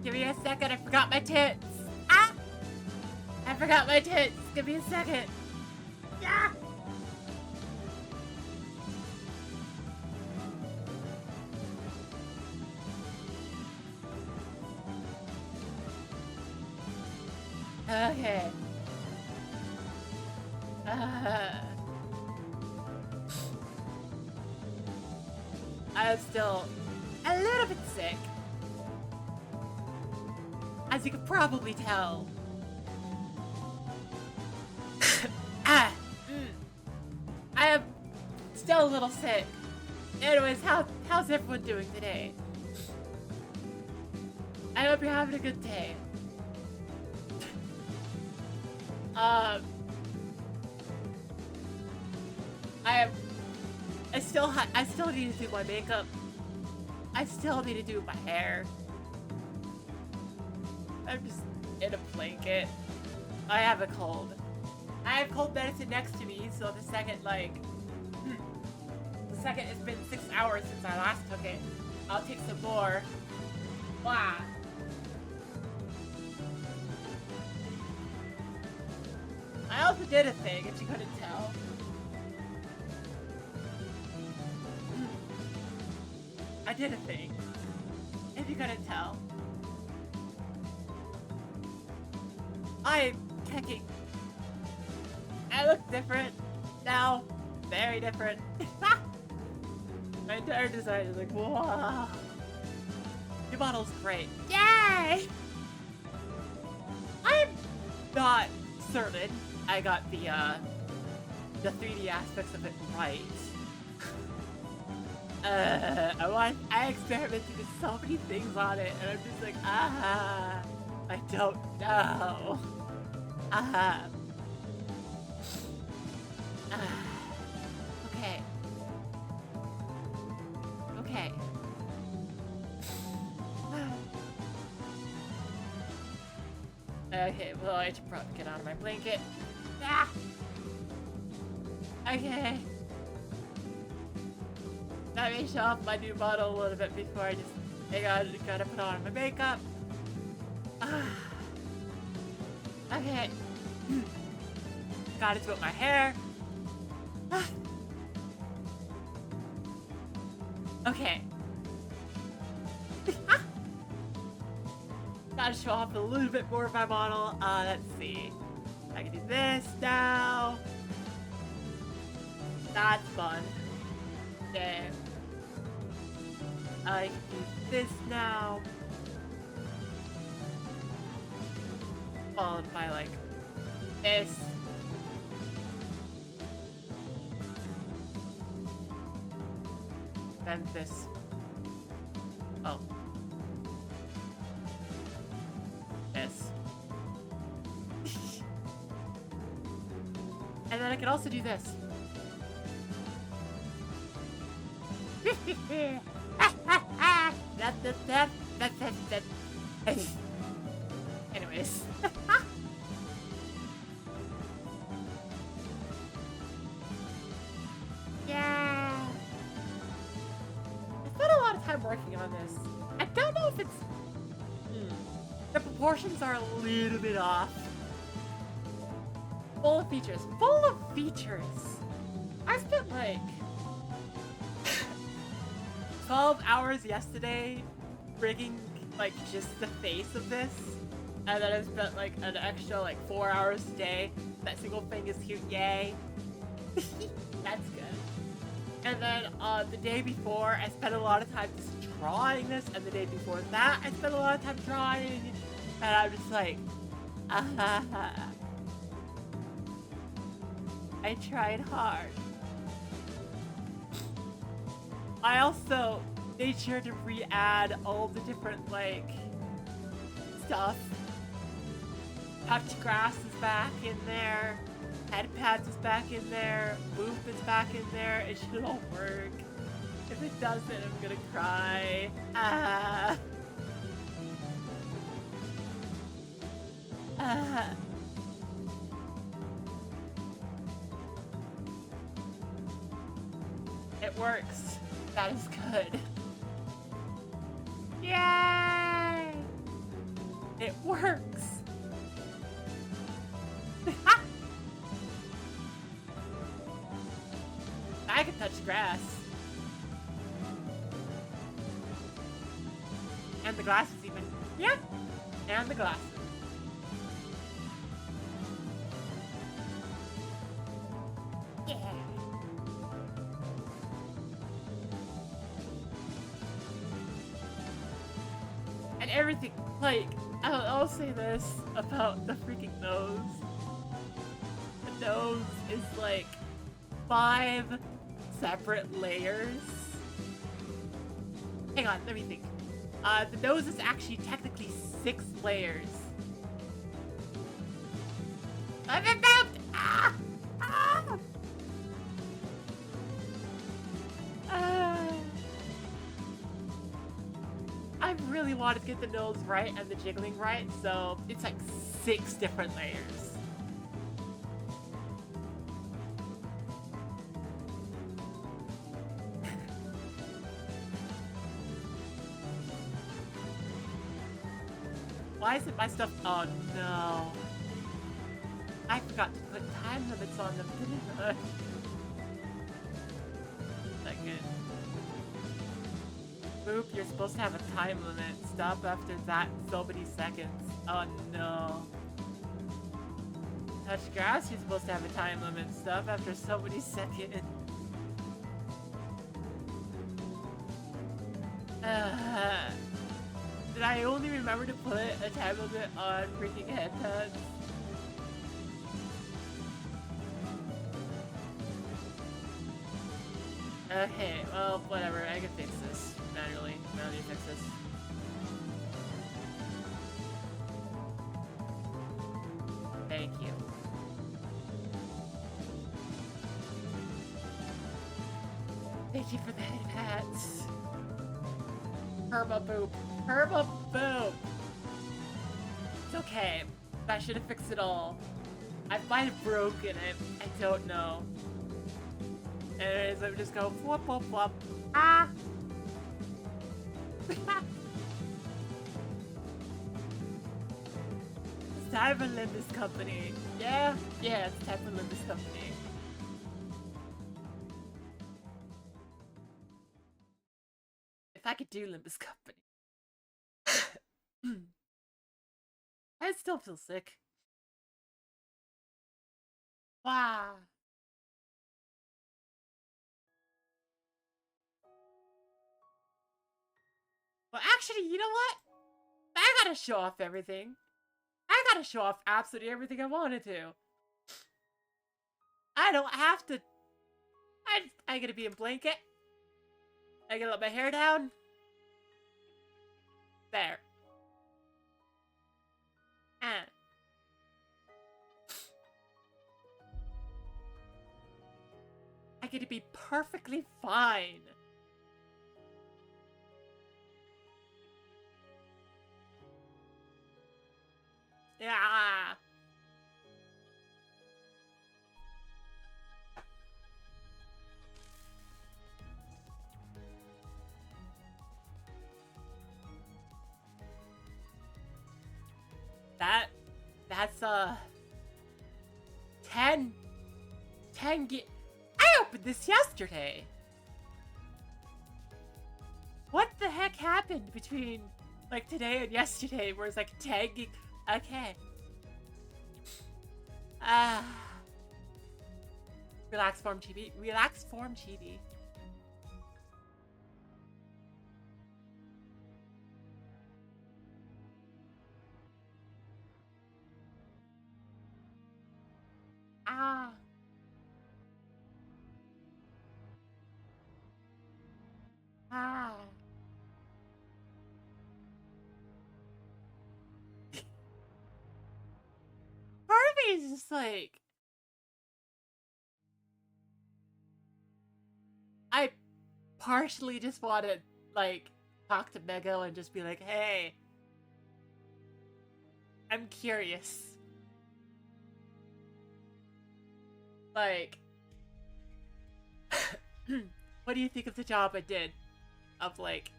Give me a second. I forgot my tits. Ah! I forgot my tits. Give me a second. Yeah! Okay. I'm still a little bit sick. As you could probably tell. I am still a little sick. Anyways, how's everyone doing today? I hope you're having a good day. I still need to do my makeup. I still need to do my hair. I'm just in a blanket. I have a cold. I have cold medicine next to me, so the second it's been 6 hours since I last took it, I'll take some more. Wow. I also did a thing, if you couldn't tell. I did a thing, if you couldn't tell. I'm kicking. I look different now. Very different. My entire design is like, whoa. Your model's great. Yay! I'm not certain I got the 3D aspects of it right. I experimented with so many things on it, and I'm just like, I don't know. Okay. Okay. Okay, well, I should probably get out of my blanket. Ah! Okay. Let me show off my new model a little bit before I gotta put on my makeup. Okay. Gotta do up my hair. Okay. Gotta show off a little bit more of my model. Let's see. I can do this now. That's fun. Okay. I can do this now. Followed by like this. Then this. Oh. This. And then I can also do this. Anyways. Yeah. I spent a lot of time working on this. I don't know if it's... The proportions are a little bit off. Full of features. Full of features. I spent like 12 hours yesterday rigging like just the face of this. And then I spent like an extra like 4 hours today. That single thing is cute, yay. That's good. And then the day before, I spent a lot of time just drawing this, and the day before that, I spent a lot of time drawing, and I'm just like, I tried hard. I also made sure to re-add all the different, like, stuff. Touch grass is back in there. Head pads is back in there. Loop is back in there. It should all work. If it doesn't, I'm gonna cry. It works. That is good. Yay! works. I can touch grass. And the glasses even. Yep. And the glasses. Yeah. And everything, like, I'll say this about the freaking nose. The nose is like 5 separate layers. Hang on, let me think. The nose is actually technically 6 layers. I'm about. Ah! Ah! I really wanted to get the nose right and the jiggling right, so it's like 6 different layers. Why is it my stuff? Oh no. I forgot to put time limits on them, didn't I? Second. Boop, you're supposed to have a time limit. Stop after that so many seconds. Oh no. Touch grass, you're supposed to have a time limit. Stop after so many seconds. Did I only remember to put a time limit on freaking headphones? Okay, well, whatever. I can fix this manually. Manually fix this. Thank you. Thank you for the hats. Herba boop. Herba boop. It's okay. I should have fixed it all. I might have broken it. I don't know. Anyways, let me just go whoop whoop whoop. Ah! It's time for Limbus Company. Yeah? Yeah, it's time for Limbus Company. If I could do Limbus Company. I still feel sick. Wow. Well, actually, you know what? I gotta show off everything. I gotta show off absolutely everything I wanted to. I don't have to. I gotta be in blanket. I gotta let my hair down. There. And. I get to be perfectly fine. Yeah. That's 10 I opened this yesterday. What the heck happened between like today and yesterday where it's like 10 gig? Okay. Relax form chibi. Relax form chibi. Ah. Ah. Part of me is just like, I partially just want to like talk to Mego and just be like, hey, I'm curious. Like, what do you think of the job I did of like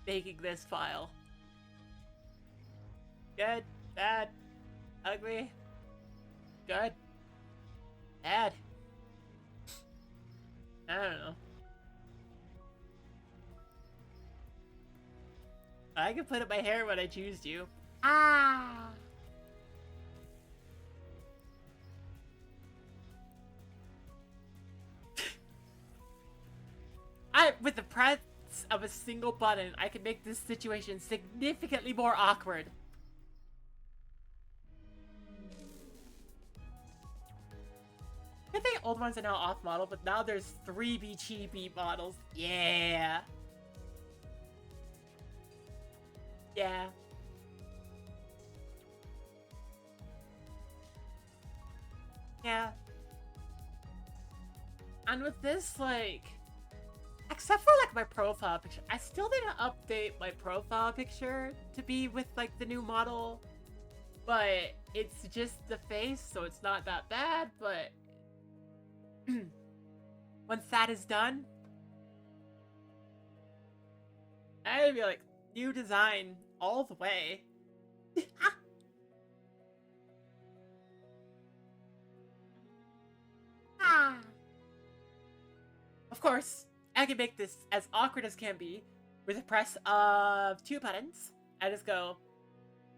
making this file? Good? Bad. Ugly. Good. Bad. I don't know. I can put up my hair when I choose to. Ah! With the press of a single button, I can make this situation significantly more awkward. I think old ones are now off model, but now there's 3 BGB models. Yeah. Yeah. Yeah. And with this, like, except for like my profile picture, I still need to update my profile picture to be with like the new model. But it's just the face, so it's not that bad, but once that is done, I'd be like, new design all the way. Ah. Of course, I can make this as awkward as can be with a press of 2 buttons. I just go,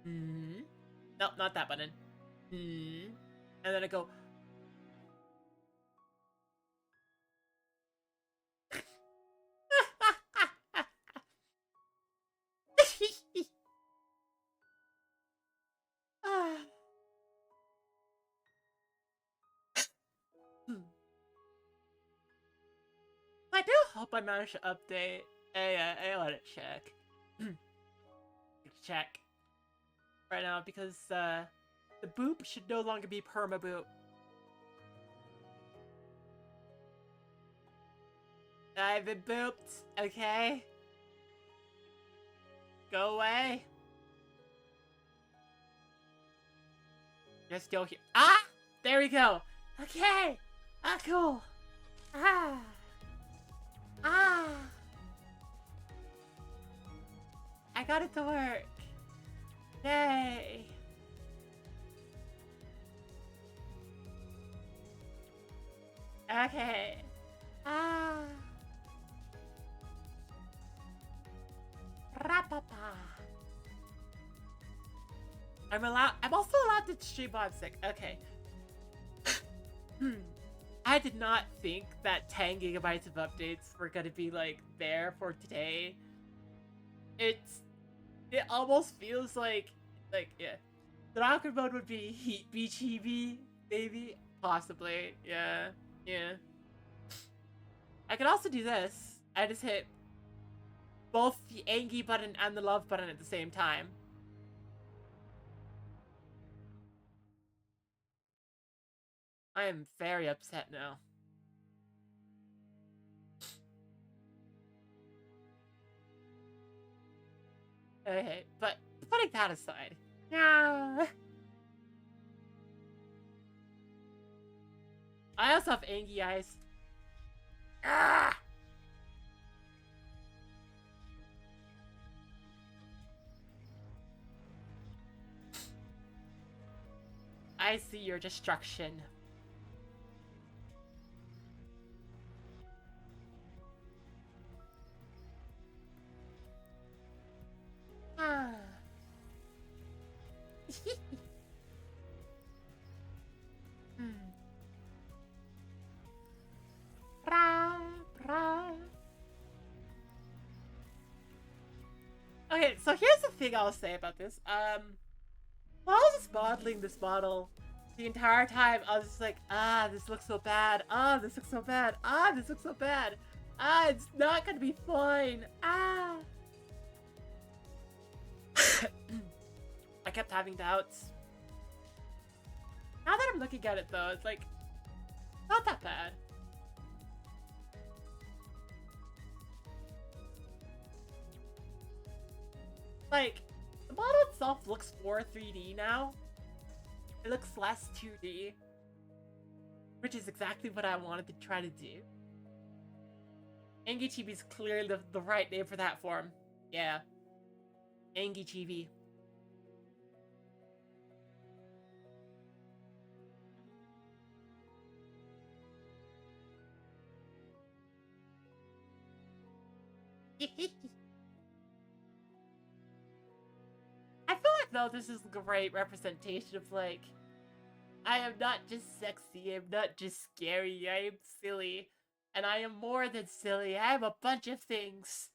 nope, not that button. And then I go, I do hope I managed to update. I let it check. Check right now because the boop should no longer be perma boop. I've been booped. Okay. Go away. You're still here. Ah! There we go. Okay. Ah, cool. Ah. Ah. I got it to work. Yay. Okay. Ah. Rapapa. I'm also allowed to stream while I'm sick. Okay. I did not think that 10 gigabytes of updates were gonna be like there for today. It almost feels like yeah. The awkward mode would be heat BGB, maybe? Possibly, yeah. Yeah. I could also do this. I just hit both the Angie button and the love button at the same time. I am very upset now. Okay, but putting that aside. Yeah. I also have Angie eyes. Ah! I see your destruction. Ah. Okay, so here's the thing I'll say about this. While I was just modeling this model, the entire time I was just like, this looks so bad. This looks so bad. This looks so bad. It's not gonna be fine. I kept having doubts. Now that I'm looking at it though, it's like, not that bad. Like, the model itself looks more 3D now. It looks less 2D. Which is exactly what I wanted to try to do. Angie Chibi is clearly the right name for that form. Yeah. Angie Chibi. I feel like though this is a great representation of like, I am not just sexy, I'm not just scary, I am silly. And I am more than silly, I am a bunch of things.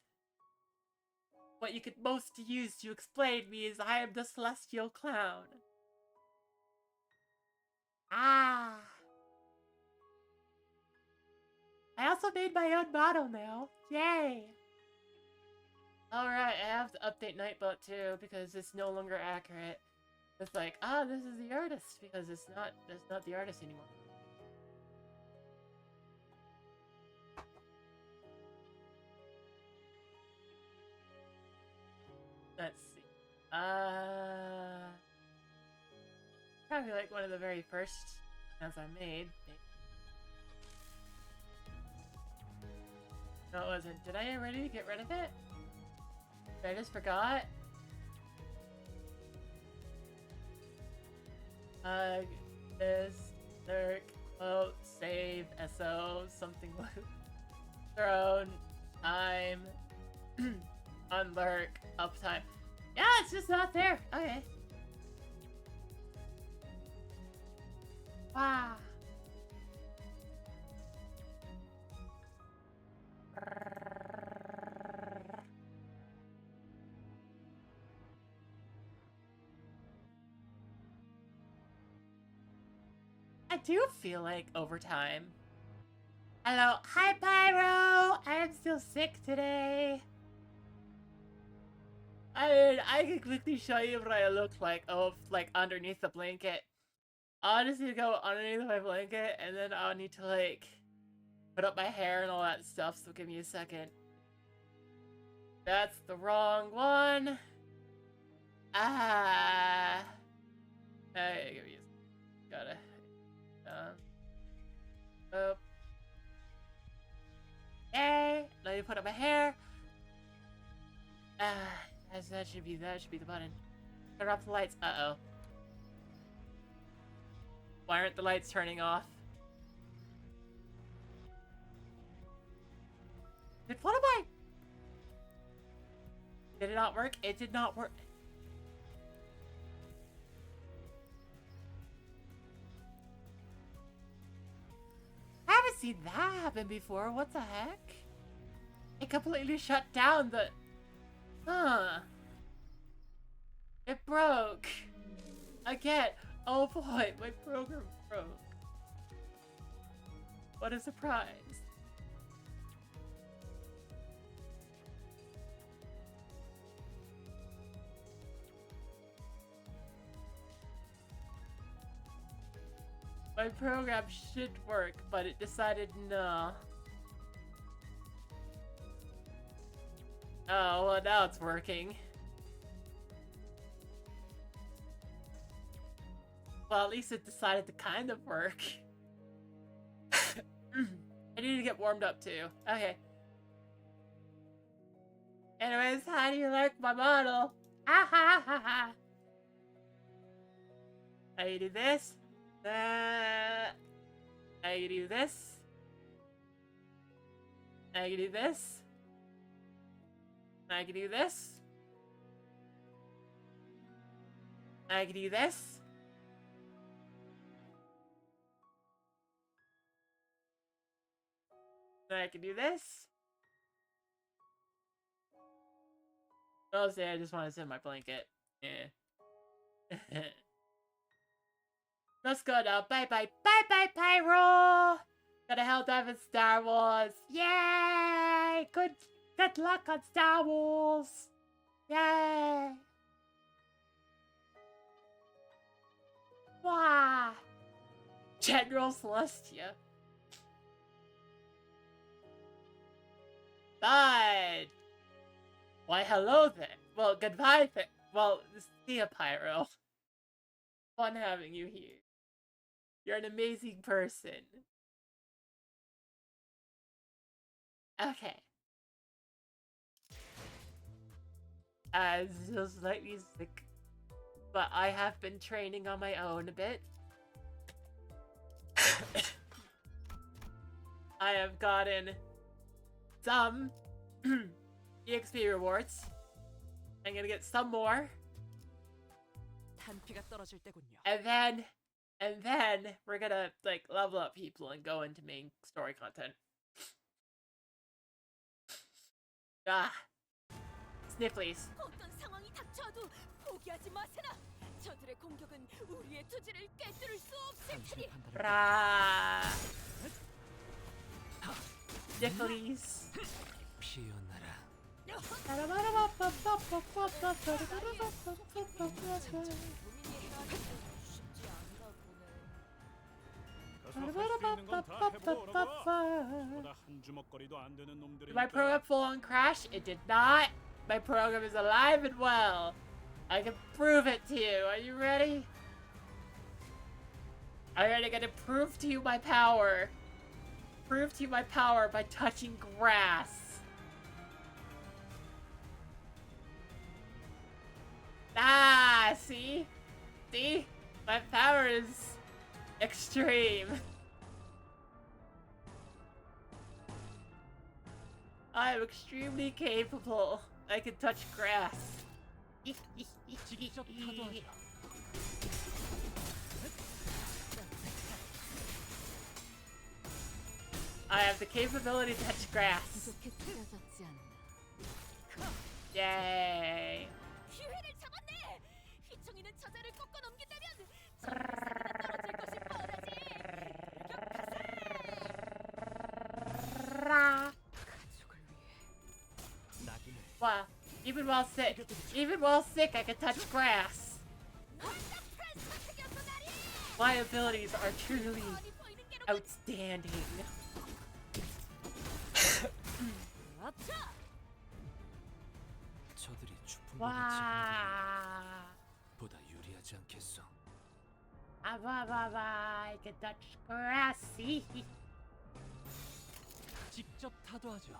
What you could most use to explain me is I am the celestial clown. Ah. I also made my own model now. Yay! Alright, I have to update Nightbot too because it's no longer accurate. It's like, this is the artist because that's not the artist anymore. Let's see. Probably like one of the very first ones I made. No, it wasn't. Did I already get rid of it? I just forgot? This, lurk, quote, save, SO, something like thrown, time, unlurk, uptime. Yeah, it's just not there. Okay. Wow. I do feel like overtime. Hello. Hi, Pyro! I am still sick today. I mean, I can quickly show you what I look like. Oh, like underneath the blanket. I'll just need to go underneath my blanket, and then I'll need to, like, put up my hair and all that stuff, so give me a second. That's the wrong one. Hey, give me a gotta. Oh. Hey, let me put up my hair. That should be the button. Turn off the lights. Uh-oh. Why aren't the lights turning off? What am I? Did it not work? It did not work. I haven't seen that happen before. What the heck? It completely shut down the... Huh. It broke. Again. Oh boy, my program broke. What a surprise. My program should work, but it decided no. Oh, well now it's working. Well, at least it decided to kind of work. I need to get warmed up too. Okay. Anyways, how do you like my model? Ha ha ha ha. How you do this? How you do this? How you do this? I can do this. I can do this. I can do this. Mostly, I just want to sit in my blanket. Yeah. Let's go now. Bye bye. Bye bye, Pyro! Gotta help dive in Star Wars. Yay! Good luck on Star Wars. Yay! Wow! General Celestia. Bye! Why, hello then. Well, goodbye then. Well, see ya, Pyro. Fun having you here. You're an amazing person. Okay. I'm still slightly sick, but I have been training on my own a bit. I have gotten some EXP rewards. I'm gonna get some more. 단피가 떨어질 때군요. And then we're gonna like level up people and go into main story content. Ah, snifflies. 어떤 상황이 닥쳐도 포기하지 마세나. 저들의 공격은 우리의 투지를 꿰뚫을 수 없을 테니. Rah. Snifflies. 피어나라. Did my program full on crash? It did not. My program is alive and well. I can prove it to you. Are you ready? I'm gonna prove to you my power. Prove to you my power by touching grass. Ah, see? See? My power is extreme. I am extremely capable. I can touch grass. 직접 파도하죠. I have the capability to touch grass. 부족해 떨어졌지 않나. Yay. 기회를 잡았네. 휘청이는 저자를 꺾어 넘긴다면 떨어질 것이 뻔하지. 가족을 위해. 낙인을 Wow. Even while sick, I can touch grass. My abilities are truly outstanding. 저들이 주풍 Wow. 보다 유리하지 않겠어. I can touch grass. 직접 타도하죠.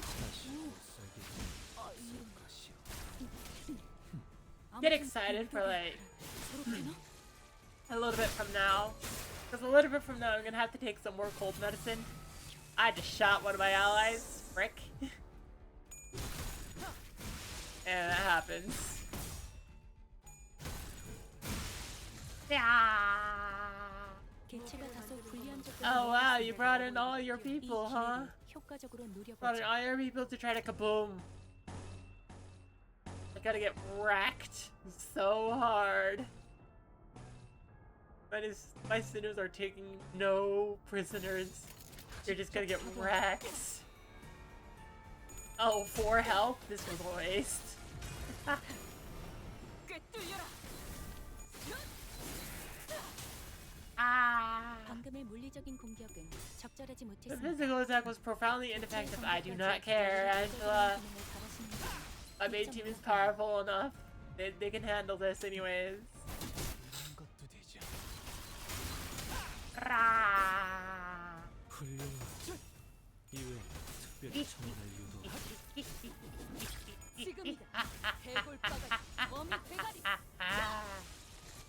다시 못 살게 하는 것이요. Get excited for like a little bit from now. Because a little bit from now, I'm gonna have to take some more cold medicine. I just shot one of my allies. Frick. And that happens. Yeah. Oh wow, you brought in all your people, huh? Brought in all your people to try to kaboom. I gotta get wrecked so hard. My sinners are taking no prisoners. You're just gonna get wrecked. Oh, 4 health? This was a waste. Ah. The physical attack was profoundly ineffective. I do not care, Angela. My main team is powerful enough. They can handle this anyways. 그런 것도 되죠. Rah. 훌륭하죠. 이외에 특별히 청원할 이유도 지금이다. 해골바가지, 어미 대가리.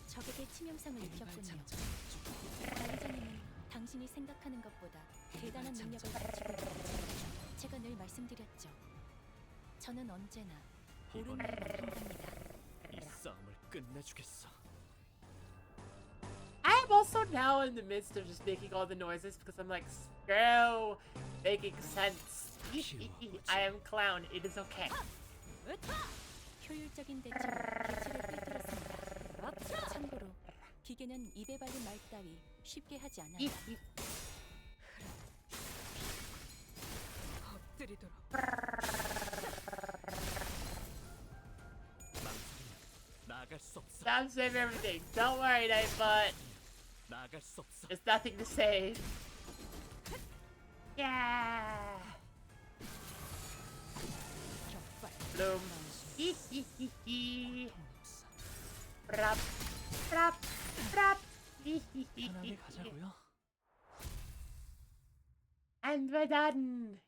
적에게 치명상을 입혔군요. 관장님은 당신이 생각하는 것보다 대단한 능력을 가지고 있다. 제가 늘 말씀드렸죠. 저는 언제나 옳은 일을 한답니다. 이 싸움을 끝내주겠어. I'm also now in the midst of just making all the noises because I'm like, screw making sense. I am clown. It is okay. 효율적인 대처로 개체를 꿰뚫었습니다. 참고로 기계는 입에 발린 말 따위 쉽게 하지 않아요. 엎드리도록. 망설이면 나아갈 수 없어. Stop save everything. Don't worry, Nightbot. 나아갈 수 없어. There's nothing to save. Yeah. Bloom. Brap. Brap. Brap. 편하게 가자고요. And we're done.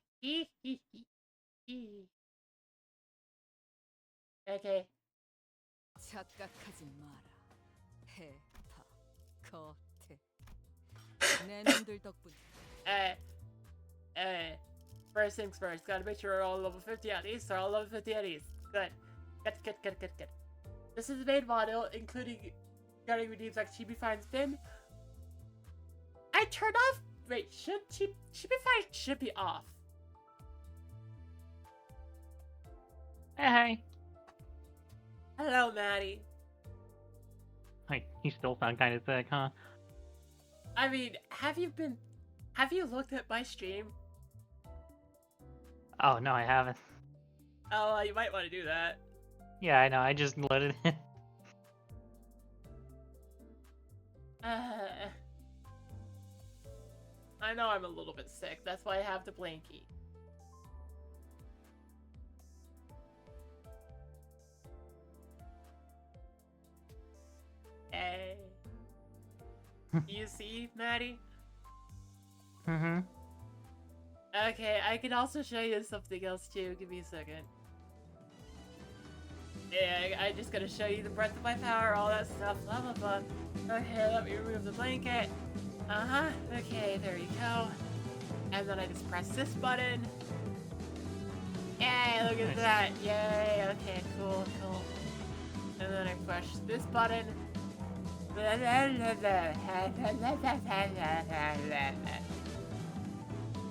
Okay. 착각하지 마라. 해파 겉에 내 놈들 덕분에 Uh, First things first, gotta make sure we're all level 50 at least. They're all level 50 at least. Good. Good. This is the main model, including getting redeems like Chibi finds Finn. I turned off. Wait, Chibi find should be off. Hey. Hello, Maddie. Like, you still sound kind of sick, huh? I mean, have you looked at my stream? Oh, no, I haven't. Oh, you might want to do that. Yeah, I know, I just loaded it. I know I'm a little bit sick. That's why I have the blankie. Hey. You see, Maddie? Mm-hmm. Okay, I can also show you something else too. Give me a second. Yeah, I just gotta show you the breadth of my power, all that stuff, blah blah blah. Okay, let me remove the blanket. Okay, there you go. And then I just press this button. Yay, look at that. Yay, okay, cool. And then I push this button.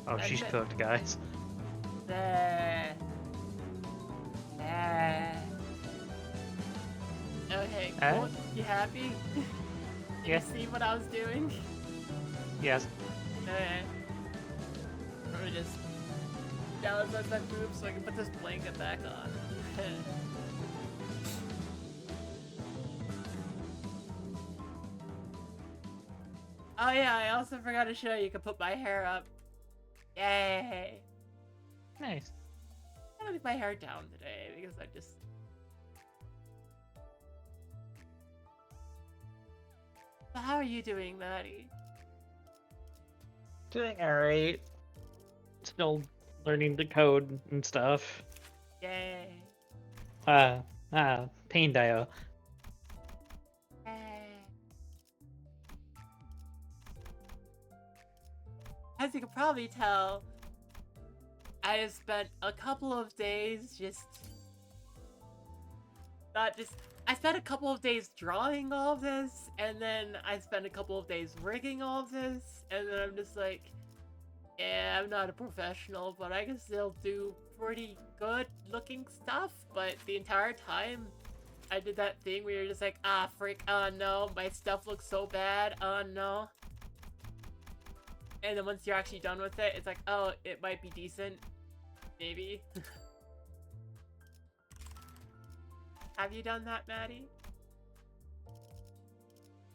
Oh, she's cooked, guys. Okay, cool. You happy? Yeah. You see what I was doing? Yes. Okay. Let me just balance my boobs so I can put this blanket back on. Oh yeah, I also forgot to show you can put my hair up. Yay! Nice. I'm gonna leave my hair down today because I just... So how are you doing, Maddie? Doing alright. Still learning the code and stuff. Yay! Pain Dio. As you can probably tell, I have spent a couple of days I spent a couple of days drawing all of this, and then I spent a couple of days rigging all of this, and then I'm just like, yeah, I'm not a professional, but I can still do pretty good looking stuff. But the entire time I did that thing where you're just like, ah, freak, oh no, my stuff looks so bad, oh no. And then once you're actually done with it, it's like, oh, it might be decent. Maybe. Have you done that, Maddie?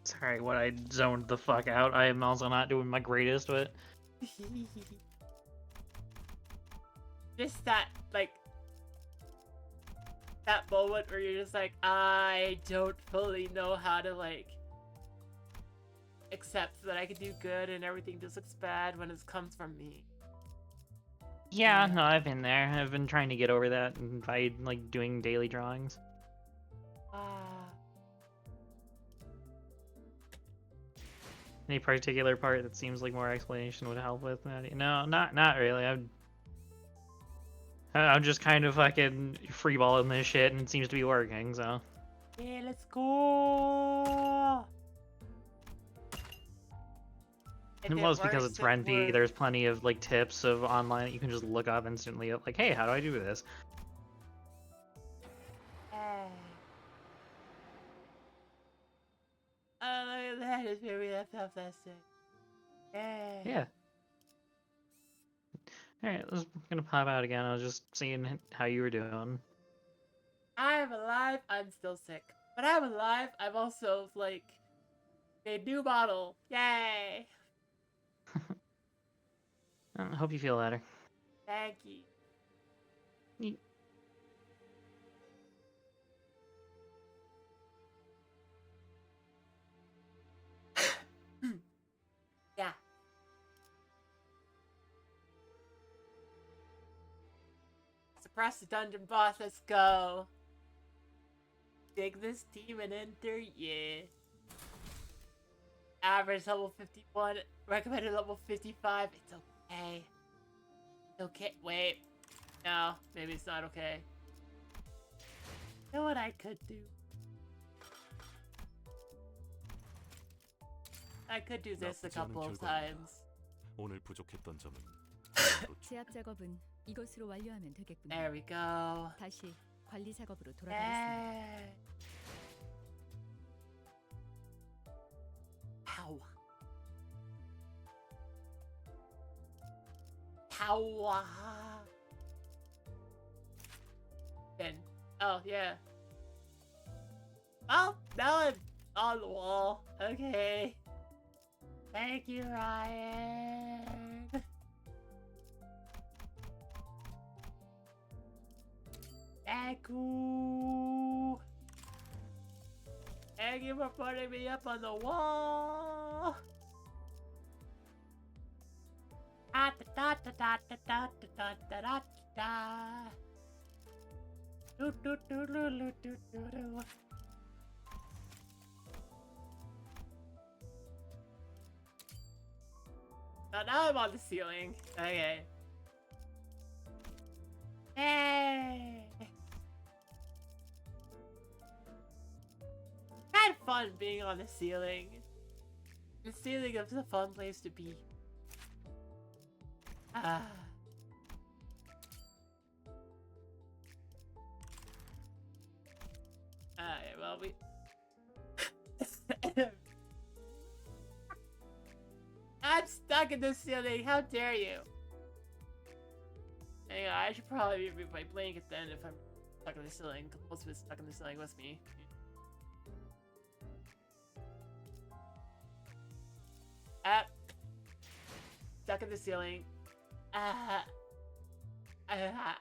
Sorry, what I zoned the fuck out. I am also not doing my greatest, but... Just that, like... that moment where you're just like, I don't fully know how to, like... accept that I can do good and everything just looks bad when it comes from me. Yeah, no, I've been there. I've been trying to get over that by, like, doing daily drawings. Any particular part that seems like more explanation would help with that? No, not really. I'm just kind of fucking freeballing this shit and it seems to be working, so. Yeah, let's go! Most because it's Ren'Py, there's plenty of like tips of online that you can just look up instantly of like, hey, how do I do this? Oh, look at that, is where we left off last time. Yeah. Alright, I'm gonna pop out again. I was just seeing how you were doing. I'm alive, I'm still sick. But I'm alive, I'm also, like, a new model. Yay! I hope you feel better. Thank you. Yeah. Suppress the dungeon boss, let's go. Dig this demon enter, yeah. Average level 51, recommended level 55, it's okay. Okay, wait. No, maybe it's not okay. You know what I could do? I could do this a 나쁘지 않은 couple of 결과입니다. times. 오늘 부족했던 점은 제압 작업은 이것으로 완료하면 되겠군요. There we go. 다시 관리 작업으로 돌아가겠습니다. Hey. Pow. Pow. Then. Oh, yeah. Oh, now I'm on the wall. Okay. Thank you, Ryan. Thank you. Thank you for putting me up on the wall. Da da da da da da da da da da. Do do do do do do do do. Now I'm on the ceiling. Okay. Hey. Kind of fun being on the ceiling. The ceiling is a fun place to be. Ah. Alright, well, we... I'm stuck in the ceiling, how dare you? Anyway, I should probably remove my blanket then if I'm stuck in the ceiling, because most of it's stuck in the ceiling with me. Ah. Stuck in the ceiling. Ah. Ah.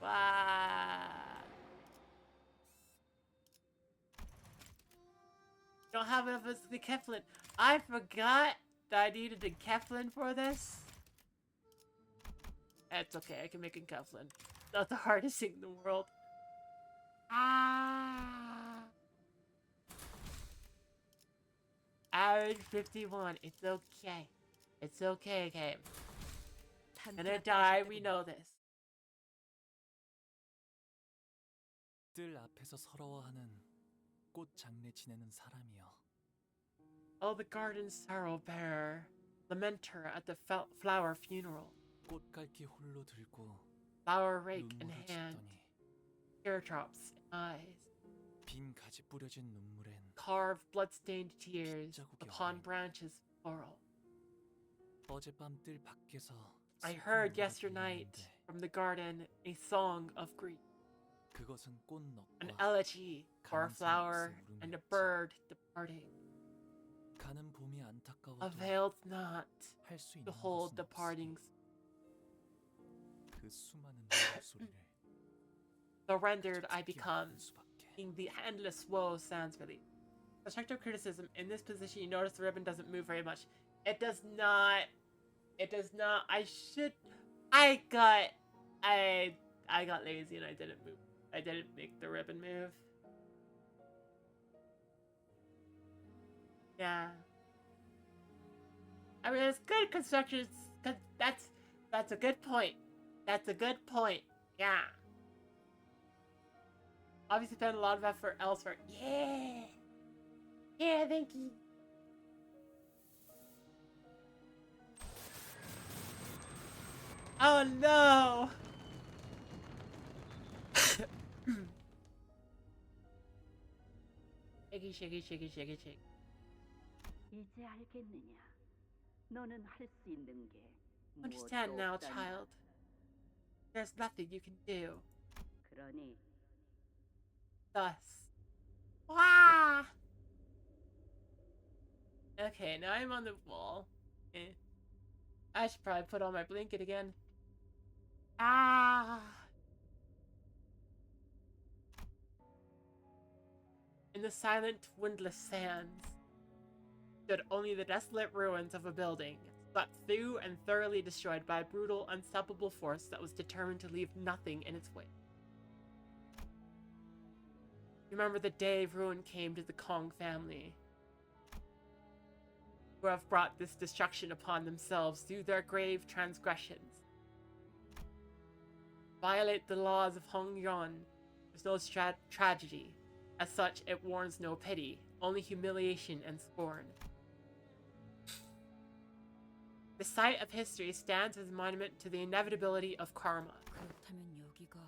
Wow. Don't have enough of the Keflin. I forgot that I needed the Keflin for this. It's okay, I can make a Keflin. Not the hardest thing in the world. Ah. Average 51. It's okay. It's okay, game. Gonna die, we know this. 뜰 앞에서 서러워하는 꽃 장례 지내는 사람이여. Oh, the garden sorrow bearer, lamenter at the flower funeral. 꽃갈기 홀로 들고 Flower rake in 눈물을 hand, 짓더니 teardrops in eyes, 빈 가지 뿌려진 눈물엔 carved blood-stained tears 빗자국이 upon 어린. branches floral. 어젯밤 뜰 밖에서 I 슬픈 heard 노래가 yesternight 들리는데 from the garden a song of grief, 그것은 an 꽃넉과 elegy for a 가는 flower 사람 and a 울음이었지. bird departing. 가는 봄이 안타까워도 Availed not 할 수 to 있는 hold 것은 departing. 그 수많은 소리를 Surrendered I 듣기만 become, 하는 수밖에. in the endless woe stands relief. Constructive criticism. In this position, you notice the ribbon doesn't move very much. It does not. It does not. I got lazy and I didn't move. I didn't make the ribbon move. Yeah. I mean, it's good construction. That's a good point. That's a good point. Yeah. Obviously, spent a lot of effort elsewhere. Yeah. Yeah, thank you. Oh no. Shake, shake, shake, shake, shake. 이제 알겠느냐? 너는 할 수 있는 게 Understand now, 무엇도 없다는 child. There's nothing you can do. 그러니 Thus. Wah! Okay, now I'm on the wall. Eh. I should probably put on my blanket again. Ah! In the silent, windless sands stood only the desolate ruins of a building, swept through and thoroughly destroyed by a brutal, unstoppable force that was determined to leave nothing in its wake. Remember the day ruin came to the Kong family. who have brought this destruction upon themselves through their grave transgressions. Violate the laws of Hong Yon. There's no tragedy. As such, it warns no pity, only humiliation and scorn. The site of history stands as a monument to the inevitability of karma. 그렇다면 여기가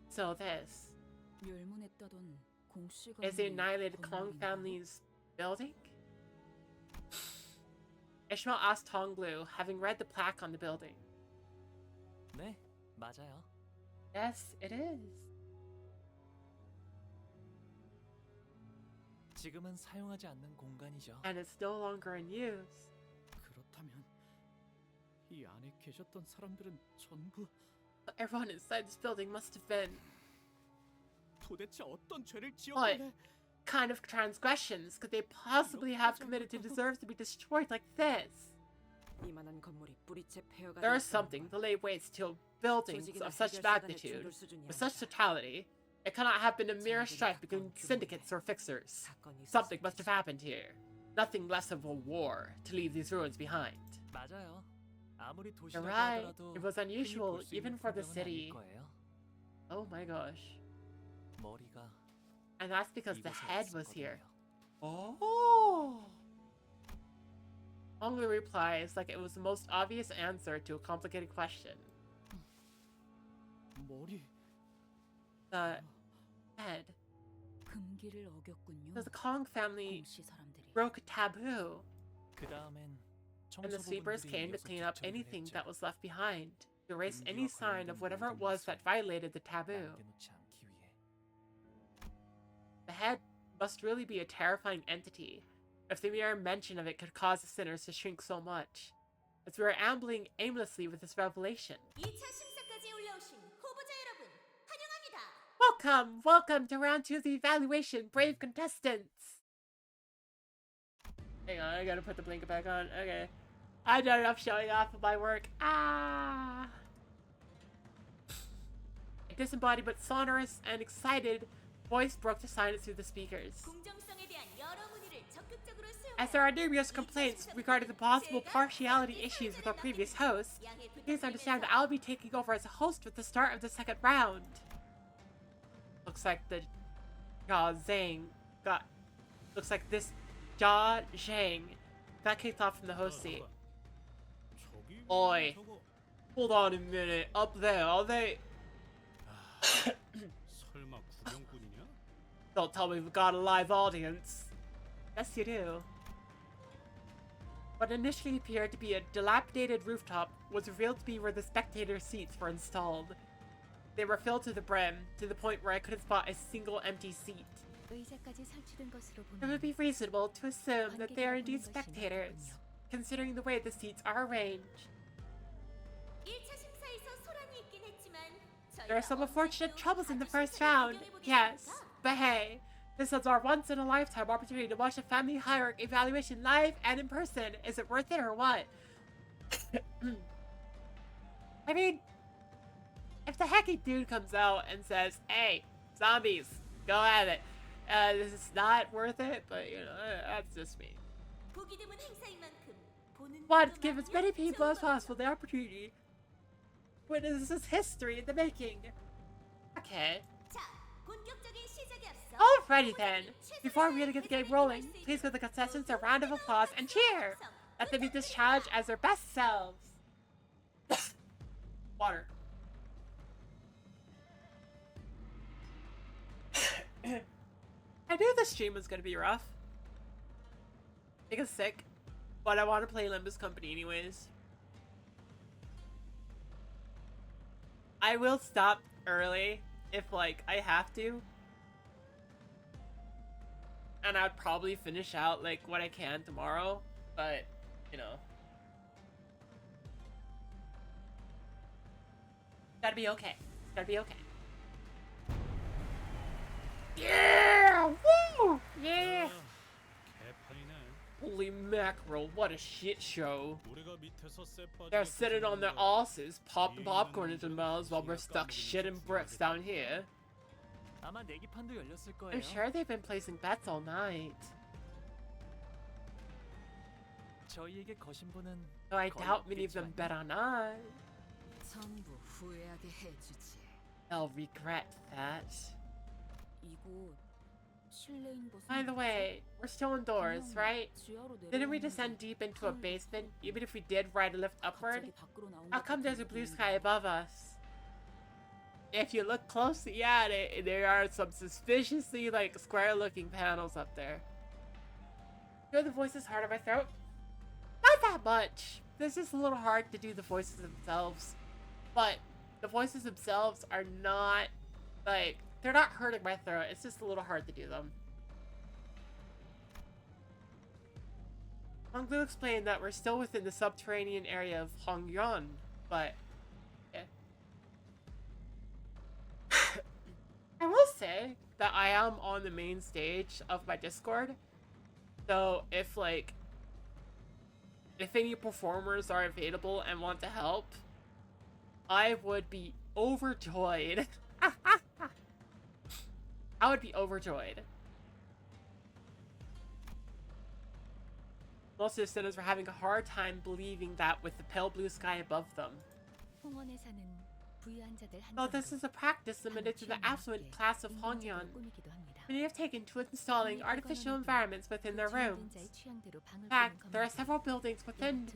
So this 멸문했다던 공씨가 is the 있는 annihilated Kong 건물인가요? family's building? Ishmael asked Honglu, having read the plaque on the building. 네, 맞아요. Yes, it is. 지금은 사용하지 않는 공간이죠. And it's no longer in use. 그렇다면 이 안에 계셨던 사람들은 전부 But everyone inside this building must have been 도대체 어떤 죄를 what 지었길래 kind of transgressions could they possibly have committed to deserve to be destroyed like this? 이만한 건물이 뿌리채 폐허가 There is something to lay waste to buildings of such magnitude, with such totality. It cannot have been a mere strife between syndicates or fixers. Something must have happened here. Nothing less of a war to leave these ruins behind. 맞아요. 아무리 You're 도시라고 right. 하더라도 It was 흔히 unusual 볼수 even 있는 for the 풍경은 아닐 city. 거예요. Oh my gosh. 머리가 And that's because the 이곳에 head was here. 있었거든요. Oh! Honglu replies like it was the most obvious answer to a complicated question. 머리 The head. 금기를 어겼군요. Because the Kong family 공씨 사람들이. broke a taboo, 그 다음엔 and the sweepers came to clean up anything that was left behind, to erase any sign of whatever it was that violated the taboo. 남겨놓지 않기 위해. The head must really be a terrifying entity, if the mere mention of it could cause the sinners to shrink so much. As we were ambling aimlessly with this revelation. 2차 심사까지 올라오신 후보자 여러분, 환영합니다. Welcome to round 2 of the evaluation, brave contestants! Hang on, I gotta put the blanket back on. Okay. I've done enough showing off of my work. Ah! A disembodied but sonorous and excited voice broke the silence through the speakers. 공정성에 대한 여러 문의를 적극적으로 As there are 수용하여 numerous complaints regarding the possible partiality issues with our previous host, please understand that I'll be taking over as a host with the start of the second round. Looks like the Jia Zhang got. Looks like this Jia Zhang got kicked off from the host seat. 저기 Oi. 저거 Hold on a minute. Up there, are they? 설마 구경꾼이냐? Don't tell me we've got a live audience. Yes, you do. What initially appeared to be a dilapidated rooftop was revealed to be where the spectator seats were installed. They were filled to the brim, to the point where I couldn't spot a single empty seat. 의자까지 설치된 것으로 It would 보면 be reasonable to assume that they are indeed spectators, considering the way the seats are arranged. 1차 심사에서 소란이 있긴 했지만 There are some unfortunate troubles in the first round, yes, but hey, this is our once-in-a-lifetime opportunity to watch a family hierarchy evaluation live and in person. Is it worth it or what? I mean, if the hacky dude comes out and says, hey, zombies, go at it, this is not worth it, but you know, that's just me. 보기 드문 행사인 만큼 보는 Want to 것도 give as many 마냥 people as 좋은 possible 거죠. the opportunity. Witness this history in the making. Okay. 자, 본격적인 시작에 앞서 Alrighty then. 후보자들이 Before we 최선을 really get the game 다해서 rolling, 해낼 수 please give the 있도록 contestants a 모두 round of applause and cheer. Let them meet this challenge as their best selves. Water. I knew the stream was gonna be rough. I think it's sick, but I want to play Limbus Company anyways. I will stop early if like I have to. And I'd probably finish out like what I can tomorrow, but you know. Gotta be okay. Gotta be okay. Yeah! Woo! Yeah! 개판이네. Holy mackerel, what a shit show. 우리가 밑에서 쎄 빠지게 They're sitting on their 구성하는데 asses, popping popcorn into their mouths while we're stuck shitting bricks down here. 아마 내기판도 열렸을 거예요. I'm sure they've been placing bets all night. 저희에게 거신 분은 Though I 거의 doubt many of them 없겠지만요. bet on us. 전부 후회하게 해주지. They'll regret that. 이곳 실내인 곳은 By the way, we're still indoors, 분명 right? 지하로 Didn't we 내려오는 descend 게 deep into a 하늘로 basement, 솟고 even if we did ride a lift upward? 갑자기 밖으로 나온 How 것 come 같은 there's a blue 느낌인데. sky above us? If you look closely at it, there are some suspiciously, like, square-looking panels up there. Hear the voices hard in my throat? Not that much. It's just a little hard to do the voices themselves. But the voices themselves are not, like, they're not hurting my throat. It's just a little hard to do them. Honglu explained that we're still within the subterranean area of Hongyuan, but yeah. I will say that I am on the main stage of my Discord, so if any performers are available and want to help, I would be overjoyed. I would be overjoyed. Most of the students were having a hard time believing that with the pale blue sky above them. 홍원에 사는 부유한자들 Though this is a practice limited to the affluent class of Hongyeon, 꾸미기도 합니다. many have taken to installing artificial environments within their rooms. In fact, there are several buildings within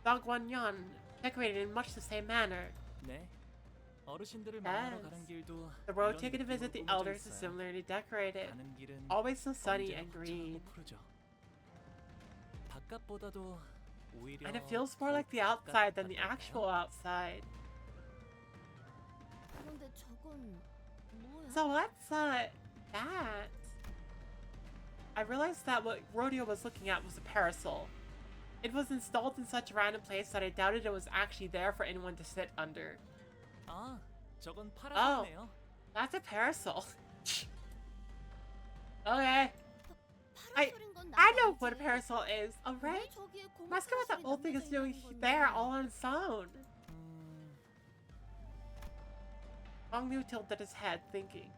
Dongwonyeon decorated in much the same manner. 네. 어르신들을 만나러 Yes. 가는 길도 The road 이런 taken to visit the 느낌으로 꾸며져 elders is 있어요. similarly decorated, 가는 길은 always so sunny 언제나 and green. 화창하고 푸르죠. 바깥보다도 오히려 And it feels more 더 like the outside than the 바깥 actual 같달까요? outside. 그런데 저건 뭐야? So what's that? I realized that what Rodeo was looking at was a parasol. It was installed in such a random place that I doubted it was actually there for anyone to sit under. 아, 저건 Oh. 파라솔이네요. That's a parasol. Okay, 파라솔인 건 I 나도 know what a 알지. parasol is, alright? 왜 저기에 고무 Ask him what that 파라솔이 old thing is 남겨져 doing 있는 there 건데. all on its own. 음, Hongnu tilted his head, thinking.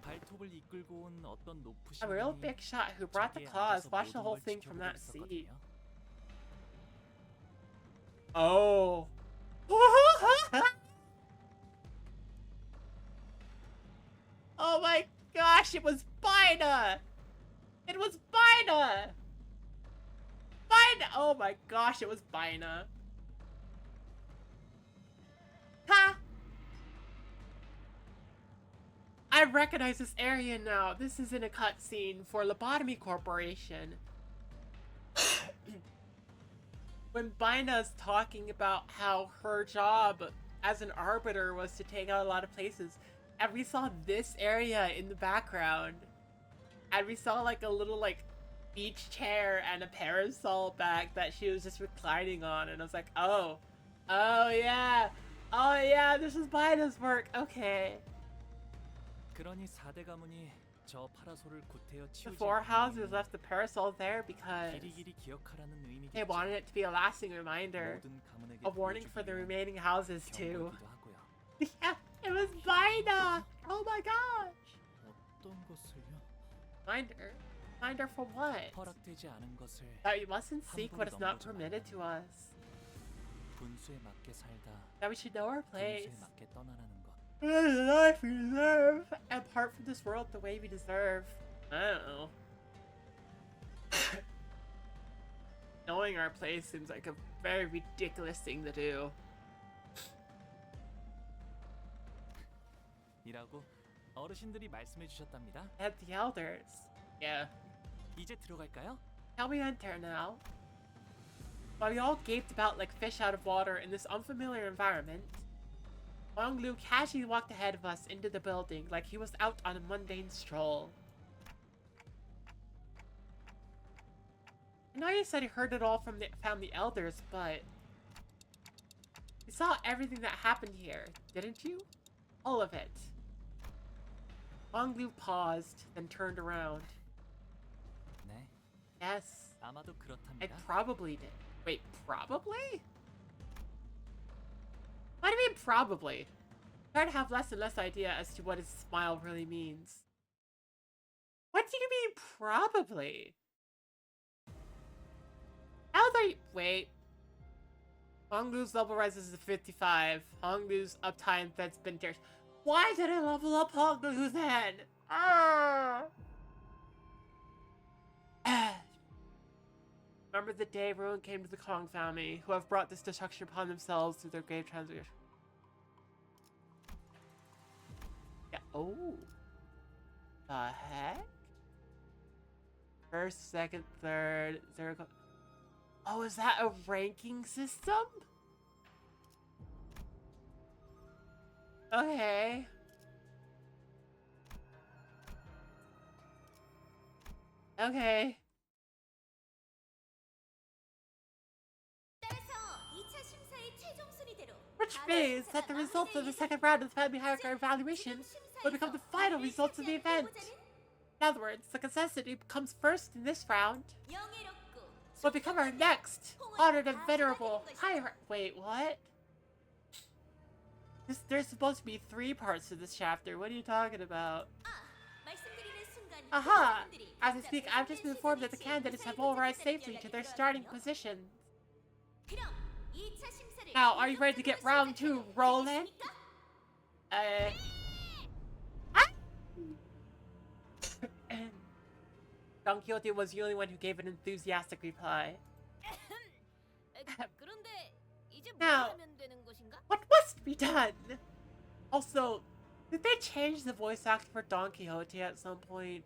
발톱을 이끌고 온 어떤 높으신 A real 분이 big shot who brought the 저기에 claws 앉아서 watched the 모든 whole 걸 thing from 지켜보고 that seat. 있었거든요. Oh. Oh my gosh, it was Bina! It was Bina! Bina! Oh my gosh, it was Bina. Ha! I recognize this area now. This is in a cutscene for Lobotomy Corporation. When Bina's talking about how her job as an arbiter was to take out a lot of places, and we saw this area in the background, and we saw like a little like beach chair and a parasol back that she was just reclining on, and I was like, oh yeah, this is Bina's work. Okay. 그러니 4대 가문이 저 파라솔을 구태여 The 치우지 four 않는 houses 이유는 left the parasol there because 길이길이 기억하라는 they 의미겠죠. wanted it to be a lasting reminder, 모든 가문에게 a warning for the 보여주기 위한 remaining houses too. 경고이기도 하고요. Yeah, it was Bina! Oh my gosh! 어떤 것을요? Reminder for what? 허락되지 않은 것을 That we mustn't seek what is not permitted to us. 분수에 맞게 살다 That we should know our place. 분수에 맞게 떠나라는 것. Live the life we deserve and part from this world the way we deserve. I don't know. Knowing our place seems like a very ridiculous thing to do. 이라고 어르신들이 말씀해 주셨답니다. And the elders. Yeah. 이제 들어갈까요? Shall we enter now? While we all gaped about like fish out of water in this unfamiliar environment, Wang Lu casually walked ahead of us into the building like he was out on a mundane stroll. I know you said you heard it all from the family elders, but you saw everything that happened here, didn't you? All of it. Wang Lu paused, then turned around. 네, Yes, 아마도 I 그렇답니다. probably did. Wait, probably? What do you mean probably? I'm trying to have less and less idea as to what his smile really means. What do you mean, probably? How are you? Wait. Honglu's level rises to 55. Honglu's uptime that's been tears. Why did I level up Honglu then? Ah! Remember the day ruin came to the Kong family, who have brought this destruction upon themselves through their grave transgression. Yeah. Oh. The heck? First, second, third. There we go. Oh, is that a ranking system? Okay. Okay. Which means that the results of the second round of the family hierarchy evaluation will become the final results of the event. In other words, the contestant who comes first in this round will become our next honored and venerable hierarchy. Wait, what? There's supposed to be 3 parts to this chapter. What are you talking about? Aha! As I speak, I've just been informed that the candidates have all arrived safely to their starting positions. Now, are you ready to get round 2 rolling? Don Quixote was the only one who gave an enthusiastic reply. Now, what must be done? Also, did they change the voice actor for Don Quixote at some point?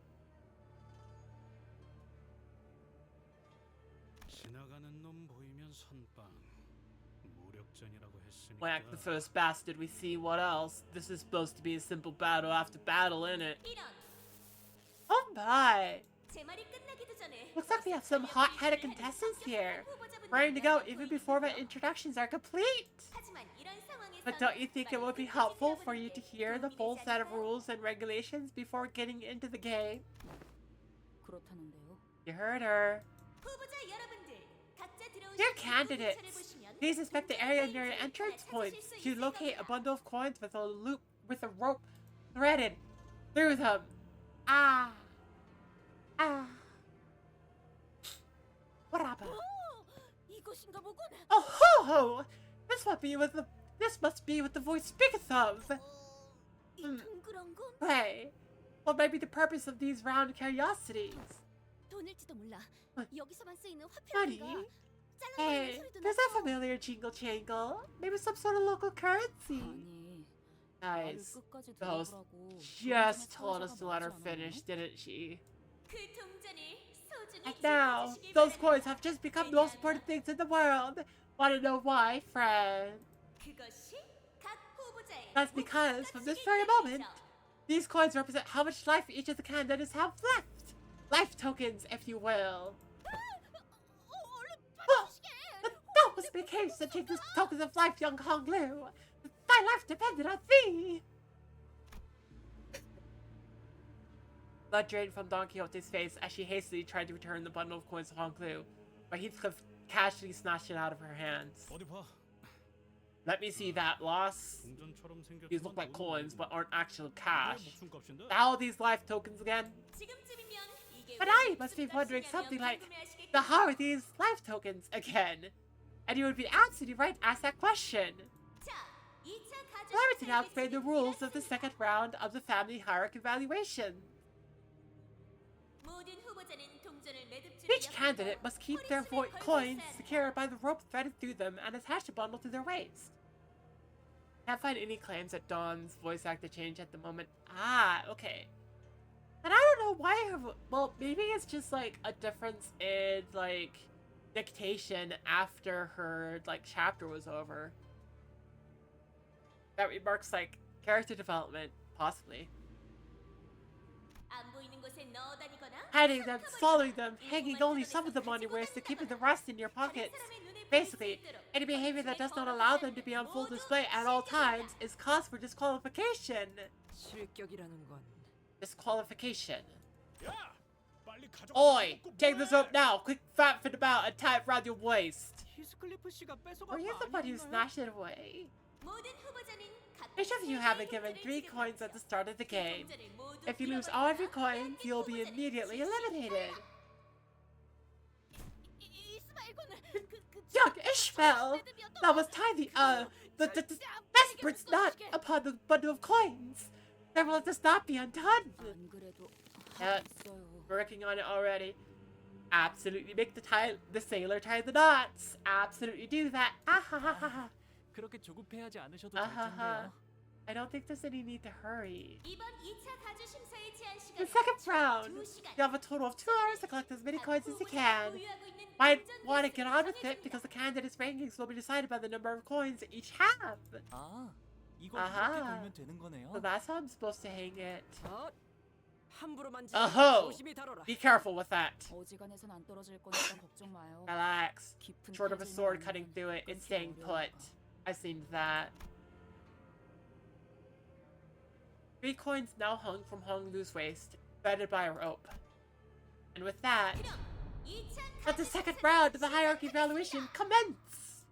Whack the first bastard we see, what else? This is supposed to be a simple battle after battle, innit? Oh my! Looks like we have some hot-headed contestants here. Ready to go even before my introductions are complete! But don't you think it would be helpful for you to hear the full set of rules and regulations before getting into the game? You heard her. Dear candidates, please inspect the area near your entrance points to locate a bundle of coins with a loop with a rope threaded through them. Ah. What happened? Oh ho ho! This must be what the voice speaketh of. Hey, what might be the purpose of these round curiosities? Money? Hey, there's a familiar jingle jangle. Maybe some sort of local currency. Guys, the host just told us to let her finish, didn't she? And now, those coins have just become the most important things in the world. Want to know why, friend? That's because, from this very moment, these coins represent how much life each of the candidates have left. Life tokens, if you will. That was the case to take these tokens of life, young Honglu. Thy life depended on thee. Blood drained from Don Quixote's face as she hastily tried to return the bundle of coins to Honglu, but Heathcliff casually snatched it out of her hands. Let me see that, loss. These look like coins, but aren't actual cash. How are these life tokens again? But I must be wondering something like, how are these life tokens again? And you would be absolutely right to ask that question. Allow me to now explain the rules of the second round of the family hierarchy evaluation. Each candidate must keep their coins secured by the rope threaded through them and attach a bundle to their waist. Can't find any claims that Dawn's voice actor changed at the moment. Ah, okay. And I don't know why well, maybe it's just like a difference in like dictation after her like chapter was over. That remarks like character development, possibly. Hiding them, swallowing them, hanging only some of them on your waist and keeping the rest in your pockets. Basically, any behavior that does not allow them to be on full display at all times is cause for disqualification. Disqualification. Oi! Take this rope now! Quick, fat fit about and tie it around your waist. Were you the one who snatched it away? 모든 후보자는 각각 Each of you have been given 3 coins at the start of the game. If you lose all of your coins, you'll be immediately eliminated. Young Ishmael! That was tiny, the desperate knot upon the bundle of coins! Never let this knot be undone! 안 그래도 Yeah, 하고 있어요. working on it already. Absolutely make the sailor tie the knots. Absolutely do that. Ahahaha. 그렇게 조급해하지 않으셔도 될 아하하. 텐데요. I don't think there's any need to hurry. 이번 2차 가주 심사의 제한 The 시간은 second round, 2시간. you have a total of 2 hours to collect as many coins as you can. Might want to get on with it because the candidates' rankings will be decided by the number of coins they each have. 아, 이거 아하. 이렇게 돌면 되는 거네요. So that's how I'm supposed to hang it. 함부로 만지지 어허! 조심히 다뤄라. Be careful with that. 어지간해선 안 떨어질 거니까 걱정 마요. Relax. 깊은 Short of a 파재는 sword 아니면 cutting through it, it's 끊기가 staying put. 어려우니까. I've seen that. 3 coins now hung from Honglu's waist, threaded by a rope. And with that, 그럼 2차 let the 가주 second 심사는 round of the hierarchy 시작하겠습니다. evaluation commence!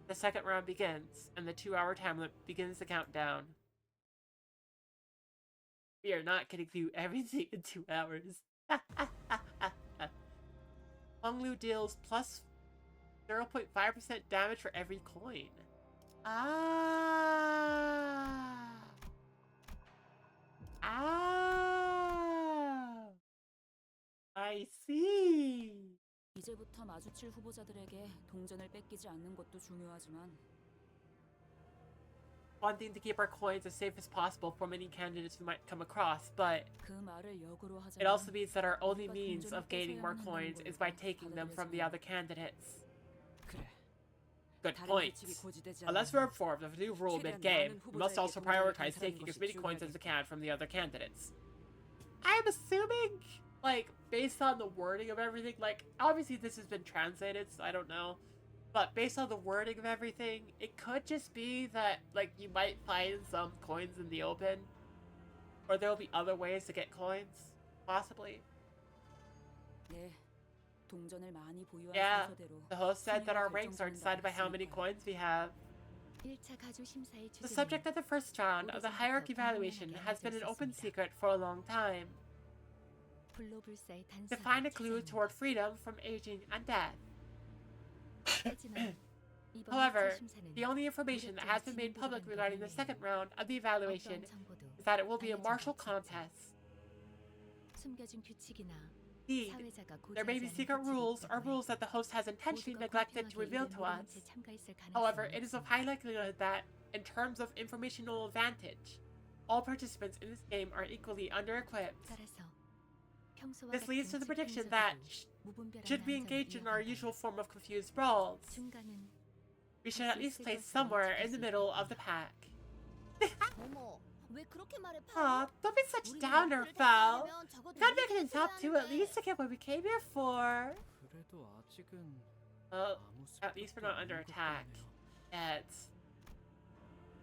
The second round begins, and the 2-hour time limit begins the countdown. We are not getting through everything in 2 hours. Honglu deals plus 0.5% damage for every coin. Ah. Ah. I see. 이제부터 마주칠 후보자들에게 동전을 뺏기지 않는 것도 중요하지만 Wanting to keep our coins as safe as possible from any candidates we might come across, but 그 말을 역으로 it also 하자면 means that our only means of gaining more coins is by taking them from the other candidates. 그래. Good 다른 points. 규칙이 고지되지 Unless 않으면 we're informed of a new rule mid-game, we must also prioritize taking as many coins as we can from the other candidates. I'm assuming, like, based on the wording of everything, like, obviously this has been translated, so I don't know. But based on the wording of everything, it could just be that, like, you might find some coins in the open. Or there'll be other ways to get coins, possibly. 네, 동전을 많이 보유한 Yeah, 순서대로 the host said that our 순위가 ranks are decided by how many 결정된다고 coins we have. 1차 가주 심사의 The 주제는 subject of the first round of the hierarchy evaluation has been an open secret for a long time. 불로불사의 To 단서를 find a clue 찾아옵니다. toward freedom from aging and death. 하지만 이번 However, 2차 심사는 the only information that has been made public regarding the second round of the evaluation 어떠한 정보도 is that it will be a 알려진 martial 바가 없죠. contest. 숨겨진 규칙이나 Indeed, 사회자가 there may be 고지하지 않은 secret 규칙이 rules or 있다고 rules that 해도 the host has intentionally 모두가 neglected to 공평하게 reveal 이를 to 모른 us. 채 참가했을 However, 가능성이 it is of 없습니다. high likelihood that, in terms of informational advantage, all participants in this game are equally under-equipped. 따라서 평소와 This leads to 같은 the prediction 집행적이고 that 무분별한 should we 난장을 engage in our 이어간다면 usual form of confused brawls, 중간은 we should at least place somewhere in the middle of the pack. 어머, 왜 그렇게 말해? Aw, don't be such downer, Fel. We gotta make it top 2 at least to get what we came here for. 그래도 아직은 Well, 아무 at least we're not 습격도 under 없는 것 attack. 같네요. Yet.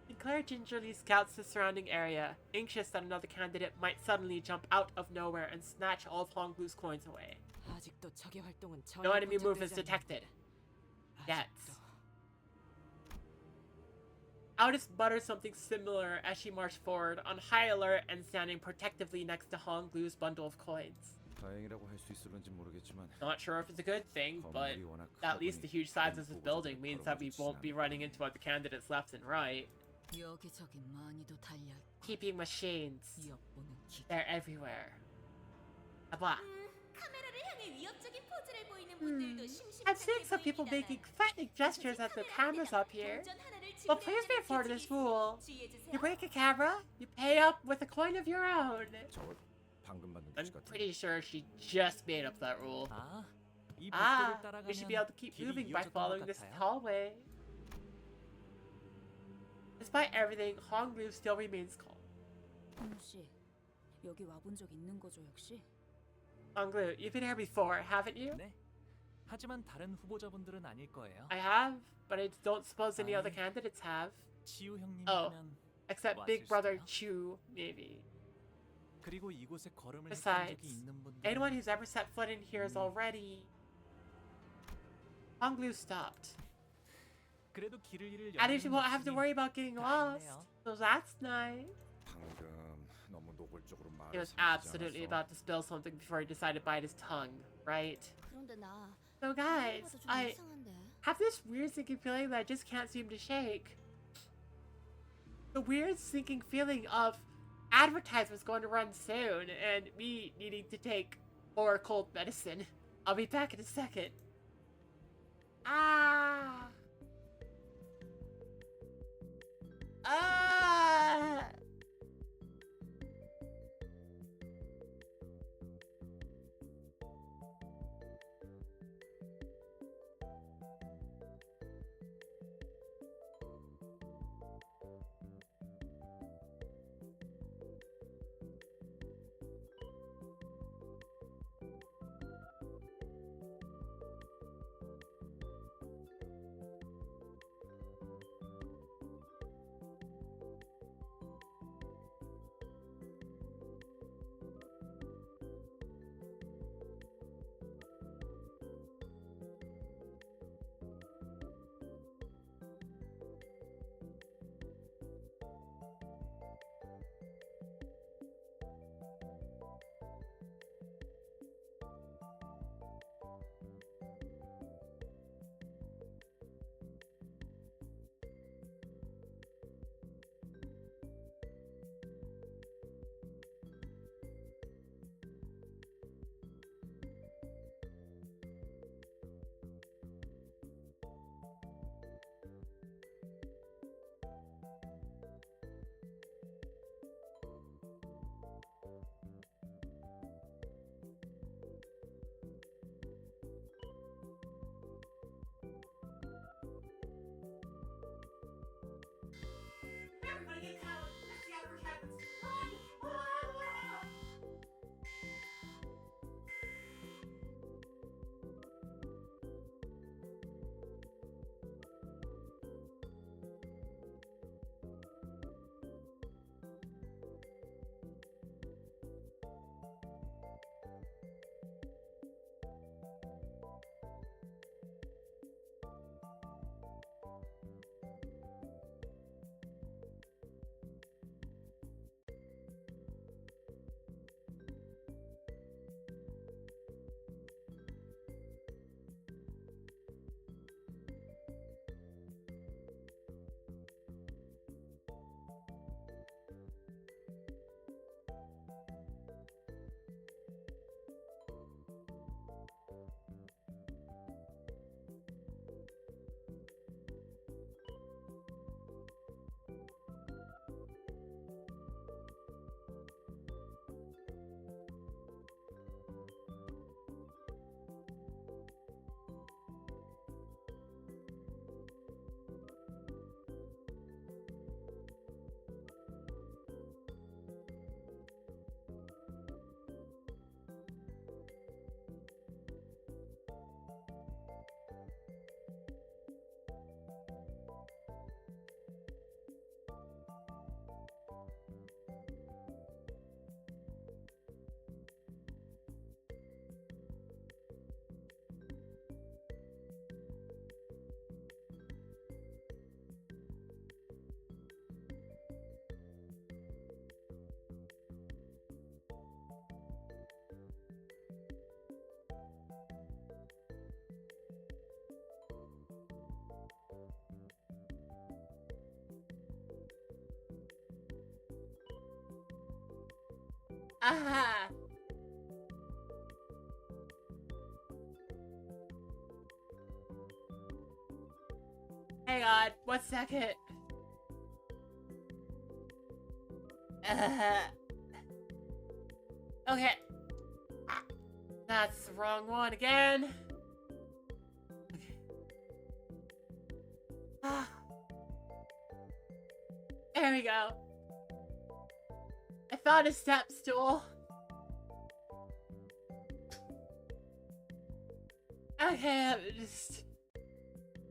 Sinclair gingerly scouts the surrounding area, anxious that another candidate might suddenly jump out of nowhere and snatch all of Honglu's coins away. 아직도 적의 활동은 전혀 No enemy move is 포착되지 detected. 않는다. Yet. 아직도. Aldous mutters something similar as she marched forward, on high alert and standing protectively next to Honglu's bundle of coins. 다행이라고 할 수 있을런지 모르겠지만 Not sure if it's a good thing, but 건물이 워낙 at 크다 least the 보니 huge size of this 보고서들이 building means that we 바로 won't be 마주치진 running 않을 into other candidates left and right. 여기저기 많이도 달려 있고 Keeping machines. 엿보는 기계. They're everywhere. Blah. 카메라를 향해 위협적인 포즈를 보이는 분들도 I'm seeing 심심찮게 some people making 보입니다만 threatening gestures at the cameras up here. But please be informed of this rule. You break a camera, you pay up with a coin of your own. 저걸 방금 받는 I'm 규칙 같은 pretty sure she just made up that rule. 아, 이 Ah, 복도를 we should be able 따라가면 to keep 길이 moving by 이어졌던 것 following this 같아요. hallway. Despite everything, Honglu still remains calm. 씨, 여기 와본 적 있는 거죠 역시? Honglu, you've been here before, haven't you? 네. 하지만 다른 후보자분들은 아닐 거예요. I have, but I don't suppose any other 아니. candidates have. 치유 형님이면 Except 왔을 Big Brother 수도요? Chu, maybe. 그리고 이곳에 걸음을 했던 Besides, 적이 있는 분들. anyone who's ever set foot in here is already... Honglu stopped. 그래도 길을 잃을 At least you 염려는 won't have to 없으니 worry about getting lost. 다행이네요. So that's nice. 방금 너무 노골적으로 He 말을 was 삼키지 absolutely 않았어? about to spill something before he decided to bite his tongue, right? 그런데 나 So guys, 봐도 좀 I 이상한데. have this weird sinking feeling that I just can't seem to shake. The weird sinking feeling of advertisements going to run soon and me needing to take more cold medicine. I'll be back in a second. Ah! Ah! Everybody get down! That's the advertisements! Aha! Hang on, 1 second. Okay. That's the wrong one again. Okay. There we go. I found a step stool. Okay,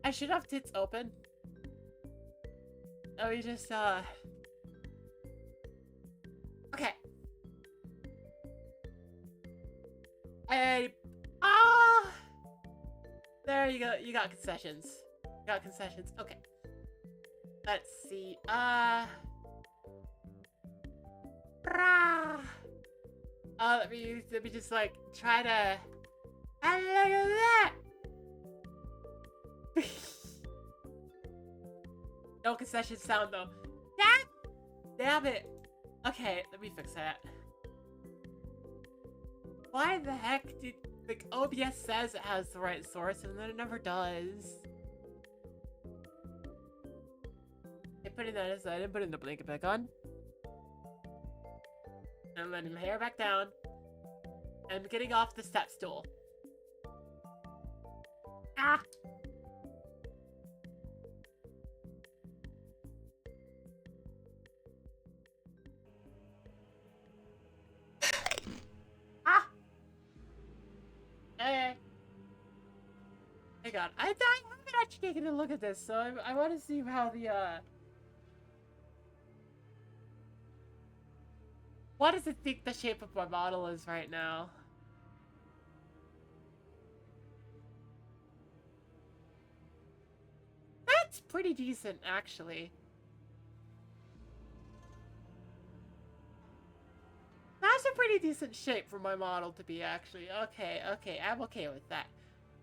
I should have tits open. Let me just, okay. Hey, there you go, you got concessions. Got concessions. Okay. Let's see. Let me just like try to. Ah, look at that. No concession sound though. Damn it. Okay, let me fix that. Why the heck did like OBS says it has the right source and then it never does? I put in that aside and put in the blanket back on. I'm letting my hair back down. I'm getting off the step stool. Ah! Ah! Hey! Hang on. I haven't actually taken a look at this, so I want to see how the, what does it think the shape of my model is right now? That's pretty decent, actually. That's a pretty decent shape for my model to be, actually. Okay, okay, I'm okay with that.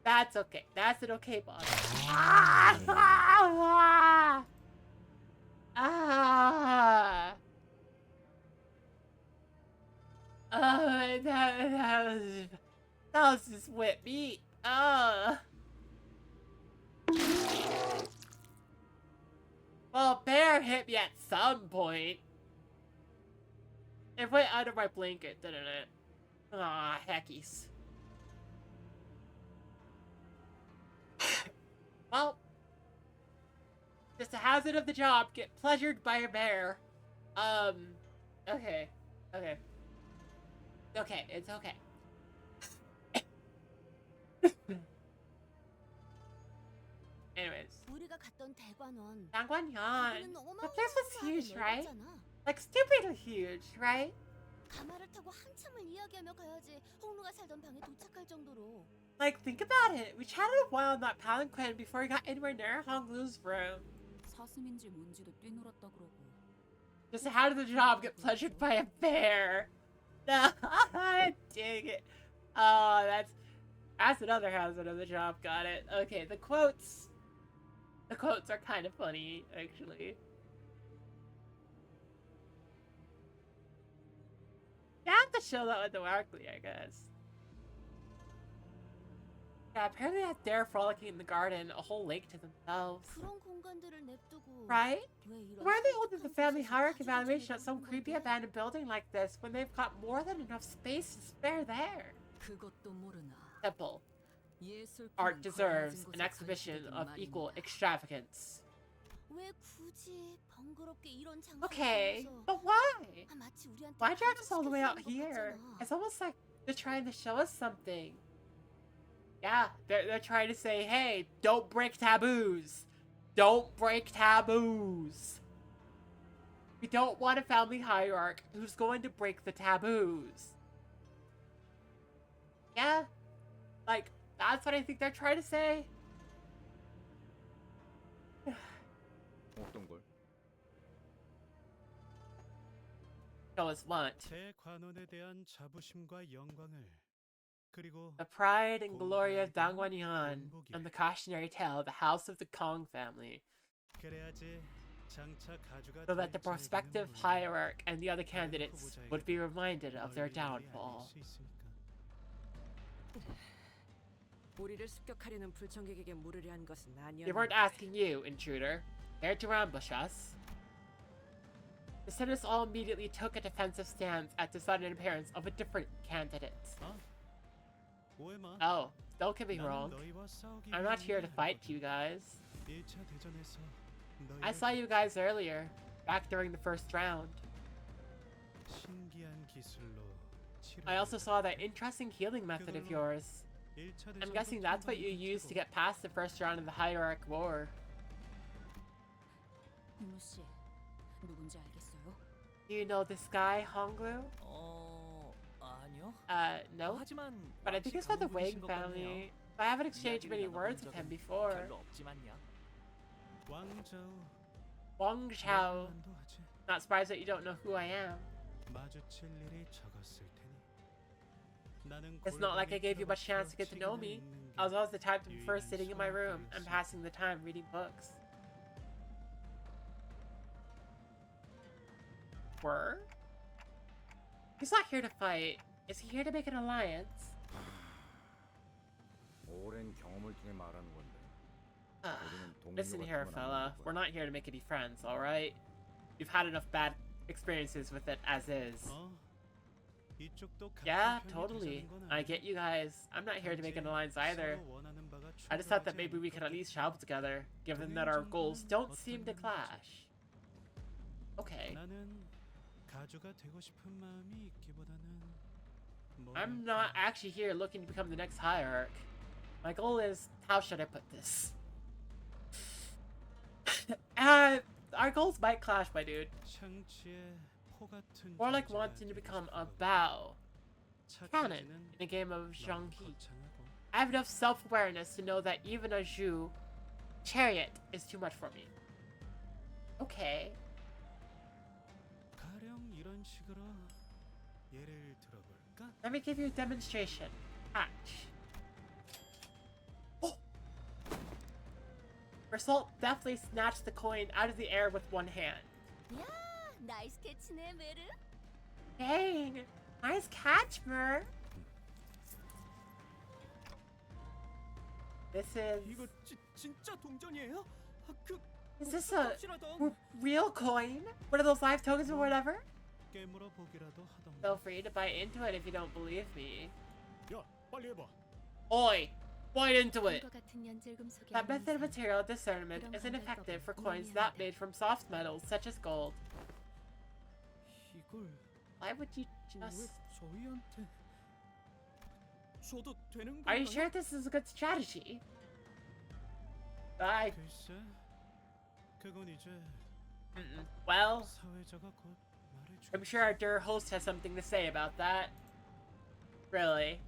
That's okay. That's an okay model. Ah! Ah! Ah! Oh, that was just wet meat. Oh. Well, bear hit me at some point. It went under my blanket, didn't it? Ah, heckies. Well, just a hazard of the job. Get pleasured by a bear. Okay. Okay. Okay, it's okay. Anyways. Dangwanyan. The place was huge, right? Like stupidly huge, right? Like, think about it. We chatted a while in that palanquin before we got anywhere near Honglu's room. Just how did the job get pleasured by a bear? Dang it. Oh, that's another hazard of the job. Got it. Okay, the quotes. The quotes are kind of funny, actually. You have to show that one directly, I guess. Yeah, apparently they had Dare frolicking in the garden, a whole lake to themselves. Right? Why are they holding the family hierarchy evaluation at some creepy abandoned building like this when they've got more than enough space to spare there? Temple. Art deserves an exhibition of equal extravagance. Okay, but why? Why drag us all the way out here? It's almost like they're trying to show us something. Yeah, they're trying to say, hey, don't break taboos. Don't break taboos. We don't want a family hierarch who's going to break the taboos. Yeah, like, that's what I think they're trying to say. 어떤 걸? Show us what? 제 관원에 대한 자부심과 영광을 그리고 The pride and glory of Dangwanyan and the cautionary tale of the House of the Kong family, 그래야지 장차 가주가 so that the 될 prospective 자에게는 hierarch and the other 다른 candidates 후보자에게 would be reminded of their 널리 downfall. 알릴 수 있으니까. 우리를 습격하려는 불청객에게 물으려 한 것은 They weren't 아니었는데 asking you, intruder. There to ambush us. The senators all immediately took a defensive stance at the sudden appearance of a different candidate. 오해 마. Oh, don't get me 나는 wrong. 너희와 싸우기 I'm not here to 위해 fight you guys. 1차 대전에서 I saw you guys earlier, back during the first round. 신기한 기술로 I also saw that interesting healing method of yours. I'm guessing that's what you used to get past the first round of the Hierarch War. Do you know this guy, Honglu? 아니요. No. 하지만 But I think it's from the Wang family. I haven't exchanged many words with him before. 별로 없지만요. 왕자우 Wang Chao. 만도 하지. Not surprised that you don't know who I am. 마주칠 일이 적었을 테니. 나는 It's not like I gave you much 골방에 chance to get to know me. 책이나 읽는 I was 게 always the type to prefer sitting in my room and passing the time reading books. Were? He's not here to fight. Is he here to make an alliance? 오랜 경험을 통해 말하는 건데. Listen here, fella. We're not here to make any friends, alright? You've had enough bad experiences with it as is. 어? 이쪽도 같은 Yeah, 편이 totally. 되자는 건 I 아니고. get you guys. I'm not here to make an alliance either. 서로 원하는 바가 I just thought that 충돌하지 maybe we 않을 could at 것 least travel together, given that our goals don't seem to clash. Okay. 나는 가주가 되고 싶은 마음이 있기보다는 I'm not actually here looking to become the next hierarch. My goal is, how should I put this? Our goals might clash, my dude. 샹치의 포 같은 More like 존재가 wanting to 되고 become a 싶거든. Bao, canon, 착해지는 in a game of 너무 Zhonghe. 거창하고. I have enough self-awareness to know that even a Zhu chariot is too much for me. Okay. 가령 이런 식으로 예를 들어볼까? Let me give you a demonstration. Hatch. Oh! Result definitely snatched the coin out of the air with one hand. 야, 나이스 캐치네, 메르. Dang! Nice catch, Mer! This is... 이거 진짜 동전이에요? Is this a 확실하던 real coin? One of those live tokens or whatever? 깨물어 보기라도 하던가. Feel free to bite into it if you don't believe me. 야, 빨리 해봐. Oi! Bite into it! 과 같은 연질금속의 That method of 항상 material discernment isn't effective for coins not made from soft metals such as gold. 이걸 Why would you 왜 just... 저희한테 줘도 되는 Are you 건가요? sure this is a good strategy? 글쎄, 그건 이제 Well, 사회자가 곧 말해줄. I'm sure our dear host has something to say about that. Really.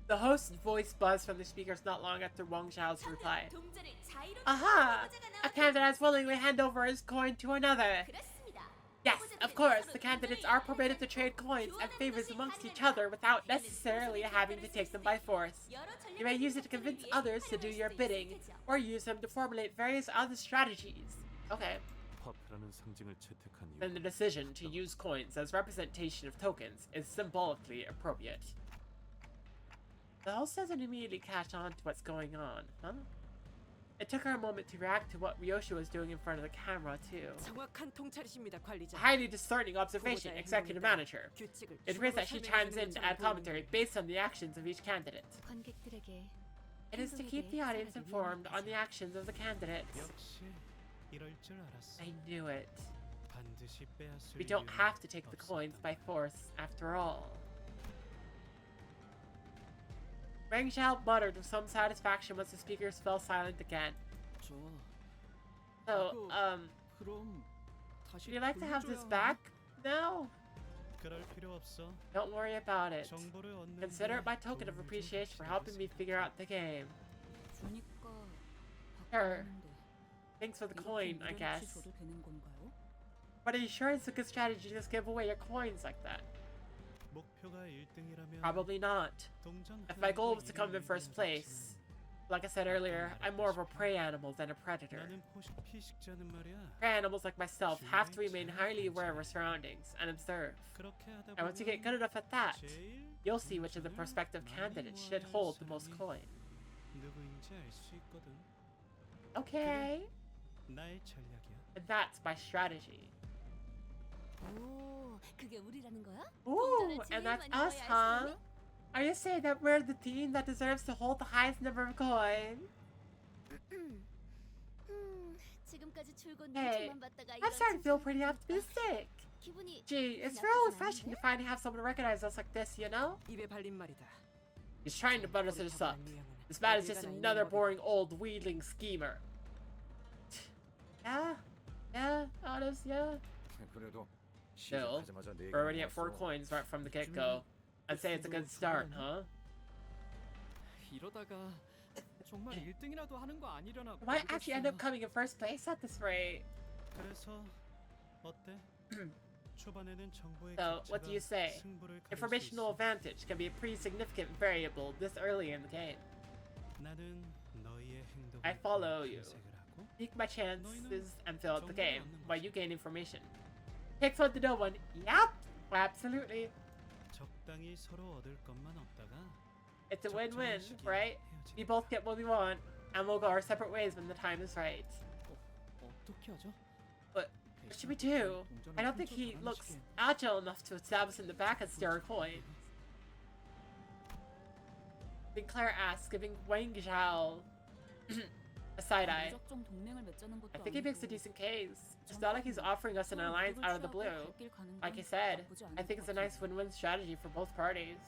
The host's voice buzzed from the speakers not long after Wang Xiao's reply. 동전을 자유롭게 Aha! 후보자가 A 나왔습니다. candidate has willingly hand over his coin to another. 그렇습니다. Yes, of course, the candidates are permitted to trade coins and favors amongst each other without necessarily having to take them by force. You may use it to convince others to do your bidding, or use them to formulate various other strategies. Okay. 화폐라는 상징을 채택한 이유. Then the decision to use coins as representation of tokens is symbolically appropriate. The host doesn't immediately catch on to what's going on, huh? It took her a moment to react to what Ryoshi was doing in front of the camera, too. 정확한 통찰이십니다, 관리자. A highly discerning observation, executive manager. 규칙을 It appears that she 충분히 chimes in 설명해주는 to 것처럼 add commentary 보이는데 based on the actions of each candidate. 관객들에게 It is to keep the audience informed on the actions of the candidates. 역시 이럴 줄 알았어. I knew it. 반드시 빼앗을 We don't 이유는 have to take the 없었다. coins by force, after all. Wang Xiao muttered with some satisfaction once the speakers fell silent again. 저 So, 그럼 다시 would you like to have this 돌려줘야 back now? 그럴 필요 없어. Don't worry about it. 정보를 얻는 Consider it my 데 token of 도움을 좀 appreciation for helping me figure out the game. 주니까 Sure. 바꾸는데 Thanks for the 이렇게 coin, I 무료로 guess. 줘도 되는 건가요? But are you sure it's a good strategy to just give away your coins like that? 목표가 1등이라면 Probably not. 동전 If my goal was to 하나도 come in first place, like I said earlier, I'm more of a prey animal than a predator. 나는 피식자는 말이야. Prey animals like myself have to remain highly aware of our surroundings and observe. 그렇게 하다 And once you get 보면 good enough at that, 제일 you'll see which of the 동전을 prospective 많이 candidates 모아야 should 할 hold the most 사람이 coin. 누구인지 알 수 있거든. Okay, 나의 전략이야. and that's my strategy. 오, 그게 우리라는 거야? Ooh, and that's us, huh? Are you saying that we're the team that deserves to hold the highest number of coins? 지금까지 출근 Hey, 눈치만 봤다가 I'm 이런 starting to feel 칭찬을 pretty 받으니까 optimistic. 기분이 Gee, it's 나쁘진 real refreshing to 않은데? finally have someone recognize us like this, you know? 입에 발린 말이다. He's trying to butter us up. This man is just another boring old wheedling schemer. Yeah, honest, yeah. 그래도 Still, 시작하자마자 네 we're already 개나 at 4 모았어. coins right from the get-go. I'd say it's a good start, huh? 이러다가 정말 1등이라도 하는 거 아니려나 Might actually end up 모르겠어요. coming in first place at this rate. 그래서 어때? 초반에는 정보의 So, what do you 격차가 say? 승부를 가릴 수 Informational 있어. advantage can be a pretty significant variable this early in the game. 나는 너희의 행동을 I follow you. 탐색을 하고 Seek my chances and fill out the game while you gain information. Take for the no one. Yep, absolutely. 적당히 서로 얻을 것만 얻다가 It's a win-win, 적절한 시기에 right? We 헤어지는 both get what we want, and we'll go our separate ways when the time is right. 어떻게 하죠? What should we do? I don't think he looks agile enough to establish in the back and steer a coin. Sinclair asks, giving Wang Zhao a side eye. 무작정 동맹을 맺자는 것도 I think he makes a 아니고 decent case. It's not like he's offering us an alliance out of the blue. Like I said, I think it's a nice win-win strategy for both parties.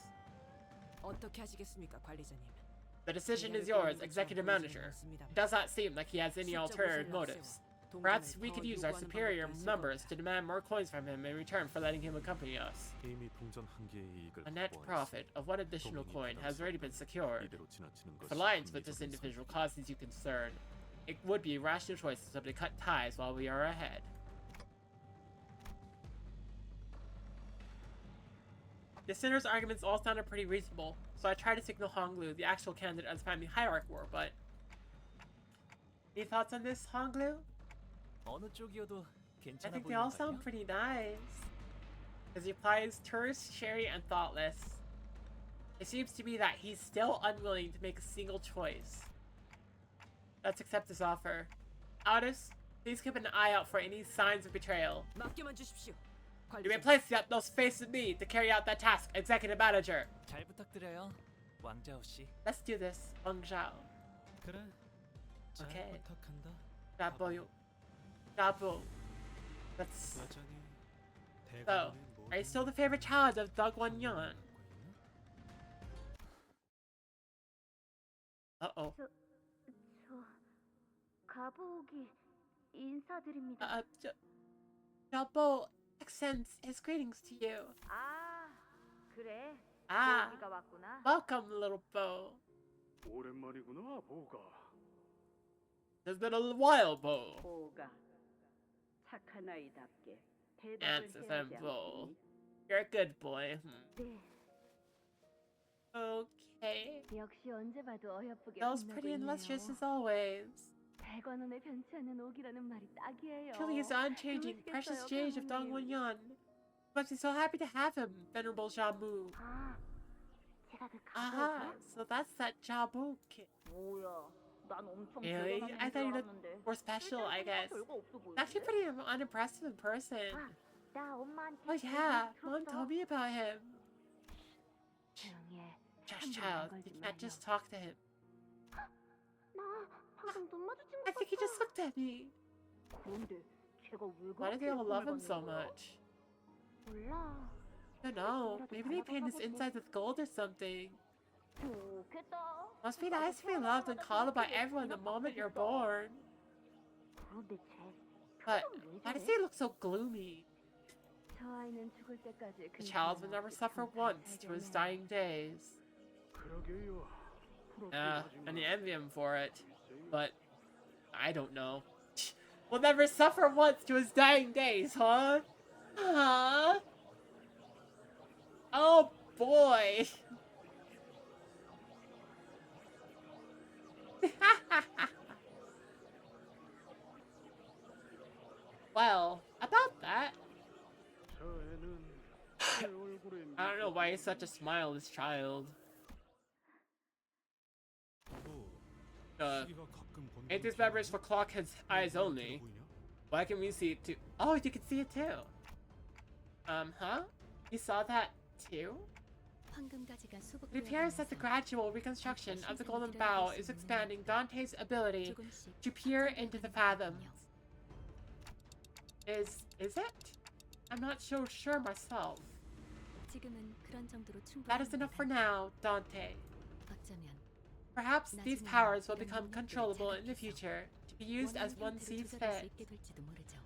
어떻게 하시겠습니까, 관리자님? The decision is yours, executive manager. It does not seem like he has any ulterior motives. Perhaps we could use our superior numbers to demand more coins from him in return for letting him accompany us. 이미 동전 한 개의 이익을 A net 확보하였으니 profit of one additional 동맹이 coin has already been secured. 이대로 지나치는 If 것이 alliance with this 합리적인 individual 선택이다. causes you concern, it would be a rational choice to simply cut ties while we are ahead. The Sinner's arguments all sounded pretty reasonable, so I tried to signal Honglu, the actual candidate, as family hierarchy war, but... Any thoughts on this, Honglu? 어느 쪽이어도 I 괜찮아 think they all sound 보이는걸요? pretty nice. His reply is terse, cherry, and thoughtless. It seems to me that he's still unwilling to make a single choice. Let's accept his offer. Aldous, please keep an eye out for any signs of betrayal. 맡겨만 주십시오. You may 관리자님. place those faces in me to carry out that task, executive manager. 잘 부탁드려요, 왕자오 씨. Let's do this, Wang Zhao. 그래 잘 오케이. 부탁한다. Gabo. Gabo. Let's... 여전히 So, are you still the favorite child of Doug Wan Yan? Uh-oh. 가보기 인사드립니다. Gabo extends his greetings to you. 아, 그래. Ah, 보기가 왔구나. welcome, little Bo. 오랜만이구나, 보가. It's been a while, Bo. 보가 착한 아이답게 대답을 Answers 해야지 him, Bo. 않겠니? You're a good boy. 네. Okay. 역시 언제 봐도 어여쁘게 Smells 빛나고 pretty and lustrous 있네요. as always. 백원원에 변치 않는 옥이라는 말이 딱이에요. Truly is the unchanging, precious jade of Dong Wan Yan. You must be so happy to have him, Venerable Jamu. 아, 제가 그 Aha, 가보죠? so that's that Jabu kid. 뭐야? 난 엄청 Really? 대단한 I thought you 줄 looked 알았는데. more special, I guess. 별거 없어 보이는데? It's actually pretty unimpressive in person. 아, 나 엄마한테 Oh yeah, Mom 들었어. told me about him. 조용히 해. Josh 함부로 Child, 말 you 걸지 can't 마요. just talk to him. 나 방금 눈 마주친 거 I think he just looked at me. 그런데 걔가 왜 Why do 그렇게 they all love him 예쁨을 so 받는 거야? much? 몰라. I don't know. Maybe they paint his insides with gold or something. 좋겠다. Must be nice to be loved and called by everyone the moment you're born. 그런데 쟤 But 표정 왜 why does 저래? he look so gloomy? 저 아이는 죽을 때까지 The child will never suffer once to his dying days. 그러게요. And you envy him for it. But I don't know. Will never suffer once to his dying days, huh? Huh? Oh boy. Well, about that, 저 애는 제 얼굴에 I don't know why he's such a smileless child. 시기가 가끔 보는 Ain't these 것처럼 memories for clock his eyes only? 보이냐? Why can we see it too? Oh, you can see it too. Huh? You saw that too? 황금가지가 수북 It appears that the gradual reconstruction of the Golden Bow is expanding Dante's ability to peer into the fathoms. Is it? I'm not so sure myself. 지금은 그런 정도로 That is enough for now, Dante. 어쩌면 Perhaps these powers will become controllable in the future, to be used as one sees fit. 있게 될지도 모르죠.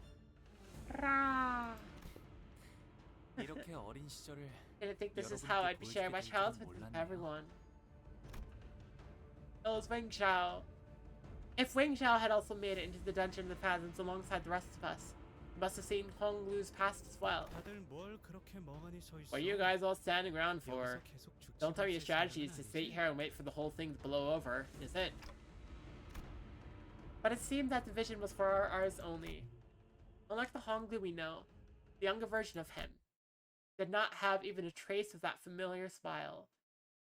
Rah. 이렇게 어린 시절을 Didn't think this is how I'd be sharing my childhood with everyone. It was Wing Xiao. If Wing Xiao had also made it into the Dungeon of the Phantoms alongside the rest of us, he must have seen Hong Lu's past as well. 다들 뭘 그렇게 멍하니 서 있어? What are you guys all standing around for? 여기서 계속 죽지 Don't tell me your 않을 strategy is to 생각은 sit 아니지? here and wait for the whole thing to blow over, is it? But it seemed that the vision was for ours only. Unlike the Honglu we know, the younger version of him did not have even a trace of that familiar smile.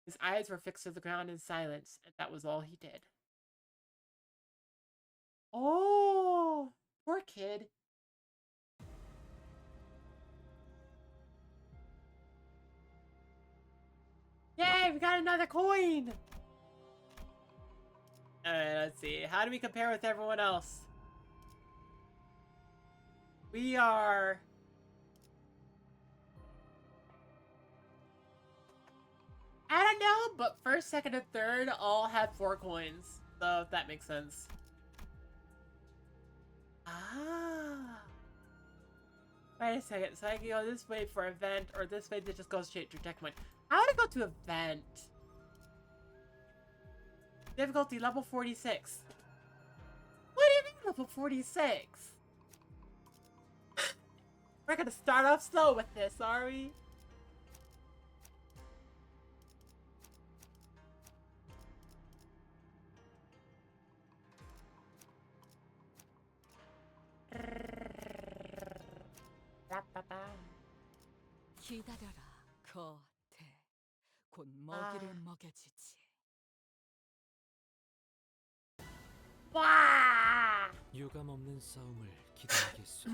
His eyes were fixed to the ground in silence, and that was all he did. Oh, poor kid. Yay, we got another coin! Alright, let's see. How do we compare with everyone else? We are... I don't know, but first, second, and third all have 4 coins. So, if that makes sense. Ah. Wait a second. So I can go this way for event, or this way to just go straight to checkpoint. How would I go to event? Difficulty level 46. What do you mean level 46? We're gonna start off slow with this, are we? 기다려라, 거태. 곧 먹이를 먹여주지. Wow! 유감 없는 싸움을 기다리겠소.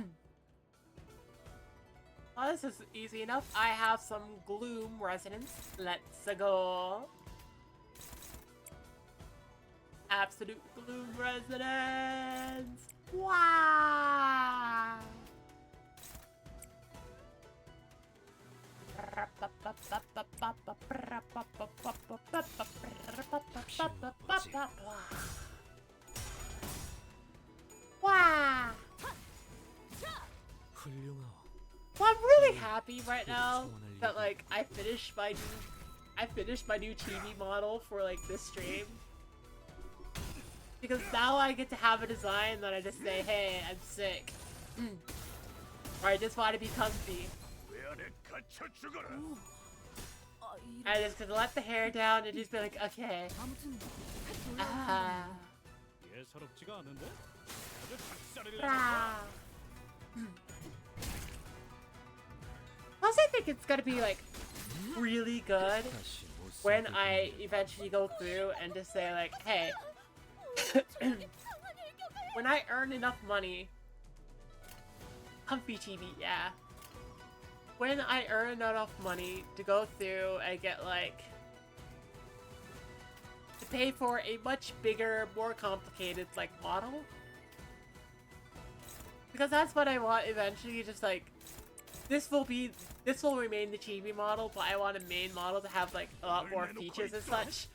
Oh, this is easy enough. I have some gloom resonance. Let's go. Absolute gloom resonance. Wow. Wow. 훌륭하오. Well, I'm really happy right now that like I finished my new TV model for like this stream. Because now I get to have a design that I just say, hey, I'm sick. Or I just want to be comfy. I just gonna let the hair down and just be like, okay. 예사롭지가 않은데? 아주 작살을 Ah. Plus, I think it's gonna be like really good when I eventually go through and just say like, hey, when I earn enough money, comfy TV, yeah. When I earn enough money to go through and get like to pay for a much bigger, more complicated like model, because that's what I want eventually. Just like this will remain the chibi model, but I want a main model to have like a lot more features and such.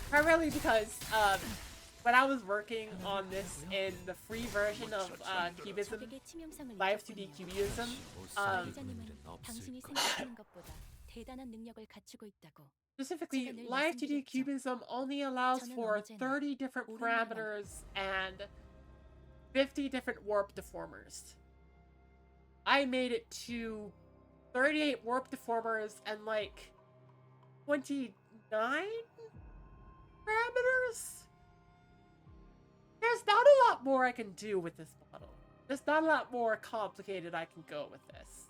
Primarily because when I was working on this in the free version of Cubism, Live 2D Cubism, 당신이 생각하는 것보다 대단한 능력을 갖추고 있다고. specifically, Live 2D Cubism only allows for 30 different parameters and 50 different warp deformers. I made it to 38 warp deformers and like 29 parameters? There's not a lot more I can do with this model. There's not a lot more complicated I can go with this.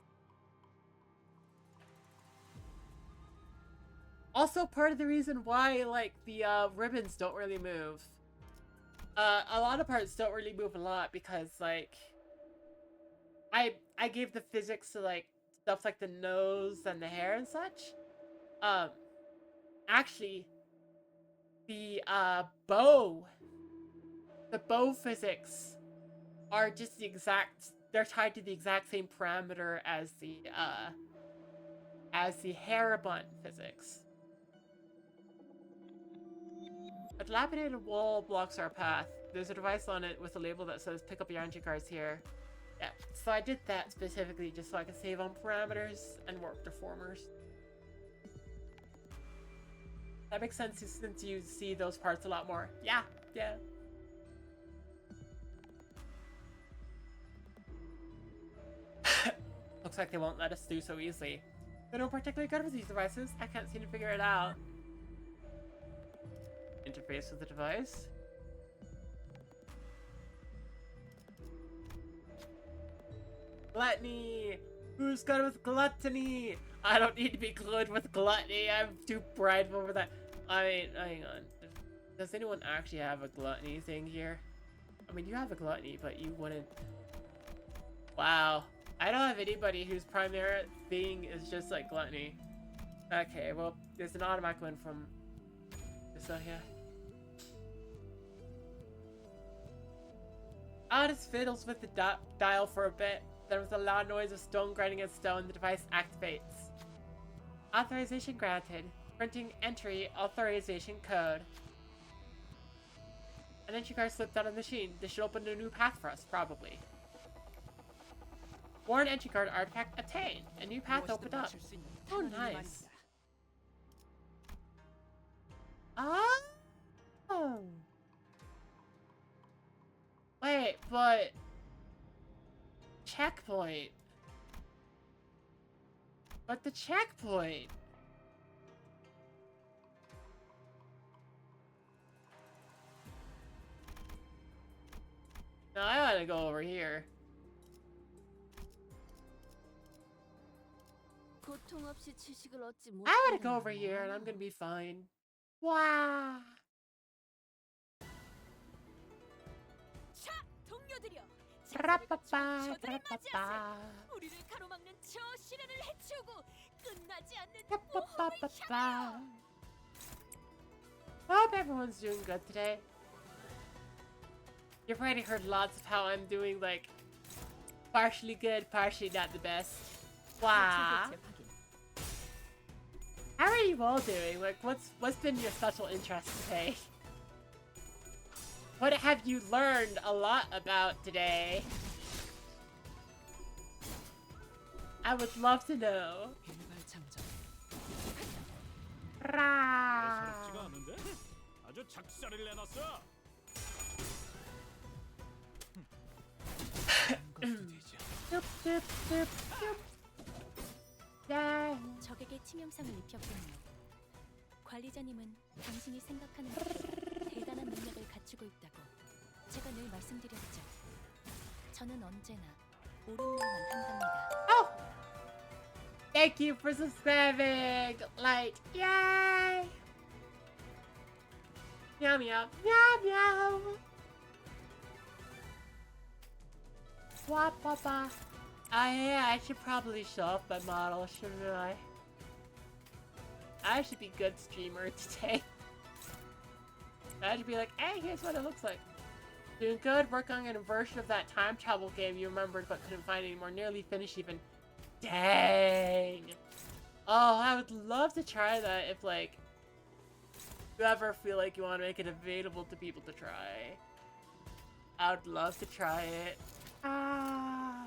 Also, part of the reason why, like, the ribbons don't really move. A lot of parts don't really move a lot because, like, I gave the physics to, like, stuff like the nose and the hair and such. Actually, the bow physics are just the exact, they're tied to the exact same parameter as the hair bun physics. A dilapidated wall blocks our path. There's a device on it with a label that says pick up your energy cards here. Yeah, so I did that specifically just so I could save on parameters and warp deformers. That makes sense since you see those parts a lot more. Yeah, yeah. Looks like they won't let us do so easily. They're not particularly good with these devices. I can't seem to figure it out. Interface with the device. Gluttony! Who's good with gluttony? I don't need to be good with gluttony. I'm too prideful for that. I mean, hang on. Does anyone actually have a gluttony thing here? I mean, you have a gluttony, but you wouldn't... Wow. I don't have anybody whose primary thing is just like gluttony. Okay, well, there's an automatic one from this one here. Otis fiddles with the dial for a bit. Then with a loud noise of stone grinding against stone, the device activates. Authorization granted. Printing entry authorization code. An entry card slipped out of the machine. This should open a new path for us, probably. Warren entry card artifact obtained. A new path opened up. Oh, nice. Oh. Wait, but... Checkpoint. But the checkpoint. No, I gotta go over here. I gotta go over here and I'm gonna be fine. Wow. Hope everyone's doing good today. You've already heard lots of how I'm doing, like, partially good, partially not the best. Wow. How are you all doing? Like, what's been your special interest today? What have you learned a lot about today? I would love to know. 적에게 치명상을 입혔군요. 관리자님은 당신이 생각하는 것보다 대단한 능력을 갖추고 있다고 제가 늘 말씀드렸죠. 저는 언제나 옳은 말만 한답니다. Oh! Thank you for subscribing! Like, yay! Meow meow, meow meow! Wah ba ba. Yeah, I should probably show off my model, shouldn't I? I should be a good streamer today. I should be like, hey, here's what it looks like. Doing good, working on a version of that time travel game you remembered but couldn't find anymore. Nearly finished even. Dang! Oh, I would love to try that if, like, you ever feel like you want to make it available to people to try. I would love to try it. Ah.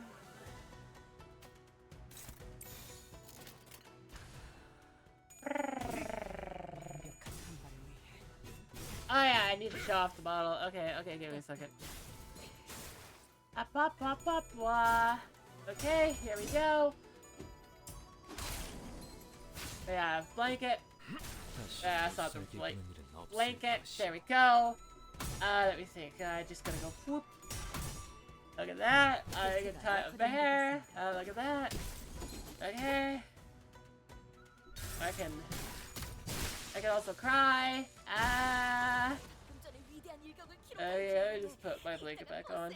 Oh yeah, I need to show off the bottle. Okay, give me a second. Up, up, up, up, blah. Okay, here we go. Yeah, blanket. Yeah, I saw the blanket. There we go. Let me think. I just gotta go whoop. Look at that. I can tie up my hair. Look at that. Okay. I can also cry. Okay, let me just put my blanket back on.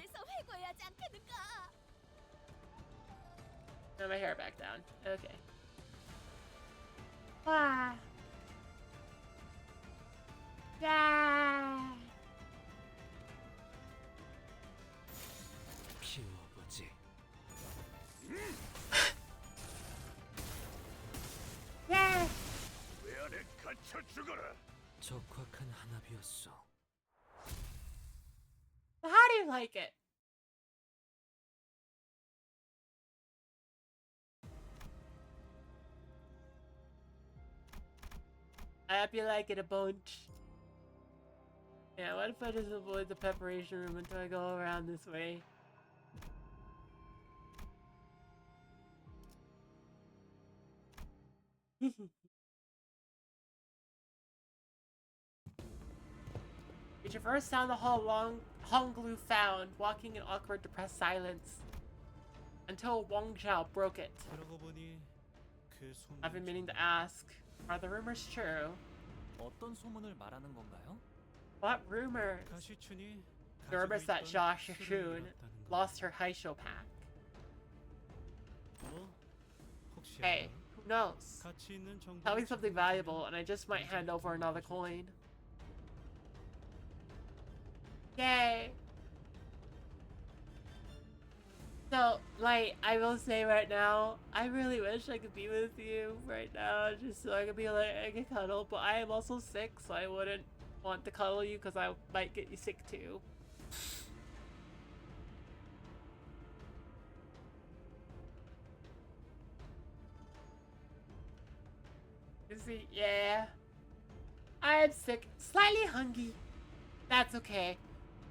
And my hair back down. Okay. Ah. Yeah. Yeah. 적확한 한압이었어. How do you like it? I hope you like it a bunch. Yeah, what if I just avoid the preparation room until I go around this way? We traversed down the hall Honglu found, walking in awkward, depressed silence. Until Wang Zhao broke it. 그러고 보니 그 I've been 소문은 meaning to 정말 ask, are the rumors true? 어떤 소문을 말하는 건가요? What rumors? 가시춘이 The rumors 가지고 that 있던 Jia 흑수를 Shishun 잃었다는 거. lost her Haisho pack. 뭐 혹시 Hey, 알아? who knows? 가치 있는 정보를 Tell me something 제공해주면 valuable and I just might hand over another coin. Yay! So, like, I will say right now, I really wish I could be with you right now, just so I could be like, I could cuddle, but I am also sick, so I wouldn't want to cuddle you because I might get you sick too. You see, yeah. I am sick, slightly hungry. That's okay.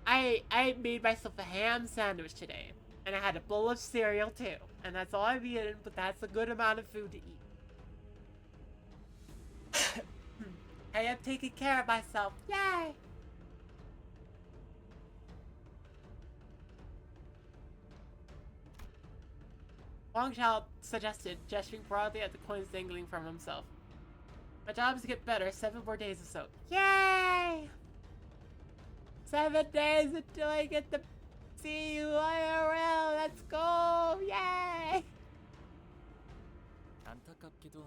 I made myself a ham sandwich today. And I had a bowl of cereal too. And that's all I've eaten, but that's a good amount of food to eat. I am taking care of myself. Yay! Wang Zhao suggested, gesturing broadly at the coins dangling from himself. My job is to get better, 7 more days or so. Yay! 7 days until I get to see you IRL. Let's go! Yay! 안타깝게도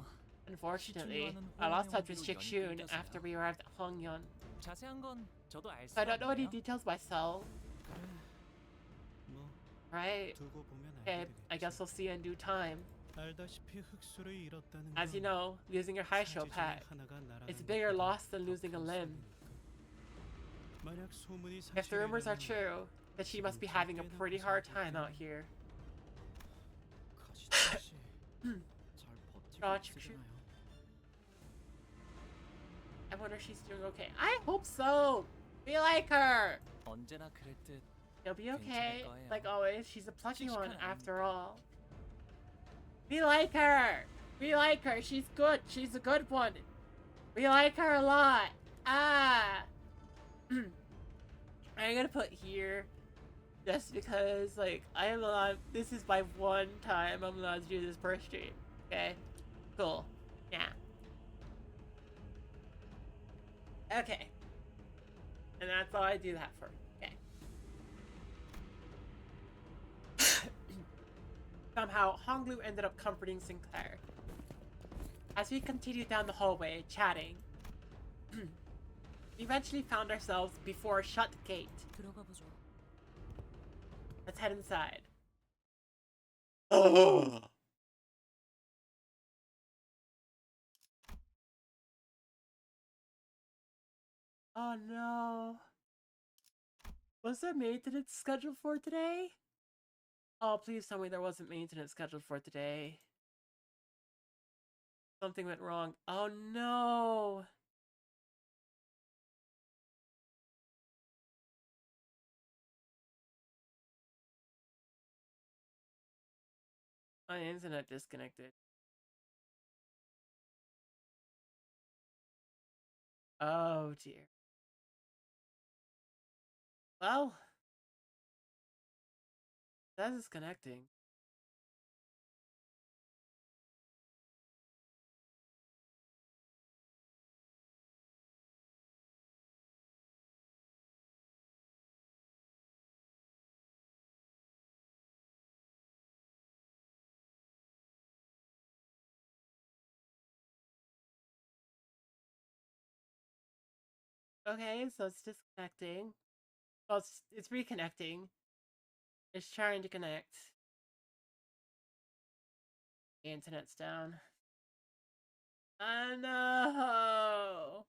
Unfortunately, I lost touch with Shikshun after we arrived at Hongyeon. 자세한 건 저도 알 So I don't know any 없네요. details myself. 뭐 Right? 두고 보면 Okay, 알게 I guess 되겠지. we'll see in due time. 알다시피 흑수를 잃었다는 As you 건 know, losing your Haisho 사지 중에 pack 하나가 날아간 is a bigger 것보다 loss than 더 losing a 큰 limb. 손해니까. 만약 소문이 If the rumors are 사실이라면 true, then she must be having a pretty hard time out here. 가시춘 씨잘 버티고 아, 있으려나요? I wonder if she's doing okay. I hope so! We like her! 언제나 그랬듯 She'll be okay. 괜찮을 거예요. Like always, she's a plucky one 씩씩한 after all. We like her! We like her. She's good. She's a good one. We like her a lot. Ah! I'm gonna put here just because, like, I am allowed. This is my one time I'm allowed to do this per stream. Okay? Cool. Yeah. Okay. And that's all I do that for. Okay. Somehow, Honglu ended up comforting Sinclair. As we continued down the hallway, chatting, we eventually found ourselves before a shut gate. 들어가 보죠. Let's head inside. Oh. Oh no. Was there maintenance scheduled for today? Oh, please tell me there wasn't maintenance scheduled for today. Something went wrong. Oh no. My internet disconnected. Oh dear. Well, that is connecting. Okay, so it's disconnecting. Well, it's reconnecting. It's trying to connect. The internet's down. Oh no!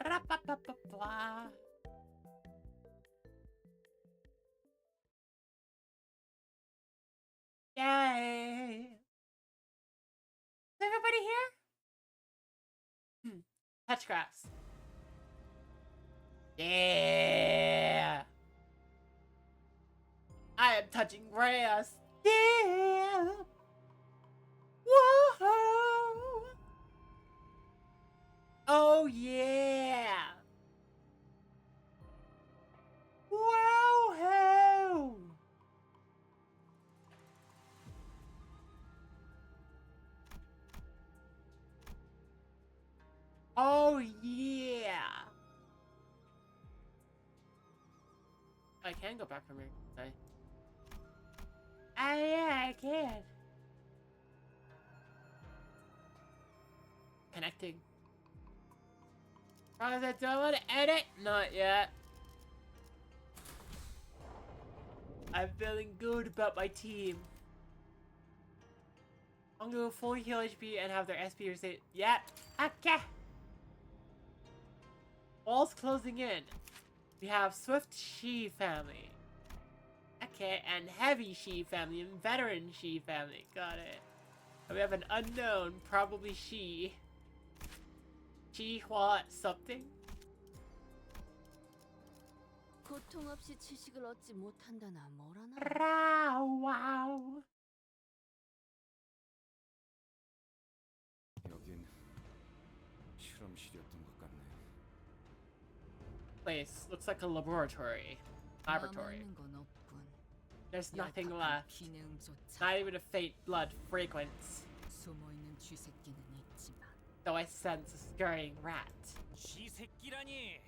Ra-pa-pa-pa-pa. Yay! Is everybody here? Touch grass. Yeah! I am touching grass. Yeah! Whoa! Oh yeah! Whoa! Oh yeah! I can go back from here. Okay. Yeah, I can. Connecting. Oh, do I want to edit? Not yet. I'm feeling good about my team. I'm gonna go full heal HP and have their SP reset. Yep. Okay. Walls closing in. We have Swift She family. Okay, and Heavy She family and Veteran She family. Got it. And we have an unknown, probably she. She what something? 고통 없이 지식을 얻지 못한다나 뭐라나. Wow. 여긴 실험실이었던 것 같네요. Place looks like a laboratory. Laboratory. There's nothing left. Not even a faint blood fragrance. 숨어있는 쥐새끼는 있지만. Though I sense a scurrying rat. 쥐새끼라니.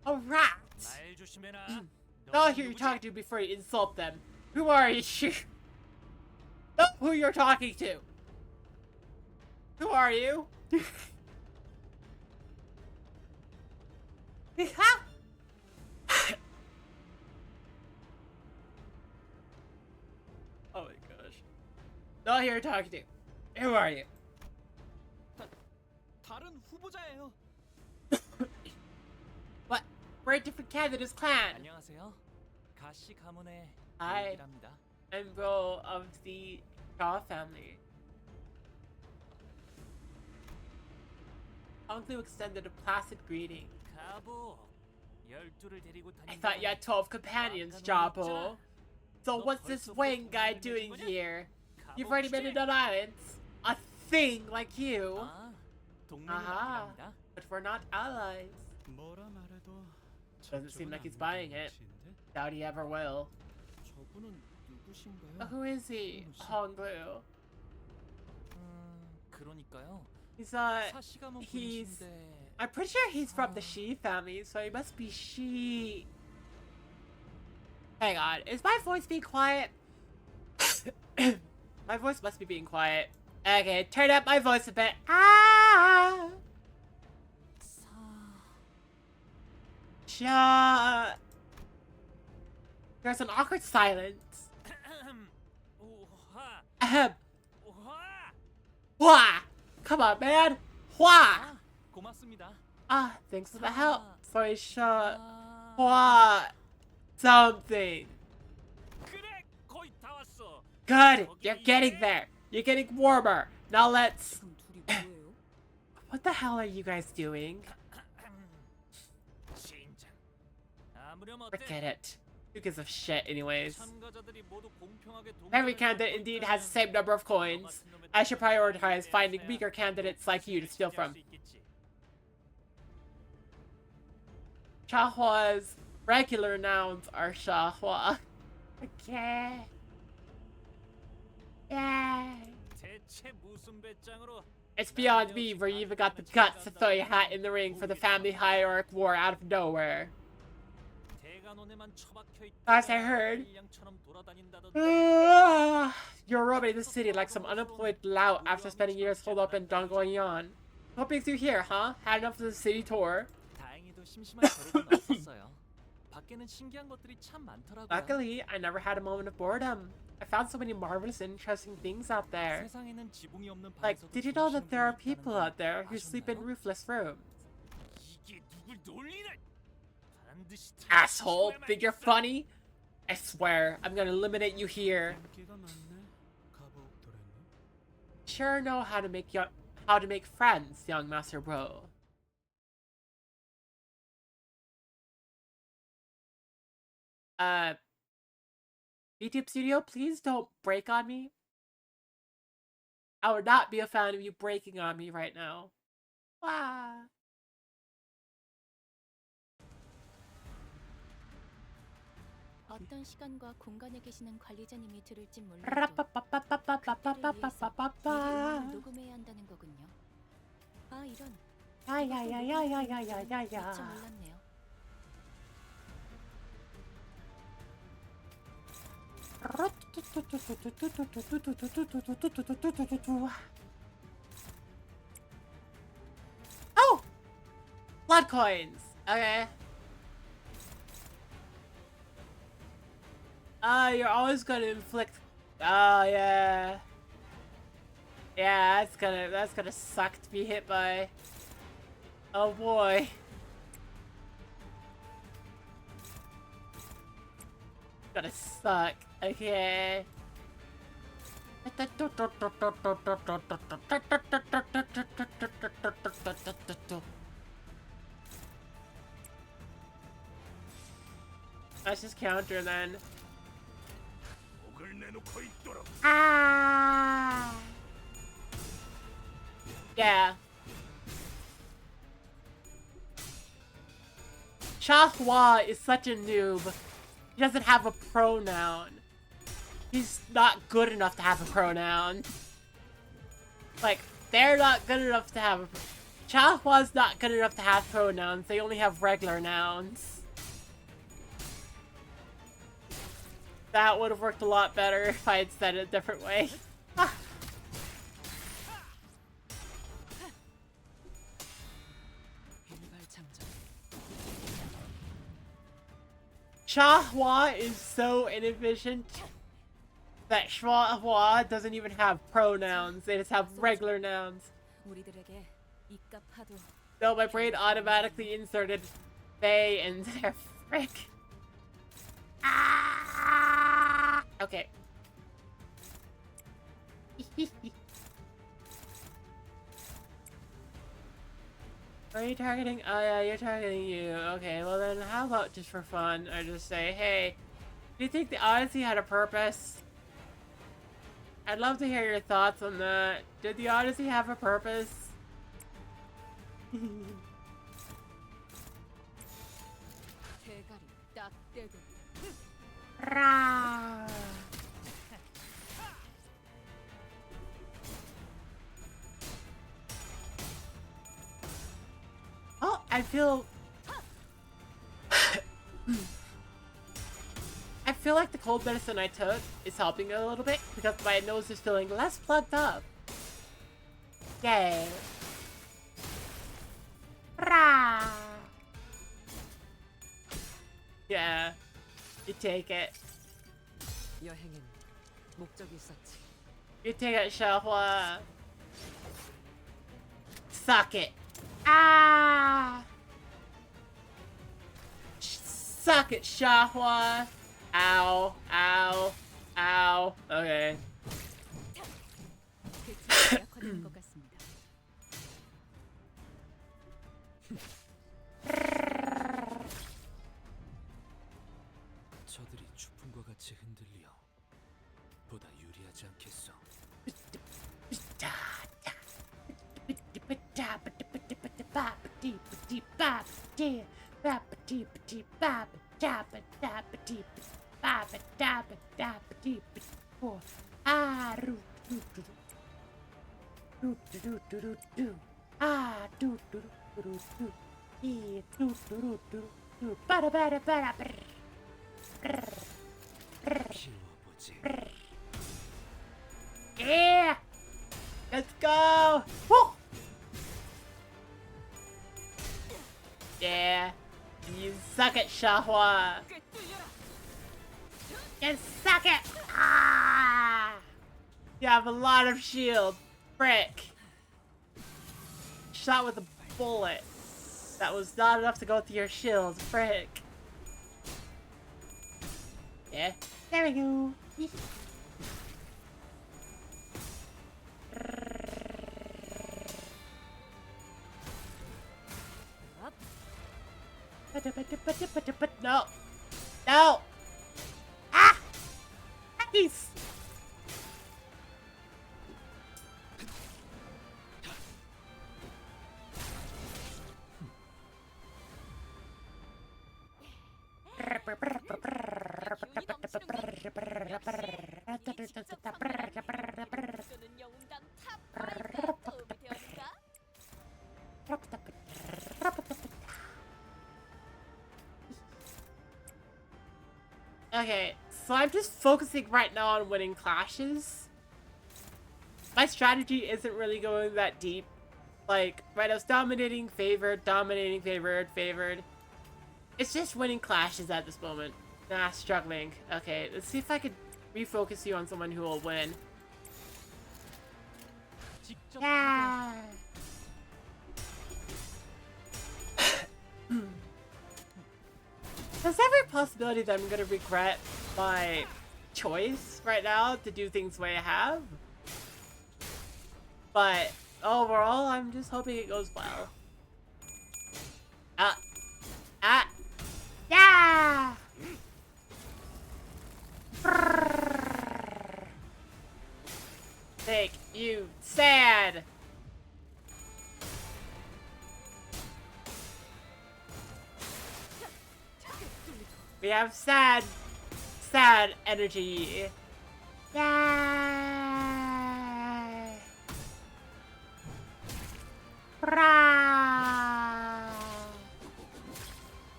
A rat! 말 조심해라. Know who you're talking to before you insult them. Who are you? Know who you're talking to. Who are you? Oh my gosh. Know who you're talking to. Who are you? 다른 후보자예요. What? We're a different candidate's clan. 안녕하세요. 가시 가문의 Hi. 일기랍니다. I'm bro of the Shaw family. Uncle extended a placid greeting. 가보. 12를 데리고 I 다닌다. thought you had 12 companions, Jabo. So what's this Wayne guy doing here? You've already been in an island. A thing like you. 아, 동맹은 Aha. 아니랍니다. But we're not allies. 뭐라 말해도 Doesn't seem 저쪽은 like he's 안 buying 믿는 it. 짓인데? Doubt he ever will. 저분은 누구신가요? Who is he? Honglu. 그러니까요. He's 사시 가문 he's 분이신데. I'm pretty sure he's from the She family, so he must be She. Hang on, is my voice being quiet? My voice must be being quiet. Okay, turn up my voice a bit. Ah! Shut. There's an awkward silence. 우하. Ahem. 우하. Wah! Come on, man. Wah! 아, 고맙습니다. Ah, thanks for the help. Sorry, shut. 아, What? Something. 그래, 거의 다 왔어. Good. You're getting there. You're getting warmer. Now let's. 그럼 둘이 뭐예요? What the hell are you guys doing? 진짜. 아무렴 어때? Forget it. Who gives a shit, anyways? 참가자들이 모두 공평하게 Every 동물을 candidate 갖고 indeed 있다면 has the same number of coins. I should prioritize finding weaker candidates like you to steal from. Shahua's regular nouns are Shahua. Okay. Yay. 대체 무슨 배짱으로 It's beyond me where you even got the guts to throw your hat in the ring for the family hierarch war out of nowhere. 대간원에만 처박혀 있다가 As I heard. 일량처럼 돌아다닌다던데. You're roaming the city like some unemployed lout after spending years holed up in Dongguan. What brings you here, huh? Had enough of the city tour? 다행히도 심심한 겨를은 없었어요. 밖에는 신기한 것들이 참 많더라고요. Luckily, I never had a moment of boredom. I found so many marvelous and interesting things out there. 세상에는 지붕이 없는 Like, 방에서도 did you know 주무시는 that there are 분이 people 있다는 out there who 걸 sleep in 아셨나요? roofless rooms? 이게 Asshole, think you're funny? I swear, I'm gonna eliminate you here. 인기가 많네. 가보 도레니. Sure know how to make friends, young Master Bro. YouTube Studio, please don't break on me. I would not be a fan of you breaking on me right now. Wow. 어떤 시간과 공간에 계시는 관리자님이 들을진 몰라도 라빠빠빠빠빠빠빠빠빠빠. 녹음해야 한다는 거군요. 아 이런. 야야야야야야야야야. 미처 몰랐네요. Oh! Blood coins! Okay. You're always gonna inflict... Oh, yeah. Yeah, that's gonna suck to be hit by. Oh boy. Gonna suck. Okay. Let's just counter then. Ah! Yeah. Chahua is such a noob. He doesn't have a pronoun. He's not good enough to have a pronoun. Like, they're not good enough to have a... Chahua's not good enough to have pronouns. They only have regular nouns. That would have worked a lot better if I had said it a different way. Chahua is so inefficient that Chahua doesn't even have pronouns. They just have regular nouns. So my brain automatically inserted they and their frick. Ah! Okay. Are you targeting? Oh yeah, you're targeting you. Okay, well then how about just for fun, I just say, hey, do you think the Odyssey had a purpose? I'd love to hear your thoughts on that. Did the Odyssey have a purpose? Rah! Oh, I feel... I feel like the cold medicine I took is helping a little bit because my nose is feeling less plugged up. Yay. Rah! Yeah, you take it. 여행엔 목적이 있었지. You take it, Xiaohua. Suck it. Ah! Suck it, Xiaohua. Ow, ow, ow. Okay. 저들이 추풍과 같이 흔들려 보다 유리하지 않겠어. Yeah! Let's go! Woo! Yeah. You suck it, Xiaohua. You suck it! Ah! You have a lot of shield. Frick. Shot with a bullet. That was not enough to go through your shield, frick. Yeah, there we go. No! No! Ah! Nice! Okay, so I'm just focusing right now on winning clashes. My strategy isn't really going that deep. Like, right now it's dominating, favored, favored. It's just winning clashes at this moment. Nah, struggling. Okay, let's see if I could refocus you on someone who will win. Yeah! There's every possibility that I'm gonna regret my choice right now to do things the way I have. But overall, I'm just hoping it goes well. Yeah! Make you sad! We have sad energy. Yay! Rah!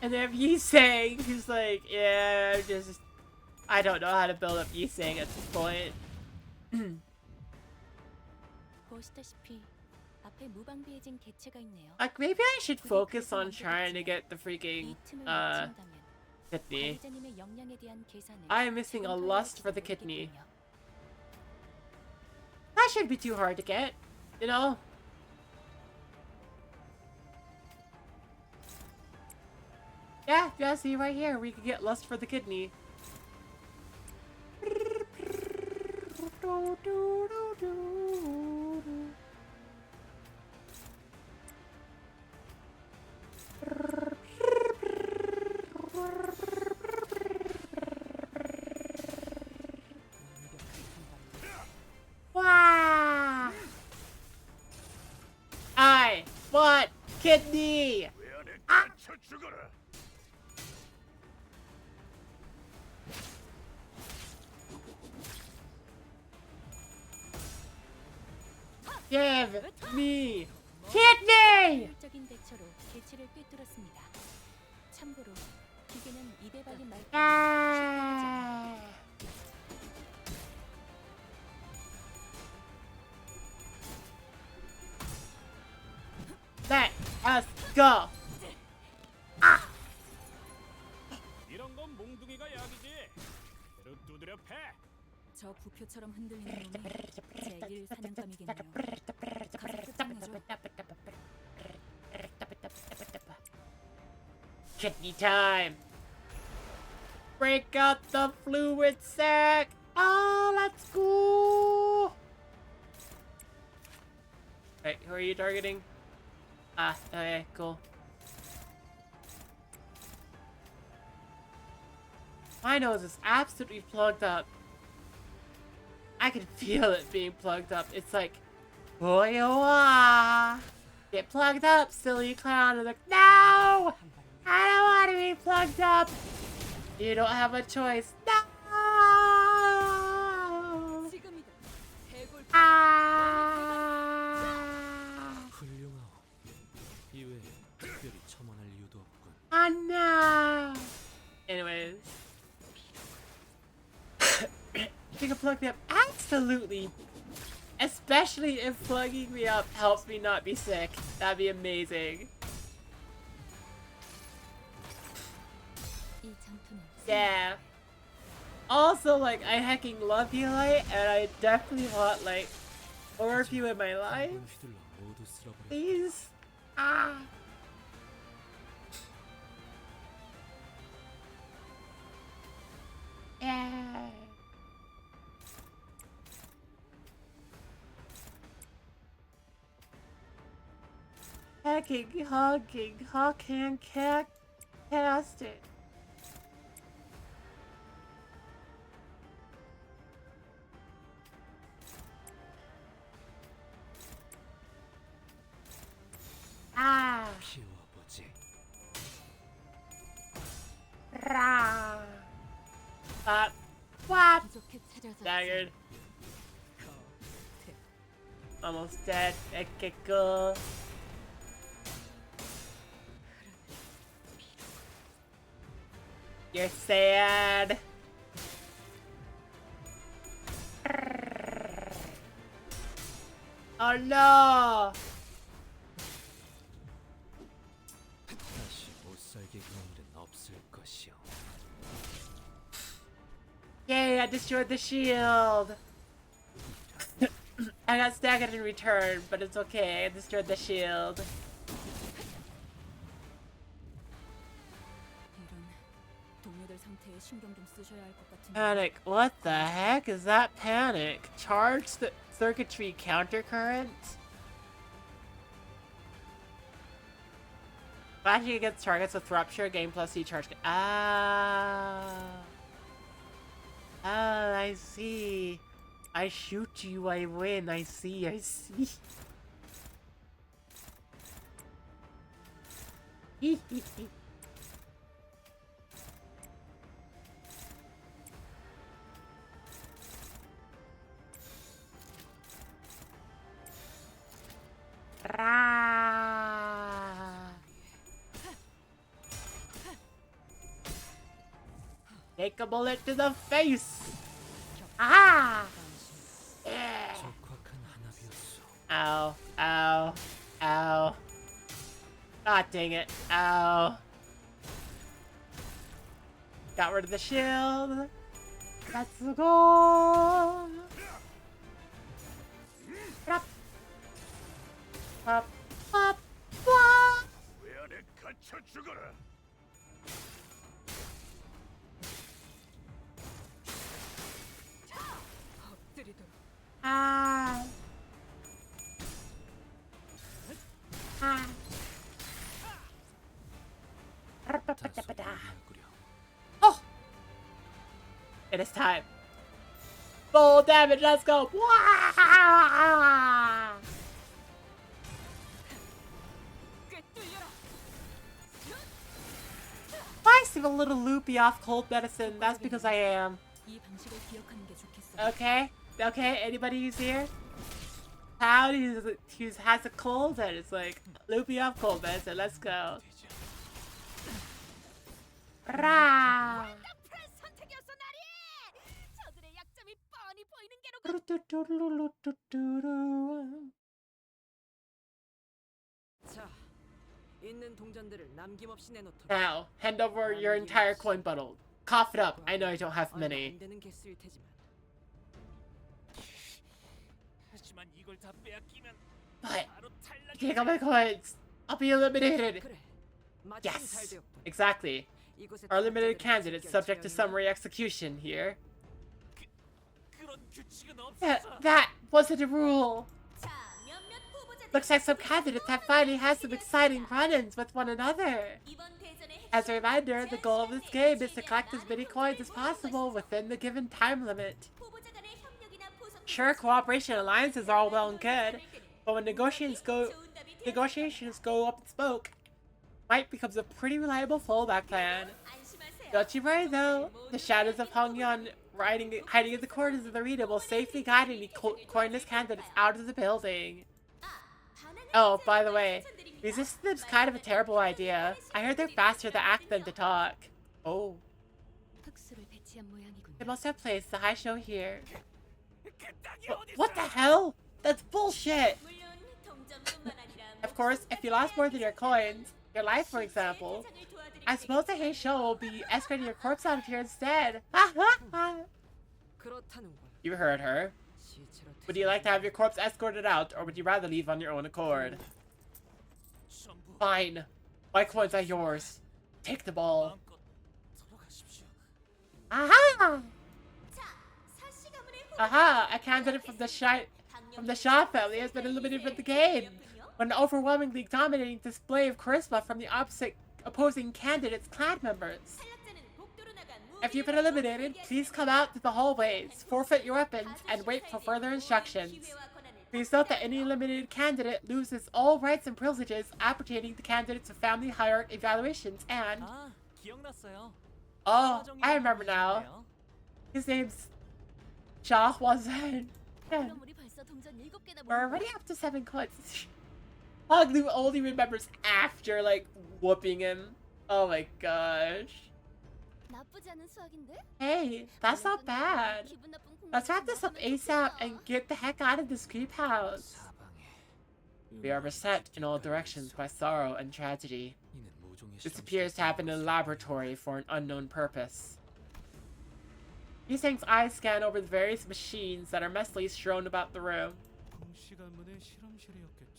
And then Yisang, who's like, yeah, I don't know how to build up Yisang at this point. Like, maybe I should focus on trying to get the freaking, kidney. I am missing a lust for the kidney. That shouldn't be too hard to get, you know? Yeah, see right here, we can get lust for the kidney. Wow! I want kidney! Ah! Give me kidney! Ah! Let us go! Ah! 이런 건 몽둥이가 약이지. 배로 두드려 패. 저 부표처럼 흔들리는 놈이 제1 사냥감이겠네요. 가서 끝장내죠. Kidney time! Break out the fluid sac! Oh, let's go! Wait, who are you targeting? Ah, okay, cool. My nose is absolutely plugged up. I can feel it being plugged up. It's like, boy, oh, ah. Get plugged up, silly clown. And like, no! I don't want to be plugged up. You don't have a choice. No! Ah! 훌륭하오. 이외에 특별히 첨언할 이유도 없군. Oh no! Anyways. You can plug me up? Absolutely! Especially if plugging me up helps me not be sick. That'd be amazing. Yeah. Also, like, I hecking love you, Light, and I definitely want, like, more of you in my life. Please. Ah. hacking, hogging, hawking, cast it. Ah. 키워보지. Rah. Whap. 부족해 찾아서 Staggered. Almost dead. Okay, cool. You're sad. Oh no! 다시 못 살게 그런 일은 없을 것이오. Yay, I destroyed the shield! I got staggered in return, but it's okay. I destroyed the shield. 이런 동료들 상태에 신경 좀 쓰셔야 할 것 같은데. Panic. What the heck is that panic? Charge the circuitry countercurrent? Flashing against targets with rupture, gain plus C charge. Ah. Ah, I see. I shoot you, I win. I see, I see. Take a bullet to the face. Ah! Yeah. 적확한 한압이었소. Ow, ow, ow. God dang it. Ow. Got rid of the shield. Let's go. Up. Up. Up. Up. 왜 안에 갇혀 죽어라. Ah. Ah. Oh! It is time. Full damage, let's go! Wah! I seem a little loopy off cold medicine. That's because I am. 이 방식을 기억하는 게 좋겠어. Okay? Okay, anybody who's here? Howdy, who has a cold and it's like loopy off cold medicine. Let's go. Rah! 선택이었어 나리. 저들의 약점이 뻔히 보이는 게로. 자, 있는 동전들을 남김없이 내놓도록. Now, hand over your entire coin bundle. Cough it up. I know I don't have 얼마 many. 안 되는 개수일 테지만. 하지만 이걸 다 빼앗기면 But 바로 탈락이. take all my coins. I'll be eliminated. 그래. 마침 잘 Yes, 되었군. exactly. 이곳에 Our limited 동전들을 candidates subject to 결정하는 summary execution here. 그런 규칙은 Yeah, 없었어. that wasn't a rule. 자, 몇몇 후보자들. Looks like some candidates have finally had some exciting run-ins with one another. 이번 대전의 As a reminder, the goal of this game is to collect as many coins as possible within the given time limit. 후보자 간의 협력이나 보석. Sure, cooperation and alliances are all well and good, but when negotiations go up in smoke, might becomes a pretty reliable fallback plan. 안심하세요. Don't you worry though, the shadows of Hongyeon hiding in the corners of the arena will safely guide any coinless candidates out of the building. Oh, by the way, resisting them's kind of a terrible idea. I heard they're faster to act than to talk. Oh. 흑수를 배치한 모양이군요. They must have placed the high show here. What the hell? That's bullshit! 물론 동점뿐만 아니라. Of course, if you lost more than your coins, your life for example, I suppose the high show will be escorting your corpse out of here instead. 그렇다는 걸. You heard her. 시체로 Would you like to have your corpse escorted out, or would you rather leave on your own accord? 전부 Fine. My coins are yours. Take the ball. 마음껏 들어가십시오. Aha! 자, 사씨 가문의 후보자. Aha! A candidate from the Shaw family has been eliminated from the game. but an overwhelmingly dominating display of charisma from the opposing candidates' clan members. If you've been eliminated, please come out to the hallways, forfeit your weapons, and wait for further instructions. Please note that any eliminated candidate loses all rights and privileges appertaining to candidates of family hierarchy evaluations and... 아, 기억났어요. Oh, I remember now. His name's Shahwazan. 그럼 우리 벌써 동전 7개나 We're already up to 7 coins. Hoglu only remembers after, like, whooping him. Oh my gosh. 나쁘지 않은 수학인데? Hey, that's not bad. Let's wrap this up ASAP and get the heck out of this creep house. We are beset in all directions by sorrow and tragedy. This appears to happen in a laboratory for an unknown purpose. Yuseng's eyes scan over the various machines that are messily strewn about the room. 공씨 가문의 실험실이었겠지.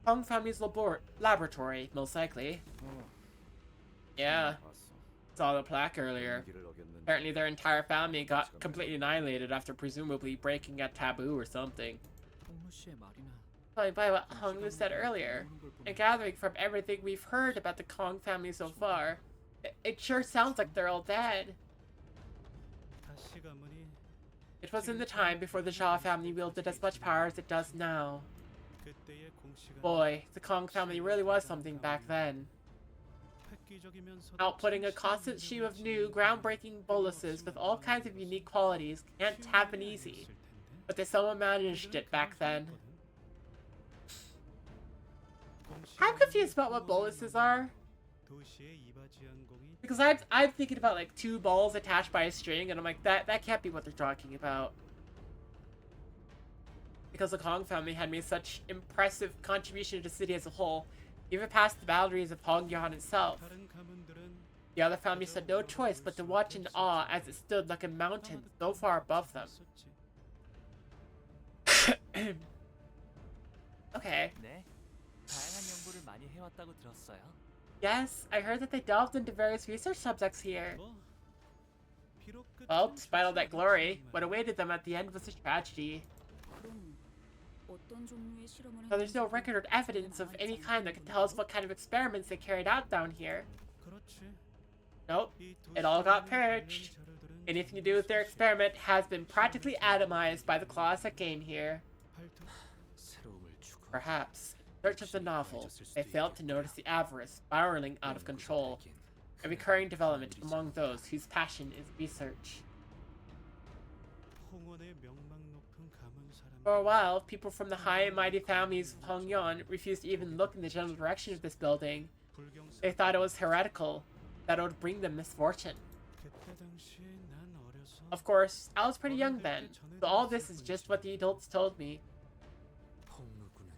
Hong family's laboratory, most likely. Yeah, saw the plaque earlier. Apparently their entire family got completely annihilated after presumably breaking a taboo or something. 홍무 씨의 말이나 Going by what Hong Lu said earlier, and gathering from everything we've heard about the Kong family so far, it sure sounds like they're all dead. 다시 가문이 It was in the time before the Shaw family wielded as much power as it does now. 그때의 공씨 가문 Boy, the Kong family really was something back then. 획기적이면서도 Outputting a constant stream of new, groundbreaking boluses with all kinds of unique qualities can't have been easy, but they somehow managed it back then. I'm confused about what boluses are, 도시의 이바지항공이 because I'm thinking about like 2 balls attached by a string, and I'm like, that can't be what they're talking about. Because the Kong family had made such impressive contribution to the city as a whole, even past the boundaries of Hongyan itself. 다른 가문들은 The other families had no choice but to watch in awe as it stood like a mountain so far above them. Okay. 네, 다양한 연구를 많이 해왔다고 들었어요. Yes, I heard that they delved into various research subjects here. 뭐 비록 끝은 Well, despite all that glory, 좋지만 what awaited them at the end was a tragedy. 그럼 어떤 종류의 실험을 So there's no record or evidence of any kind that can tell us what kind of experiments they carried out down here. 그렇지. Nope, 이 it all got 도시의 purged. 자료들은 Anything to do with their experiment has been practically atomized by the claws that came here. 발톱 새로움을 추구하는 Perhaps, in search of the novel, they failed to notice the avarice spiraling out of control, a recurring development among those whose passion is research. 홍원의 명망 높은 가문 사람. For a while, people from the high and mighty families of Hongyan refused to even look in the general direction of this building. They thought it was heretical, that it would bring them misfortune. 그때 당시에 난 어려서 Of course, I was pretty young then, so all this is just what the adults told me. 홍무군은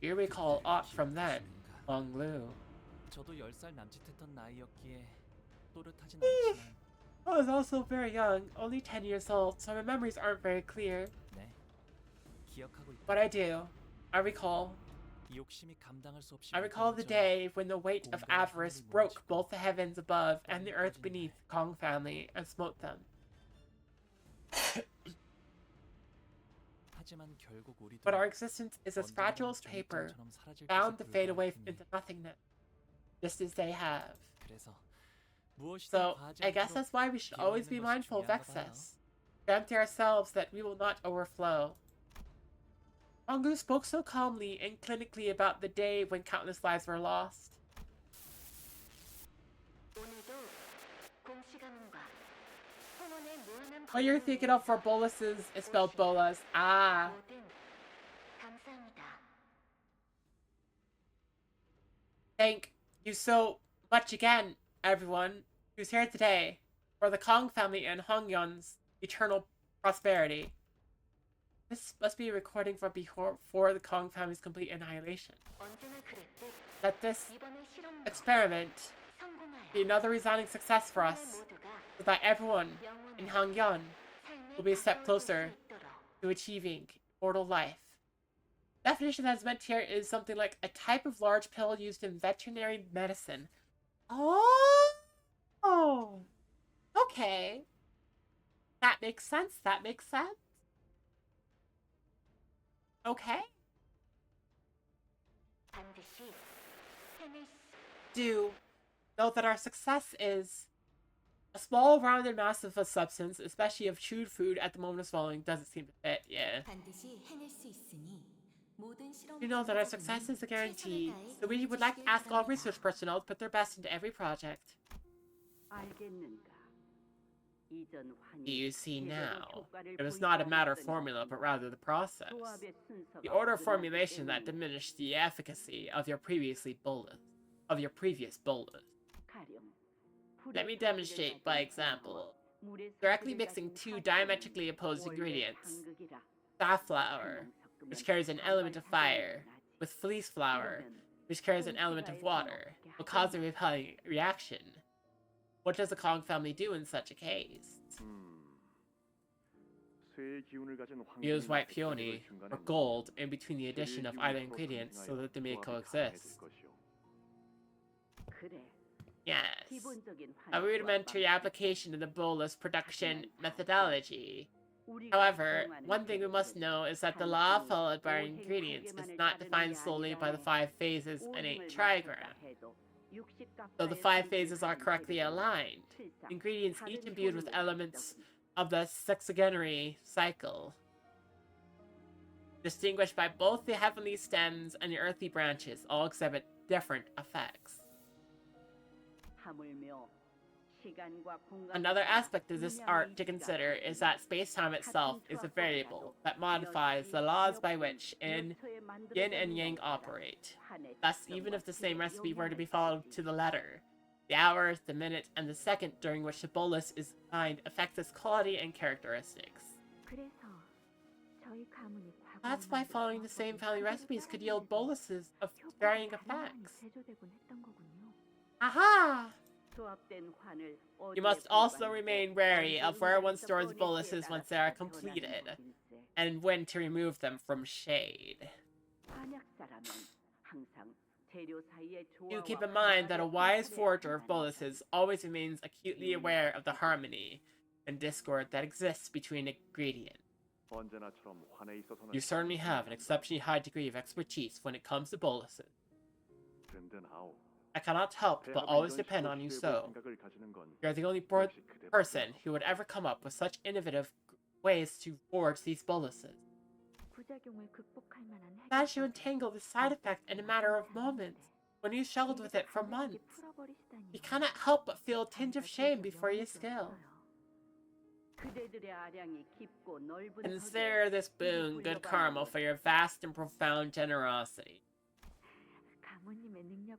Do you recall aught from then, Hong Lu? 저도 10살 남짓했던 나이였기에 또렷하진 않지만 I was also very young, only 10 years old, so my memories aren't very clear. 네, 기억하고 있다. But I do. I recall. 이 욕심이 감당할 수 없이 I recall the day when the weight of avarice broke both the heavens above and the earth beneath the Kong family and smote them. 하지만 결국 우리도 But our existence is as fragile as paper, bound to fade away into nothingness, just as they have. So, I guess that's why we should always be mindful of excess. To empty ourselves that we will not overflow. Honggu spoke so calmly and clinically about the day when countless lives were lost. What you're thinking of for boluses is spelled bolas. Ah. Thank you so much again, everyone who's here today for the Kong family and Hongyun's eternal prosperity. This must be a recording from before the Kong family's complete annihilation. Let this experiment be another resounding success for us, so that everyone in Hongyan will be a step closer to achieving immortal life. Definition that's meant here is something like a type of large pill used in veterinary medicine. Oh, okay. That makes sense. That makes sense. Okay. do note that our success is a small rounded mass of a substance, especially of chewed food at the moment of swallowing, doesn't seem to fit. Yeah. You know that our success is a guarantee, so we would like to ask all research personnel to put their best into every project. You see now, it was not a matter of formula, but rather the process. The order of formulation that diminished the efficacy of your previous bolus. Let me demonstrate by example. Directly mixing two diametrically opposed ingredients, safflower, which carries an element of fire, with fleece flour, which carries an element of water, will cause a repelling reaction. What does the Kong family do in such a case? Use white peony, or gold, in between the addition of either ingredients so that they may coexist. Yes, a rudimentary application of the bolus production methodology. However, one thing we must know is that the law followed by our ingredients is not defined solely by the 5 phases in a trigram. Though the 5 phases are correctly aligned, ingredients each imbued with elements of the sexagenary cycle, distinguished by both the heavenly stems and the earthly branches, all exhibit different effects. Another aspect of this art to consider is that space-time itself is a variable that modifies the laws by which yin and yang operate. Thus, even if the same recipe were to be followed to the letter, the hour, the minute, and the second during which the bolus is defined affects its quality and characteristics. That's why following the same family recipes could yield boluses of varying effects. Aha! You must also remain wary of where one stores boluses once they are completed, and when to remove them from shade. Do keep in mind that a wise forger of boluses always remains acutely aware of the harmony and discord that exists between ingredients. You certainly have an exceptionally high degree of expertise when it comes to boluses. I cannot help but always depend on you so. You're the only person who would ever come up with such innovative ways to forge these boluses. Managed to entangle the side effect in a matter of moments, when you struggled with it for months. You cannot help but feel a tinge of shame before your skill. Consider this boon good karma for your vast and profound generosity.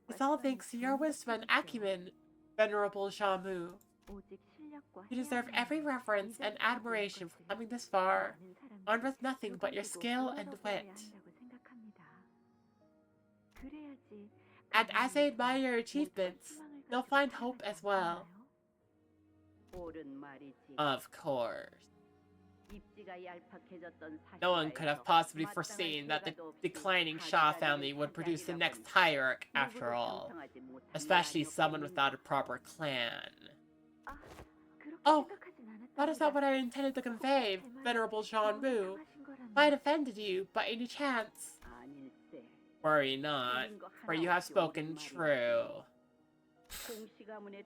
It's all thanks to your wisdom and acumen, Venerable Shamu. You deserve every reverence and admiration for coming this far, armed with nothing but your skill and wit. And as I admire your achievements, you'll find hope as well. Of course. No one could have possibly foreseen that the declining Shah family would produce the next hierarch after all, especially someone without a proper clan. Oh, that is not what I intended to convey, Venerable Jean-Mu. If I had offended you, by any chance... Worry not, for you have spoken true.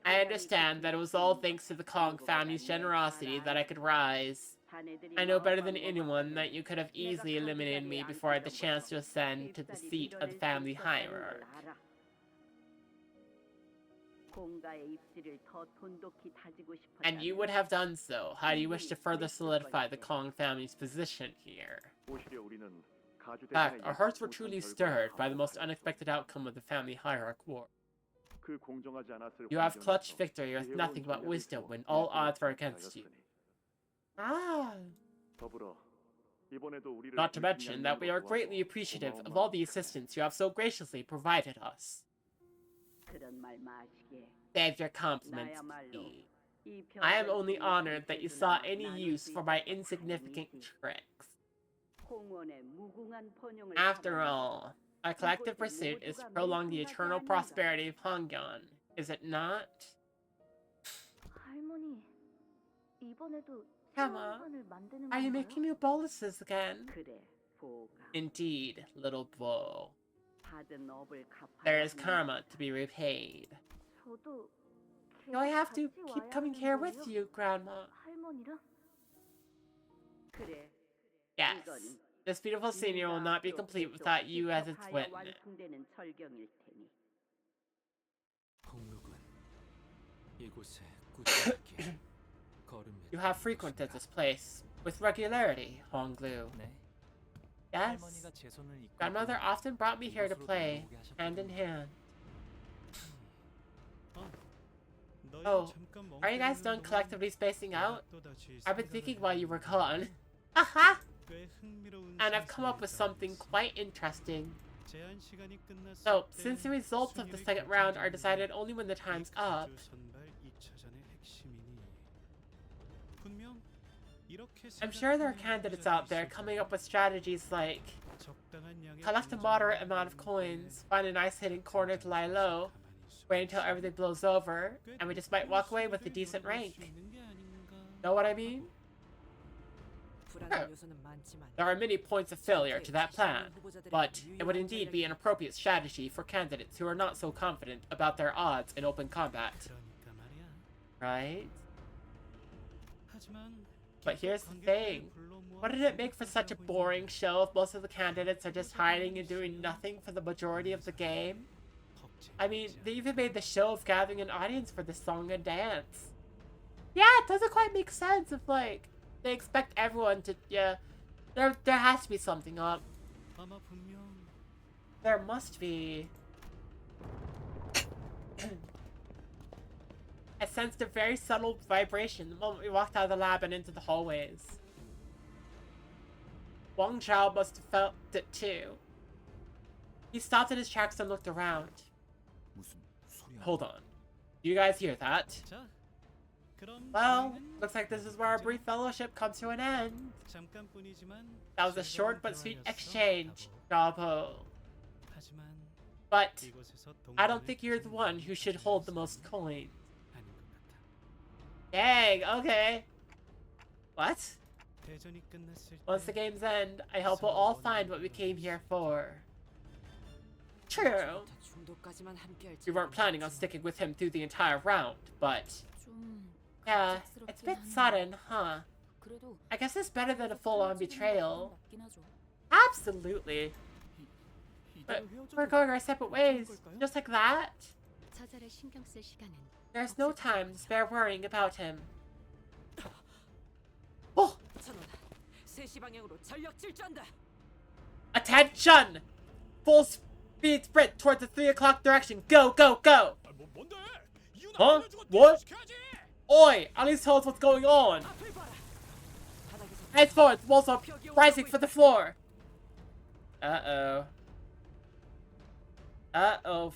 I understand that it was all thanks to the Kong family's generosity that I could rise. I know better than anyone that you could have easily eliminated me before I had the chance to ascend to the seat of the family hierarch. And you would have done so, had you wished to further solidify the Kong family's position here. In fact, our hearts were truly stirred by the most unexpected outcome of the family hierarch war. You have clutched victory with nothing but wisdom when all odds were against you. Ah! Not to mention that we are greatly appreciative of all the assistance you have so graciously provided us. Save your compliments to me. I am only honored that you saw any use for my insignificant tricks. After all, our collective pursuit is to prolong the eternal prosperity of Hongyeon, is it not? Emma, are you making new boluses again? Indeed, little Bo. There is karma to be repaid. 저도 Do I have to 같이 keep 와야 coming 하는 here 거예요? with you, Grandma? 할머니랑? Yes. This beautiful scenery will not be complete without you as its witness. 폭록은 이곳에 꾸준하게 걸음에 You have frequented this place with regularity, Honglu. 네. Yes. 할머니가 제 손을 이끌고 Grandmother often brought me here to 이곳으로 play, 돌아오게 하셨거든요. hand in hand. 너희는 Oh, 잠깐 are you guys 멍 done 때리는 collectively spacing 동안 out? 또다시 I've been 생각을 thinking while you were 해보니 gone. Haha! 꽤 흥미로운 And I've come up with something 상상이 quite interesting. 제한 시간이 끝났을 So, 때 since the results of the 순위를 second round are 결정짓는 decided only when the time's 이 up, 주 선발 2차전의 핵심이니 분명 이렇게 I'm sure there are 생각하는 candidates 남자가 out there 있을 coming 거야. up with strategies like 적당한 양의 collect a 동전을 moderate amount of 모으는 coins, 게 find a nice hidden corner to lie low, 가만히 wait until everything blows over, 꽤 and we just might walk away with a 필수를 decent 노려볼 rank. 수 있는 게 아닌가. Know what I mean? 불안한 요소는 많지만 There are many points of failure to that plan, but it would indeed be an appropriate strategy for candidates who are not so confident about their odds in open combat, 그러니까 말이야. right? 하지만 But here's the thing. Wouldn't it make for such a boring show if most of the candidates are just hiding and doing nothing for the majority of the game? I mean, they even made the show of gathering an audience for this song and dance. Yeah, it doesn't quite make sense if, like, they expect everyone to, yeah, there has to be something up. 아마 분명 There must be. I sensed a very subtle vibration the moment we walked out of the lab and into the hallways. Wang Zhao must have felt it too. He stopped in his tracks and looked around. 무슨 소리야? Hold on. Do you guys hear that? 자, 그럼 Well, 저희는 looks like this is where our brief fellowship comes to an end. 잠깐뿐이지만 That was a 즐거운 short but sweet 대화였어, exchange, 다보. bravo. 하지만 But 이곳에서 I don't 동전을 think you're the 가진 one who should hold the most coins. 아닌 것 같아. Dang, okay. What? 대전이 끝났을 Once the 때 games end, I hope we'll all find what we came here for. True. 중도까지만 함께할지 We weren't planning on sticking with him through the entire round, but 좀 yeah, it's a bit sudden, huh? 그래도 I guess it's better than a full-on betrayal. 맞긴 하죠. Absolutely. But we're going our separate ways, just like that. 저자를 신경 쓸 시간은 There's no time to spare worrying about him. Oh, 천원 3시 방향으로 전력 질주한다. attention! Full speed sprint towards the 3 o'clock direction. Go, go, go! 뭔데? 이유는 Huh? 알려주고 What? 시켜야지. Oi! At least tell us what's going on. 앞을 봐라. 바닥에서 Head forward, the walls are rising for the floor. Uh-oh. Uh-oh.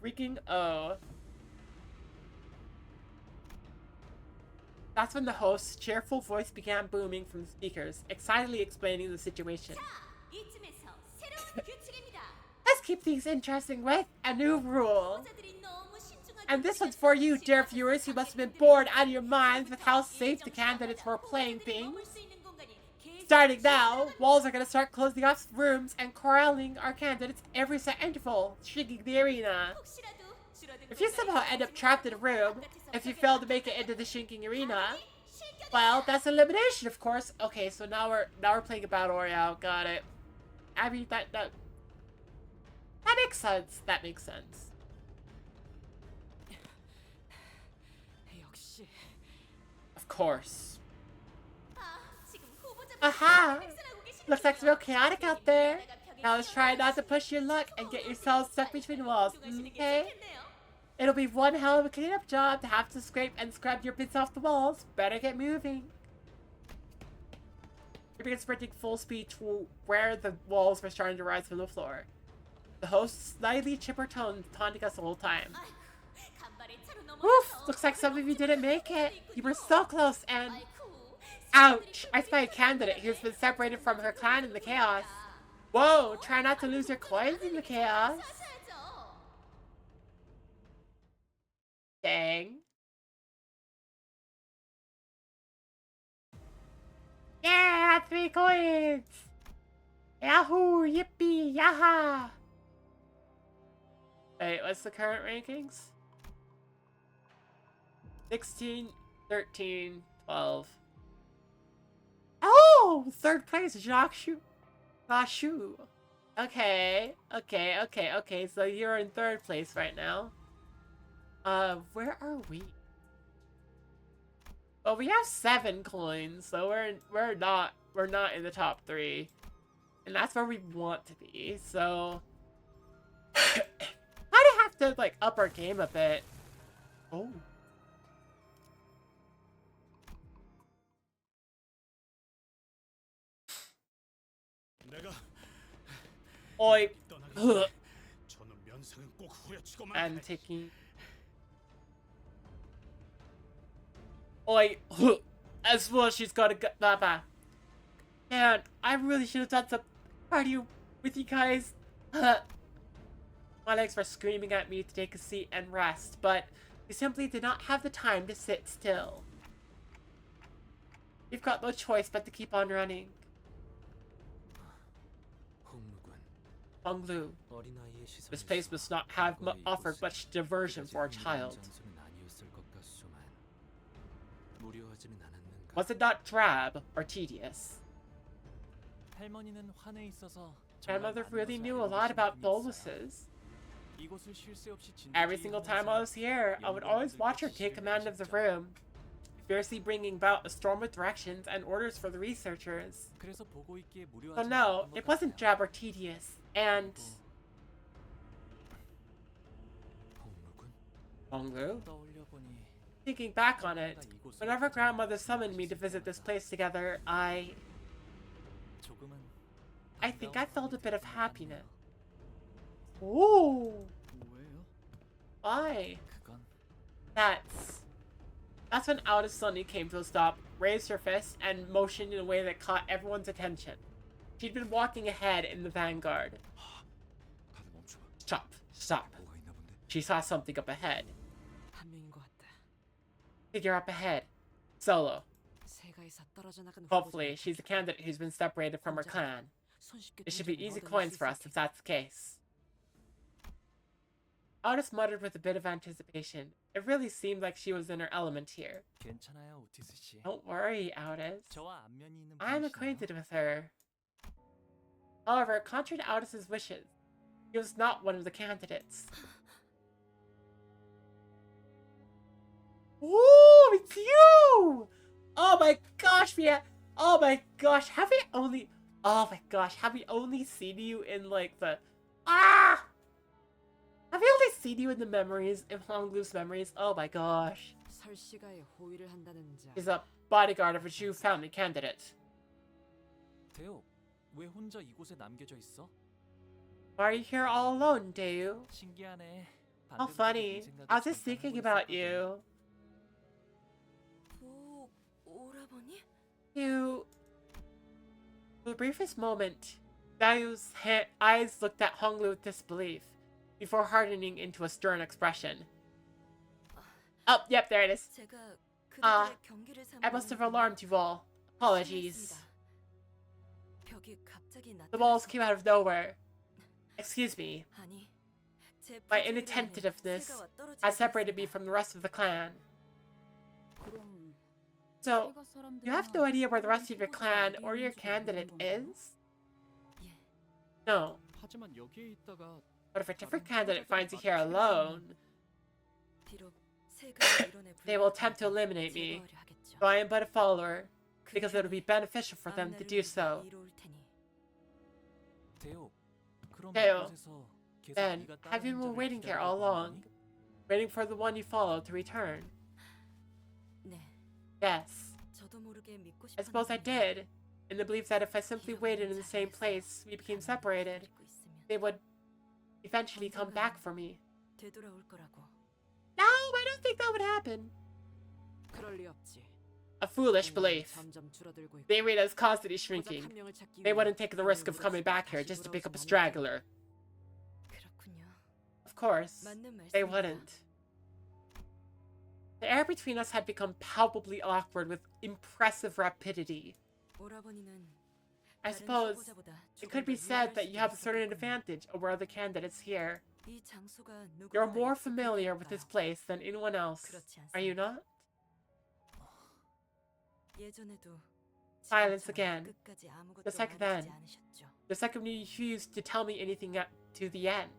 Freaking oh. That's when the host's cheerful voice began booming from the speakers, excitedly explaining the situation. 이쯤에서 새로운 규칙입니다. Let's keep things interesting with a new rule. 여자들이 너무 신중하게 And this one's for you, dear viewers, who must have been bored out of your minds with how safe the candidates were playing things. Starting now, walls are going to start closing off rooms and corralling our candidates every set interval, shrinking the arena. If you somehow end up trapped in a room, if you fail to make it into the shrinking arena, well, that's elimination, of course. Okay, so now we're playing a battle royale. Got it. I mean that makes sense. That makes sense. 역시 Of course. Aha! Looks like it's real chaotic out there. Now let's try not to push your luck and get yourselves stuck between walls, okay? It'll be one hell of a cleanup job to have to scrape and scrub your bits off the walls. Better get moving. You begin sprinting full speed to where the walls were starting to rise from the floor. The host's slightly chipper tone taunting us the whole time. Oof! Looks like some of you didn't make it. You were so close and... Ouch! I spy a candidate who's been separated from her clan in the chaos. Whoa! Try not to lose your coins in the chaos. Dang. Yeah! 3 coins! Yahoo! Yippee! Yaha! Wait, what's the current rankings? 16, 13, 12. Oh! Third place, Jacques Lashu. Okay. So you're in third place right now. Where are we? Well, we have 7 coins, so we're not in the top 3. And that's where we want to be, so I'd have to like up our game a bit. Oh. Oi. I'm taking. Oi. As well, she's got a Baba. Man, I really should have done some cardio with you guys. My legs were screaming at me to take a seat and rest, but we simply did not have the time to sit still. We've got no choice but to keep on running. Honglu. This place must not have offered much diversion for a child. Was it not drab or tedious? Grandmother really knew a lot about boluses. Every single time I was here, I would always watch her take command of the room, fiercely bringing about a storm of directions and orders for the researchers. So no, it wasn't drab or tedious, and... Honglu? Thinking back on it, whenever grandmother summoned me to visit this place together, I think I felt a bit of happiness. Ooh! Why? That's when Aldous suddenly came to a stop, raised her fist, and motioned in a way that caught everyone's attention. She'd been walking ahead in the vanguard. Stop. She saw something up ahead. Figure up ahead. Solo. Hopefully, she's a candidate who's been separated from her clan. It should be easy coins for us if that's the case. Aldous muttered with a bit of anticipation. It really seemed like she was in her element here. Don't worry, Aldous. I'm acquainted with her. However, contrary to Aldous' wishes, he was not one of the candidates. Ooh, it's you! Oh my gosh, Mia! Oh my gosh, have we only seen you in like the... Ah! Have we only seen you in the memories, in Honglu's memories? Oh my gosh. He's a bodyguard of a Jew family candidate. Why are you here all alone, Deu? How funny. I was just thinking about you. For the briefest moment, Dayu's eyes looked at Honglu with disbelief, before hardening into a stern expression. Oh, yep, there it is. I must have alarmed you all. Apologies. The walls came out of nowhere. Excuse me. My inattentiveness has separated me from the rest of the clan. So, you have no idea where the rest of your clan or your candidate is? No. But if a different candidate finds you here alone, they will attempt to eliminate me, though I am but a follower, because it would be beneficial for them to do so. Deo, then, have you been waiting here all along? Waiting for the one you followed to return? Yes. I suppose I did, in the belief that if I simply waited in the same place we became separated, they would eventually come back for me. No, I don't think that would happen. A foolish belief. The arena is constantly shrinking. They wouldn't take the risk of coming back here just to pick up a straggler. Of course, they wouldn't. The air between us had become palpably awkward with impressive rapidity. I suppose it could be said that you have a certain advantage over other candidates here. 이 장소가 You're 누구보다 more 익숙해 familiar with this 보일까요? place than anyone else. 그렇지 Are you 않습니까? not? 예전에도 Silence 지금처럼 again. 끝까지 아무것도 Just like 말해주지 then. 않으셨죠. The second you refused to tell me anything to the end.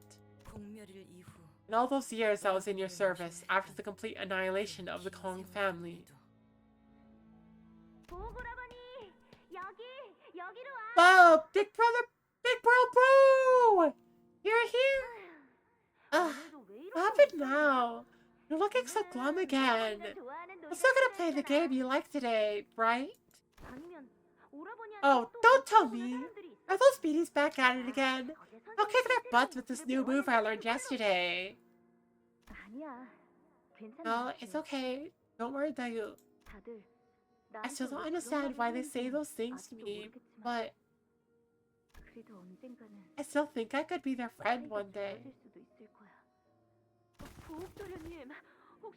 공멸일 이후 In all those years I was in your service, after the complete annihilation of the Kong family. 보고라버니 여기로 와. Whoa! Big brother! Big bro! You're here! Ugh, what happened now? You're looking so glum again. We're still gonna play the game you like today, right? Oh, don't tell me! Are those beanies back at it again? I'll kick their butts with this new move I learned yesterday. No, it's okay. Don't worry, Dayu. I still don't understand why they say those things to me, but I still think I could be their friend one day.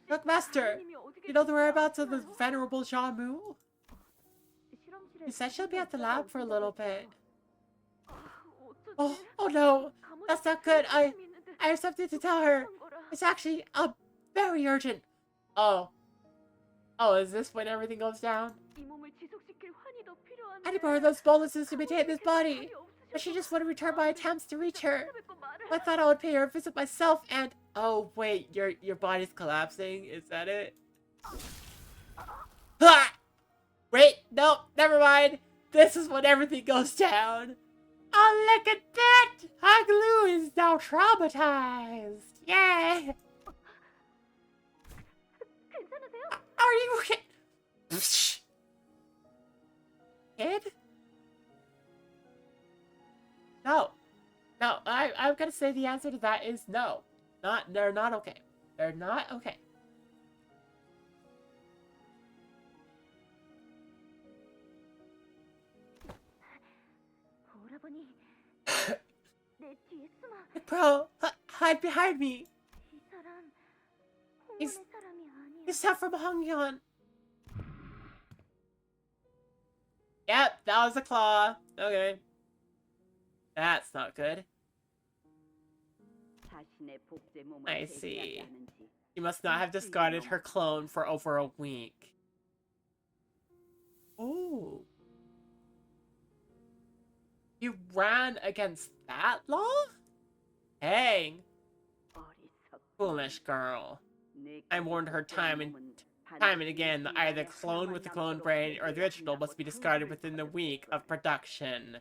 Look, Master! You know the whereabouts of the venerable Jamu? He said she'll be at the lab for a little bit. Oh no! That's not good! I have something to tell her! It's actually, very urgent! Oh, is this when everything goes down? I need more of those bonuses to maintain this body! But she just wouldn't return my attempts to reach her! I thought I would pay her a visit myself and... Oh wait, your body's collapsing? Is that it? Ha! Wait, no, never mind! This is when everything goes down! Oh, look at that! Haglu is now traumatized! Yay! Are you okay? Kid? No. No, I'm gonna say the answer to that is no. They're not okay. They're not okay. Bro, hide behind me. He's not from Hongyeon. Yep, that was a claw. Okay. That's not good. I see. She must not have discarded her clone for over a week. Ooh. You ran against that law? Hey. Foolish girl. I warned her time and again that either clone with the clone brain or the original must be discarded within the week of production.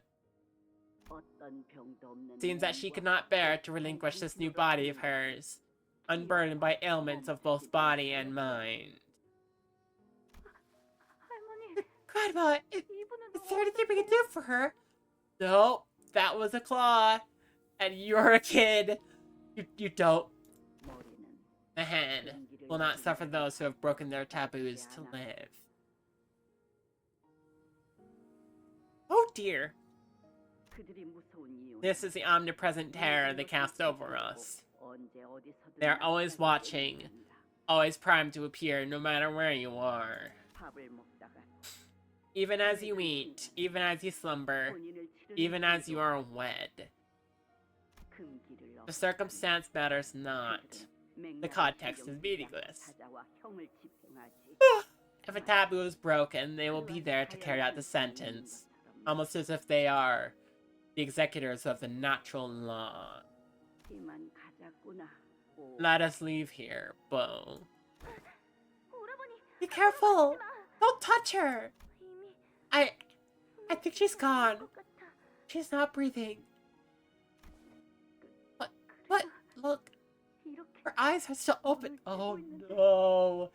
Seems that she could not bear to relinquish this new body of hers, unburdened by ailments of both body and mind. Grandma, is there anything we can do for her? No, that was a claw, and you're a kid. You don't. The head will not suffer those who have broken their taboos to live. Oh dear. This is the omnipresent terror they cast over us. They are always watching, always primed to appear no matter where you are. Even as you eat, even as you slumber, even as you are wed. The circumstance matters not. The context is meaningless. If a taboo is broken, they will be there to carry out the sentence, almost as if they are the executors of the natural law. Let us leave here, Bo. Be careful! Don't touch her! I think she's gone. She's not breathing. What? Look. Her eyes are still open. Oh no.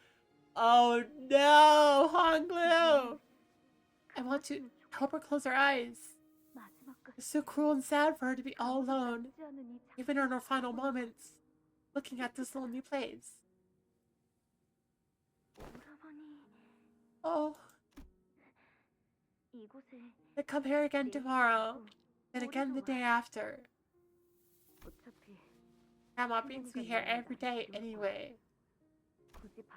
Oh no, Honglu! I want to help her close her eyes. It's so cruel and sad for her to be all alone, even in her final moments, looking at this lonely place. Oh. They come here again tomorrow, and again the day after. Grandma brings me here every day anyway. It's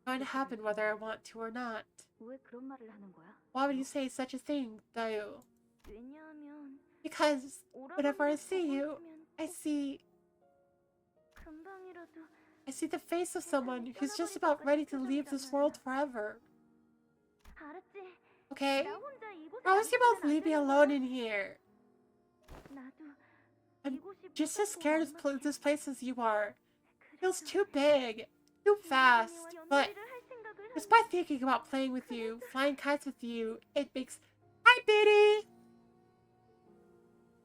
going to happen whether I want to or not. Why would you say such a thing, Dayu? Because whenever I see you, I see I see the face of someone who's just about ready to leave this world forever. Okay? Promise you won't leave me alone in here. I'm just as scared of this place as you are. It feels too big, too fast, but despite thinking about playing with you, flying kites with you, it makes... Hi, Biddy!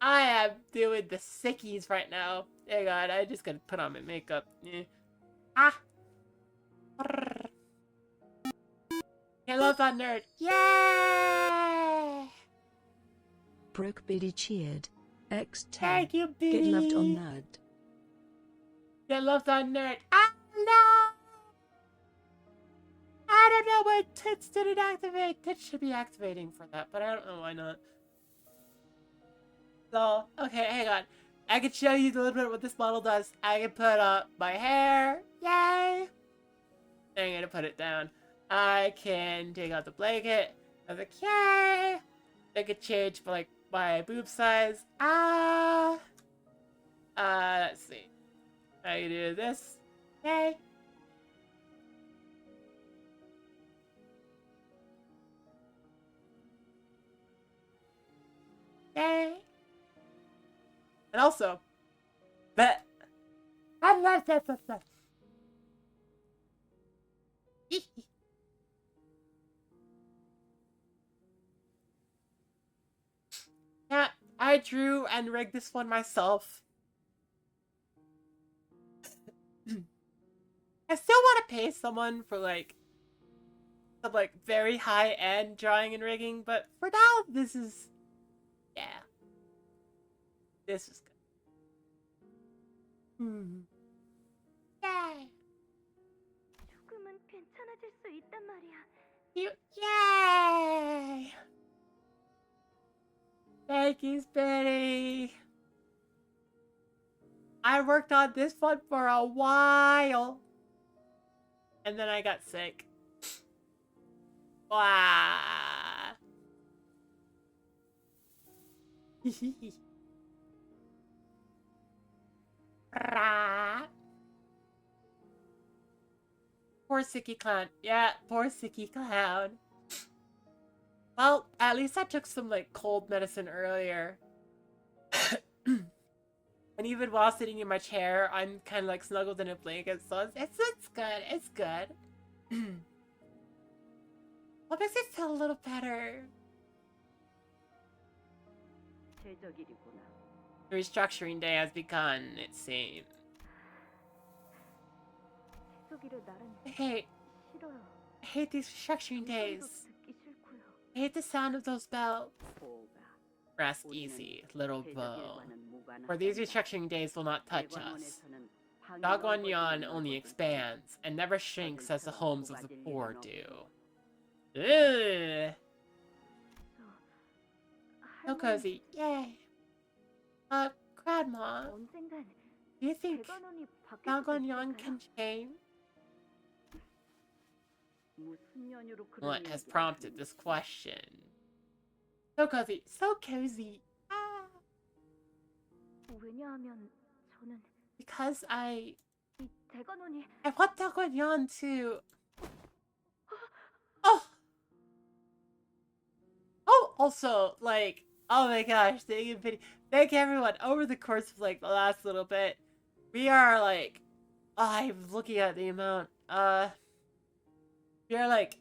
I am doing the sickies right now. Hang on, I just gotta put on my makeup. Ah! I love that nerd. Yay! Broke Biddy cheered. X10. Thank you, Biddy. Get loved on nerd. Get loved on nerd. Ah, no! I don't know why tits didn't activate. Tits should be activating for that, but I don't know why not. So, okay, hang on. I can show you a little bit what this model does. I can put up my hair. Yay! I'm gonna put it down. I can take out the blanket. I was like, yay! I could change like my boob size. Let's see. I can do this. Yay! Yay! And also, but I love that stuff. Yeah, I drew and rigged this one myself. I still want to pay someone for like some like very high-end drawing and rigging, but for now, this is, yeah, this is good. Yay! Yay! Thank you, Spinny. I worked on this one for a while. And then I got sick. Wow. Poor sicky clown. Yeah, poor sicky clown. Well, at least I took some like cold medicine earlier. And even while sitting in my chair, I'm kind of like snuggled in a blanket, so it's good. It's good. What makes it feel a little better? The restructuring day has begun, it seems. I hate these restructuring days. I hate the sound of those bells. Rest easy, little bow. For these restructuring days will not touch us. Dagwanyan only expands, and never shrinks as the homes of the poor do. Ugh! So cozy, yay! Grandma, do you think Dagwanyan can change? What has prompted this question? So cozy, so cozy. Ah. Because I want Dagwanyan to... Oh, also, like, oh my gosh, thank you everyone. Over the course of, like, the last little bit, we are, like, I'm looking at the amount, we are, like,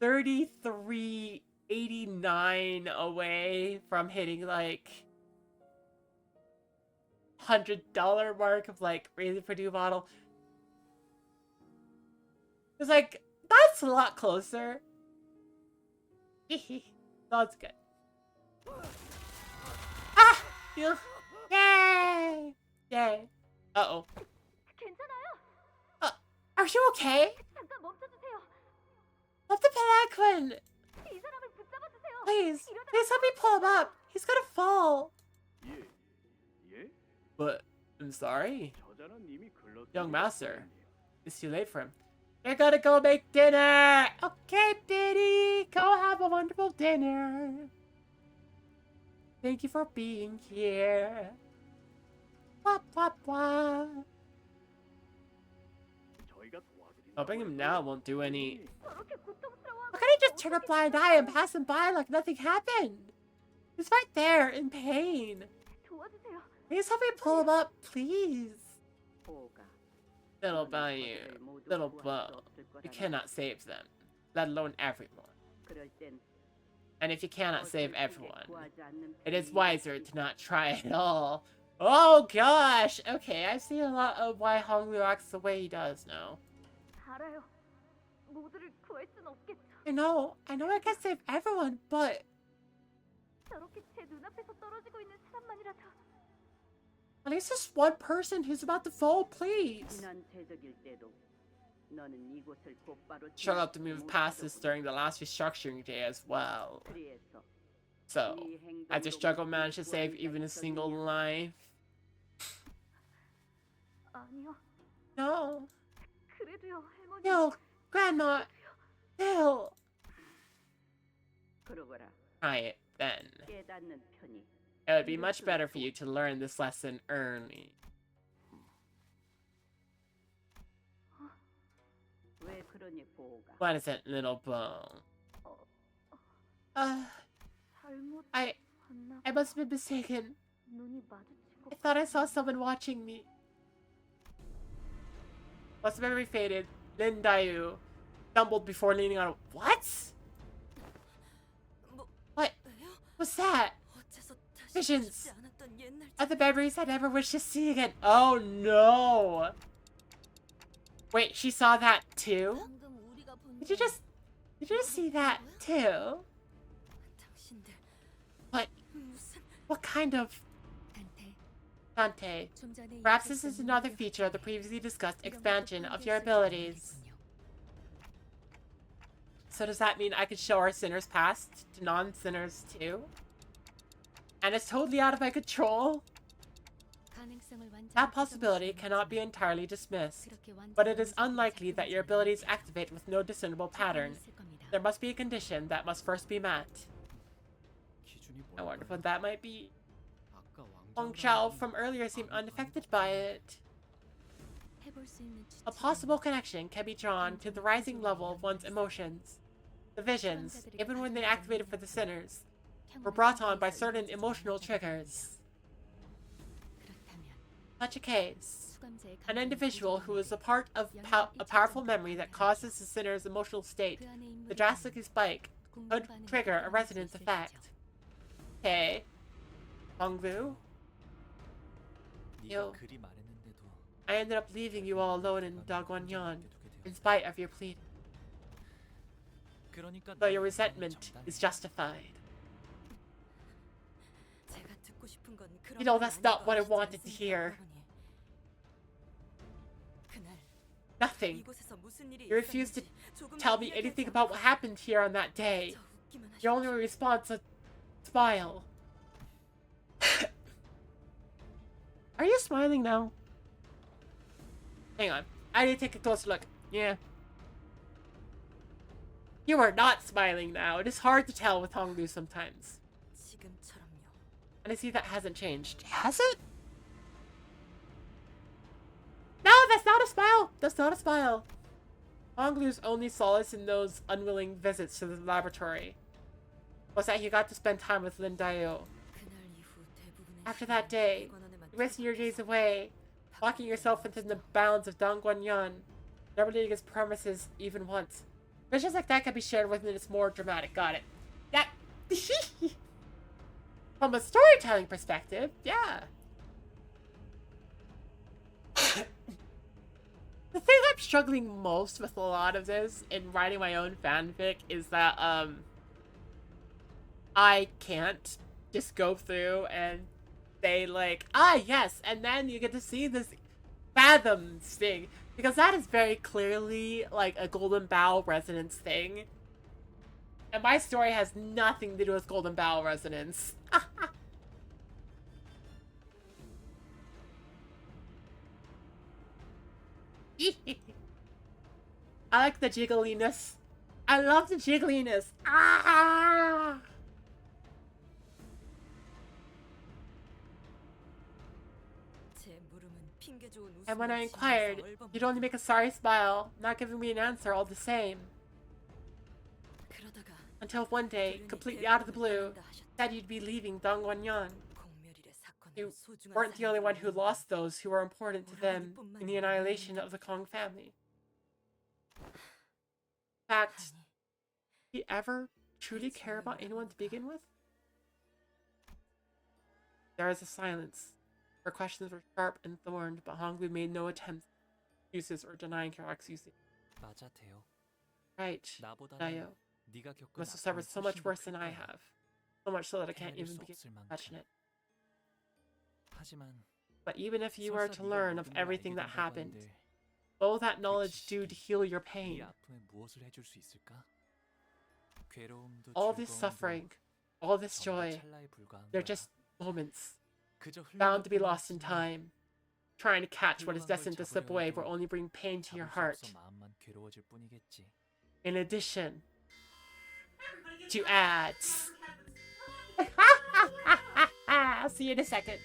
33.89 away from hitting, like, $100 mark of, like, raising for new model. It's like, that's a lot closer. That's good. Ah! Yay! Yay. Uh-oh. Are you okay? Stop the palanquin! Please help me pull him up. He's gonna fall. But, I'm sorry. Young master, it's too late for him. You're gonna go make dinner! Okay, Biddy! Go have a wonderful dinner! Thank you for being here. Wah, wah, wah. Helping him now won't do any. Why can't I just turn a blind eye and pass him by like nothing happened? He's right there in pain. Please help me pull him up, please. Little Bayou, little Bo, you cannot save them, let alone everyone. And if you cannot save everyone, it is wiser to not try at all. Oh gosh! Okay, I see a lot of why Honglu acts the way he does now. I know I can't save everyone, but... At least there's one person who's about to fall, please. Struggle to move past this during the last restructuring day as well. So, has your struggle managed to save even a single life? No. No, Grandma. No. Try it then. It would be much better for you to learn this lesson early. What is it, little Bo? I must have been mistaken. I thought I saw someone watching me. Once memory faded, Lin Dayu stumbled before leaning on. What? What was that? Visions of the memories I never wish to see again. Oh no! Wait, she saw that too? Did you just see that too? What kind of... Dante, perhaps this is another feature of the previously discussed expansion of your abilities. So does that mean I could show our sinners past to non-sinners too? And it's totally out of my control? That possibility cannot be entirely dismissed, but it is unlikely that your abilities activate with no discernible pattern. There must be a condition that must first be met. I wonder what that might be. Wang Chao from earlier seemed unaffected by it. A possible connection can be drawn to the rising level of one's emotions. The visions, even when they activated for the sinners, were brought on by certain emotional triggers. Such a case, an individual who is a part of a powerful memory that causes the sinner's emotional state to drastically spike could trigger a resonance effect. Okay. Honglu? Yo. I ended up leaving you all alone in Dagwanyan, in spite of your pleading. Though your resentment is justified. You know, that's not what I wanted to hear. Nothing. You refused to tell me anything about what happened here on that day. Your only response was a smile. Are you smiling now? Hang on. I need to take a closer look. Yeah. You are not smiling now. It is hard to tell with Honglu sometimes. And I see that hasn't changed. Has it? No, that's not a smile. That's not a smile. Honglu's only solace in those unwilling visits to the laboratory was that he got to spend time with Lin Dayo. After that day, you wasted your days away, locking yourself into the bounds of Dongguanyan, never leaving his promises even once. Visions like that can be shared with when it's more dramatic. Got it. That... From a storytelling perspective, yeah. The thing I'm struggling most with a lot of this in writing my own fanfic is that, I can't just go through and say, like, yes, and then you get to see this Fathoms thing. Because that is very clearly, like, a Golden Bough resonance thing. And my story has nothing to do with Golden Bough resonance. I like the jiggliness. I love the jiggliness. Ah! And when I inquired, you'd only make a sorry smile, not giving me an answer all the same. Until one day, completely out of the blue, said you'd be leaving Dongwonyon. You weren't the only one who lost those who were important to them in the annihilation of the Kong family. In fact, did he ever truly care about anyone to begin with? There was a silence. Her questions were sharp and thorned, but Honglu made no attempt excuses or denying her accusation. Right, Dayo. You must have suffered so much worse than I have. So much so that I can't even begin to imagine it. But even if you were to learn of everything that happened, what will that knowledge do to heal your pain? All this suffering, all this joy, they're just moments, bound to be lost in time. Trying to catch what is destined to slip away will only bring pain to your heart. In addition to ads. I'll see you in a second.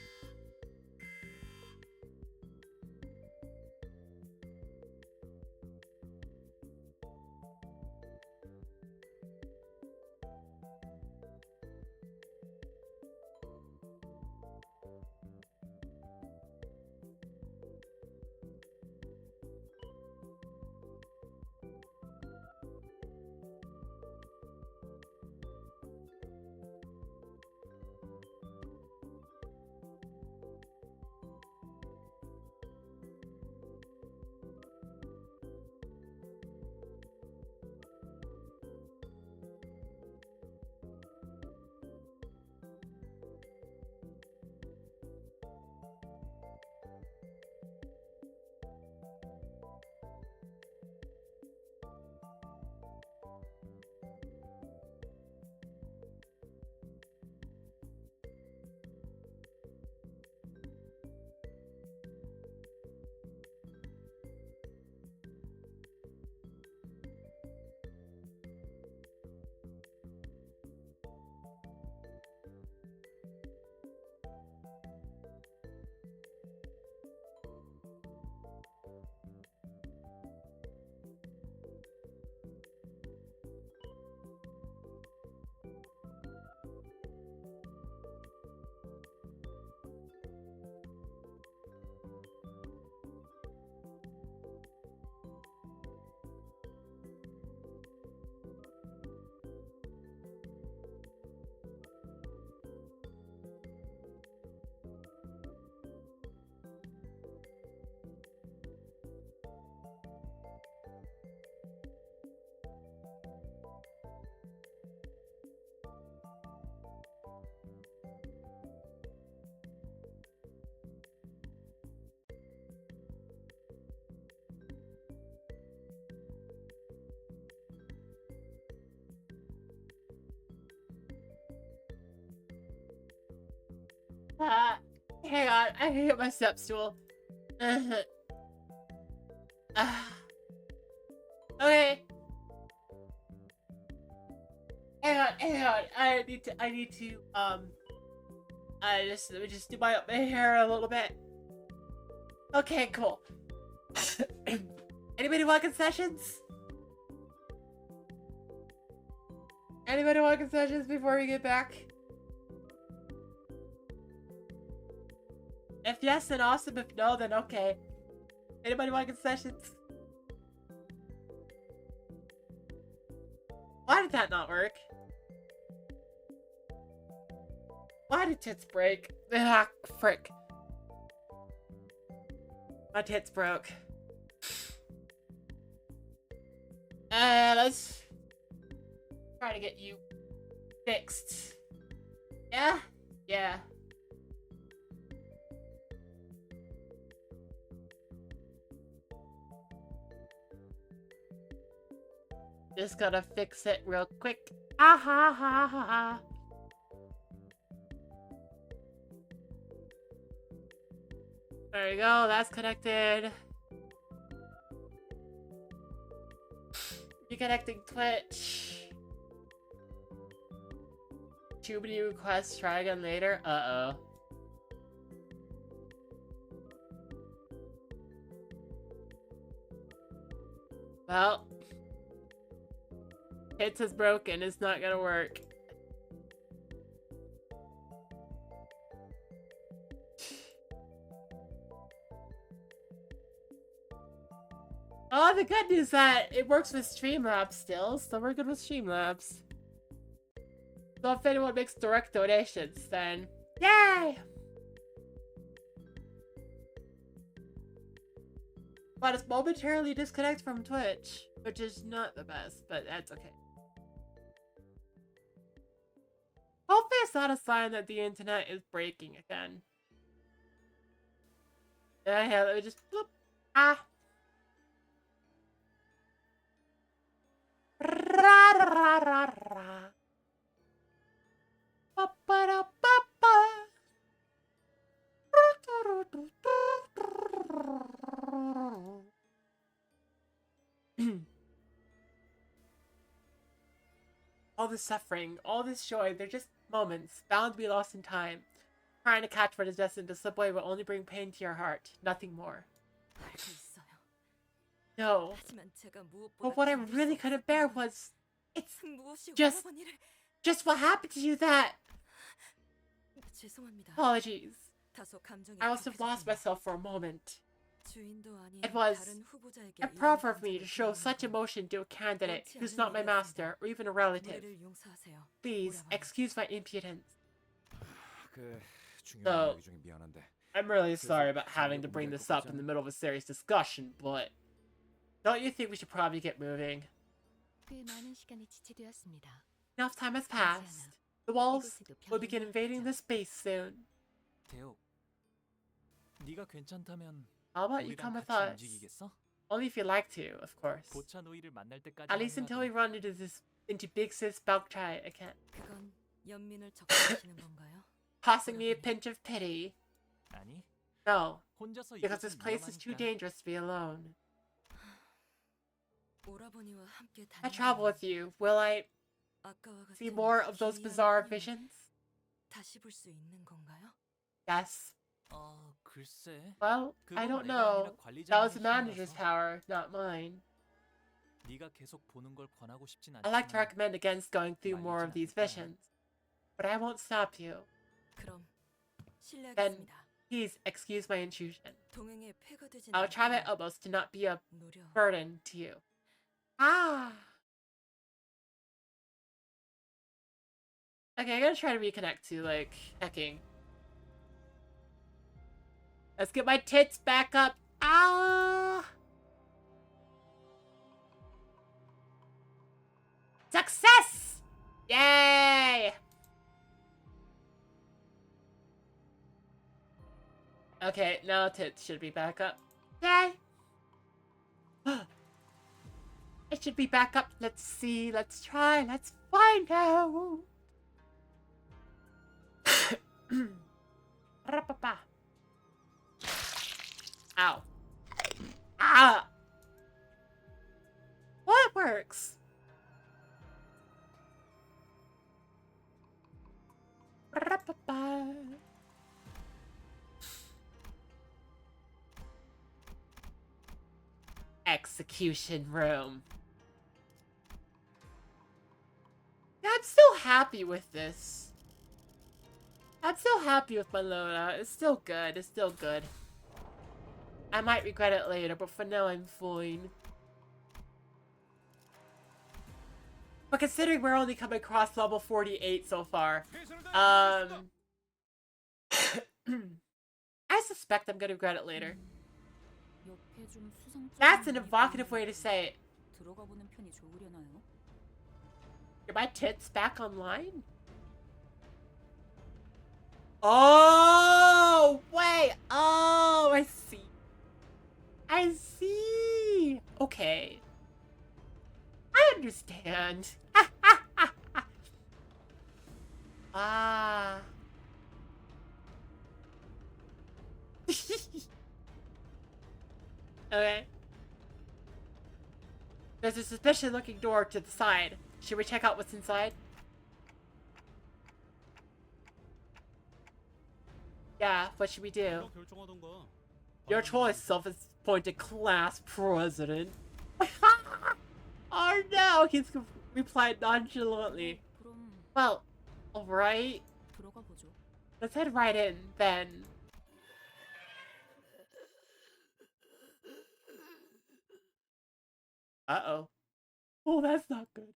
Hang on, I hit my step stool. Okay. Hang on. I need to, let me just do my hair a little bit. Okay, cool. Anybody want concessions? Anybody want concessions before we get back? If yes, then awesome. If no, then okay. Anybody want concessions? Why did that not work? Why did tits break? Ah, frick. My tits broke. Let's try to get you fixed. Yeah? Yeah. Just gotta fix it real quick. Ah ha ha ha ha. There we go, that's connected. Reconnecting Twitch. Too many requests, try again later. Uh-oh. Well, Hits is broken. It's not gonna work. Oh, the good news is that it works with Streamlabs still, so we're good with Streamlabs. So if anyone makes direct donations, then yay! But it's momentarily disconnect from Twitch, which is not the best, but that's okay. Hopefully it's not a sign that the internet is breaking again. Yeah, let me just bloop. Ah. Ra ra ra ra. Ba ba da ba ba. All this suffering, all this joy, they're just moments, bound to be lost in time. Trying to catch what is destined to slip away will only bring pain to your heart, nothing more. No. But what I really couldn't bear was... It's just what happened to you that... Apologies. I must have lost myself for a moment. It was improper for me to show such emotion to a candidate who's not my master or even a relative. Please, excuse my impudence. So, I'm really sorry about having to bring this up in the middle of a serious discussion, but don't you think we should probably get moving? Enough time has passed. The walls will begin invading the space soon. How about you come with us? Only if you like to, of course. At least until we run into Big Sis Balchai again. Tossing me a pinch of pity. No, because this place is too dangerous to be alone. I travel with you. Will I see more of those bizarre visions? Yes. Well, I don't know. That was the manager's power, not mine. I like to recommend against going through more of these visions, but I won't stop you. Then, please excuse my intrusion. I'll try my utmost to not be a burden to you. Ah! Okay, I'm gonna try to reconnect to, like, hacking. Let's get my tits back up. Ah! Success! Yay! Okay, now tits should be back up. Yay! It should be back up. Let's see. Let's try. Let's find out. Ow. Ah! Well, it works. Execution room. Yeah, I'm still happy with this. I'm still happy with my loadout. It's still good. It's still good. I might regret it later, but for now I'm fine. But considering we're only coming across level 48 so far, I suspect I'm gonna regret it later. That's an evocative way to say it. Are my tits back online? Oh, wait. Oh, I see. I see. Okay. I understand. Ah. Okay. There's a suspicious looking door to the side. Should we check out what's inside? Yeah, what should we do? Your choice, self-appointed class president. Oh no! He's replied nonchalantly. 그럼 Well, alright. 들어가 보죠. Let's head right in, then. Uh-oh. Oh, that's not good.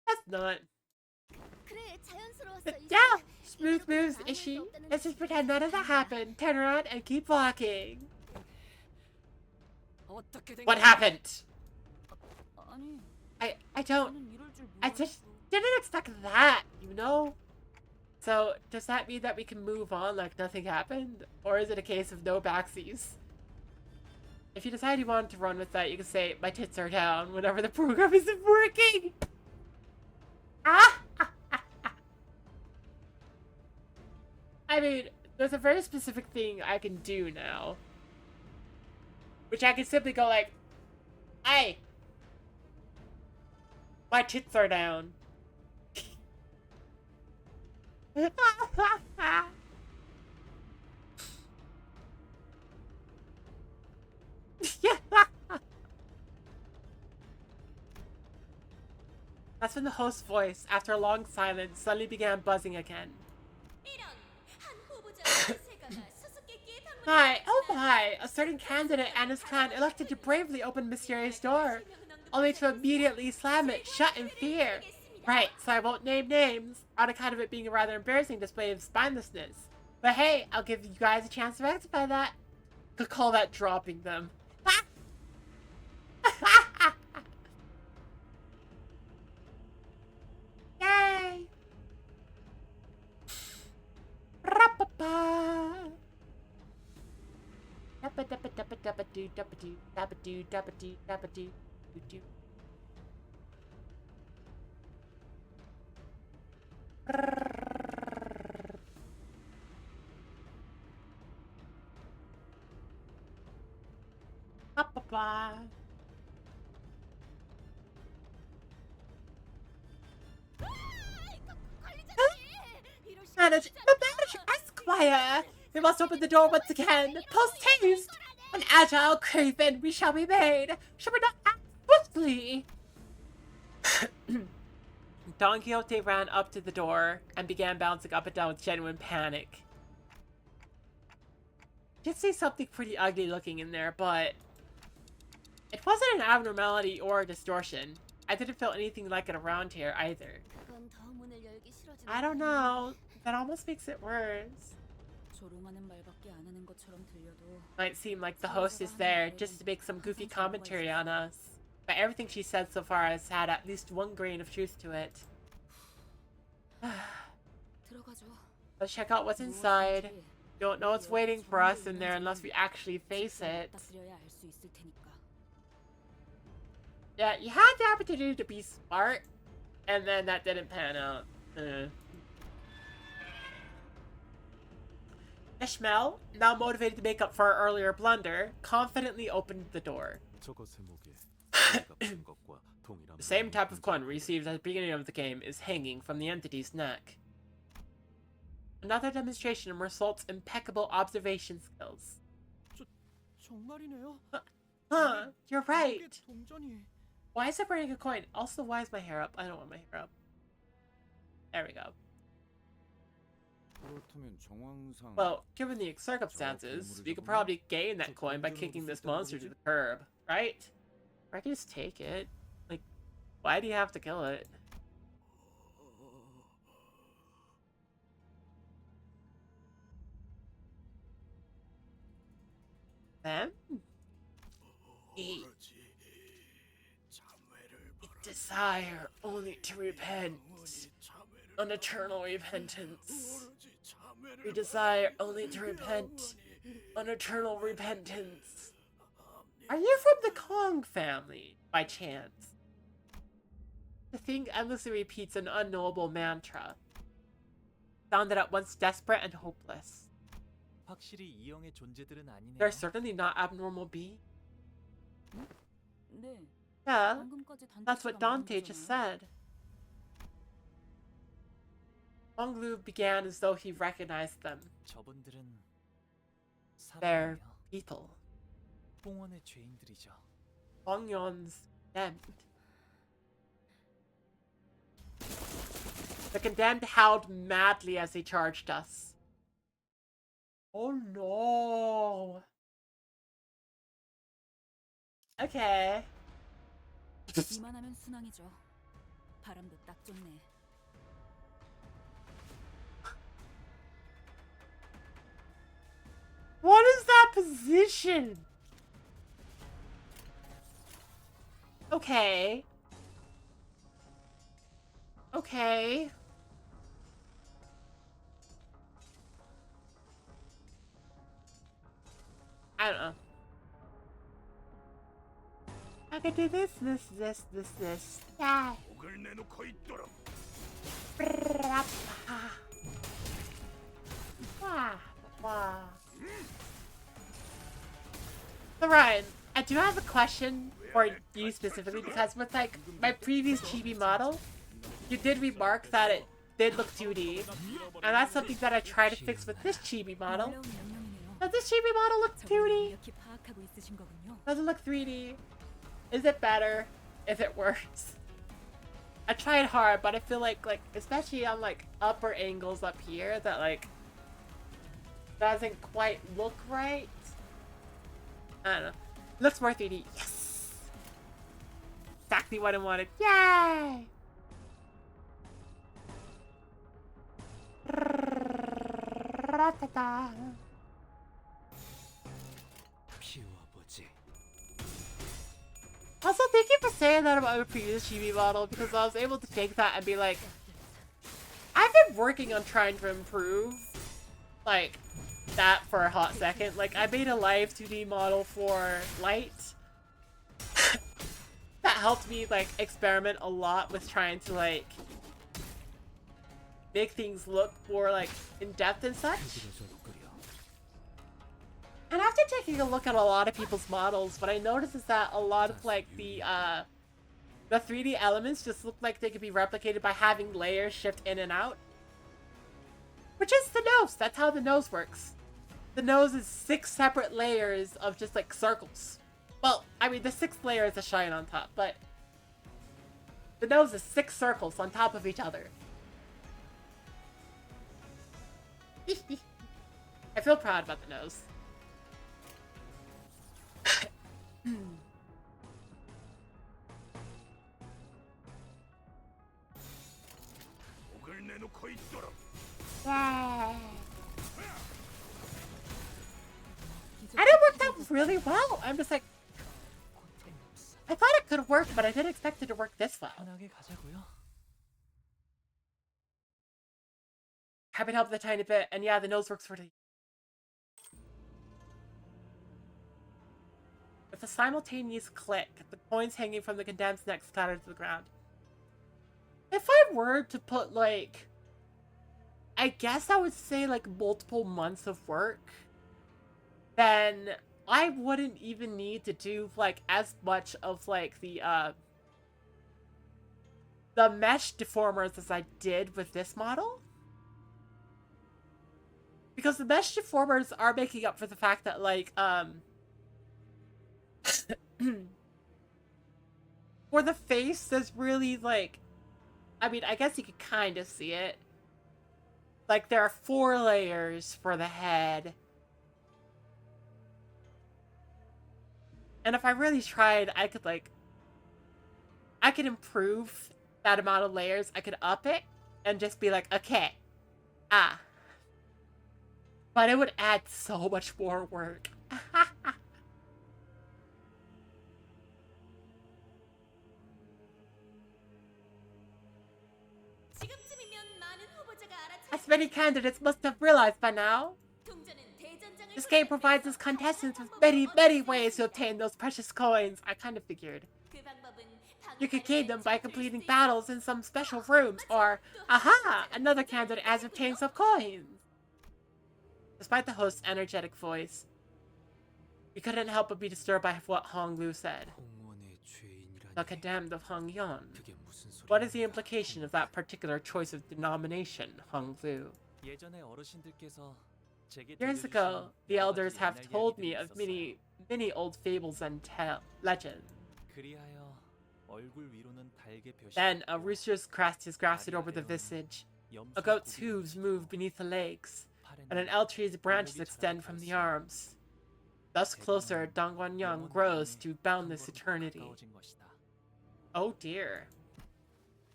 That's not. 그래, 자연스러웠어. Yeah! Smooth moves, Ishi. Let's just pretend none of that happened. Turn around and keep walking. 어떻게 된 What 거야? happened? 아니, I don't. 저는 이럴 줄 I just 몰랐어. didn't expect that, you know? So, does that mean that we can move on like nothing happened? Or is it a case of no backsies? If you decide you want to run with that, you can say, my tits are down whenever the program isn't working! Ah! I mean, there's a very specific thing I can do now. Which I can simply go like, hey! My tits are down. Yeah. That's when the host's voice, after a long silence, suddenly began buzzing again. 이런 한 후보자의 세가가 수수께끼의 방문을 Hi, oh hi! A certain candidate and his clan elected to bravely open mysterious door, only to immediately slam it shut in fear. Right, so I won't name names, on account of it being a rather embarrassing display of spinelessness. But hey, I'll give you guys a chance to rectify that. Could call that dropping them. Yay! Ra-pa-pa. Dabba-dabba-dabba-dabba-doo, dabba-doo, dabba-doo, dabba-doo, dabba-doo, doo-doo. Ba-ba-ba. Manage, Esquire! We must open the door once again. Post haste! An agile craven we shall be made. Shall we not act swiftly? Don Quixote ran up to the door and began bouncing up and down with genuine panic. Did see something pretty ugly looking in there, but it wasn't an abnormality or a distortion. I didn't feel anything like it around here either. 그건 더 문을 열기 싫어지는 I don't know. That almost makes it worse. 조롱하는 말밖에 안 하는 것처럼 들려도 Might seem like the host is there just to make some goofy commentary on us. But everything she said so far has had at least one grain of truth to it. 들어가죠. Let's check out what's inside. Don't know what's waiting for us in there unless we actually face it. 따스려야 알 수 있을 테니까. Yeah, you had the opportunity to be smart, and then that didn't pan out. Ishmael, now motivated to make up for our earlier blunder, confidently opened the door. 저거 세목에 The same type of coin received at the beginning of the game is hanging from the entity's neck. Another demonstration of Mersault's impeccable observation skills. 정말이네요. Huh, you're right. 이게 동전이 Why is it burning a coin? Also, why is my hair up? I don't want my hair up. There we go. 그렇다면 정황상 Well, given the circumstances, we could probably gain that coin by kicking this monster to the curb, right? Or I can just take it. Like, why do you have to kill it? Then? We desire only to repent. An eternal repentance. We desire only to repent. An eternal repentance. Are you from the Kong family, by chance? The thing endlessly repeats an unknowable mantra, sounded at once desperate and hopeless. 확실히 이형의 존재들은 아니네요. They're certainly not abnormal beings. 네. Yeah, 방금까지 that's what 단체가 Dante 말한 just 거잖아요. said. Honglu began as though he recognized them. 저분들은 They're 사람이요. people. 극봉원의 죄인들이죠. Hongyon's condemned. The condemned howled madly as they charged us. Oh no. Okay. 이만하면 순항이죠. 바람도 딱 좋네. What is that position? Okay. Okay. I don't know. I could do this. Yeah. So Ryan, I do have a question for you specifically, because with like my previous chibi model, you did remark that it did look 2D, and that's something that I try to fix with this chibi model. Does this chibi model look 2D? Does it look 3D? Is it better? Is it worse? I tried hard, but I feel like especially on like upper angles up here, that like doesn't quite look right. I don't know. Looks more 3D. Yes! Exactly what I wanted. Yay! Also, thank you for saying that about my previous chibi model, because I was able to take that and be like, I've been working on trying to improve, like, that for a hot second. Like, I made a live 2D model for Light that helped me, like, experiment a lot with trying to, like, make things look more, like, in-depth and such. And after taking a look at a lot of people's models, what I noticed is that a lot of, like, the 3D elements just look like they could be replicated by having layers shift in and out. Which is the nose. That's how the nose works. The nose is 6 separate layers of just, like, circles. Well, I mean, the 6th layer is a shine on top, but the nose is 6 circles on top of each other. I feel proud about the nose. Yeah. And it worked out really well. I'm just like, I thought it could work, but I didn't expect it to work this well. Happy to help a tiny bit, and yeah, the nose works for the. With a simultaneous click, the coins hanging from the condemned's neck scattered to the ground. If I were to put, like, I guess I would say, like, multiple months of work, then I wouldn't even need to do, like, as much of, like, the mesh deformers as I did with this model. Because the mesh deformers are making up for the fact that, like, for the face, there's really, like, I mean, I guess you could kind of see it. Like, there are 4 layers for the head. And if I really tried, I could, like, I could improve that amount of layers. I could up it and just be like, okay, but it would add so much more work. As many candidates must have realized by now, this game provides us contestants with many, many ways to obtain those precious coins. I kind of figured. You could gain them by completing battles in some special rooms, or, aha, another candidate has obtained some coins. Despite the host's energetic voice, he couldn't help but be disturbed by what Hong Lu said. The condemned of Hong Yon. What is the implication of that particular choice of denomination, Hong Lu? Years ago, the elders have told me of many many old fables and legends. 그리하여 얼굴 위로는 달게 벼시. Then a rooster's crest is grafted over the visage. A goat's hooves move beneath the legs, and an elm tree's branches extend from the arms. Thus closer, Dongguanyang grows to boundless eternity. Oh dear.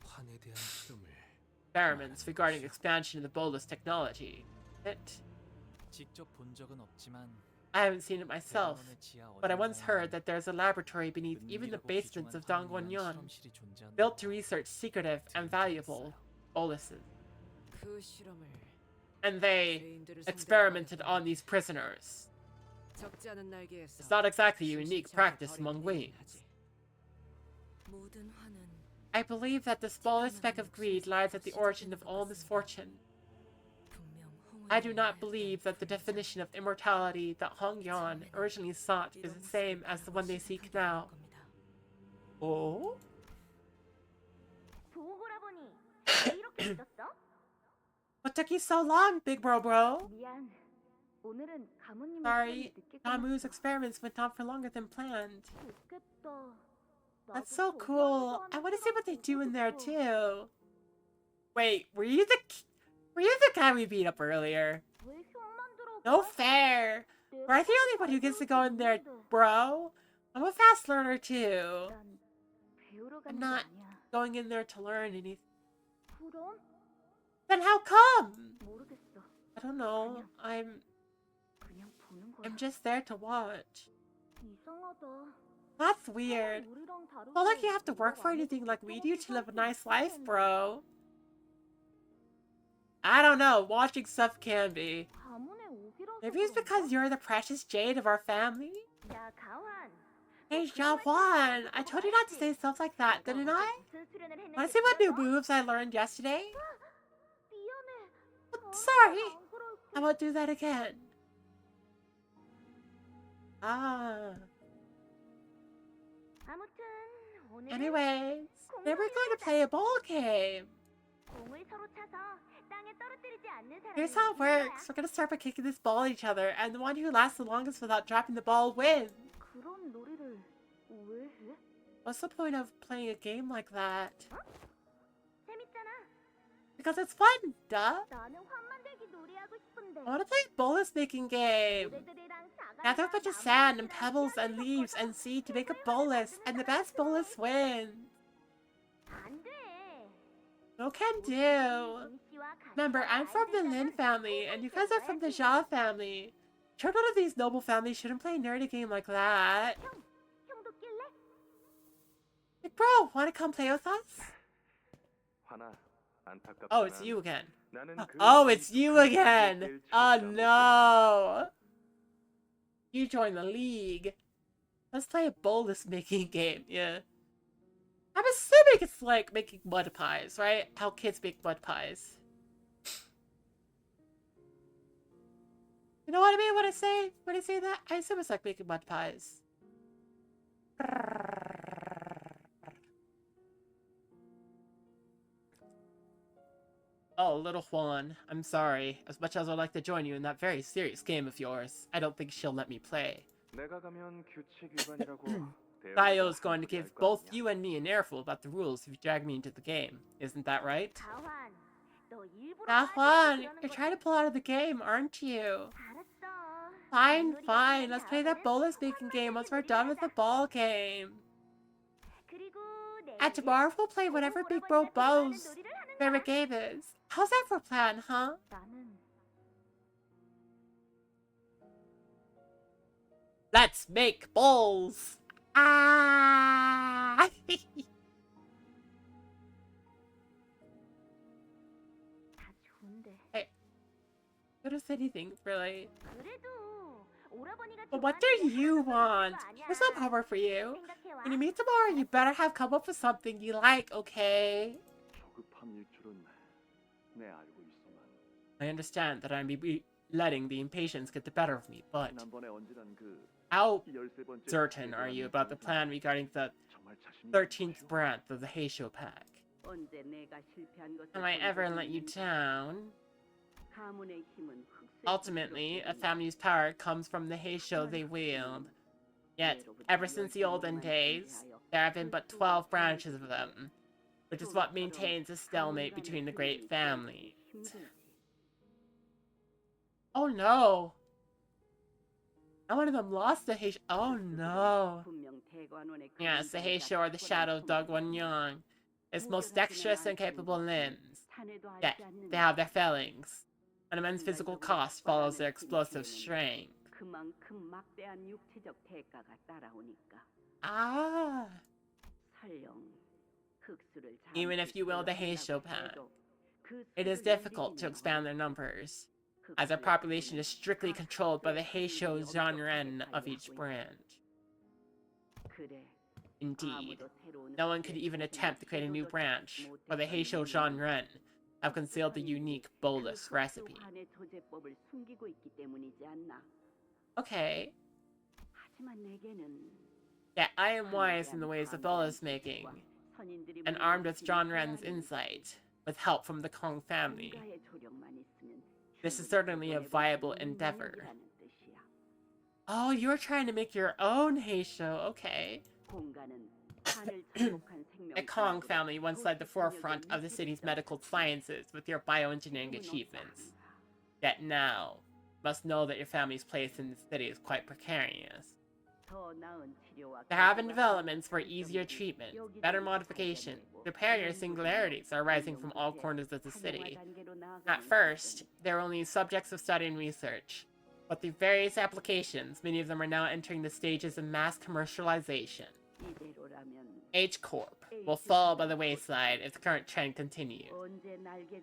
환에 대한 실험을 Experiments regarding expansion of the bolus technology. 직접 본 적은 없지만 I haven't seen it myself, but I once heard that there's a laboratory beneath even the basements of Dongguanyang, built to research secretive and valuable boluses. 그 실험을 And they experimented on these prisoners. 적지 않은 날개에서 It's not exactly a unique practice among wings. 모든 화는 I believe that the smallest speck of greed lies at the origin of all misfortune. 분명 I do not believe that the definition of immortality that Hong Yan originally sought is the same as the one they seek now. Oh? 보고라보니 왜 이렇게 늦었어? What took you so long, big bro? 미안. 오늘은 가모님의 Sorry, 늦게 Namu's 끝났어. experiments went on for longer than planned. 좋겠다. That's so cool. I want to see what they do in there too. Wait, were you the guy we beat up earlier? 왜 형만 들어가? No fair. Were I the only one who gets to go in there, bro? I'm a fast learner too. 난 배우러 I'm 가는 게 not 아니야. going in there to learn anything. 그럼? Then how come? 모르겠어. I don't know. I'm 그냥 보는 거야. just there to watch. 이상하다. That's weird. 우리랑 다르게 Not like you have to work for anything like we do to live a nice life, bro. I don't know. Watching stuff can be. 가문에 오기라서 Maybe it's 그런가? because you're the precious jade of our family. 야, 가환. Hey, Jawan, I told you not to say stuff like that, didn't I? 무슨 수련을 했는지 Want to see what new 들었어? moves I learned yesterday? 미안해. Sorry. 안 그럴게. I won't do that again. Ah. 아무튼 오늘은 Anyways, they were going to play a ball game. 공을 서로 차서 땅에 떨어뜨리지 않는 사람이 Here's how it 이기는 거야. works. We're gonna start by kicking this ball at each other, and the one who lasts the longest without dropping the ball wins. 그런 놀이를 왜 해? What's the point of playing a game like that? 재밌잖아. Because it's fun, duh. 나는 환 만들기 놀이하고 싶은데. I want to play a bolus making game. 노래들이랑 Gather a bunch of sand and pebbles and leaves and seed to make a bolus, and the best bolus wins. 안 돼. No can do. Remember, I'm from the Lin family, and you guys are from the Jia family. Children of these noble families shouldn't play a nerdy game like that. 형도 낄래? Hey, bro, wanna come play with us? Oh, it's you again. Oh, it's you again! Oh no! You joined the league. Let's play a bolus making game, yeah. I'm assuming it's like making mud pies, right? How kids make mud pies. You know what I mean when I say that? I assume it's like making mud pies. Oh, little Juan, I'm sorry. As much as I'd like to join you in that very serious game of yours, I don't think she'll let me play. Daio's going to give both you and me an earful about the rules if you drag me into the game. Isn't that right? 가환, 너 일부러 Now, 빠지려고 Juan, 그러는 you're 거지? trying to pull out of the game, aren't you? 알았어. Fine, 놀이가 fine. 끝나면 Let's play that 다음에는 bolus making game once we're done with the ball game. 그리고 And 내일 tomorrow we'll play whatever Big Bro 오라버니가 좋아하는 Bo's 놀이를 하는 favorite 거야. game is. How's that for a plan, huh? 나는 Let's make bowls! Ah! 다 좋은데. Could have said anything, really. 그래도 오라버니가 But what 좋아하는 do 게 you 하나도 want? 없는 거 아니야. Here's some homework for you. 생각해와. When you meet tomorrow, you better have come up with something you like, okay? I understand that I'm letting the impatience get the better of me, but how certain are you about the plan regarding the 13th branch of the Heisho pack? Am I ever let you down? Ultimately, a family's power comes from the Heisho they wield. Yet, ever since the olden days, there have been but 12 branches of them, which is what maintains a stalemate between the great families. Oh no! And one of them lost the Heisho. Oh no! Yes, the Heisho are the shadow of Dogwon-young. Its most dexterous and capable limbs. Yet, they have their failings. An immense physical cost follows their explosive strength. Ah! Even if you will the Heisho pack, it is difficult to expand their numbers, as their population is strictly controlled by the Heisho Zanren of each branch. Indeed, no one could even attempt to create a new branch, for the Heisho Zanren have concealed the unique bolus recipe. Okay. Yet I am wise in the ways of bolus making, and armed with John Ren's insight, with help from the Kong family. This is certainly a viable endeavor. Oh, you're trying to make your own Heisho, okay. The Kong family once led the forefront of the city's medical sciences with your bioengineering achievements. Yet now, you must know that your family's place in the city is quite precarious. There have been developments for easier treatment, better modification, superior singularities are rising from all corners of the city. At first, they were only subjects of study and research, but through various applications, many of them are now entering the stages of mass commercialization. H Corp will fall by the wayside if the current trend continues,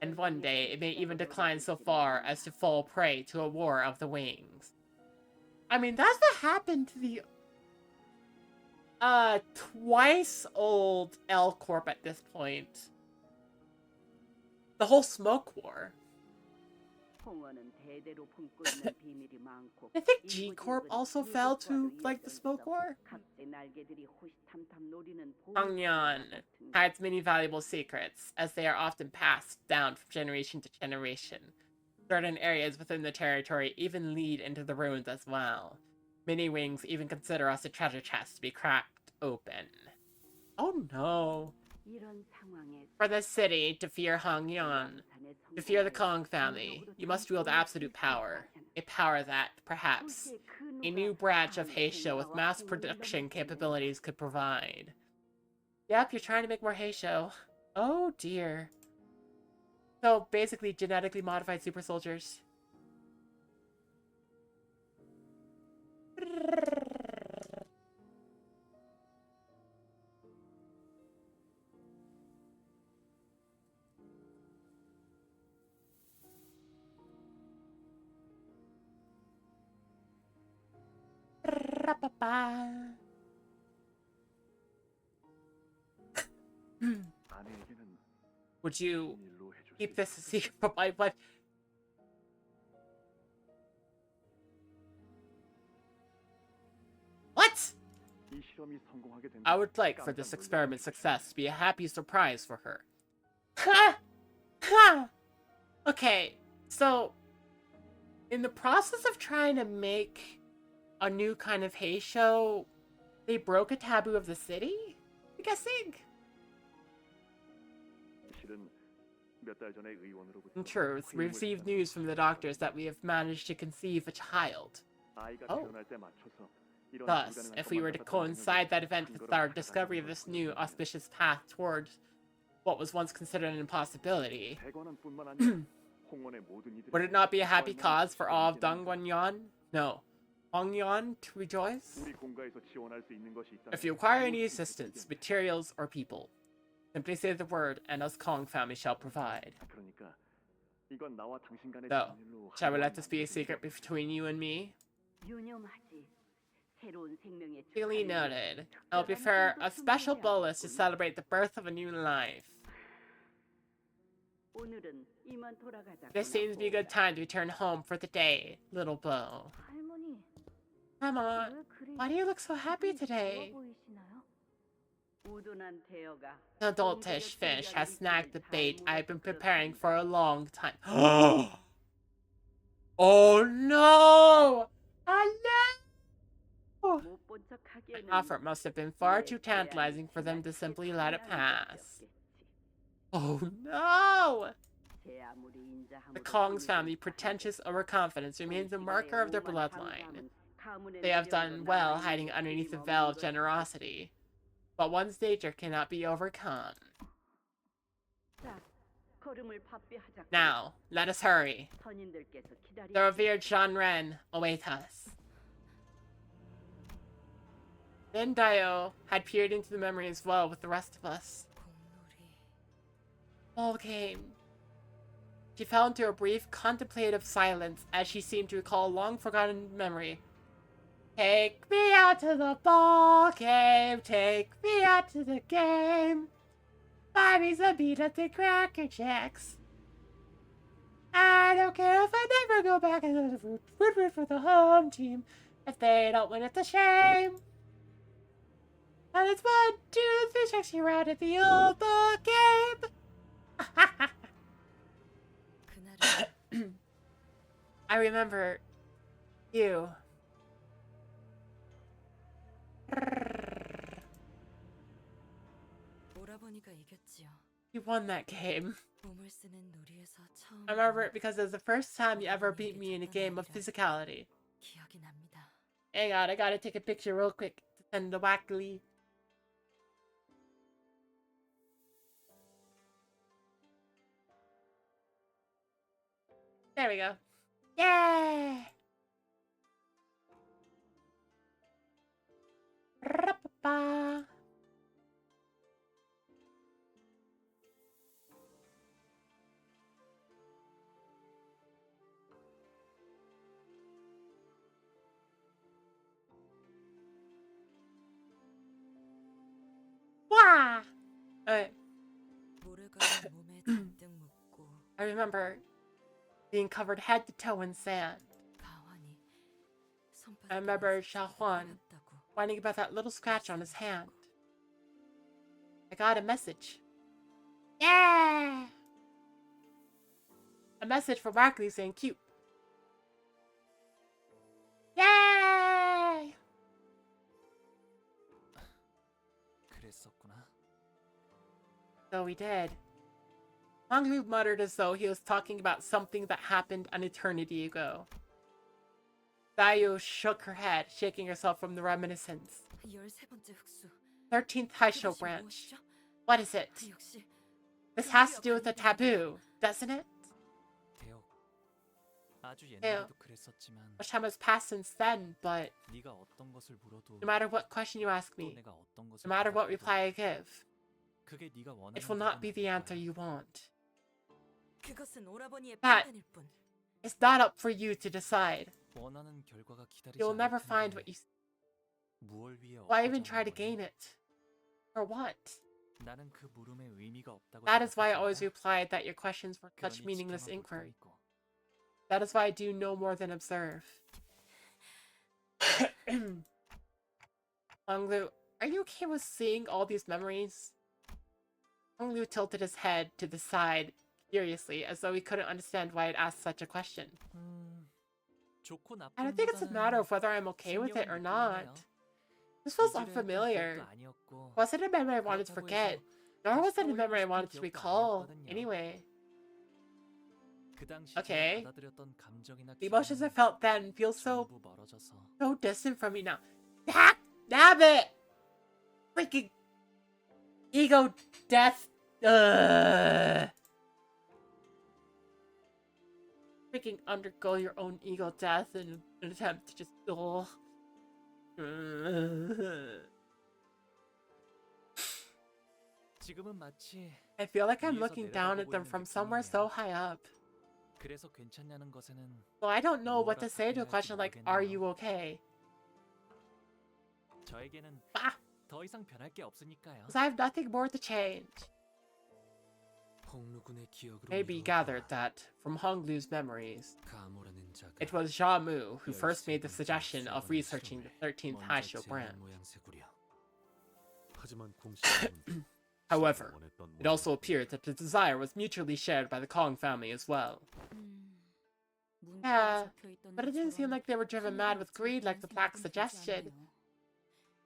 and one day it may even decline so far as to fall prey to a war of the wings. I mean, that's what happened to the twice old L Corp at this point. The whole smoke war. I think G Corp also fell to, like, the smoke war. Hongyan hides many valuable secrets, as they are often passed down from generation to generation. Certain areas within the territory even lead into the ruins as well. Many wings even consider us a treasure chest to be cracked open. Oh no. For the city to fear Hongyan, to fear the Kong family, you must wield absolute power. A power that, perhaps, a new branch of Heisho with mass production capabilities could provide. Yep, you're trying to make more Heisho. Oh dear. So, basically, genetically modified super soldiers. Would you keep this a secret from my wife? What? I would like for this experiment's success to be a happy surprise for her. Ha! Ha! Okay, so in the process of trying to make a new kind of Heisho, they broke a taboo of the city? I'm guessing? In truth, we received news from the doctors that we have managed to conceive a child. Oh. Thus, if we were to coincide that event with our discovery of this new auspicious path toward what was once considered an impossibility, would it not be a happy cause for all of Dongwon-yon? No. Hongyan to rejoice? If you require any assistance, materials, or people, simply say the word, and us Kong family shall provide. So, shall we let this be a secret between you and me? Duly noted. I'll prefer a special bolus to celebrate the birth of a new life. This seems to be a good time to return home for the day, little Bo. Come on, why do you look so happy today? The adultish fish has snagged the bait I've been preparing for a long time. Oh no! Oh no! The offer must have been far too tantalizing for them to simply let it pass. Oh no! The Kong's family, pretentious overconfidence, remains a marker of their bloodline. They have done well hiding underneath the veil of generosity. But one's nature cannot be overcome. Now, let us hurry. The revered Jean Ren awaits us. Then Dio had peered into the memory as well with the rest of us. All came. She fell into a brief, contemplative silence as she seemed to recall a long-forgotten memory. Take me out to the ball game, take me out to the game. Buy me some peanuts and Cracker Jacks. I don't care if I never go back and root for the home team. If they don't win, it's a shame. And it's 1, 2, 3 strikes you out at the old ball game. I remember you. You won that game. I remember it because it was the first time you ever beat me in a game of physicality. Hang on, I gotta take a picture real quick to send to Wackly. There we go. Yay! Ra-pa-pa. Wah! Okay. I remember being covered head to toe in sand. I remember Xiaohuan whining about that little scratch on his hand. I got a message. Yeah! A message from Barkley saying cute. Yay! So we did. Honglu muttered as though he was talking about something that happened an eternity ago. Dayo shook her head, shaking herself from the reminiscence. 13th Haisho branch. What is it? This has to do with a taboo, doesn't it? Ew. Much time has passed since then, but no matter what question you ask me, no matter what reply I give, it will not be the answer you want. That is not up for you to decide. You will never find what you seek. Why even try to gain it? For what? That is why I always replied that your questions were such meaningless inquiry. That is why I do no more than observe. Honglu, are you okay with seeing all these memories? Honglu tilted his head to the side, curiously, as though he couldn't understand why I'd asked such a question. I don't think it's a matter of whether I'm okay with it or not. This feels unfamiliar. Wasn't a memory I wanted to forget, nor was it a memory I wanted to recall, anyway. Okay. The emotions I felt then feel so distant from me now. Damn it! Freaking ego death. Freaking undergo your own ego death in an attempt to just I feel like I'm looking down at them from somewhere so high up. So I don't know what to say to a question like, are you okay? Because I have nothing more to change. Maybe gathered that, from Honglu's memories, it was Jia Mu who first made the suggestion of researching the 13th Haisho branch. However, it also appeared that the desire was mutually shared by the Kong family as well. Yeah, but it didn't seem like they were driven mad with greed like the plaque suggested.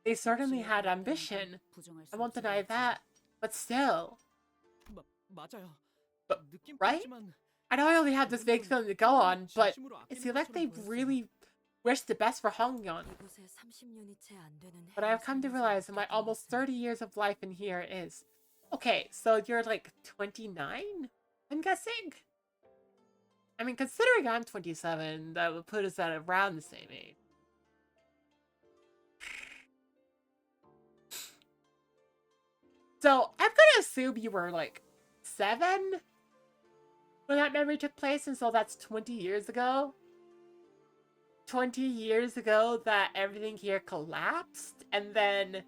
They certainly had ambition. I won't deny that. But still. 맞아요. But, 느낌 right? 같지만 I know I only have this vague feeling to go on, but it seems like they really wish the best for Hongyeon. 이곳에 30년이 채 안 되는 But I've come to realize that my almost 30 years of life in here is... Okay, so you're like 29? I'm guessing? I mean, considering I'm 27, that would put us at around the same age. So, I'm gonna assume you were like 7 when that memory took place, and so that's 20 years ago. 20 years ago that everything here collapsed, and then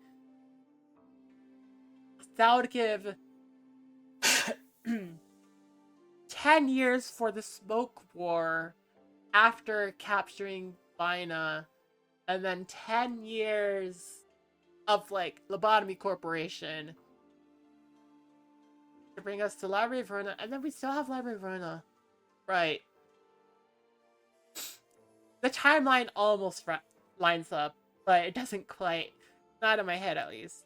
that would give 10 years for the Smoke War after capturing Bina, and then 10 years of like Lobotomy Corporation to bring us to Library of Verona, and then we still have Library of Verona. Right. The timeline almost lines up, but it doesn't quite. Not in my head, at least.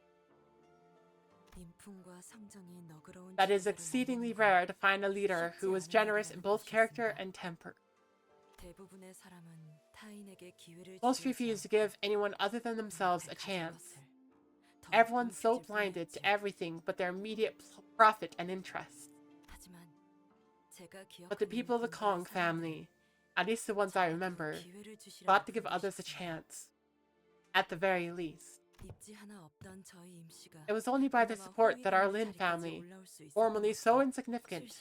That is exceedingly rare to find a leader who was generous in both character and temper. Most refuse to give anyone other than themselves a chance. Everyone's so blinded to everything but their immediate profit and interest. But the people of the Kong family, at least the ones I remember, fought to give others a chance. At the very least. It was only by their support that our Lin family, formerly so insignificant,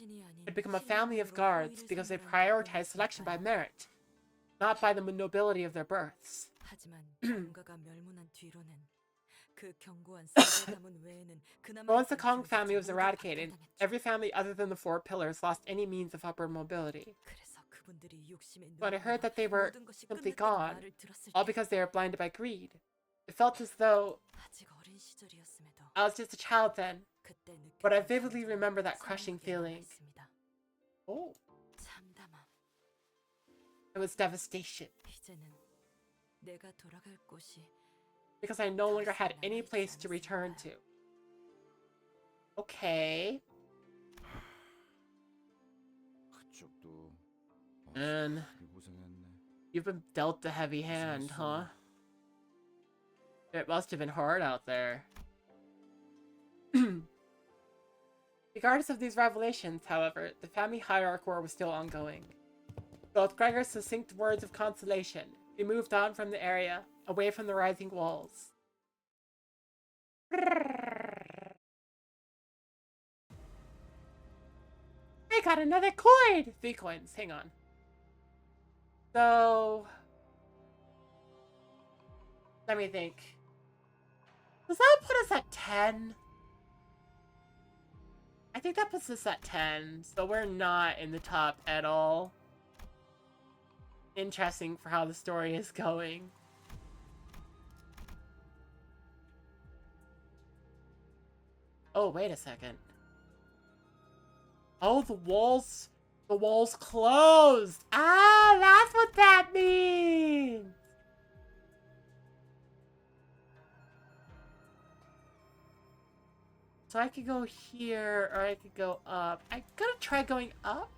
could become a family of guards because they prioritized selection by merit, not by the nobility of their births. Once the Kong family was eradicated, every family other than the Four Pillars lost any means of upward mobility. When I heard that they were simply gone, all because they were blinded by greed, it felt as though I was just a child then, but I vividly remember that crushing feeling. Oh. It was devastation. Because I no longer had any place to return to. Okay. And you've been dealt a heavy hand, huh? It must have been hard out there. Regardless of these revelations, however, the family hierarchy war was still ongoing. So with Gregor's succinct words of consolation, we moved on from the area, away from the rising walls. I got another coin! 3 coins, hang on. So... let me think. Does that put us at 10? I think that puts us at 10, so we're not in the top at all. Interesting for how the story is going. Oh, wait a second. Oh, the walls closed! Ah, that's what that means! So I could go here, or I could go up. I'm gonna try going up.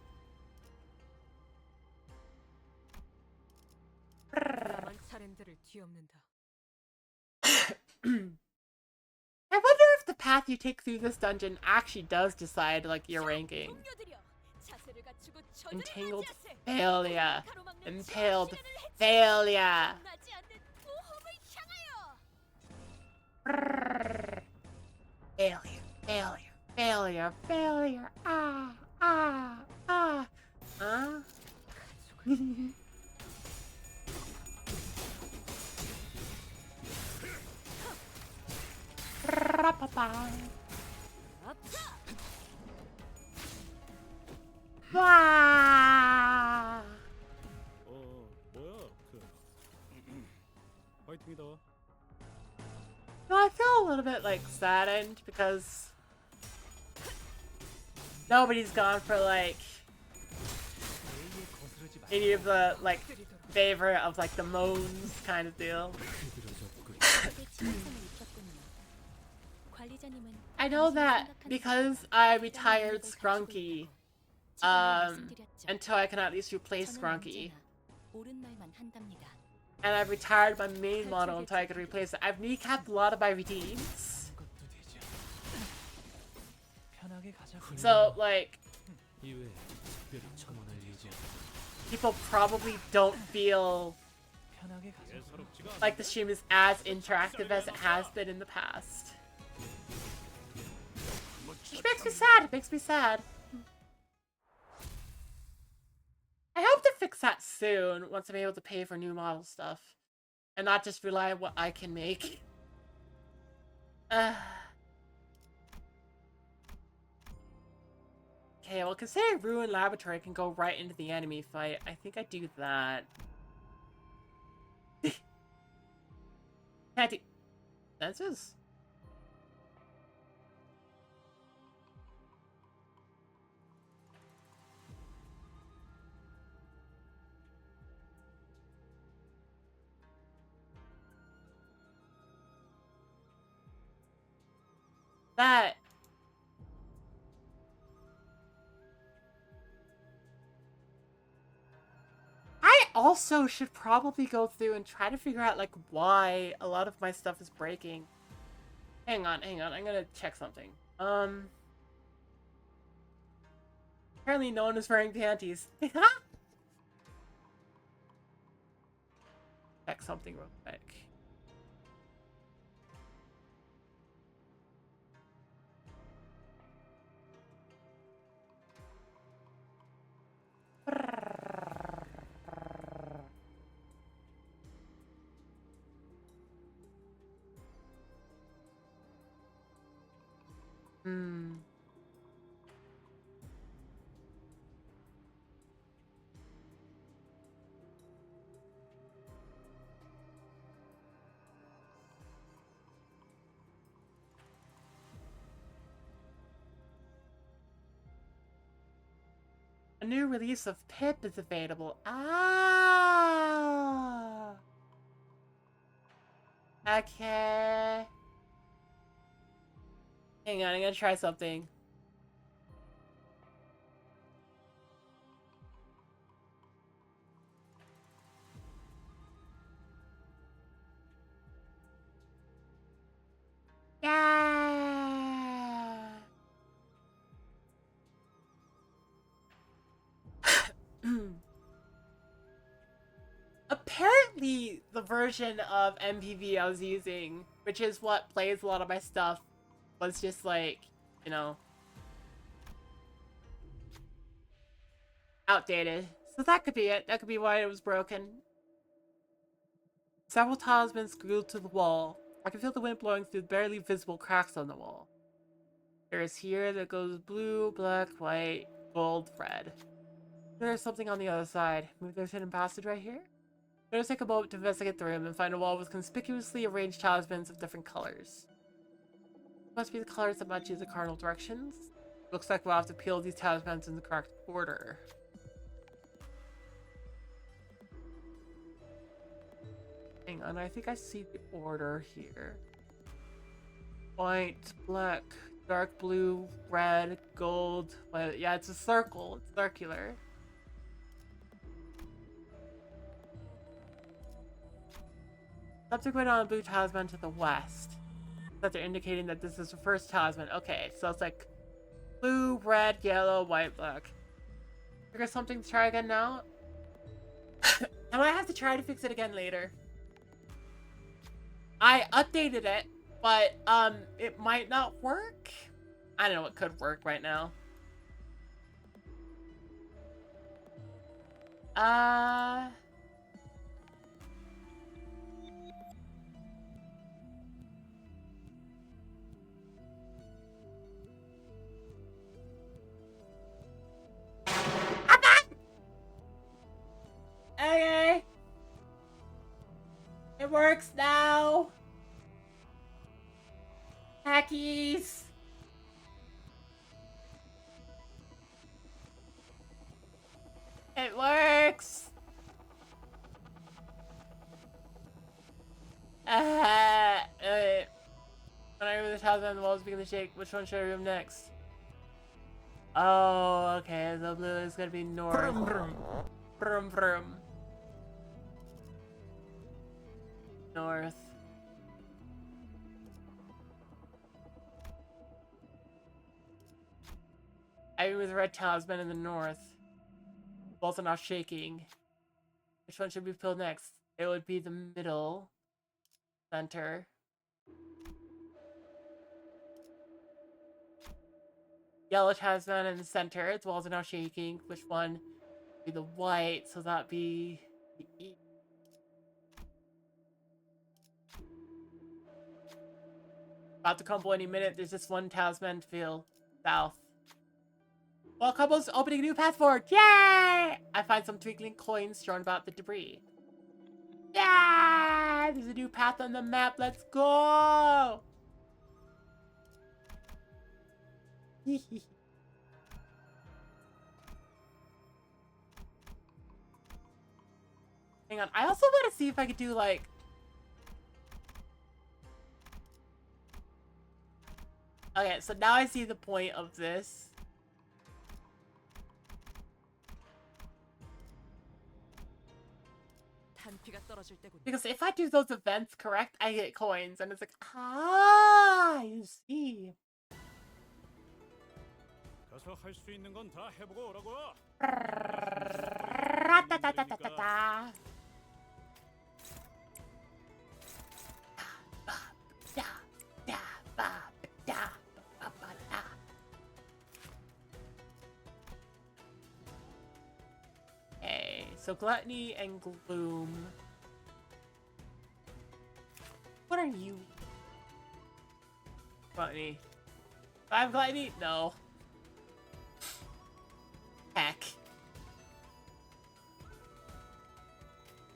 I wonder if the path you take through this dungeon actually does decide, like, your ranking. Entangled failure. Impaled failure. Failure, failure, failure, failure. Ah, ah, ah. Huh? 와. 뭐야? 화이팅이다. No, I feel a little bit like saddened because nobody's gone for like any of the like favorite of like the moans kind of deal. 적의 진정성을 입혔군요. 관리자님은 I know 당신이 that 생각하는 because 것보다 I 대단한 retired 능력을 가지고 Scrunky, 있다고 제가 늘 말씀드렸죠. until I can at least replace 저는 Scrunky. 언제나 옳은 말만 한답니다. And I've retired my main model until I can replace it. I've kneecapped a lot of my redeems. 것도 되지 않아. 편하게 가자고. So, like, 이외에 특별히 첨언할 예정. people probably don't feel 편하게 가자고. like the stream is as interactive as it has been in the past. Which makes me sad. It makes me sad. I hope to fix that soon once I'm able to pay for new model stuff. And not just rely on what I can make. Okay, well, considering Ruin Laboratory can go right into the enemy fight, I think I do that. Can't do... Senses? That... I also should probably go through and try to figure out, like, why a lot of my stuff is breaking. Hang on, I'm gonna check something. Apparently no one is wearing panties. Check something real quick. A new release of Pip is available. Ah! Okay. Hang on, I'm gonna try something. Yeah! Apparently, the version of MPV I was using, which is what plays a lot of my stuff, was just like, you know, outdated. So that could be it. That could be why it was broken. Several talismans glued to the wall. I can feel the wind blowing through barely visible cracks on the wall. There is here that goes blue, black, white, gold, red. There's something on the other side. Maybe there's a hidden passage right here? Let us take a moment to investigate the room and find a wall with conspicuously arranged talismans of different colors. Must be the colors that match the cardinal directions. Looks like we'll have to peel these talismans in the correct order. Hang on, I think I see the order here. White, black, dark blue, red, gold. But yeah, it's a circle. It's circular. Subsequent on a blue talisman to the west. That they're indicating that this is the first talisman. Okay, so it's like blue, red, yellow, white, black. Figure something to try again now. I might have to try to fix it again later. I updated it, but it might not work. I don't know what could work right now. Okay. It works now. Hackies. It works. talisman and the walls begin to shake. Which one should I remove next? Oh, okay. The blue is gonna be north. Vroom, vroom. Vroom, vroom. North. I remove the red talisman in the north. Walls are not shaking. Which one should be peeled next? It would be the middle. Center. Yellow talisman in the center. The walls are now shaking. Which one would be the white? So that'd be the east. About to crumble any minute. There's just one talisman to feel south. Well, Crumble's opening a new path forward. Yay! I find some twinkling coins strewn about the debris. Yeah! There's a new path on the map. Let's go! Hang on. I also want to see if I could do, like... Okay, so now I see the point of this. Because if I do those events correct, I get coins. And it's like, ah, you see. 가서 할 수 있는 건 다 해보고 오라고. Ra-ta-ta-ta-ta-ta-ta. Okay, so Gluttony and Gloom. What are you? Gluttony. Do I have Gluttony? No. Heck.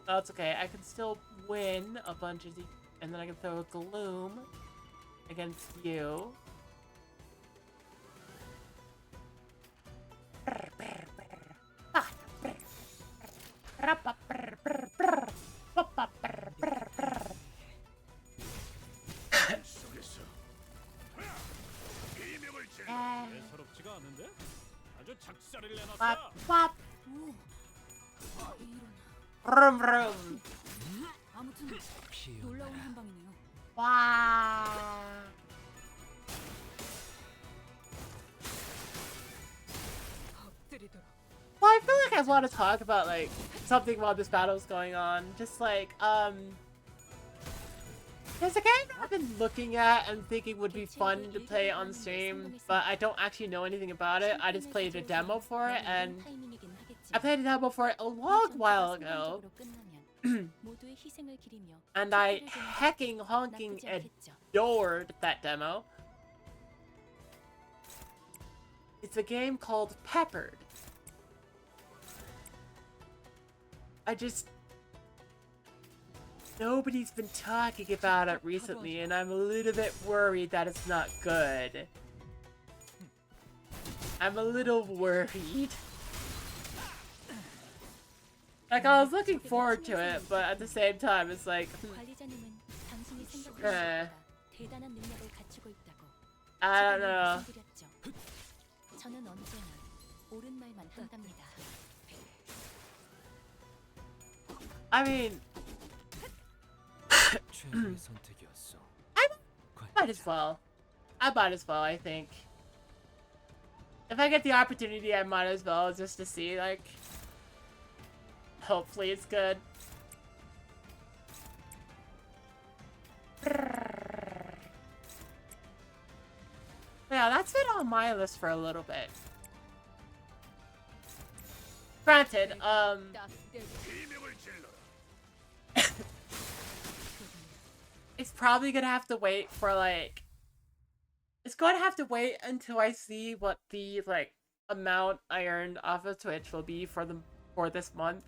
Oh, it's okay. I can still win a bunch of these, and then I can throw a Gloom against you. 예사롭지가 않은데? 아주 작사를 내놨어. Wop. Vroom vroom. 아무튼 놀라운 한방이네요. Wow. Well, I feel like I want to talk about like something while this battle's going on. Just like there's a game that I've been looking at and thinking would be fun to play on stream, but I don't actually know anything about it. I just played a demo for it, and I played a demo for it a long while ago. And I hecking honking adored that demo. It's a game called Peppered. Nobody's been talking about it recently, and I'm a little bit worried that it's not good. I'm a little worried. Like, I was looking forward to it, but at the same time, it's like... I don't know. I mean... I might as well. I think. If I get the opportunity, I might as well, just to see, like... Hopefully it's good. Yeah, that's been on my list for a little bit. Granted, it's probably gonna have to wait for, like... It's going to have to wait until I see what the, like, amount I earned off of Twitch will be for this month.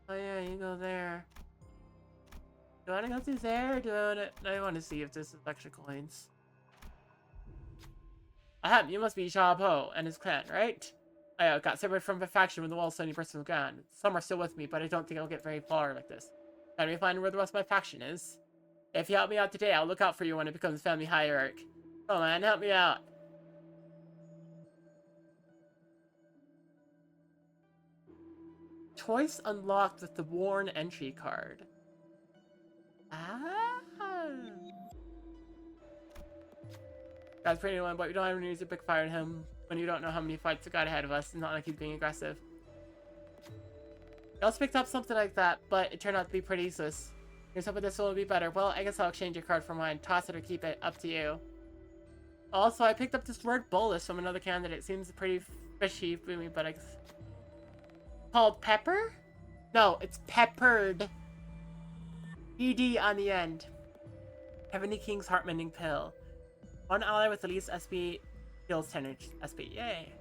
Oh yeah, you go there. Do I want to go through there, or do I want to see if this is extra coins? Ahem, you must be Xiaopo and his clan, right? I got separated from a faction when the wall suddenly burst from the ground. Some are still with me, but I don't think I'll get very far like this. Gotta find where the rest of my faction is. If you help me out today, I'll look out for you when it becomes family hierarch. Oh man, help me out. Choice unlocked with the worn entry card. Ah. That's pretty one, but we don't have to use a big fire on him when you don't know how many fights we got ahead of us. It's not like he's being aggressive. I also picked up something like that, but it turned out to be pretty useless. Here's hoping this one will be better. Well, I guess I'll exchange your card for mine. Toss it or keep it. Up to you. Also, I picked up this word bolus from another candidate. Seems pretty fishy to me, but I guess... Called pepper? No, it's peppered. ED on the end. Heavenly King's Heart-Mending Pill. One ally with the least SP heals 10 SP. Yay.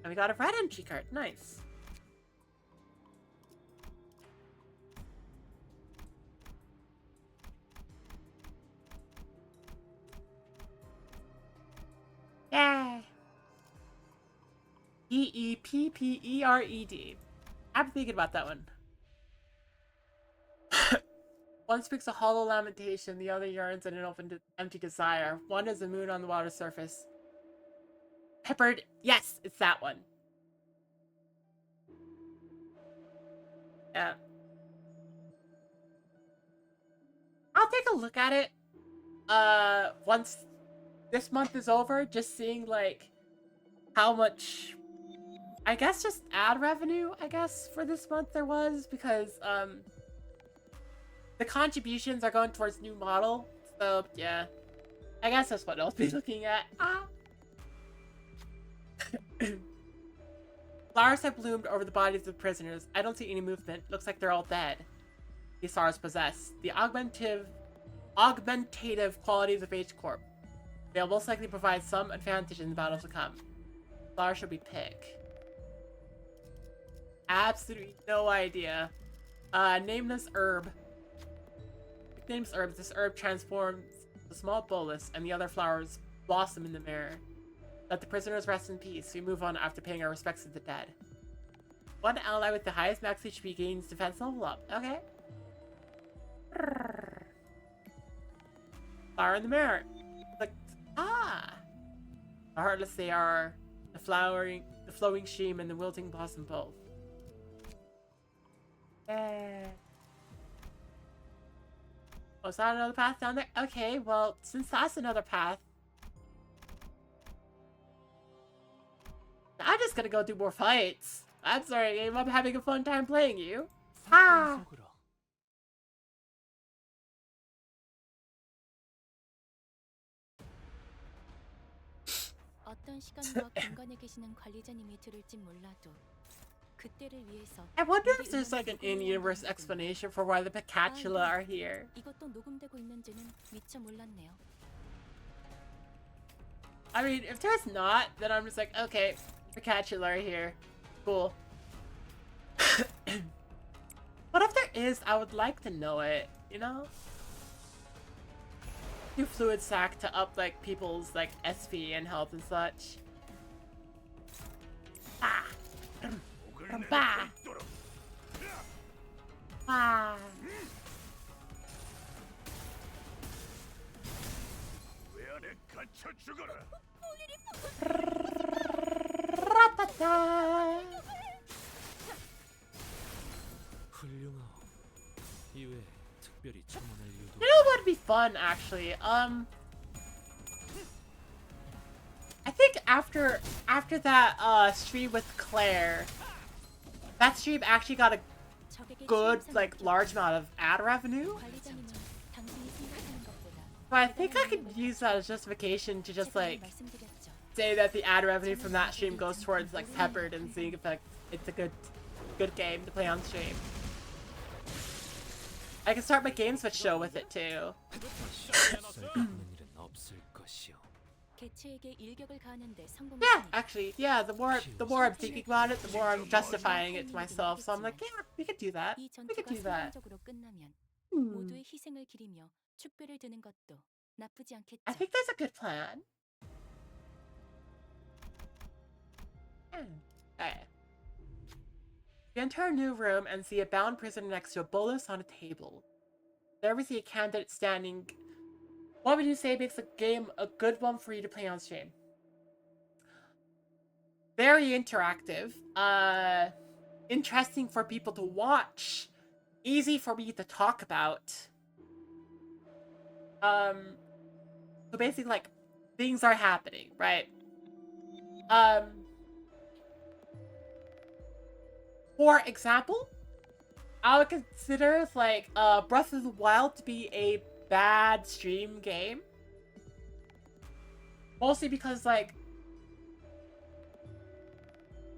And we got a red entry card. Nice. Yay. EEPPERED. I'm thinking about that one. One speaks a hollow lamentation, the other yearns in an open empty desire. One is a moon on the water surface. Peppered. Yes, it's that one. Yeah. I'll take a look at it. Once this month is over, just seeing like how much, I guess, just ad revenue, I guess, for this month there was, because the contributions are going towards new model. So yeah, I guess that's what I'll be looking at. Flowers have bloomed over the bodies of prisoners. I don't see any movement. Looks like they're all dead. These stars possess the augmentative qualities of H-Corp. They'll most likely provide some advantage in the battles to come. Flowers should be pick. Absolutely no idea. Nameless herb. Nameless herb. This herb transforms a small bolus, and the other flowers blossom in the mirror. Let the prisoners rest in peace. We move on after paying our respects to the dead. One ally with the highest max HP gains defense level up. Okay. Flower in the mirror. Like, the heartless they are. The flowing stream and the wilting blossom both. Oh, is that another path down there? Okay, well, since that's another path, I'm just gonna go do more fights. I'm sorry, game. I'm having a fun time playing you. Ah! 어떤 시간과 공간에 계시는 관리자님이 들을진 몰라도 그때를 위해서 I wonder if there's like an in-universe explanation for why the Picatula are here. 이것도 녹음되고 있는지는 미처 몰랐네요. I mean, if there's not, then I'm just like, okay, Picatula are here. Cool. But if there is, I would like to know it, you know? Do fluid sac to up like people's like SP and health and such. Ah. Bah. Ah. 훌륭하오. 이외에 특별히 첨언할 이유도. You know what would be fun, actually? I think after that stream with Claire, that stream actually got a good, like, large amount of ad revenue. So I think I could use that as justification to just, like, say that the ad revenue from that stream goes towards, like, Peppered and seeing if, like, it's a good game to play on stream. I can start my Game Switch show with it, too. Yeah, actually, yeah, the more I'm thinking about it, the more I'm justifying it to myself. So I'm like, yeah, we could do that. We could do that. I think that's a good plan. Alright. You enter a new room and see a bound prisoner next to a bolus on a table. There we see a candidate standing. What would you say makes a game a good one for you to play on stream? Very interactive. Interesting for people to watch. Easy for me to talk about. So basically, like, things are happening, right? For example, I would consider, like, Breath of the Wild to be a bad stream game. Mostly because, like,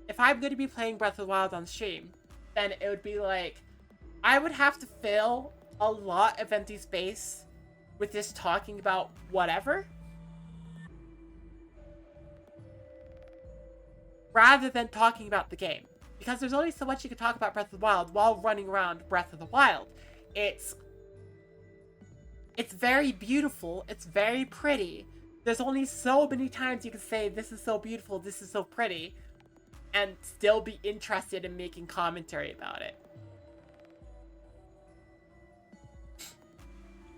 if I'm going to be playing Breath of the Wild on stream, then it would be like, I would have to fill a lot of empty space with just talking about whatever, rather than talking about the game. Because there's only so much you can talk about Breath of the Wild while running around Breath of the Wild. It's very beautiful, it's very pretty. There's only so many times you can say, this is so beautiful, this is so pretty, and still be interested in making commentary about it.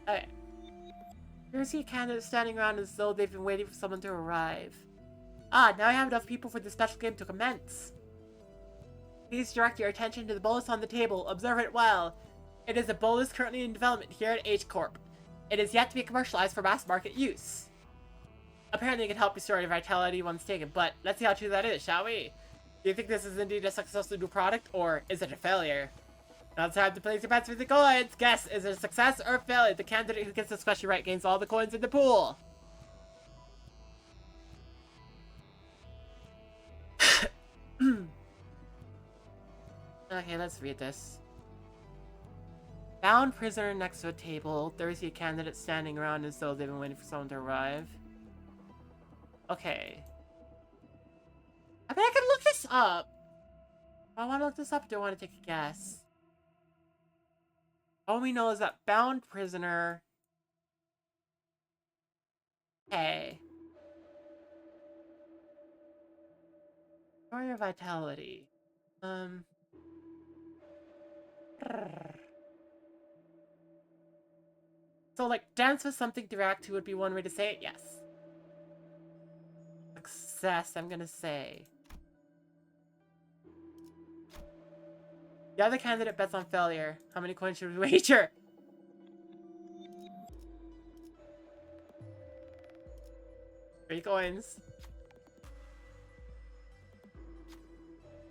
Okay. You see a candidate standing around as though they've been waiting for someone to arrive. Ah, now I have enough people for the special game to commence. Please direct your attention to the bolus on the table. Observe it well. It is a bolus currently in development here at H Corp. It is yet to be commercialized for mass market use. Apparently it can help restore your vitality once taken, but let's see how true that is, shall we? Do you think this is indeed a successful new product, or is it a failure? Now it's time to place your bets with the coins. Guess, is it a success or a failure? The candidate who gets this question right gains all the coins in the pool. Okay, let's read this. Bound prisoner next to a table. There is a candidate standing around as though they've been waiting for someone to arrive. Okay. I mean, I can look this up. Do I want to look this up or do I want to take a guess? All we know is that bound prisoner. Okay. Restore your vitality. So, like, dance with something to react to would be one way to say it? Yes. Success, I'm gonna say. The other candidate bets on failure. How many coins should we wager? Three coins.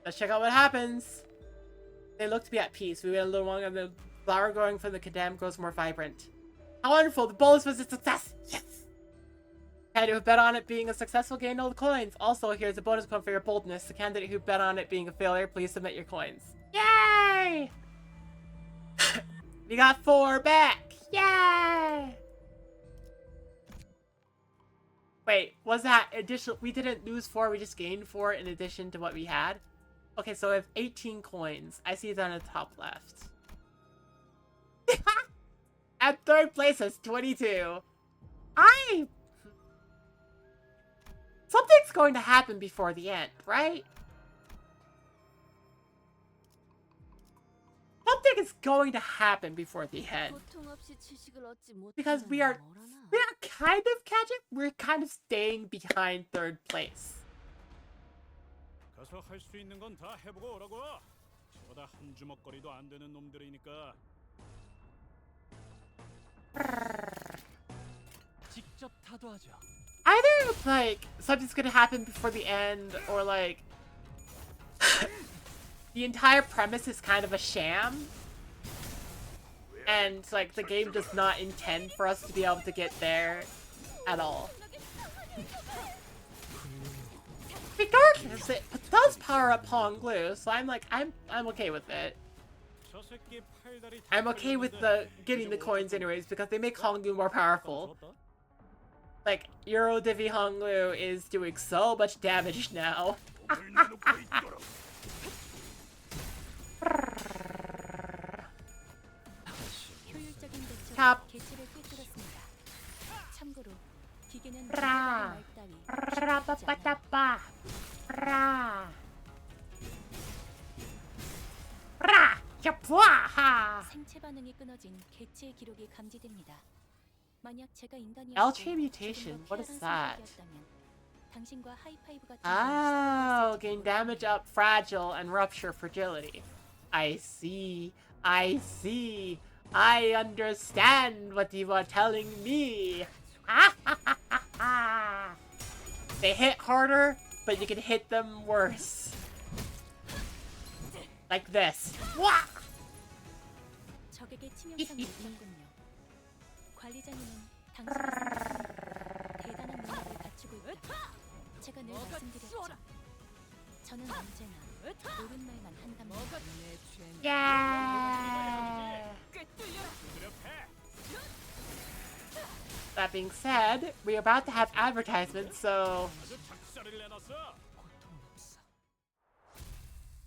Let's check out what happens. They look to be at peace. We wait a little longer and the flower growing from the condemned grows more vibrant. How wonderful! The bolus was a success! Yes! Candidate who bet on it being a successful gained all the coins. Also, here's a bonus coin for your boldness. The candidate who bet on it being a failure, please submit your coins. Yay! We got 4 back! Yay! Wait, was that additional? We didn't lose 4, we just gained 4 in addition to what we had? Okay, so I have 18 coins. I see it on the top left. At 3rd place is 22. Something's going to happen before the end, right? Something is going to happen before the end. Because we are kind of catching, we're kind of staying behind 3rd place. 가서 할 수 있는 건 다 해보고 오라고. 저보다 한 주먹거리도 안 되는 놈들이니까. 직접 타도하죠. Either, like, something's gonna happen before the end, or, like, the entire premise is kind of a sham. And, like, the game does not intend for us to be able to get there at all. Regardless, it does power up Honglu, so I'm okay with it. I'm okay with getting the coins anyways, because they make Honglu more powerful. Like, Euro Divi Honglu is doing so much damage now. Top. Ra. Ra-pa-pa-ta-pa. Ra. Ra. Yup. Bwaha! 생체 반응이 끊어진 개체의 기록이 감지됩니다. 만약 제가 인간이었고 Algae mutation, 조금 더 what is 쾌활한 that? 성격이었다면 당신과 하이파이브 같은 Oh, gain damage up, fragile, and rupture fragility. I see. I see. I understand what you are telling me. They hit harder, but you can hit them worse. Like this. Wah! 적에게 치명상을 입었군요. 관리자님은 당신의 대단한 능력을 갖추고 있다. 제가 늘 말씀드렸죠. 저는 언제나 옳은 말만 한답니다. Yeah. That being said, we're about to have advertisements, so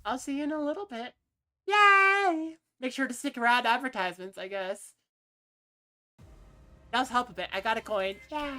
I'll see you in a little bit. Yay! Make sure to stick around advertisements, I guess. Does help a bit. I got a coin. Yeah.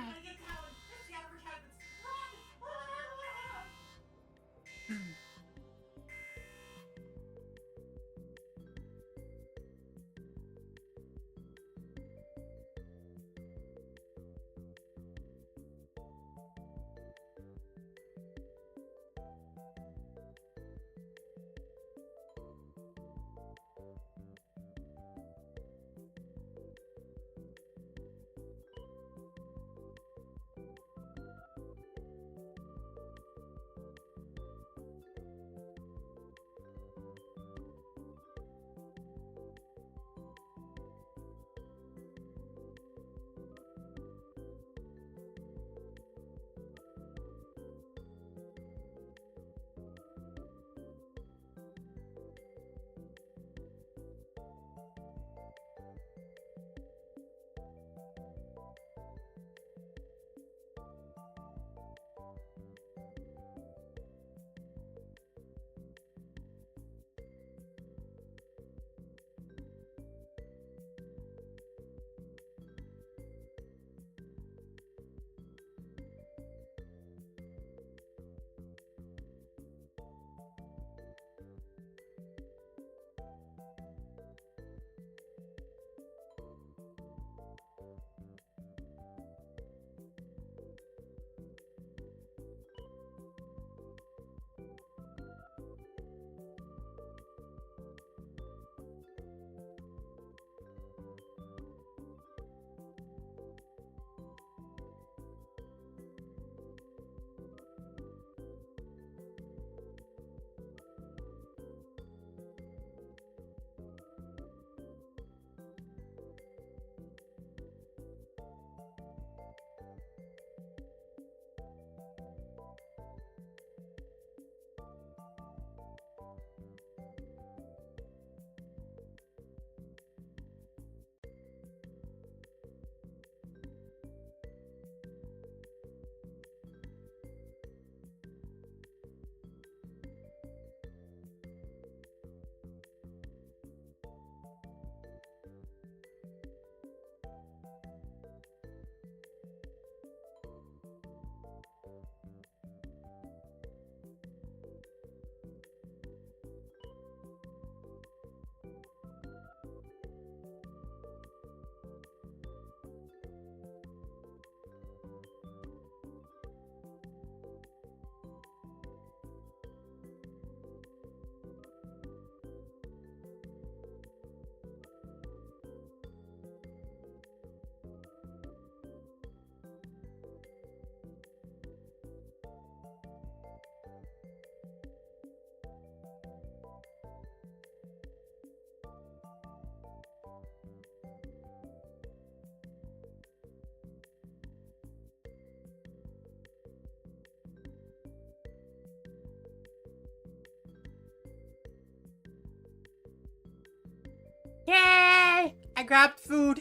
Yay! I grabbed food.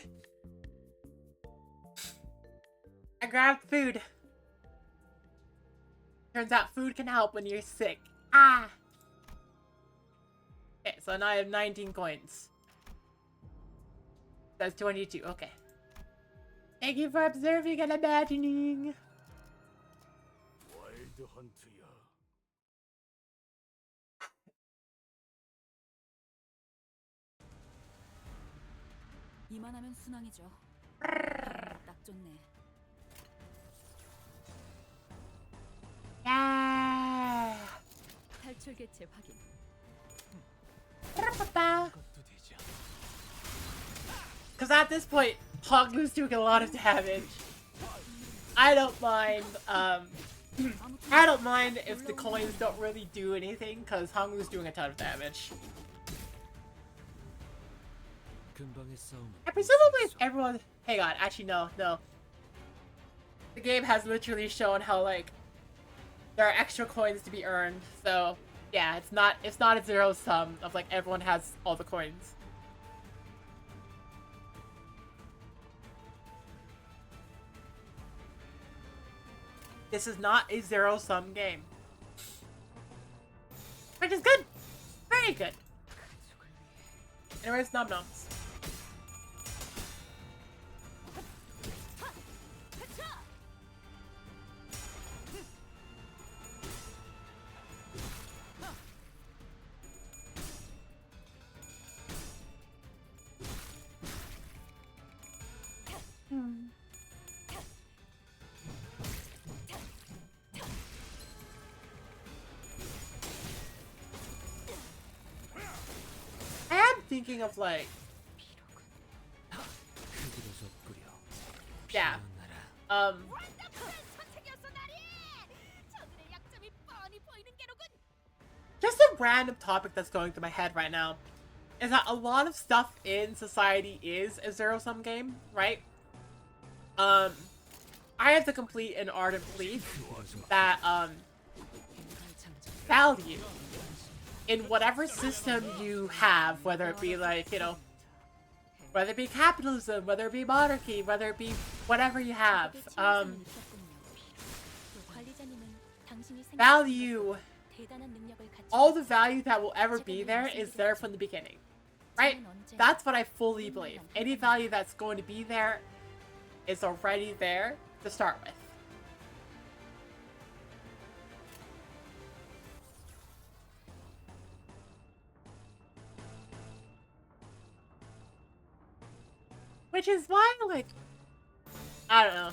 I grabbed food. Turns out food can help when you're sick. Ah! Okay, so now I have 19 coins. That's 22, okay. Thank you for observing and imagining. 와일드 헌트야. 이만하면 순항이죠. 딱 좋네. 야. 탈출 개체 확인. Because at this point, Hoglu's doing a lot of damage. I don't mind, I don't mind if the coins don't really do anything, because Hoglu's doing a ton of damage. 근방의 싸움은 And presumably if everyone... Hang on, actually no. The game has literally shown how, like, there are extra coins to be earned, so... Yeah, it's not a zero sum of, like, everyone has all the coins. This is not a zero-sum game. Which is good! Very good! Anyways, nom-noms. I am thinking of, like, 흙으로서 뿌려 yeah, just a random topic that's going through my head right now is that a lot of stuff in society is a zero-sum game, right? I have the complete and ardent belief that, value in whatever system you have, whether it be, like, you know, whether it be capitalism, whether it be monarchy, whether it be whatever you have, value, all the value that will ever be there is there from the beginning, right? That's what I fully believe. Any value that's going to be there is already there to start with. Which is why, like, I don't know.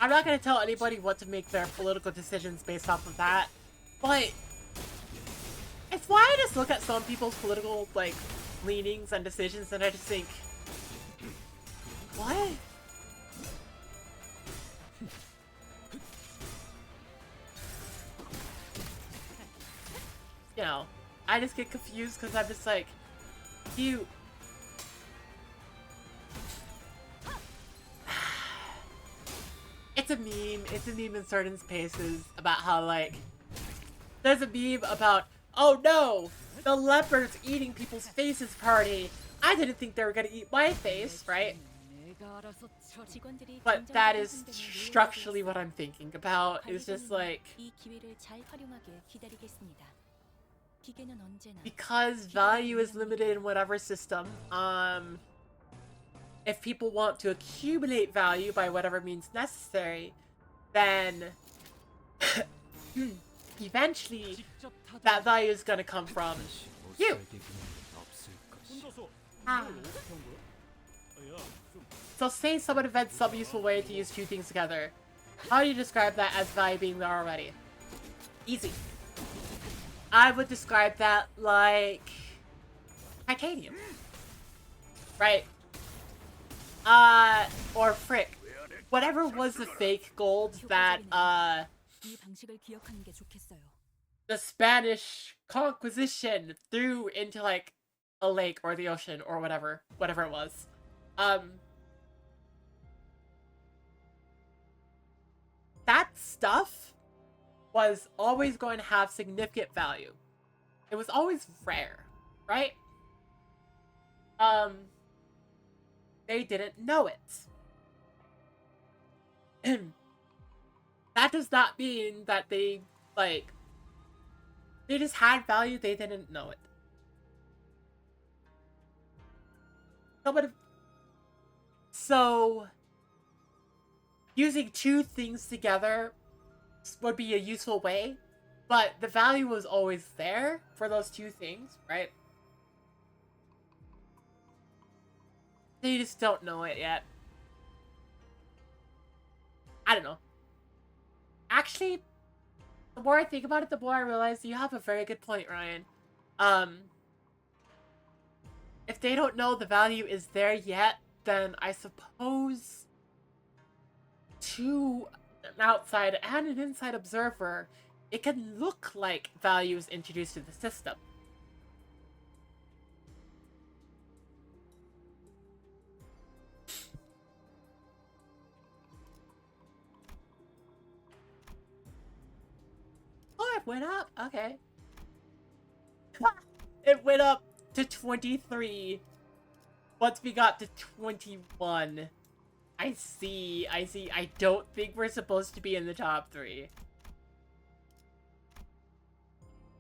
I'm not gonna tell anybody what to make their political decisions based off of that, but it's why I just look at some people's political, like, leanings and decisions and I just think, what? You know, I just get confused because I'm just like, you... It's a meme in certain spaces about how, like, there's a meme about, oh no, the leopard's eating people's faces party. I didn't think they were gonna eat my face, right? But that is structurally what I'm thinking about. It's just like, because value is limited in whatever system, if people want to accumulate value by whatever means necessary, then eventually that value is going to come from you. So say someone invents some useful way to use two things together. How do you describe that as value being there already? Easy. I would describe that like titanium. Right? Or frick. Whatever was the fake gold that, the Spanish Conquisition threw into, like, a lake or the ocean or whatever it was. That stuff was always going to have significant value. It was always rare, right? They didn't know it. That does not mean that they, like, they just had value, they didn't know it. So, using two things together would be a useful way, but the value was always there for those two things, right? They just don't know it yet. I don't know. Actually, the more I think about it, the more I realize you have a very good point, Ryan. If they don't know the value is there yet, then I suppose to an outside and an inside observer, it can look like value is introduced to the system. Oh, it went up. Okay. It went up to 23 once we got to 21. I see. I don't think we're supposed to be in the top 3.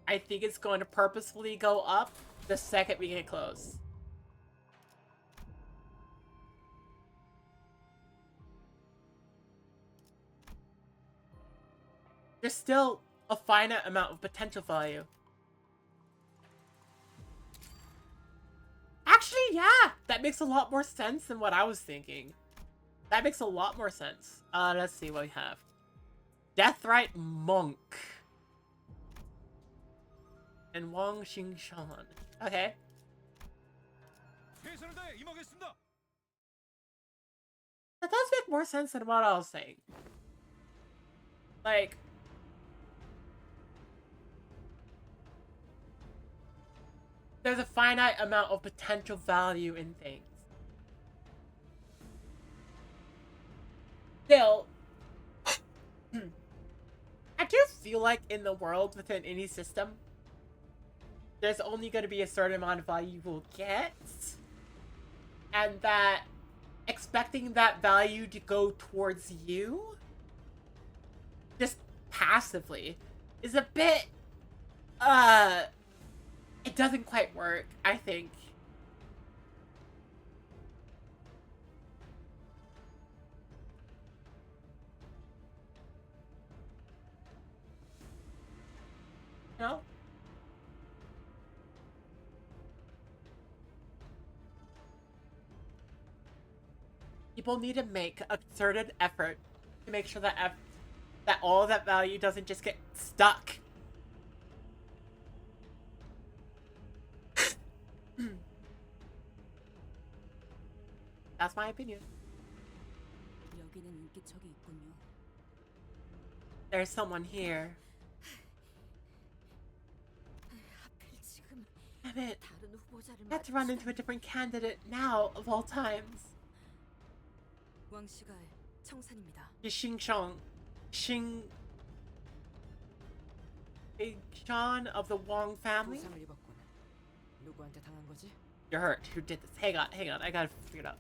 I think it's going to purposefully go up the second we get close. There's still a finite amount of potential value. Actually, yeah! That makes a lot more sense than what I was thinking. That makes a lot more sense. Let's see what we have. Deathrite Monk. And Wang Xingshan. Okay. That does make more sense than what I was saying. Like, there's a finite amount of potential value in things. Still, I do feel like in the world, within any system, there's only going to be a certain amount of value you will get. And that expecting that value to go towards you, just passively, is a bit, it doesn't quite work, I think. No? People need to make a concerted effort to make sure that that all of that value doesn't just get stuck. That's my opinion. There's someone here. Damn it. I have to run into a different candidate now, of all times. Xingshang. Xingshang of the Wang family? You're hurt. Who did this? Hang on. I gotta figure it out.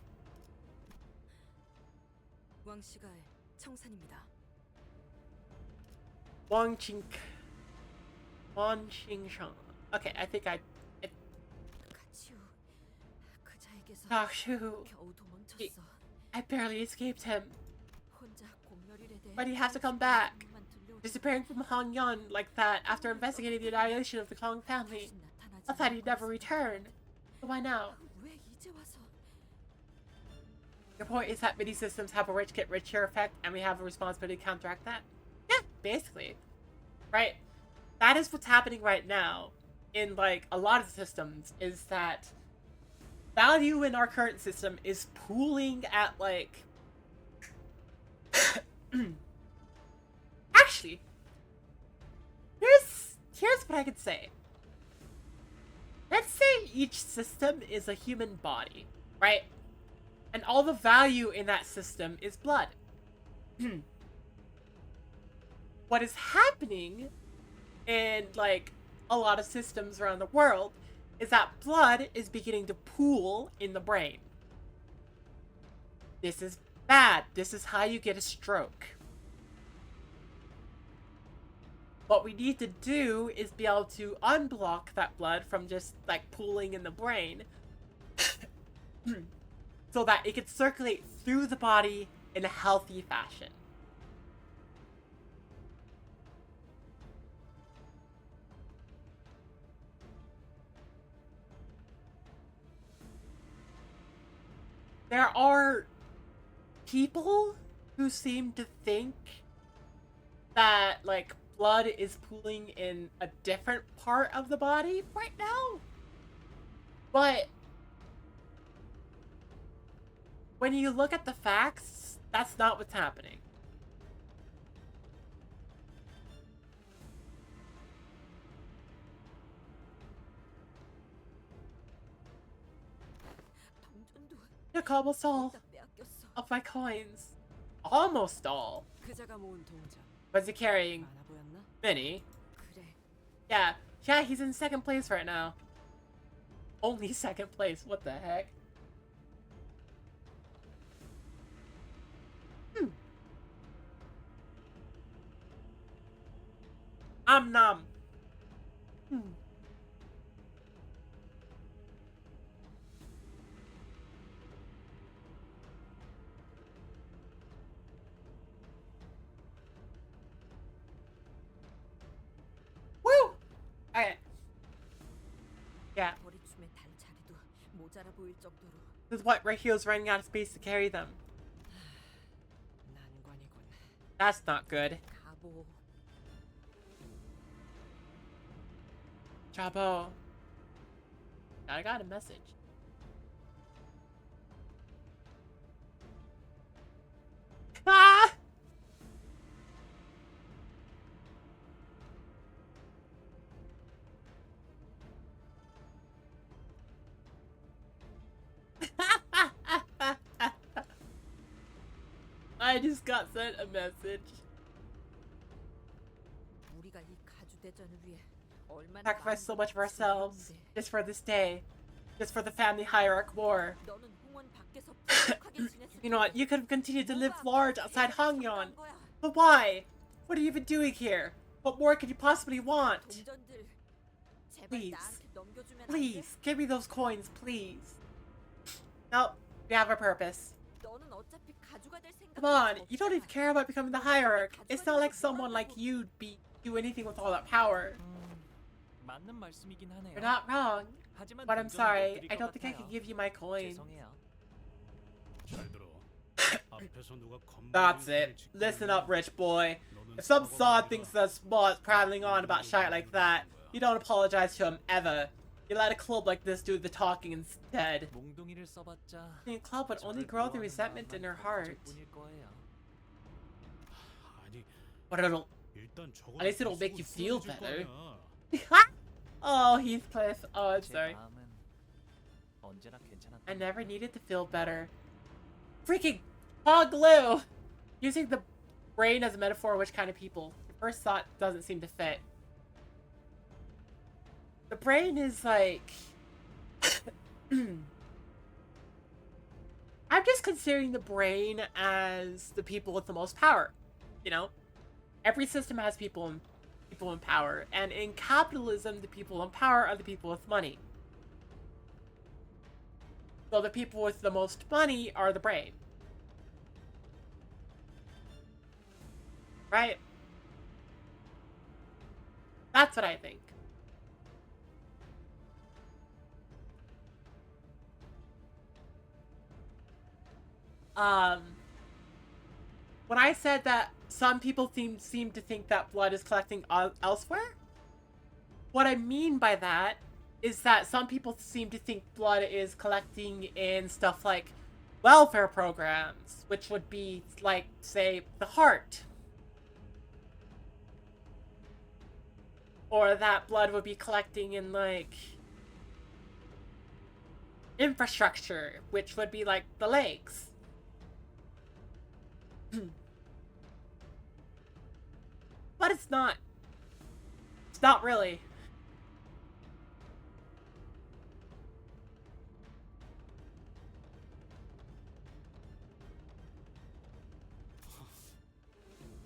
Wang Xingshang. Okay, I think I barely escaped him. But he has to come back. Disappearing from Hongyan like that after investigating the annihilation of the Kong family. I thought he'd never return. But why now? Your point is that many systems have a rich get richer effect and we have a responsibility to counteract that? Yeah, basically. Right? That is what's happening right now in like a lot of systems, is that value in our current system is pooling at like actually here's what I could say. Let's say each system is a human body, right? And all the value in that system is blood. What is happening in like a lot of systems around the world is that blood is beginning to pool in the brain. This is bad. This is how you get a stroke. What we need to do is be able to unblock that blood from just like pooling in the brain so that it can circulate through the body in a healthy fashion. there are people who seem to think that, like, blood is pooling in a different part of the body right now. But when you look at the facts, that's not what's happening. Took almost all of my coins. Almost all. 그자가 모은 동전. Was he carrying 많아 보였나? many? 그래. Yeah, he's in second place right now. Only second place, what the heck? Nom. Woo! Okay. Yeah. 버리춤의 달 자리도 모자라 보일 정도로 This is what right here is running out of space to carry them. 난관이군. That's not good. 가보. Chabo. I got a message. Ah! I just got sent a message. 우리가 이 가주 대전을 위해 얼마나 Sacrifice so much of ourselves 많은 just for this day, just for the family hierarch war. 너는 홍원 밖에서 푸석하게 지냈을 You know what? You could have continued to live 뭐가 large 그렇게 outside Hangyon. 섭섭한 거야. But why? What are you even doing here? What more could you possibly want? 동전들 제발 Please. 나한테 넘겨주면 안 돼? Please, give me those coins, please. Nope, we have a purpose. 너는 어차피 가주가 될 생각. Come on, you don't even care about becoming the hierarch. It's not like someone like you'd do anything with all that power. 맞는 말씀이긴 하네요. You're not wrong, 하지만 but I'm 동전은 못 sorry. 드릴 I 것 don't think I 같아요. can give you my coin. 죄송해요. 잘 들어. 앞에서 누가 That's it. Listen up, rich boy. If some sod thinks that's smart prattling on about shit like that, you don't apologize to him ever. You let a club like this do the talking instead. 몽둥이를 써봤자 The club would only grow the resentment in her heart. 뿐일 거예요. 아니, But it'll... 일단 저거 At least it'll make you feel 쓰러질 거 better. 아니야. Oh, Heathcliff. Oh, I'm 제 sorry. 마음은 언제나 괜찮았던 I never needed to feel better. Freaking hog glue! Using the brain as a metaphor, which kind of people? Your first thought doesn't seem to fit. The brain is like... I'm just considering the brain as the people with the most power. You know? Every system has people in power. And in capitalism, the people in power are the people with money. So the people with the most money are the brain. Right? That's what I think. When I said that some people seem to think that blood is collecting elsewhere, what I mean by that is that some people seem to think blood is collecting in stuff like welfare programs, which would be like, say, the heart. Or that blood would be collecting in, like, infrastructure, which would be like the legs. But it's not. It's not really.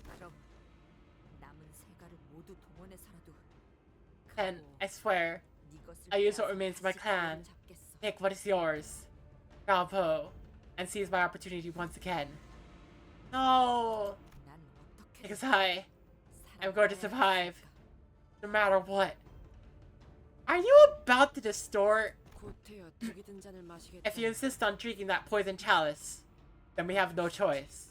그럼 남은 세가를 모두 동원해서라도 And I swear, 네 것을 I use what 빼앗아 remains of my 다시 clan. 자리를 잡겠어. Take what is yours. Bravo. And seize my opportunity once again. No! 난 어떻게 Because I'm going to survive. No matter what. Are you about to distort 고태여 독이 든 잔을 마시겠다. If you insist on drinking that poison chalice, then we have no choice.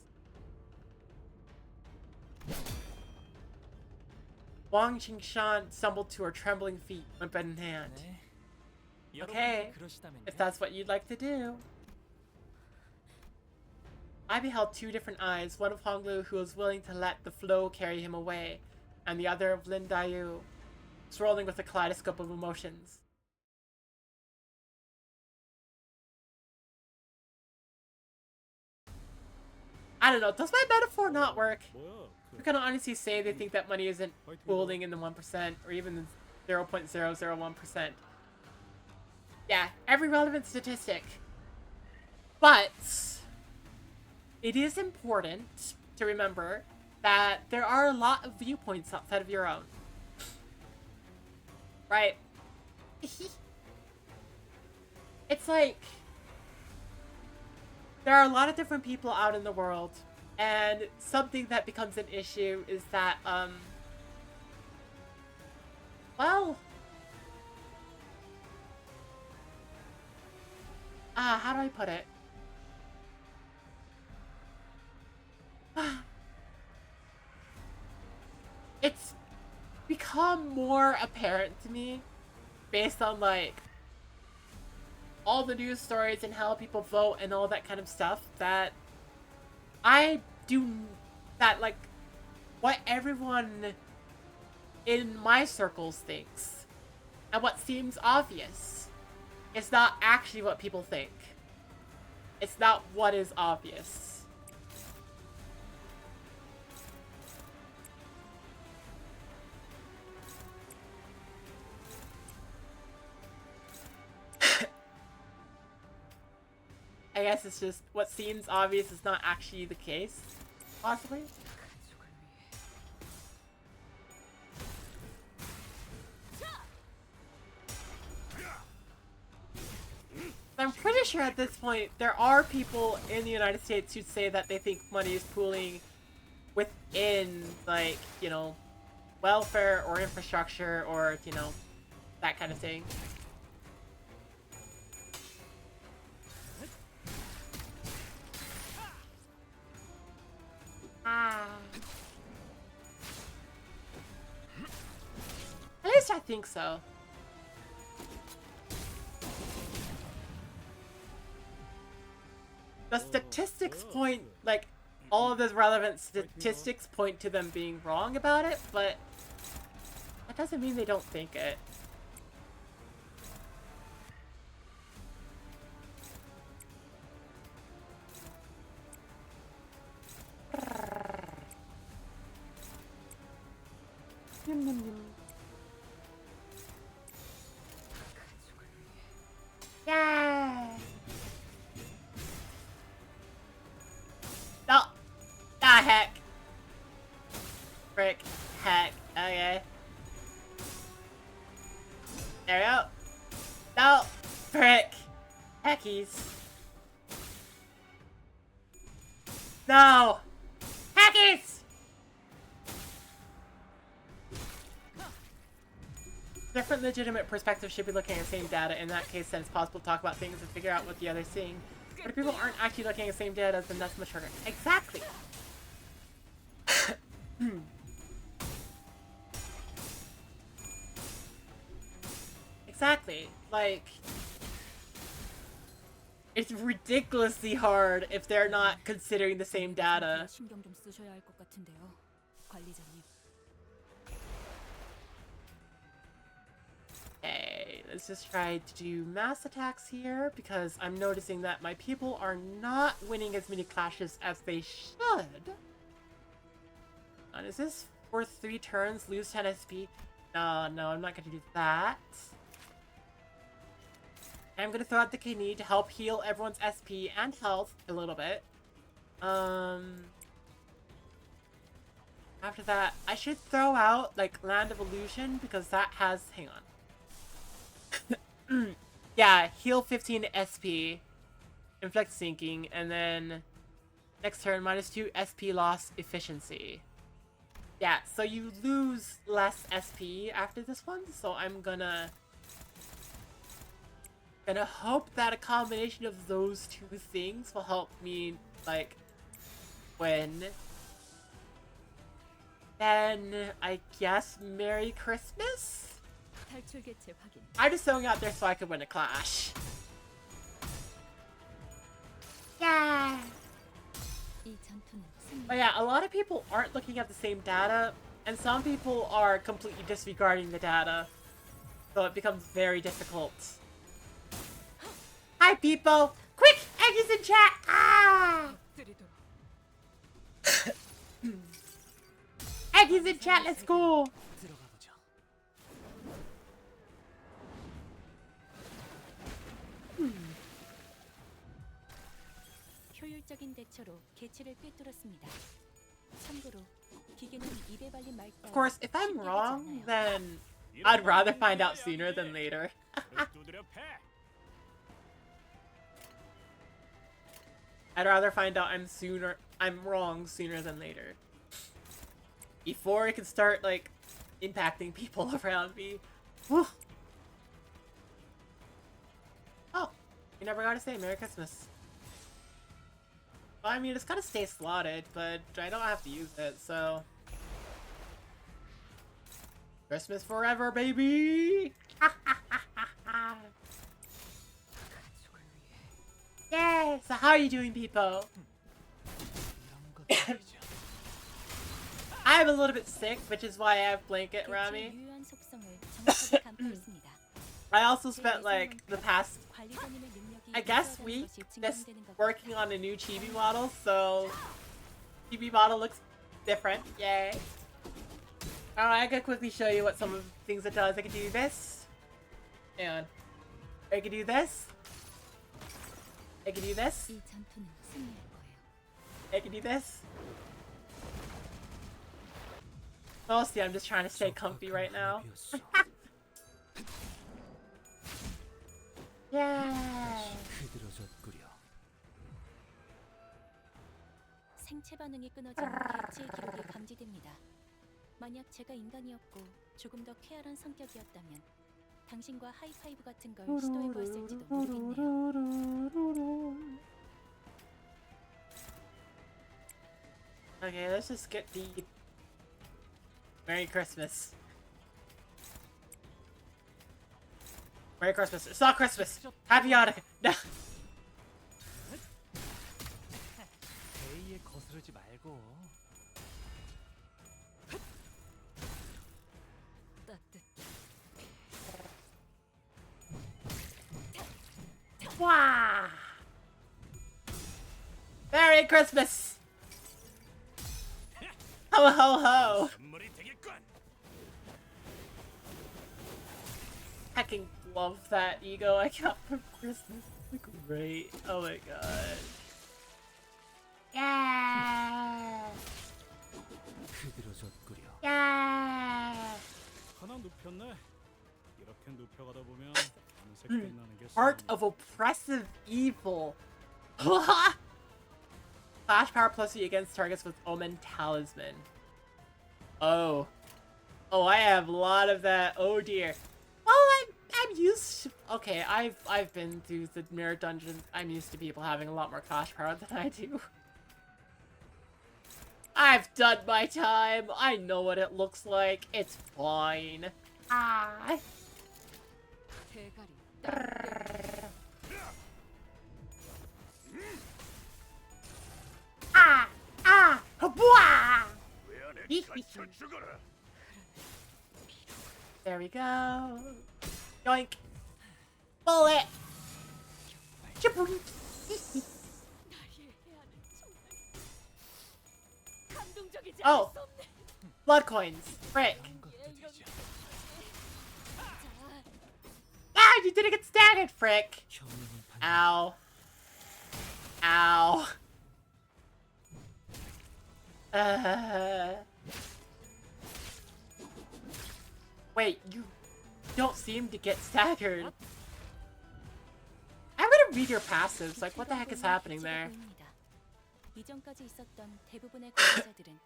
Wang Qingshan stumbled to her trembling feet, weapon in hand. 네. Okay, 여러분이 그러시다면요. if that's what you'd like to do. I beheld two different eyes, one of Honglu who was willing to let the flow carry him away, and the other of Lin Dayu, swirling with a kaleidoscope of emotions. I don't know, does my metaphor not work? We can honestly say they think that money isn't pooling in the 1% or even the 0.001%. Yeah, every relevant statistic. But it is important to remember that there are a lot of viewpoints outside of your own. Right? It's like there are a lot of different people out in the world, and something that becomes an issue is that, well, how do I put it? It's become more apparent to me based on, like, all the news stories and how people vote and all that kind of stuff that like, what everyone in my circles thinks and what seems obvious is not actually what people think. It's not what is obvious. I guess it's just what seems obvious is not actually the case, possibly. I'm pretty sure at this point there are people in the United States who say that they think money is pooling within, like, you know, welfare or infrastructure or, you know, that kind of thing. At least I think so. The statistics point, like, all of the relevant statistics point to them being wrong about it, but that doesn't mean they don't think it. Yeah. No. Ah, heck. Frick. Heck. Okay. There we go. No. Frick. Heckies. No. Heckies! Different legitimate perspectives should be looking at the same data. In that case, then it's possible to talk about things and figure out what the other's seeing. But if people aren't actually looking at the same data, then that's much harder. Exactly! Exactly. Like, it's ridiculously hard if they're not considering the same data. 신경 좀 쓰셔야 할 것 같은데요, 관리자님. Okay, let's just try to do mass attacks here, because I'm noticing that my people are not winning as many clashes as they should. And is this for 3 turns, lose 10 SP? No, I'm not going to do that. I'm going to throw out the kidney to help heal everyone's SP and health a little bit. After that, I should throw out, like, Land of Illusion, because that has... Hang on. Yeah, heal 15 SP, inflict sinking, and then next turn -2 SP loss efficiency. Yeah, so you lose less SP after this one, so I'm gonna gonna hope that a combination of those two things will help me, like, win. Then, I guess, Merry Christmas? 탈출 개체 확인. I'm just throwing out there so I could win a clash. Yeah! 이 전투는 승리. But yeah, a lot of people aren't looking at the same data, and some people are completely disregarding the data. So it becomes very difficult. Hi, people! Quick! Eggies in chat! Ah! Eggies in chat, let's go! 들어가 보죠. 효율적인 대처로 개체를 꿰뚫었습니다. 참고로 기계는 입에 발린 말 Of course, if I'm wrong, then I'd rather find out sooner than later. 두드려 패. I'd rather find out I'm wrong sooner than later. Before it can start, like, impacting people around me. Whew. Oh, you never got to say Merry Christmas. Well, I mean, it's gotta stay slotted, but I don't have to use it, so... Christmas forever, baby! Yay! So how are you doing, people? I'm a little bit sick, which is why I have blanket around me. 유효한 속성을 정확하게 간파했습니다. I also spent, like, the past, I guess, week just working on a new chibi model, so chibi model looks different. Yay! Alright, I can quickly show you what some of the things it does. I can do this, and I can do this. I can do this. 이 전투는 승리할 거예요. I can do this. Mostly, I'm just trying to stay comfy right now. Yeah. 생체 반응이 끊어진 개체의 기록이 감지됩니다. 만약 제가 인간이었고 조금 더 쾌활한 성격이었다면 당신과 하이파이브 같은 걸 시도해보았을지도 모르겠네요. Okay, let's just get the Merry Christmas. Merry Christmas. It's not Christmas. Happy Hanukkah. No. 베이에 거스르지 말고. Wow. Merry Christmas. Ho ho ho. 선물이 되겠군. I can love that ego I got for Christmas. It's great. Oh my god. Yeah. Yeah. 하나 눕혔네. 이렇게 눕혀가다 보면 어느새 끝나는 게 Heart of oppressive evil. Flash power plus E against targets with Omen Talisman. Oh. Oh, I have a lot of that. Oh dear. Oh, I'm used to... Okay, I've been through the mirror dungeon. I'm used to people having a lot more flash power than I do. I've done my time. I know what it looks like. It's fine. Ah. Ah! Ah! Bwah! There we go. Yoink. Bullet. Chaboom. Oh. Blood coins. Frick. Ah, you didn't get staggered, frick. Ow. Ow. Wait, you don't seem to get staggered. I'm gonna read your passives. Like, what the heck is happening there? 이전까지 있었던 대부분의 관계자들은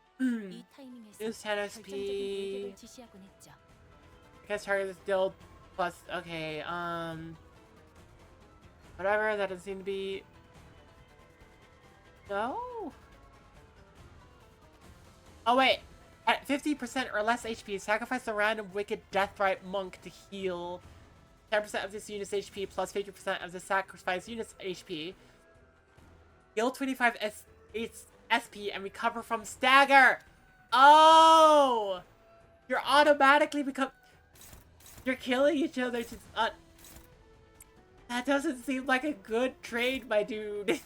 이 타이밍에서 Use 10 결정적인 SP. 일들을 지시하곤 했죠. Because target is still plus. Okay, Whatever, that doesn't seem to be... No? Oh wait, at 50% or less HP, sacrifice a random wicked deathrite monk to heal 10% of this unit's HP plus 50% of the sacrifice unit's HP. Heal 25 SP and recover from stagger! Oh! You're automatically You're killing each other to... that doesn't seem like a good trade, my dude.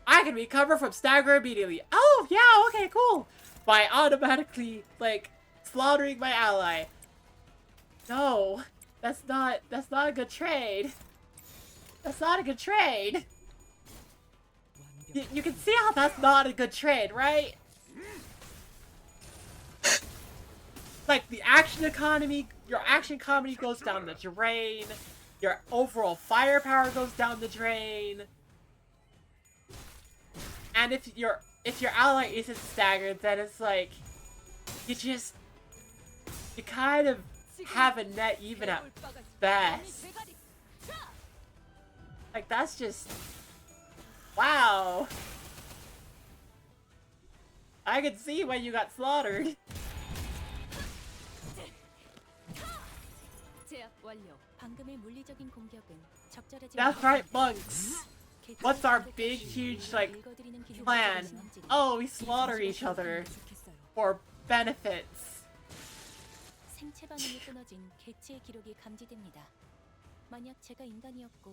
I can recover from stagger immediately. Oh, yeah, okay, cool. By automatically, like, slaughtering my ally. No, that's not a good trade. That's not a good trade. You can see how that's not a good trade, right? Like, the action economy, your action economy goes down the drain. Your overall firepower goes down the drain. And if your ally isn't staggered, then it's like, you kind of have a net even at best. Like, that's just... Wow. I can see when you got slaughtered. That's right, monks. What's our big, huge, like, plan? Oh, we slaughter each other for benefits.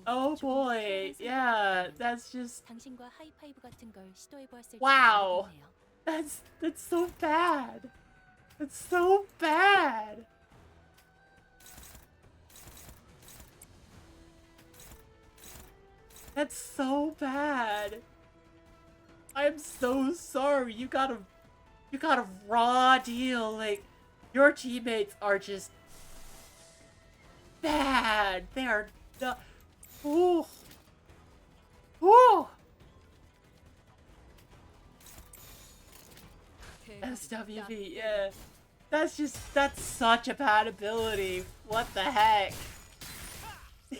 Oh boy, yeah, that's just... Wow! That's so bad! That's so bad! That's so bad! I'm so sorry, you got a raw deal, like, your teammates are just bad. They are ooh. Ooh. SWV, yeah. That's such a bad ability. What the heck?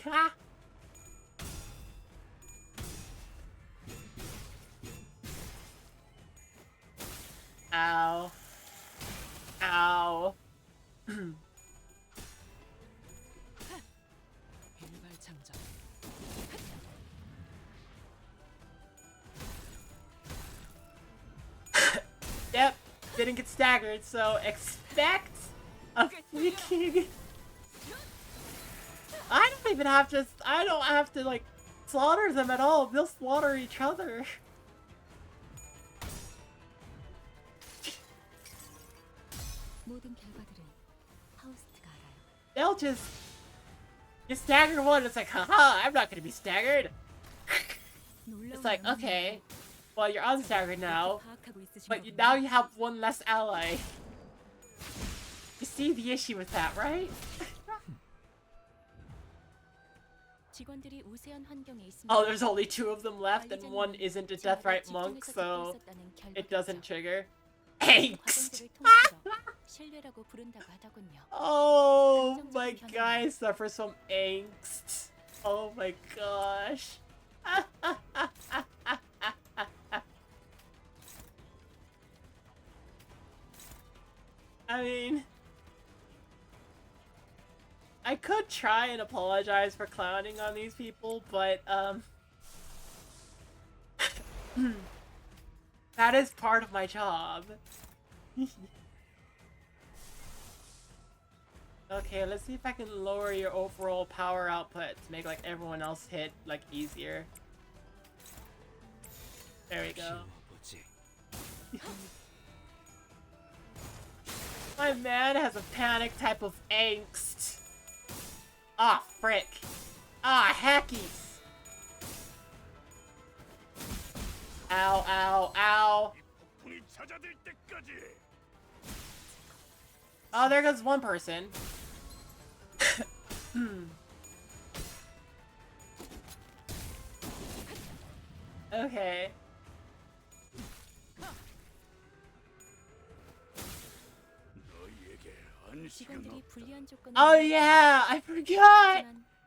Yeah. Ow. Ow. Yep, didn't get staggered, so expect a freaking... I don't have to, like, slaughter them at all. They'll slaughter each other. They'll just... You stagger one, it's like, haha, I'm not gonna be staggered. It's like, okay, well, you're unstaggered now, but now you have one less ally. You see the issue with that, right? Oh, there's only 2 of them left, and one isn't a Deathrite monk, so it doesn't trigger. Angst! Oh, my guy suffers from angst. Oh my gosh. I mean, I could try and apologize for clowning on these people, but, that is part of my job. Okay, let's see if I can lower your overall power output to make, like, everyone else hit, like, easier. There we go. My man has a panic type of angst. Ah, frick. Ah, hackies. Ow, ow, ow. Oh, there goes one person. Okay. Oh yeah, I forgot!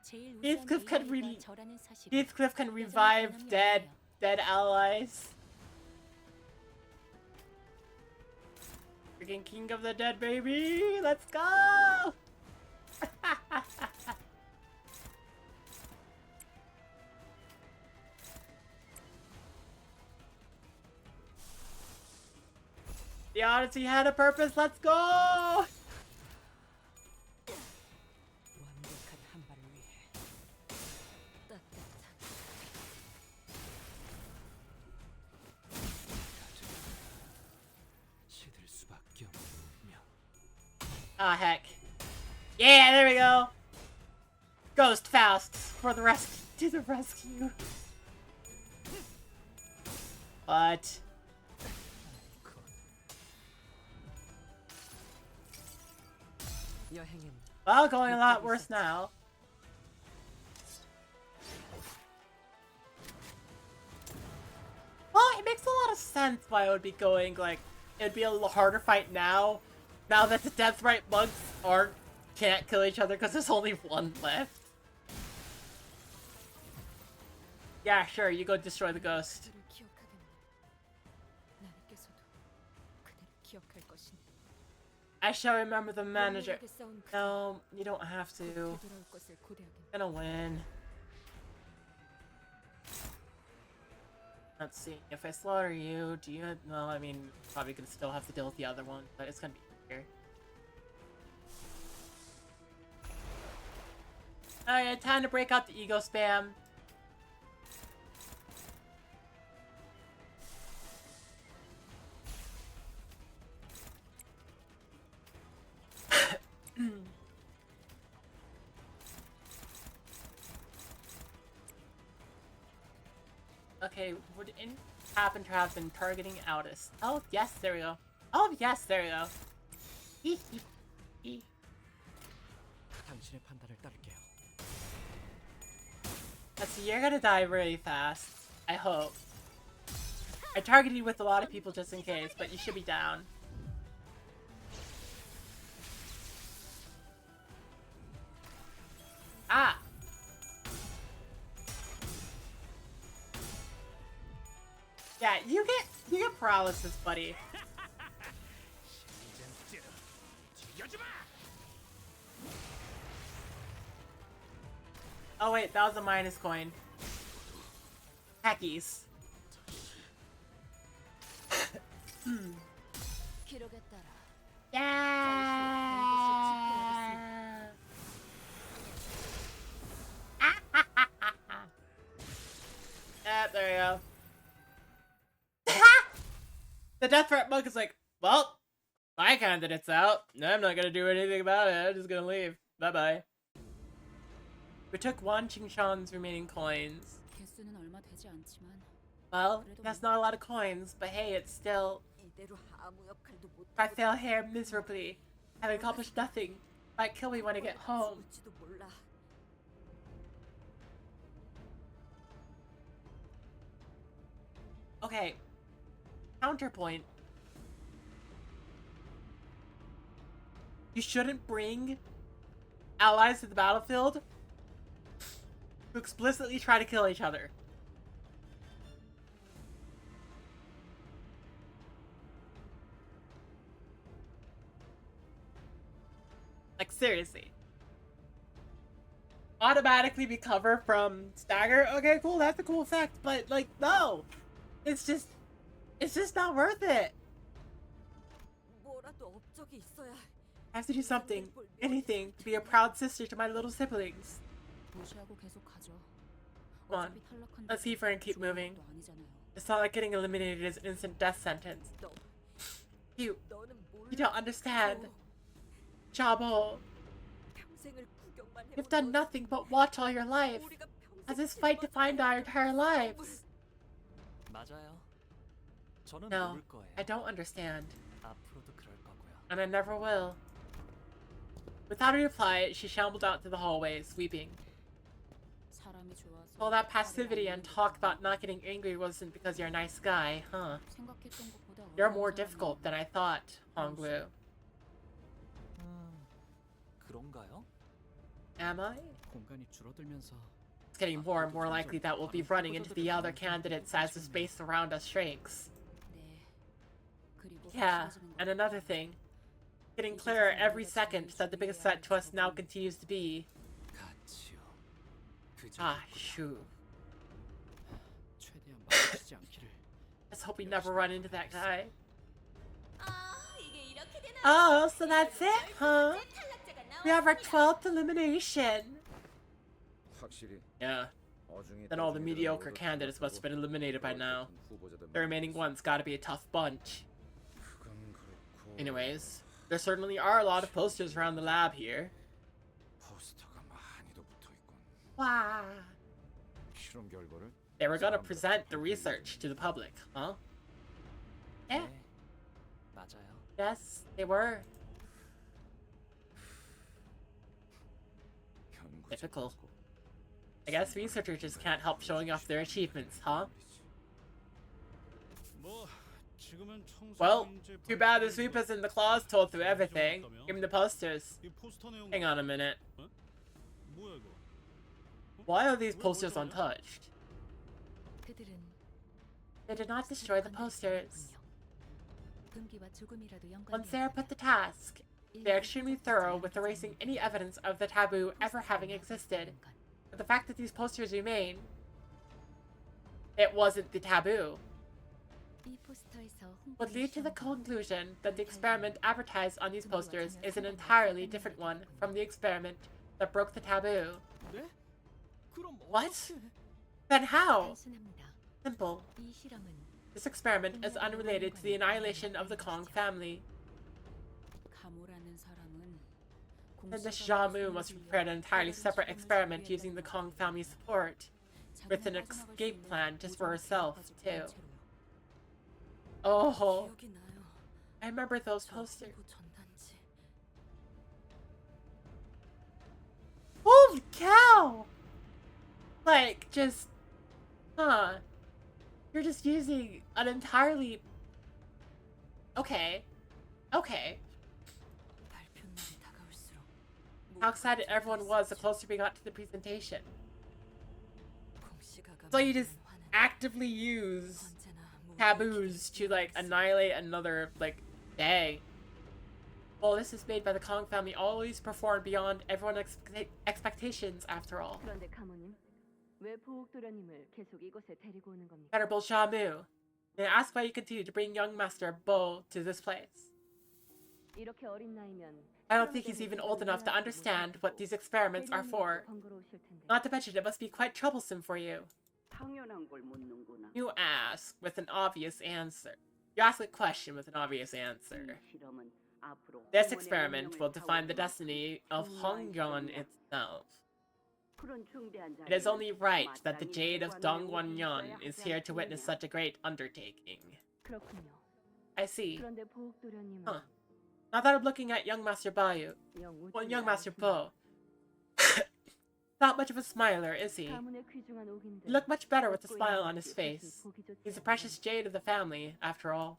제일 Heathcliff 우수한 can AI가 저라는 사실을 Heathcliff can 여전히 revive 변함이 dead 없네요. allies. Freaking king of the dead, baby! Let's go! The Odyssey had a purpose. Let's go! 완벽한 한 발을 위해 따뜻한 시들 수밖에 없는 운명. Ah, heck. Yeah, there we go. Ghost Faust for the rescue. To the rescue. But 여행은 well, going a lot worse now. Well, it makes a lot of sense why it would be going like it'd be a little harder fight now. Now that the Deathrite bugs can't kill each other because there's only one left. Yeah, sure, you go destroy the ghost. 그들을 기억하겠네. 나에게서도 그들을 기억할 것이니. I shall remember the manager. 영웅에게 싸운 그 No, you don't have to. 되돌아올 것을 고대하겠네. Gonna win. Let's see. If I slaughter you, do you? Well, I mean, probably gonna still have to deal with the other one, but it's gonna be easier. Alright, time to break out the ego spam. Okay, would it happen to have been targeting Aldous? Oh, yes, there we go. Oh, yes, there we go. 당신의 판단을 따를게요. Let's see, you're gonna die really fast. I hope. I targeted you with a lot of people just in case, but you should be down. Ah! Yeah, you get paralysis, buddy. Oh wait, that was a minus coin. Hackies. 기록에 따라 Yeah. There you go. The death threat monk is like, well, my candidate's out. I'm not gonna do anything about it. I'm just gonna leave. Bye bye. We took one Chingshan's remaining coins. 개수는 얼마 되지 않지만 Well, that's not a lot of coins, but hey, it's still. 이대로 아무 역할도 못 If I fail here miserably, I've accomplished nothing. Might kill me when I get home. 죽을지도 몰라. Okay. Counterpoint. You shouldn't bring allies to the battlefield who explicitly try to kill each other. Like, seriously. Automatically recover from stagger? Okay, cool, that's a cool effect, but, like, no! It's just not worth it! 뭐라도 업적이 있어야 I have to do something, anything, to be a proud sister to my little siblings. 무시하고 계속 가죠. Come on, 어차피 탈락한 let's see if I can keep moving. 것도 아니잖아요. It's not like getting eliminated is an instant death sentence. 너 You 너는 몰라. don't understand. Jabo, 평생을 구경만 해온 you've done 너는 nothing but watch all your life, 우리가 as this 평생 fight defined our entire lives. 맞아요. 저는 No, 모를 거예요. I don't understand, 앞으로도 그럴 거고요. and I never will. Without a reply, she shambled out to the hallways, weeping. 사람이 좋아서 All that passivity and talk about not getting angry wasn't because you're a nice guy, huh? 생각했던 것보다 You're 어려운 more 사람이야. difficult than I thought, Honglu. 그런가요? Am I? 공간이 줄어들면서 It's getting more and more likely that we'll be running into the other candidates as the space around us shrinks. 네. 그리고 Yeah, 확실해지는 and 건 another thing. Getting clearer every second that the biggest threat to us now continues to be... 가치요. Ah, shoot. 최대한 마주치지 않기를. Let's hope we never run into that guy. 아, 이게 이렇게 되나? Oh, so that's it, huh? 탈락자가 We have our 나왔습니다. 12th elimination. 확실히 Yeah, then all the mediocre candidates must have been eliminated by now. The remaining one's gotta be a tough bunch. Anyways, there certainly are a lot of posters around the lab here. 포스터가 많이도 붙어 있군. Wow. 실험 결과를 They were gonna present the research to the public, huh? Yeah, 네, 맞아요. yes, they were. Typical. I guess researchers just can't help showing off their achievements, huh? 뭐 지금은 청소년 Well, 이제 too bad the sweepers in the claws told through everything. Even the posters. 이 포스터 내용 Hang on a minute. 뭐야 이거? Why are these posters untouched? 그들은 They did not destroy the posters. 금기와 조금이라도 Once they are put to task, they are extremely thorough with erasing any evidence of the taboo ever having existed. But the fact that these posters remain, it wasn't the taboo, would lead to the conclusion that the experiment advertised on these posters is an entirely different one from the experiment that broke the taboo. 네? 그럼 What? 어떻게? Then how? 단순합니다. Simple. 이 실험은 This experiment is unrelated to the annihilation of the Kong family. 가모라는 사람은 And this Jamu must have prepared an entirely separate experiment using the Kong family support, with an escape plan just for herself, too. Oh, 기억이 나요. I remember those posters. 부 전단지. Holy cow! Like, just... Huh. You're just using an entirely... Okay. Okay. 발표날이 다가올수록 How excited everyone was the closer we got to the presentation. 공시가가 So you just 만드는 화는 actively use 언제나 taboos to, like, annihilate another, like, day. Well, this is made by the Kong family, always performed beyond everyone's expectations, after all. 그런데 가모님, 왜 보옥도련님을 계속 이곳에 데리고 오는 겁니까? Venerable Shamu, may I ask why you continue to bring young Master Bo to this place? 이렇게 어린 나이면 I don't think he's even old enough to understand what these experiments are for. 번거로우실 텐데. Not to mention, it must be quite troublesome for you. 당연한 걸 묻는구나. You ask with an obvious answer. You ask a question with an obvious answer. 실험은 앞으로 This experiment will define the destiny of Hongyeon itself. 그런 중대한 It is only 자리에 right that the 마땅히 Jade of 보관하고 Dongwon-yeon 있어야 is 하지 here to witness 않겠느냐. such a great undertaking. 그렇군요. I see. 그런데 보옥도련님은 Huh. Now that I'm looking at young Master Bayu, well, young Master Bo, not much of a smiler, is he? 가문의 귀중한 옥인데 He looked much better with a 듣고 smile 있는 on his 것이 face. 보기 좋지 He's the 않나요? precious jade of the family, after all.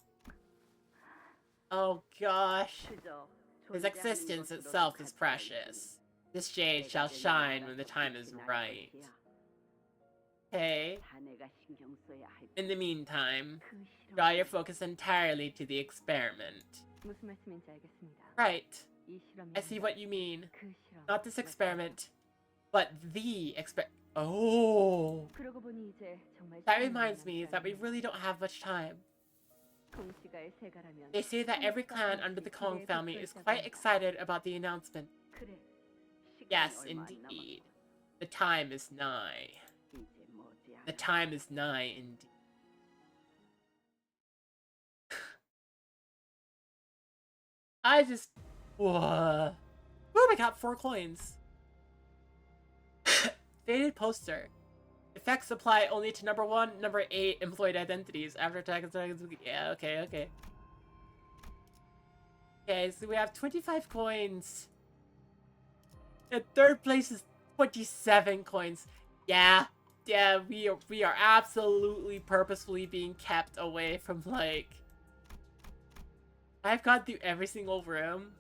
Oh gosh. 그저 His 존재하는 existence 것으로도 itself is 가치가 precious. 있지. This jade 내가 shall 되는 shine 나라가 when the time is 그렇게 날 right. 것이야. Okay. 자네가 신경 써야 할 In the meantime, 그 draw 실험. your focus entirely to the experiment. 무슨 말씀인지 알겠습니다. Right. 이 실험이 I see what you mean. 그 실험. Not this experiment, but the Oh! 그러고 보니 이제 정말 That 시간이 reminds me 남지 that we 않네요. really don't have much time. 공시가의 새 가라면 They say that every clan under the Kong family is quite excited about the announcement. 그래. 시간이 Yes, 얼마 안 indeed. 남았어. The time is nigh. 이제 머지않아. The time is nigh indeed. I just... Whoa. Ooh, I got 4 coins. Faded poster. Effects apply only to number 1, number 8 employed identities after attack and seconds. Yeah, okay, okay. Okay, so we have 25 coins. And 3rd place is 27 coins. Yeah, we are absolutely purposefully being kept away from, like... I've gone through every single room.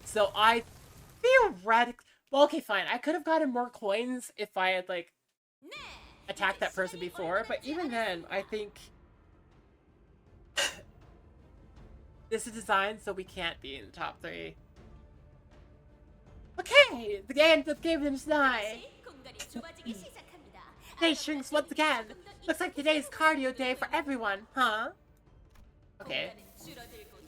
So I Well, okay, fine. I could have gotten more coins if I had, like, attacked that person before, but even then, I think this is designed so we can't be in the top 3. Okay, the game is nigh. Day shrinks once again. Looks like today's cardio day for everyone, huh? Okay.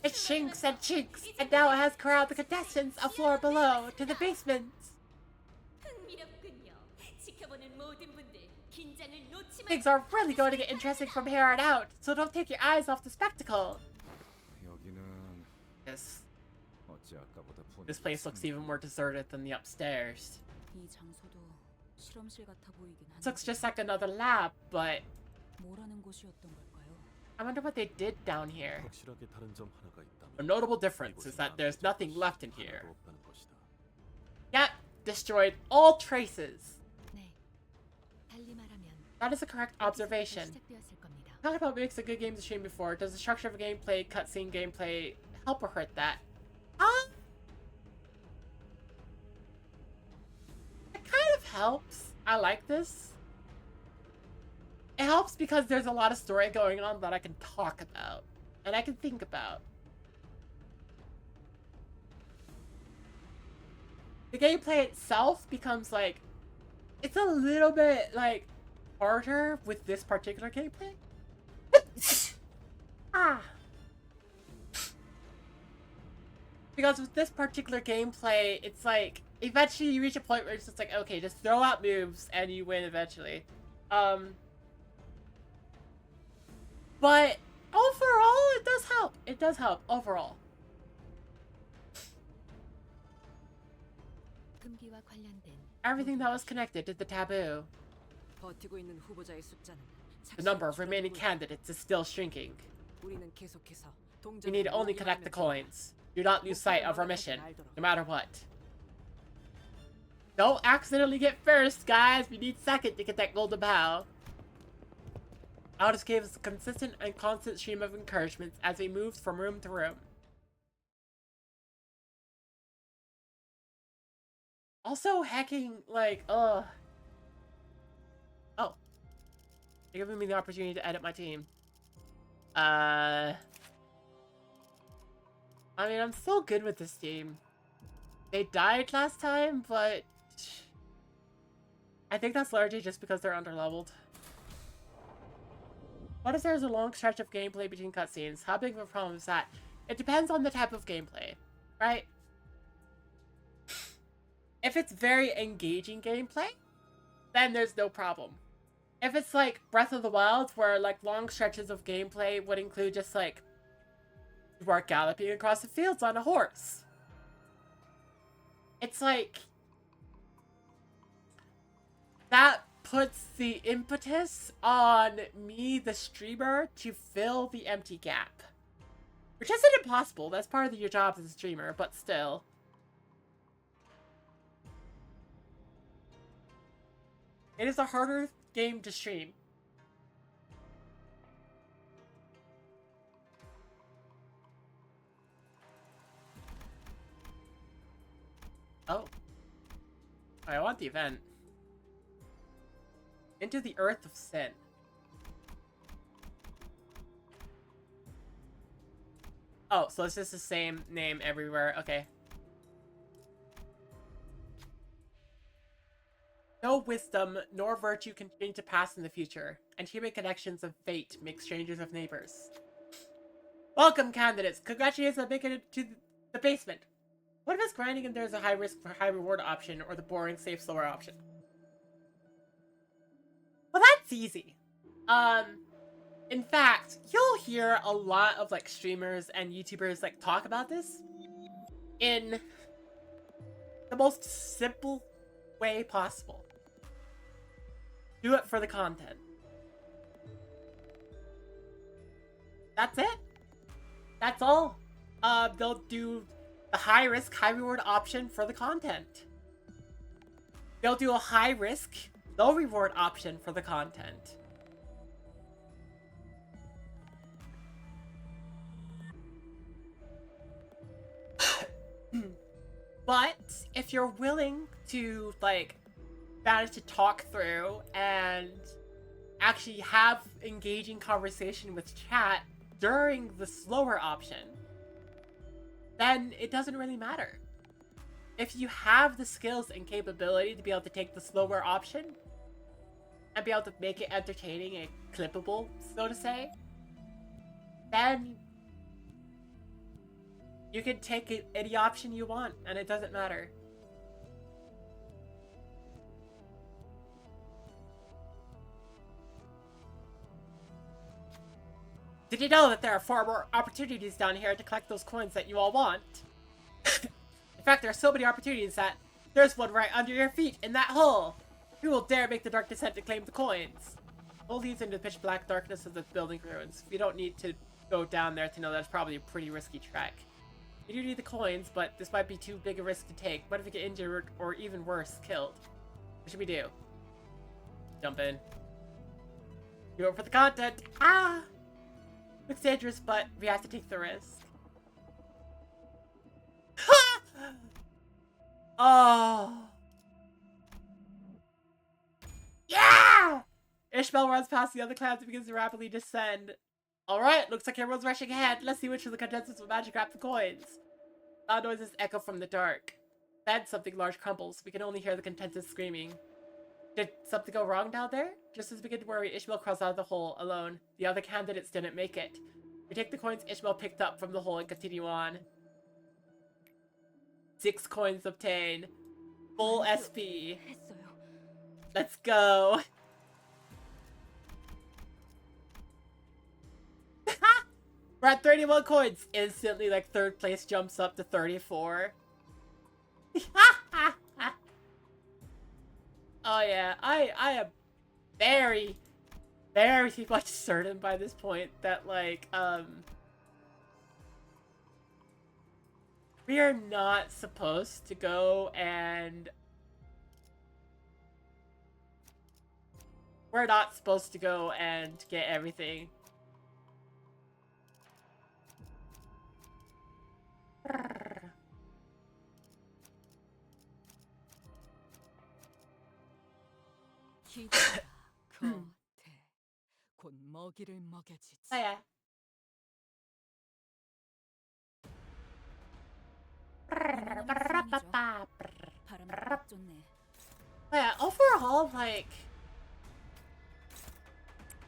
It shrinks and chinks, and now it has corralled the contestants a floor below to the basement. Things are really going to get interesting from here on out, so don't take your eyes off the spectacle. Yes. This place looks even more deserted than the upstairs. This looks just like another lab, but I wonder what they did down here. A notable difference is that there's nothing left in here. Yep, destroyed all traces. That is a correct observation. Talked about what makes a good game to stream before. Does the structure of a gameplay, cutscene gameplay, help or hurt that? It kind of helps. I like this. It helps because there's a lot of story going on that I can talk about. And I can think about. The gameplay itself becomes like... It's a little bit, like, harder with this particular gameplay. Because with this particular gameplay, it's like, eventually you reach a point where it's just like, okay, just throw out moves and you win eventually. But overall, it does help. It does help, overall. Everything that was connected to the taboo. The number of remaining candidates is still shrinking. We need to only collect the coins. Do not lose sight of our mission, no matter what. Don't accidentally get first, guys. We need second to get that golden bow. Aldous gave us a consistent and constant stream of encouragements as we moved from room to room. Also, hacking, like, Oh. You're giving me the opportunity to edit my team. I mean, I'm still good with this team. They died last time, but... I think that's largely just because they're underleveled. What if there's a long stretch of gameplay between cutscenes? How big of a problem is that? It depends on the type of gameplay, right? If it's very engaging gameplay, then there's no problem. If it's like Breath of the Wild, where like long stretches of gameplay would include just like you are galloping across the fields on a horse. It's like that puts the impetus on me, the streamer, to fill the empty gap. Which isn't impossible, that's part of your job as a streamer, but still. It is a harder game to stream. Oh. I want the event. Into the Earth of Sin. Oh, so it's just the same name everywhere. Okay. No wisdom nor virtue can change the past and the future, and human connections of fate make strangers of neighbors. Welcome, candidates! Congratulations on making it to the basement! What if it's grinding and there's a high risk for high reward option, or the boring, safe, slower option? Well, that's easy. In fact, you'll hear a lot of, like, streamers and YouTubers, like, talk about this in the most simple way possible. Do it for the content. That's it. That's all. They'll do the high risk, high reward option for the content. They'll do a high risk, low reward option for the content. But if you're willing to like manage to talk through and actually have engaging conversation with chat during the slower option, then it doesn't really matter. If you have the skills and capability to be able to take the slower option and be able to make it entertaining and clippable, so to say, then you can take any option you want and it doesn't matter. Did you know that there are 4 more opportunities down here to collect those coins that you all want? In fact, there are so many opportunities that there's one right under your feet in that hole. Who will dare make the dark descent to claim the coins? Hole leads into the pitch black darkness of the building ruins. You don't need to go down there to know that's probably a pretty risky trek. You do need the coins, but this might be too big a risk to take. What if you get injured or even worse, killed? What should we do? Jump in. Go for the content. Ah! Looks dangerous, but we have to take the risk. Oh. Yeah! Ishmael runs past the other clouds and begins to rapidly descend. Alright, looks like everyone's rushing ahead. Let's see which of the contestants will magic grab the coins. Loud noises echo from the dark. Then something large crumbles. We can only hear the contestants screaming. Did something go wrong down there? Just as we begin to worry, Ishmael crawls out of the hole alone. The other candidates didn't make it. We take the coins Ishmael picked up from the hole and continue on. 6 coins obtained. Full SP. Let's go. We're at 31 coins. Instantly, like, 3rd place jumps up to 34. Oh yeah, I am very, very much certain by this point that, like, we are not supposed to go and... We're not supposed to go and get everything. Oh yeah. Yeah, overall, like,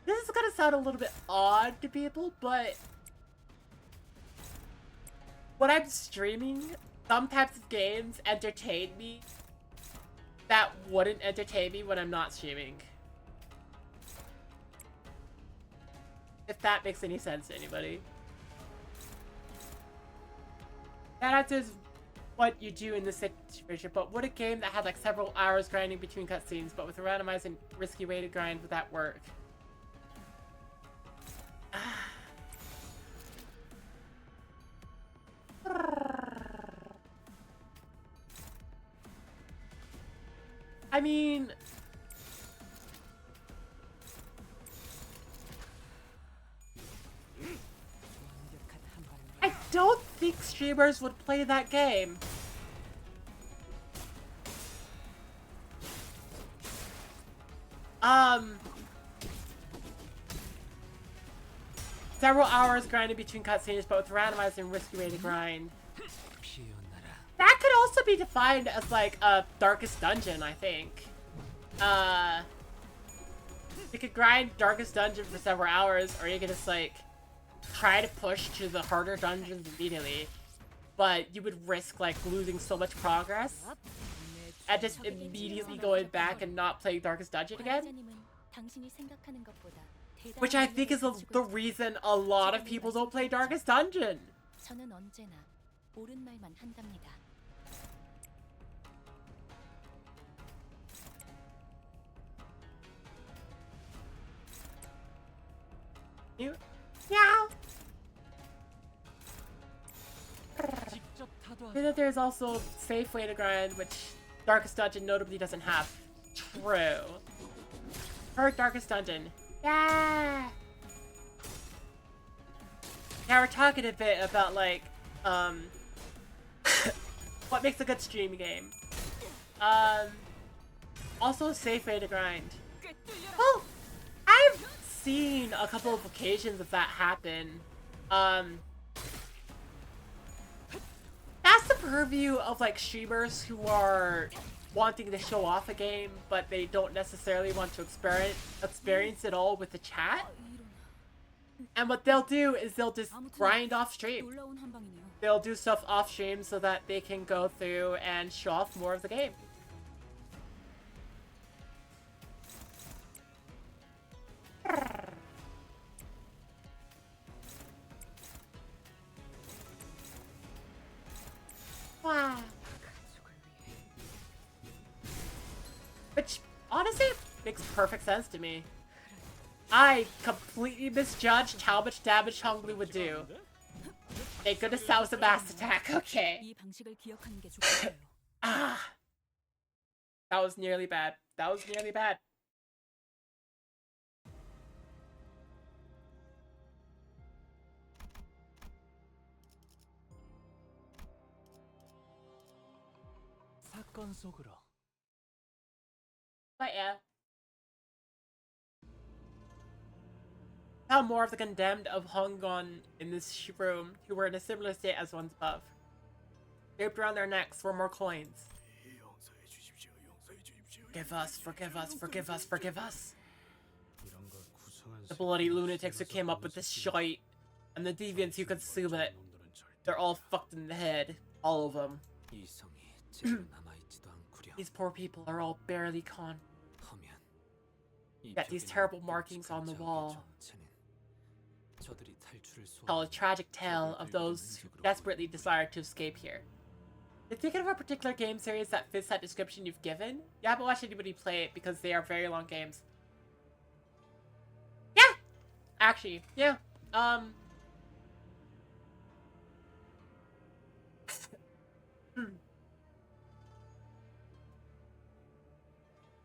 this is gonna sound a little bit odd to people, but when I'm streaming, some types of games entertain me that wouldn't entertain me when I'm not streaming. If that makes any sense to anybody. That answers what you do in this situation, but would a game that had like several hours grinding between cutscenes, but with a randomized and risky way to grind, would that work? I mean... I don't think streamers would play that game. Several hours grinding between cutscenes, but with randomized and risky way to grind. That could also be defined as like a Darkest Dungeon, I think. You could grind Darkest Dungeon for several hours, or you could just like try to push to the harder dungeons immediately, but you would risk like losing so much progress and just immediately going back and not playing Darkest Dungeon again. Which I think is the reason a lot of people don't play Darkest Dungeon. Meow. I that there's also a safe way to grind, which Darkest Dungeon notably doesn't have. True. Her Darkest Dungeon. Yeah. Now we're talking a bit about like what makes a good stream game. Also a safe way to grind. Well, I've seen a couple of occasions of that happen. That's the purview of like streamers who are wanting to show off a game, but they don't necessarily want to experience it all with the chat. And what they'll do is they'll just grind off stream. They'll do stuff off stream so that they can go through and show off more of the game. Wow. Which, honestly, makes perfect sense to me. I completely misjudged how much damage Hongli would do. Thank goodness that was a mass attack, okay. Ah. That was nearly bad. That was nearly bad. 사건 속으로. But yeah. Found more of the condemned of Honggon in this room, who were in a similar state as ones above. Draped around their necks were more coins. Forgive us, forgive us, forgive us, forgive us. The bloody lunatics who came up with this shite, and the deviants who consume it. They're all fucked in the head. All of them. These poor people are all barely con. Yet these terrible markings on the wall tell a tragic tale of those who desperately desire to escape here. If thinking of a particular game series that fits that description you've given, you haven't watched anybody play it because they are very long games. Yeah! Actually, yeah.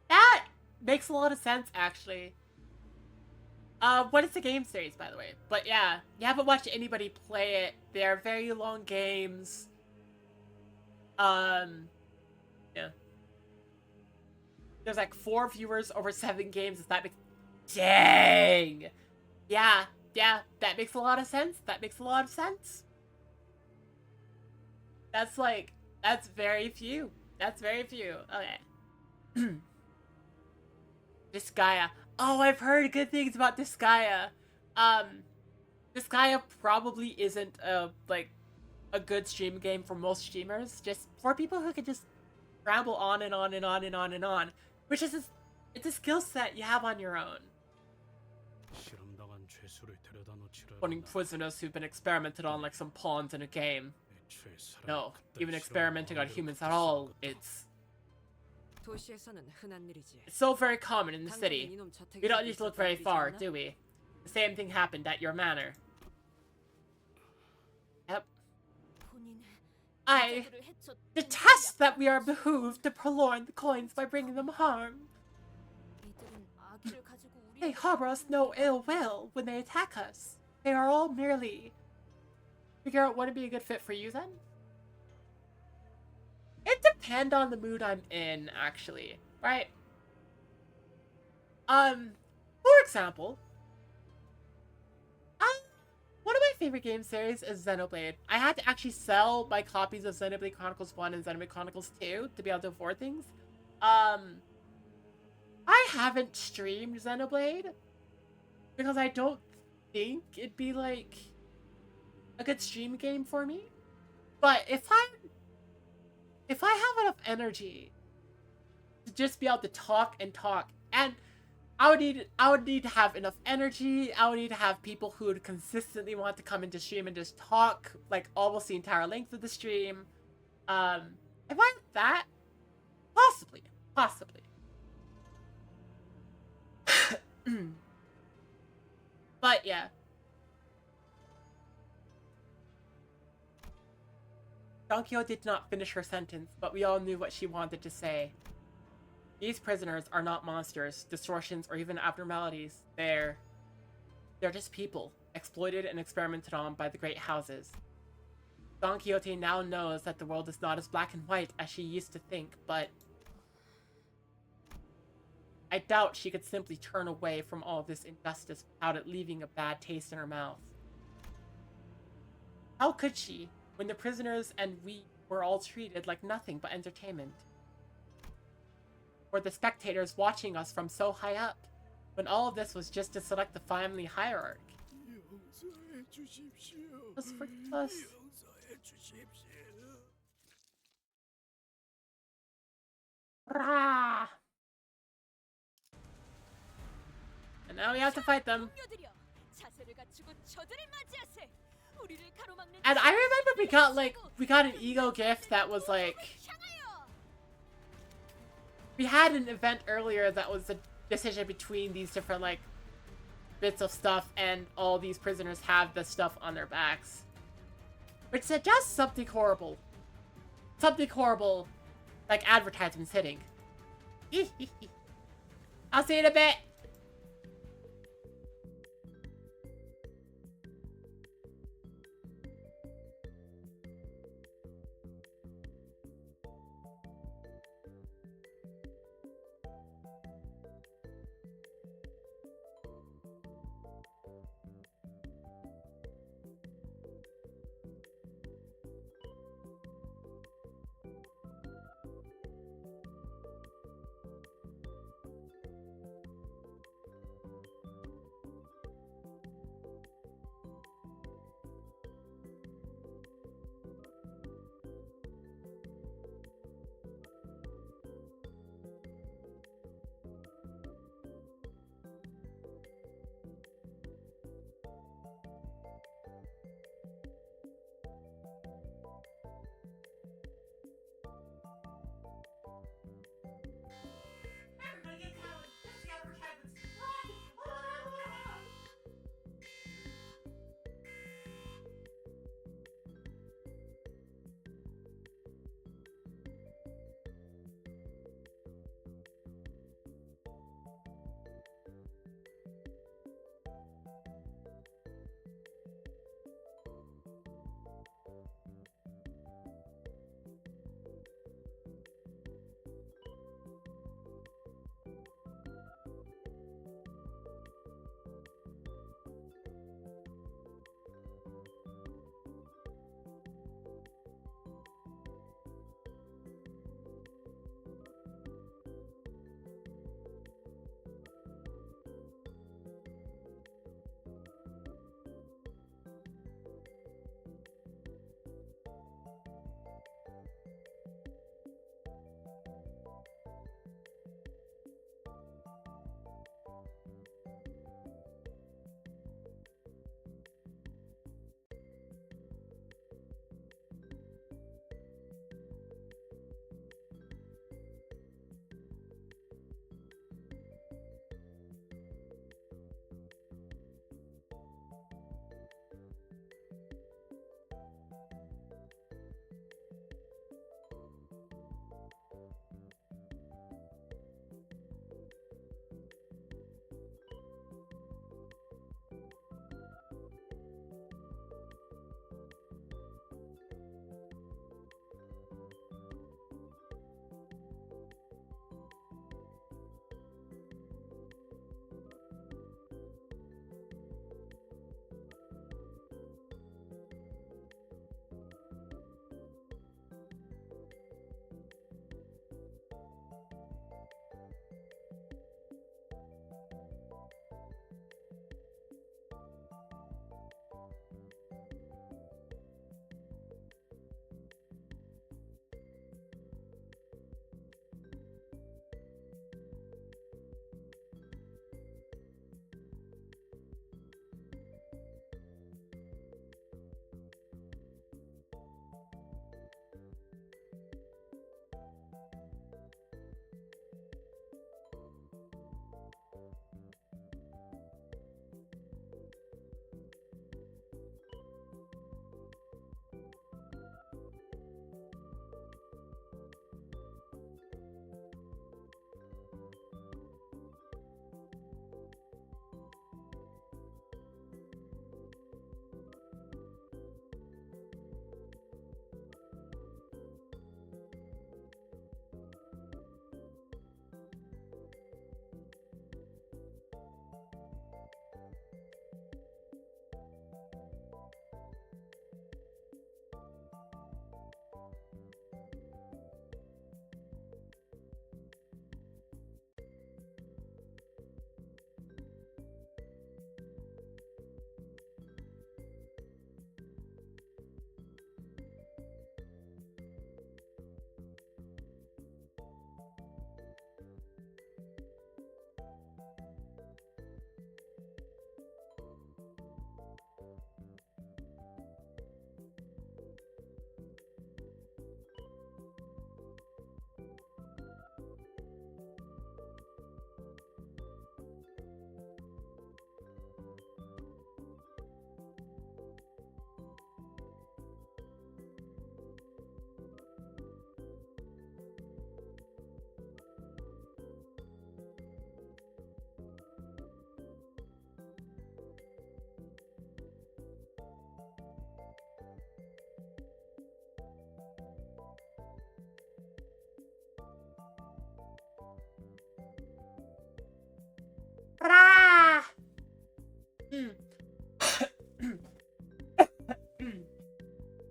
That makes a lot of sense, actually. What is the game series, by the way? But yeah, you haven't watched anybody play it. They are very long games. Yeah. There's like 4 viewers over 7 games. Does that make... Dang! Yeah, that makes a lot of sense. That makes a lot of sense. That's like, that's very few. That's very few. Okay. Disgaea. Oh, I've heard good things about Disgaea. Disgaea probably isn't a good stream game for most streamers. Just for people who can just ramble on and on and on and on and on. Which is it's a skill set you have on your own. Putting prisoners who've been experimented on like some pawns in a game. No, even experimenting on humans at all, it's so very common in the city. We don't need to look very far, do we? The same thing happened at your manor. Yep. I detest that we are behooved to purloin the coins by bringing them harm. They harbor us no ill will when they attack us. They are all merely... Figure out what would be a good fit for you then? It depends on the mood I'm in, actually. Right? For example, one of my favorite game series is Xenoblade. I had to actually sell my copies of Xenoblade Chronicles 1 and Xenoblade Chronicles 2 to be able to afford things. I haven't streamed Xenoblade because I don't think it'd be like a good stream game for me. But if I have enough energy to just be able to talk and talk, and I would need to have enough energy. I would need to have people who would consistently want to come into stream and just talk like almost the entire length of the stream. If I had that, possibly. But yeah. Donkyo did not finish her sentence, but we all knew what she wanted to say. These prisoners are not monsters, distortions, or even abnormalities. They're just people, exploited and experimented on by the great houses. Don Quixote now knows that the world is not as black and white as she used to think, but I doubt she could simply turn away from all this injustice without it leaving a bad taste in her mouth. How could she, when the prisoners and we were all treated like nothing but entertainment? Or the spectators watching us from so high up, when all of this was just to select the family hierarchy? Just forgive us. Rah! And now we have to fight them. And I remember we got an ego gift that was like, we had an event earlier that was a decision between these different like bits of stuff, and all these prisoners have the stuff on their backs, which suggests something horrible. Something horrible, like advertisements hitting. I'll see you in a bit.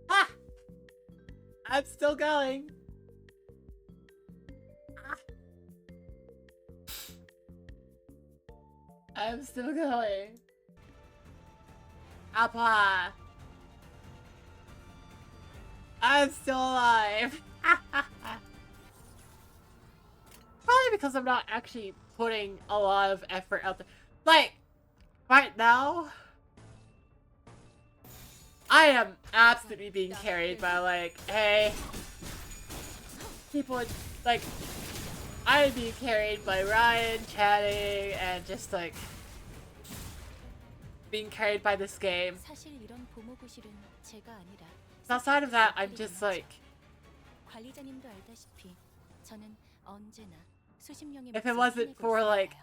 Ah! I'm still going. Ah. I'm still going. Appa. I'm still alive. Probably because I'm not actually putting a lot of effort out there. Like, right now, I am absolutely being carried by, like, hey, people, like, I am being carried by Ryan chatting and just, like, being carried by this game. 사실 이런 보모고실은 제가 아니라 Outside of that, I'm just, like, 관리자님도 알다시피 저는 언제나 수십 명의 if it wasn't for, like,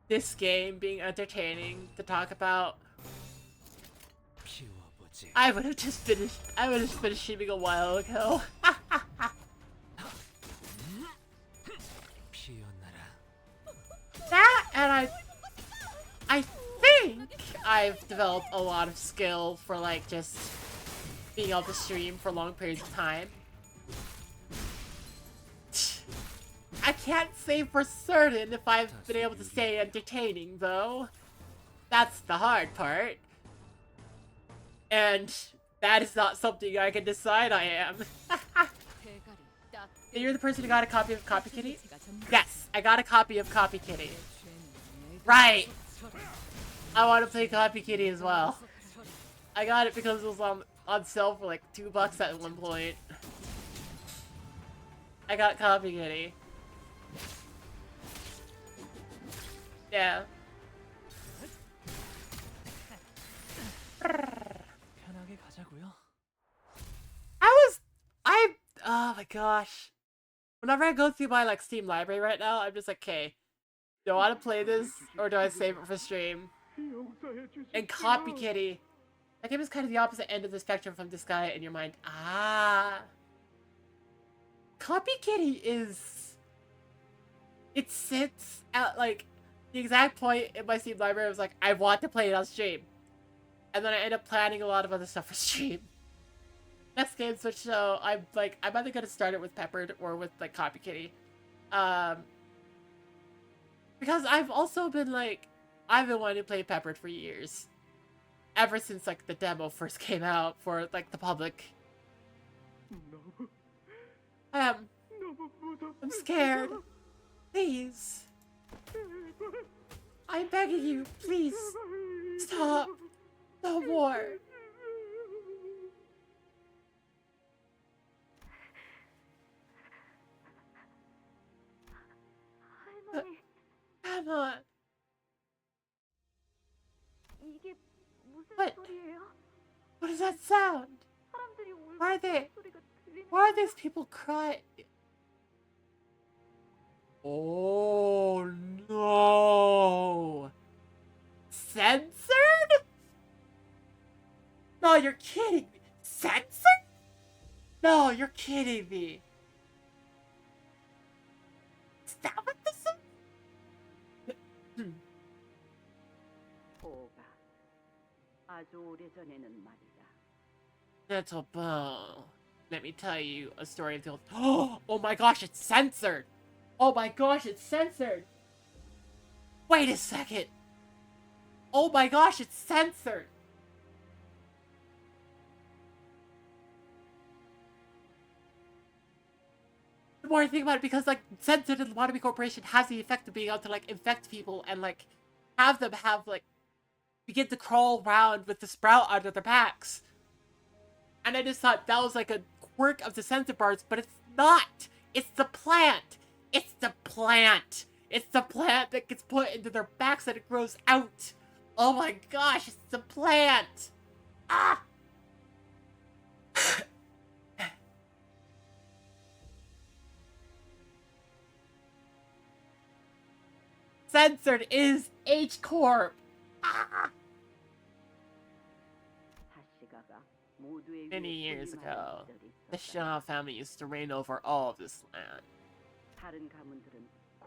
this game being entertaining to talk about, I would have just finished. I would have finished streaming a while ago. That and I think I've developed a lot of skill for like just being able to stream for long periods of time. I can't say for certain if I've been able to stay entertaining though. That's the hard part. And that is not something I can decide I am. You're the person who got a copy of Copy Kitty? Yes, I got a copy of Copy Kitty. Right! I want to play Copy Kitty as well. I got it because it was on sale for like $2 at one point. I got Copy Kitty. Yeah. 편하게 가자고요. Oh my gosh. Whenever I go through my like Steam library right now, I'm just like, okay, do I want to play this or do I save it for stream? And Copy Kitty. That game is kind of the opposite end of the spectrum from this guy in your mind. Ah. Copy Kitty is... It sits at like the exact point in my Steam library. I was like, I want to play it on stream. And then I end up planning a lot of other stuff for stream. Next game Switch, so I'm either gonna start it with Peppered or with like Copy Kitty. Because I've also been like, I've been wanting to play Peppered for years. Ever since like the demo first came out for like the public. I'm scared. Please. I'm begging you, please. Stop. No more. Come on. 이게 무슨 What? 소리예요? What does that sound? 사람들이 울고 Why are they? 있는 소리가 들리는 Why are these people crying? Oh no! Censored? No, you're kidding me. Censored? No, you're kidding me. Is that what this is? 아주 오래전에는 말이다. Little Bo, let me tell you a story of the old... Oh my gosh, it's censored! Oh my gosh, it's censored! Wait a second! Oh my gosh, it's censored! The more I think about it, because like censored in the Wannabe Corporation has the effect of being able to like infect people and like have them have like begin to crawl around with the sprout under their backs. And I just thought that was like a quirk of the censored parts, but it's not! It's the plant! It's the plant! It's the plant that gets put into their backs and it grows out! Oh my gosh, it's the plant! Ah! Censored is H-Corp! Ah! Many years ago, the Shah family used to reign over all of this land.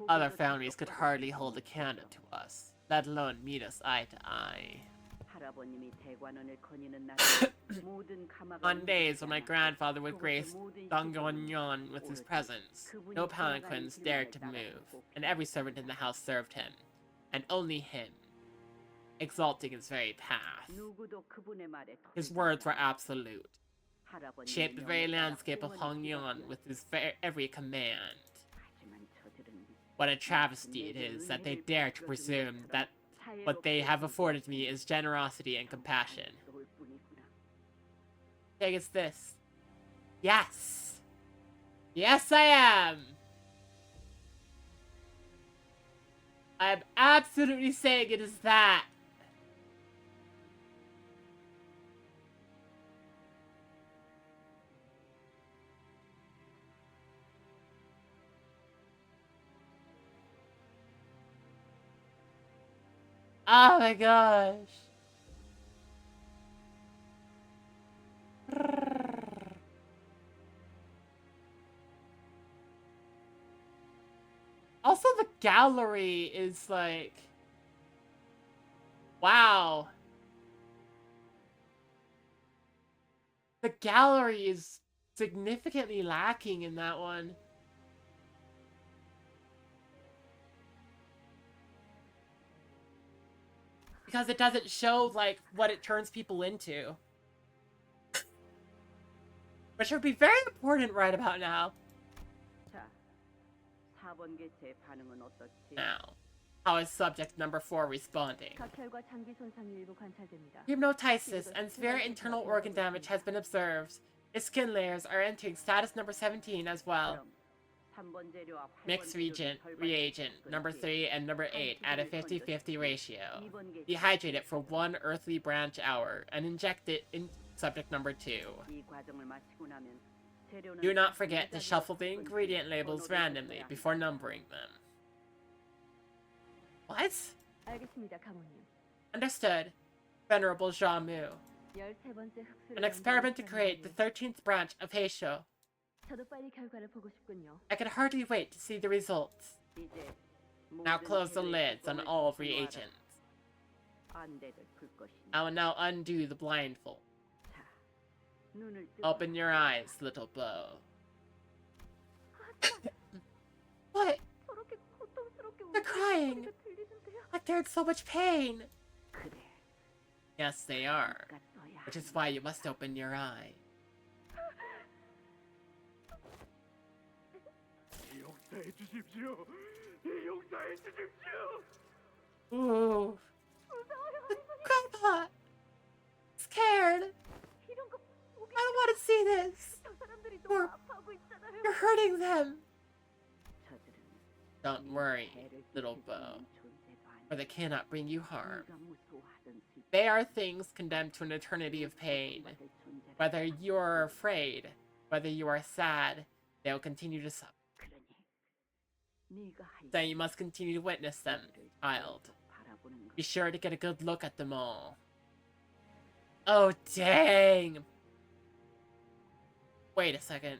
Other families could hardly hold a candle to us, let alone meet us eye to eye. On days when my grandfather would grace Donggonyon with his presence, no palanquins dared to move, and every servant in the house served him, and only him, exalting his very path. His words were absolute, shaped the very landscape of Hongyon with his every command. What a travesty it is that they dare to presume that what they have afforded me is generosity and compassion. Thing is this. Yes! Yes, I am! I am absolutely saying it is that. Oh my gosh. Also, the gallery is like... Wow. The gallery is significantly lacking in that one. Because it doesn't show, like, what it turns people into. Which would be very important right about now. Now, how is subject number 4 responding? Hemoptysis and severe internal organ damage has been observed. Its skin layers are entering status number 17 as well. Mixed reagent number 3 and number 8 at a 50-50 ratio. Dehydrate it for 1 earthly branch hour and inject it in subject number 2. Do not forget to shuffle the ingredient labels randomly before numbering them. What? Understood, Venerable Jamu. An experiment to create the 13th branch of Heisho. I can hardly wait to see the results. Now close the lids on all reagents. I will now undo the blindfold. Open your eyes, little bow. What? They're crying! Like they're in so much pain! Yes, they are. Which is why you must open your eye. Ooh. Grandpa! Scared! I don't want to see this! You're hurting them! Don't worry, little bow, for they cannot bring you harm. They are things condemned to an eternity of pain. Whether you are afraid, whether you are sad, they will continue to suffer. So you must continue to witness them, child. Be sure to get a good look at them all. Oh, dang! Wait a second.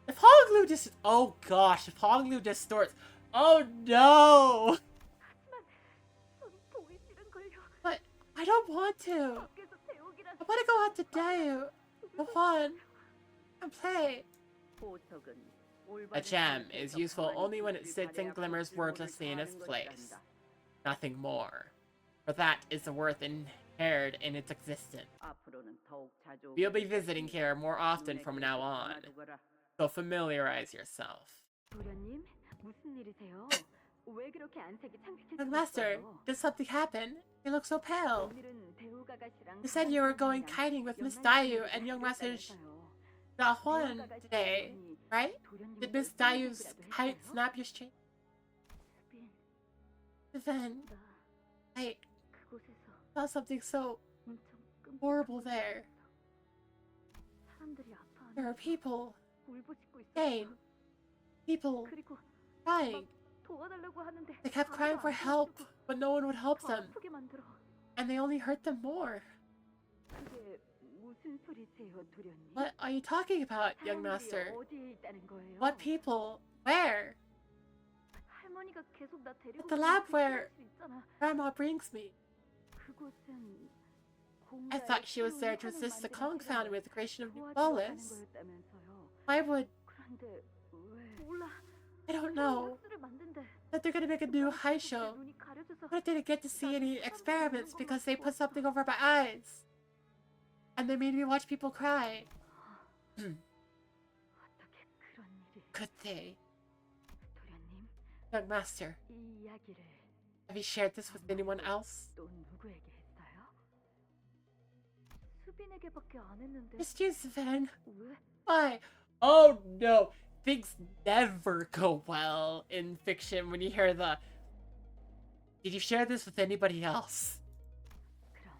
If Honglu oh gosh, if Honglu distorts... Oh no! But I don't want to. I want to go out to Dayu. Go on. And play. A gem is useful only when it sits and glimmers wordlessly in its place. Nothing more. For that is the worth inherent in its existence. We'll be visiting here more often from now on, so familiarize yourself. Master, did something happen? You look so pale. You said you were going kiting with Miss Dayu and young Master Huan today, right? Did Miss Dayu's kite snap your string? Then, I saw something so horrible there. There are people, pain, people crying. They kept crying for help, but no one would help them. And they only hurt them more. What are you talking about, young master? What people? Where? At the lab where Grandma brings me. 그곳은 I thought she was there to assist the Kong family with the creation of Limbus. Why would... 그런데 왜? 몰라. I don't know. 학술을 만든대. That they're gonna make a new high show. 눈이 가려져서 But I didn't get to see any experiments because they put something over my eyes. And they made me watch people cry. 어떻게 그런 일이? Could they? 도련님, Young master, 이 이야기를 have you shared this with anyone else? 또 누구에게 했어요? 수빈에게밖에 안 했는데. Just you, Sven. 왜? Why? Oh no. Things never go well in fiction when you hear the... Did you share this with anybody else? 그럼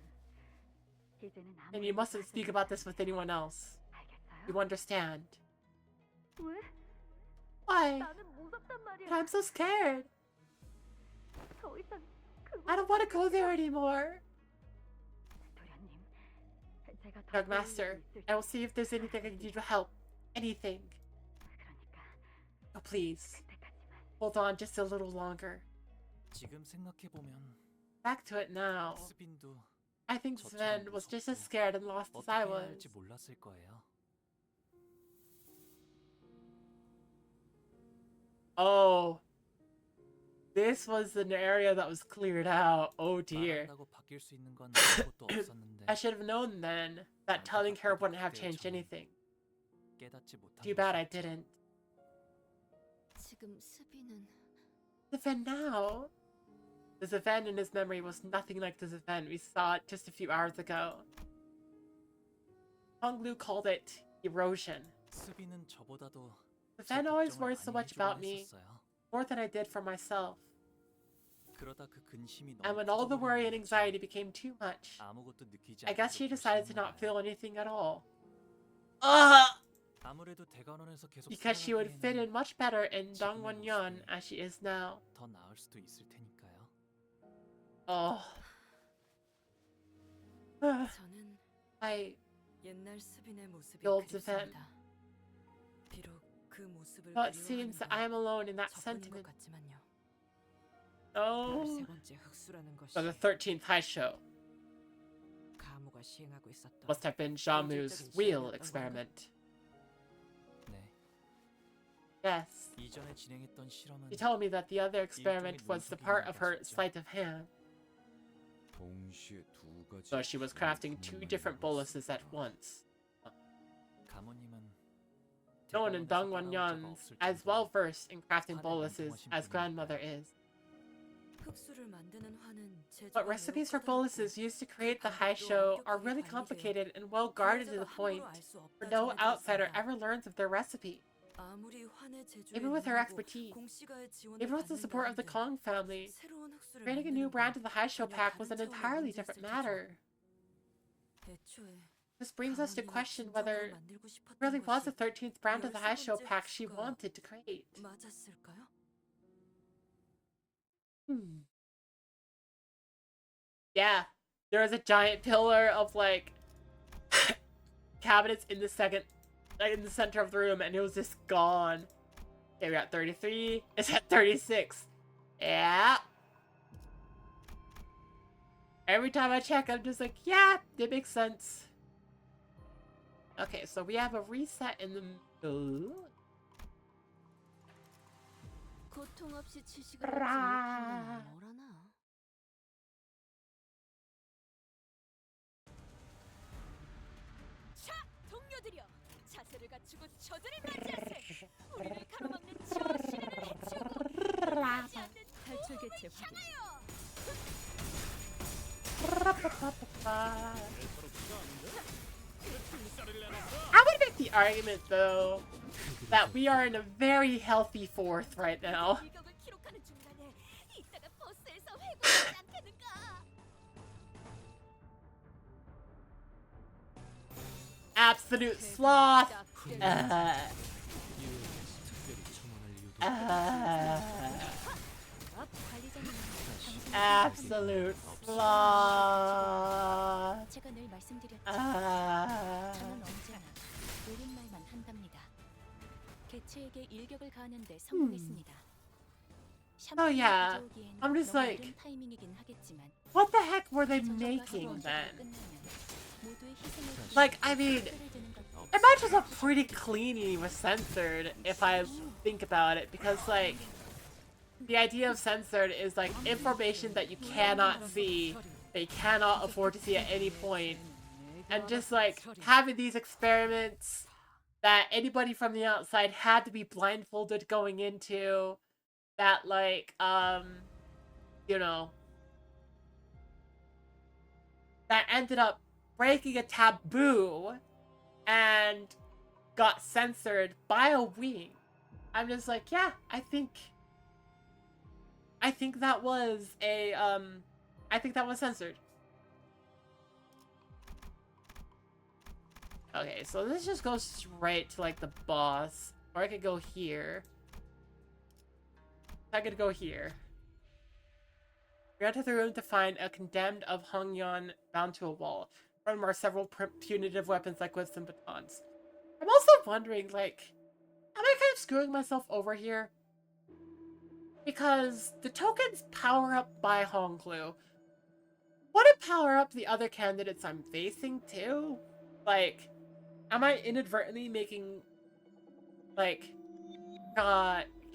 이제는 And you mustn't speak about this with anyone else. 알겠어요? You understand? 왜? Why? 나는 무섭단 말이야. But I'm so scared. 더 이상 I don't want to go there anymore. 도련님, 제가 더 Young master, I will see if there's anything I can do to help. Anything. Oh, please. Hold on just a little longer. 지금 생각해 보면 Back to it now. 스빈도 I think Sven was just as scared and lost as 어떻게 I 해야 was. 할지 몰랐을 거예요. Oh. This was an area that was cleared out. Oh dear. 말한다고 바뀔 수 있는 건 아무것도 없었는데 I should have known then that telling her wouldn't have changed anything. 깨닫지 못한 Too bad I didn't. 지금 수비는 The Sven now. The Sven in his memory was nothing like the Sven we saw it just a few hours ago. Honglu called it erosion. 스빈은 저보다도 The Sven 제 always 걱정을 worried so 많이 much about 해주곤 me, 했었어요. more than I did for myself. 그러다 그 근심이 And 너무 when all the worry and 커져버린 anxiety 거죠. became too much, 아무것도 느끼지 I guess she 않기로 decided to 결심했나 not feel 봐요. anything at all. Ugh! 아무래도 대관원에서 계속 Because she would fit in 살아가기에는 much better in 지금의 Dongwon-yeon 모습이 as she is now. 더 나을 수도 있을 테니까요. Oh. 저는 I... 옛날 수빈의 모습이 The old Sven. 그립습니다. 비록 그 모습을 Well, it seems that I am alone in that 저뿐인 것 sentiment. 같지만요. Oh. 13번째 흑수라는 것이 So the 13th high show 가무가 시행하고 있었던 must have been Jamu's real experiment. 네. Yes. 이전에 진행했던 실험은 She told me that the other experiment was the part of her sleight of hand. 동시에 두 가지 So she was crafting two different boluses at once. 가모님은 No one in 대관원에서 따라온 Dongwon-yeon 자가 없을 as 정도로 well versed in crafting 화를 boluses 능통하신 as 분이니까요. grandmother is. 흑수를 만드는 화는 제조가 But recipes for 매우 boluses used to create the high show are really complicated and well guarded to the point where no outsider ever learns of their recipe. 아무리 화내 제조에 Even with her 능하고 expertise, 공시가의 지원을 even with the support of the 받는다는데 Kong family, 새로운 흑수를 creating a new 만드는 brand 건 of the high show 전혀 pack was an 다른 차원의 entirely 문제였을 different 테죠. matter. 애초에 This brings us to 가모님이 question 진정으로 whether 만들고 싶었던 it really was 것이 the 13th brand of the high show 13번째 pack she 흑수가 wanted to create. 맞았을까요? Yeah, there was a giant pillar of like cabinets in the in the center of the room, and it was just gone. Okay, we're at 33. It's at 36. Yeah. Every time I check, I'm just like, yeah, it makes sense. Okay, so we have a reset in the middle. 고통 없이 지식을 얻지 못하면 뭐라나. 자, 동료들이여, 자세를 갖추고 저들을 맞이하세. 우리를 가로막는 저 시련을 해치우고 맞지 않는 탈출 개체 확인. I would make the argument, though, that we are in a very healthy fourth right now. 이격을 기록하는 중간에 이따가 버스에서 회고하지 않겠는가? Absolute sloth. Absolute sloth. 제가 늘 말씀드렸죠. 저는 언제나 옳은 말만 한답니다. 개체에게 일격을 가하는데 성공했습니다. Oh yeah, I'm just like, what the heck were they making then? Like, I mean, it matches up pretty cleanly with censored if I think about it, because like, the idea of censored is like information that you cannot see, that you cannot afford to see at any point, and just like having these experiments that anybody from the outside had to be blindfolded going into, that like, you know, that ended up breaking a taboo and got censored by a wing. I'm just like, yeah, I think that was a, I think that was censored. Okay, so this just goes straight to, like, the boss. Or I could go here. I could go here. We enter the room to find a condemned of Hongyan bound to a wall. From him are several punitive weapons like whips and batons. I'm also wondering, like, am I kind of screwing myself over here? Because the tokens power up by Honglu. Would it power up the other candidates I'm facing too? Like, am I inadvertently making, like,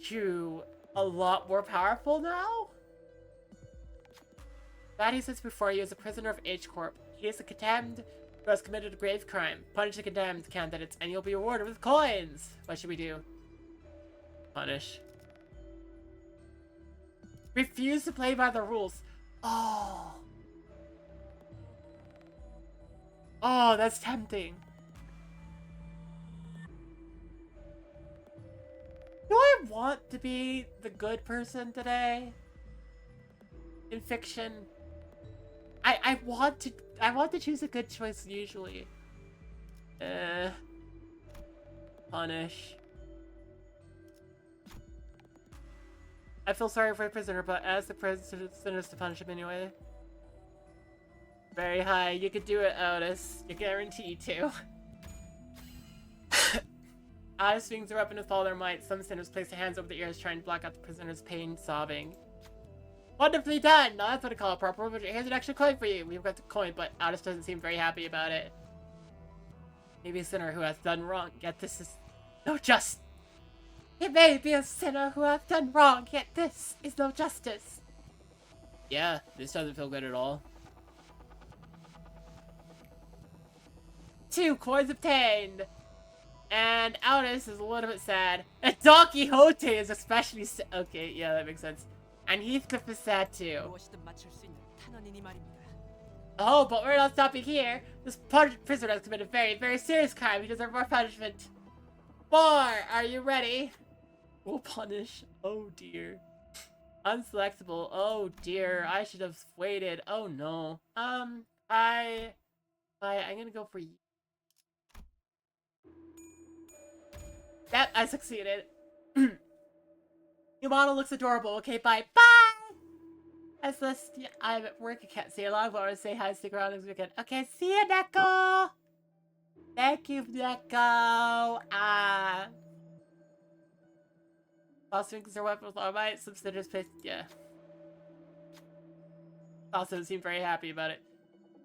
Q a lot more powerful now? That he sits before you is a prisoner of H-Corp. He is a condemned who has committed a grave crime. Punish the condemned candidates and you'll be rewarded with coins! What should we do? Punish. Refuse to play by the rules. Oh. Oh, that's tempting. Do I want to be the good person today? In fiction? I want to choose a good choice usually. Punish. I feel sorry for the prisoner, but as the prisoner's to punish him anyway. Very high. You could do it, Otis. You're guaranteed to. Otis swings her up with all their might. Some sinners place their hands over their ears, trying to block out the prisoner's pain, sobbing. Wonderfully done! Now that's what I call it proper, but here's an extra coin for you. We've got the coin, but Otis doesn't seem very happy about it. Maybe a sinner who has done wrong, yet this is no justice. It may be a sinner who hath done wrong, yet this is no justice. Yeah, this doesn't feel good at all. 2 coins obtained! And Otis is a little bit sad. And Don Quixote is especially sad. Okay, yeah, that makes sense. And Heathcliff is sad too. Oh, but we're not stopping here. This prisoner has committed a very, very serious crime. He deserves more punishment. 4, are you ready? We'll punish. Oh dear. Unselectable. Oh dear. I should have waited. Oh no. I'm gonna go for you. Yep, I succeeded. Your model looks adorable. Okay, bye. Bye! As this, I'm at work. I can't stay long, but I want to say hi. Stick around next weekend. Okay, see you, Neko! Thank you, Neko! Boss thinks their weapon with all might. Some sinners pissed. Yeah. Also, seem very happy about it.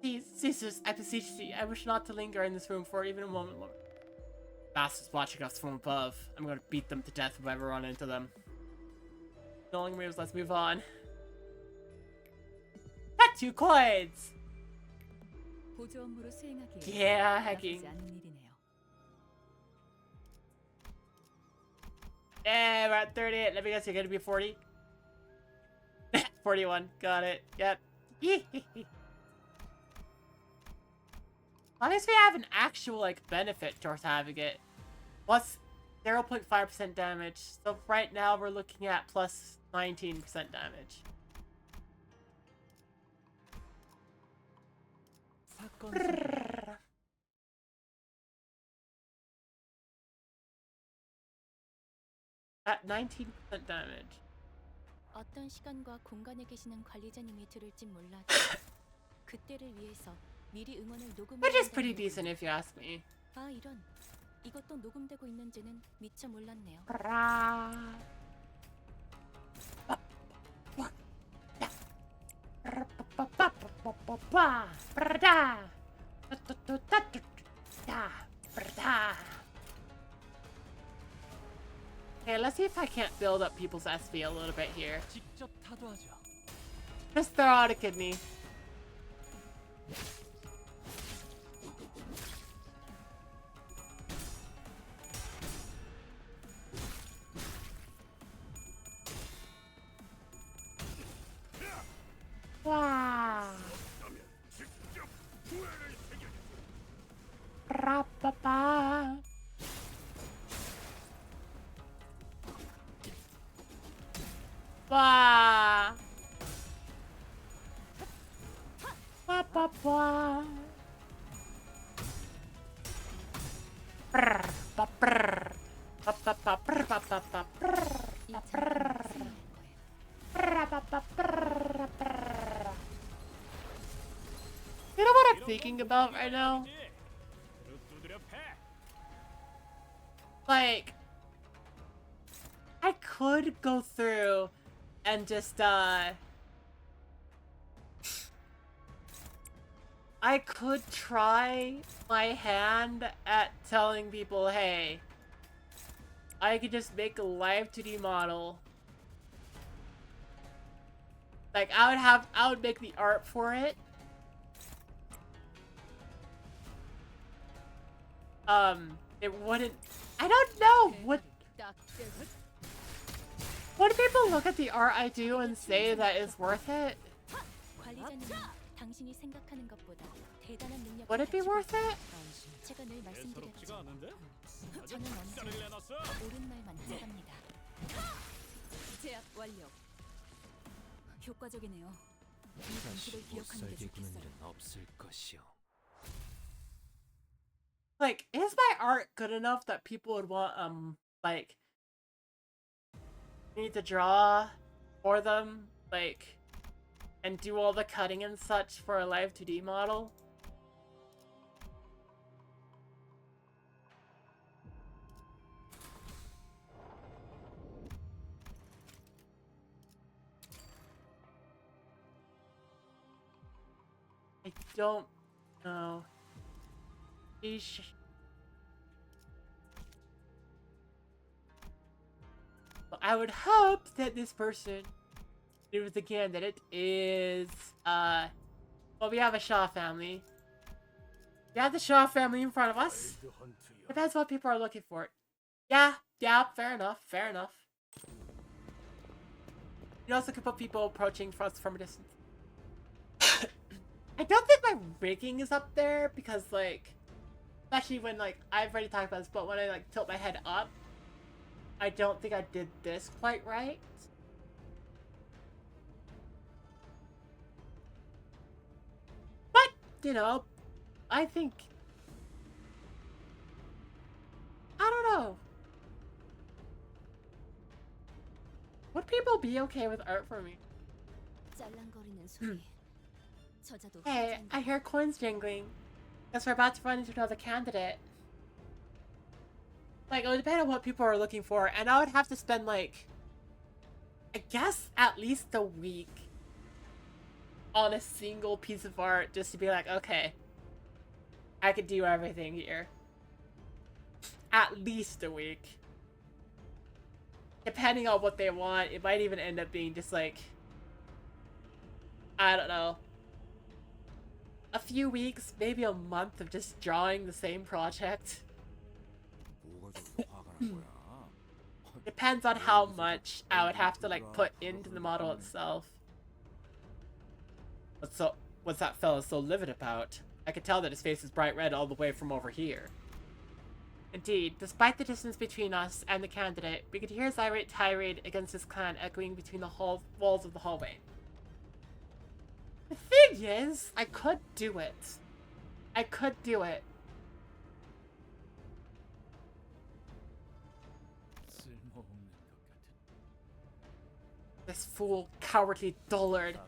Please, sisters, I beseech thee. I wish not to linger in this room for even a moment more. Bastards watching us from above. I'm going to beat them to death if I ever run into them. No longer moves, let's move on. Got 2 coins! Yeah, hacking. Yeah, we're at 38. Let me guess, you're going to be 40? 41. Got it. Yep. At least we have an actual, like, benefit towards having it. Plus 0.5% damage. So right now we're looking at plus 19% damage. At 19% damage. 어떤 시간과 공간에 계시는 관리자님이 들을진 몰라도 그때를 위해서 미리 응원을 녹음해. Which is pretty decent if you ask me. 아 이런. 이것도 녹음되고 있는지는 미처 몰랐네요. Okay, let's see if I can't build up people's SP a little bit here. 직접 타도하죠. Just throw out a kidney. Wow. Ra-ba-ba. Wow. Ba-ba-ba. Brr, ba-brr. Ba-ba-ba-brr, ba-ba-ba-brr, 이 ba-brr. 전투는 승리할 거예요. Ra-ba-ba-brr, brr. You know what I'm thinking about right now? Like, I could go through and just, I could try my hand at telling people, hey, I could just make a live 2D model. Like, I would make the art for it. It wouldn't, I don't know, would people look at the art I do and say that it's worth it? 관리자님은 당신이 생각하는 것보다 대단한 능력을 Would it be 가지고 worth it? 제가 늘 말씀드렸죠. 저는 언제나 옳은 말만 해갑니다. 제압 완료. 효과적이네요. 이 다시 장치를 못 기억하는 게 살게 구는 좋겠어요. 일은 없을 것이요. Like, is my art good enough that people would want, like, me to draw for them, like, and do all the cutting and such for a live 2D model? I don't know. Eesh. Well, I would hope that this person who is the candidate is, well, we have a Shaw family. We have the Shaw family in front of us. Depends what people are looking for. Yeah, fair enough, fair enough. You also could put people approaching us from a distance. I don't think my rigging is up there because, like, especially when, like, I've already talked about this, but when I, like, tilt my head up, I don't think I did this quite right. But, you know, I think, I don't know. Would people be okay with art for me? 짤랑거리는 소리. 저자도 Hey, I hear coins jingling. Guess we're about to run into another candidate. Like, it would depend on what people are looking for, and I would have to spend, like, I guess at least a week on a single piece of art just to be like, okay, I could do everything here. At least a week. Depending on what they want, it might even end up being just like, I don't know, a few weeks, maybe a month of just drawing the same project. Depends on how much I would have to, like, put into the model itself. What's that fella so livid about? I could tell that his face is bright red all the way from over here. Indeed, despite the distance between us and the candidate, we could hear his irate tirade against his clan echoing between the walls of the hallway. The thing is, I could do it. I could do it. This fool, cowardly dullard.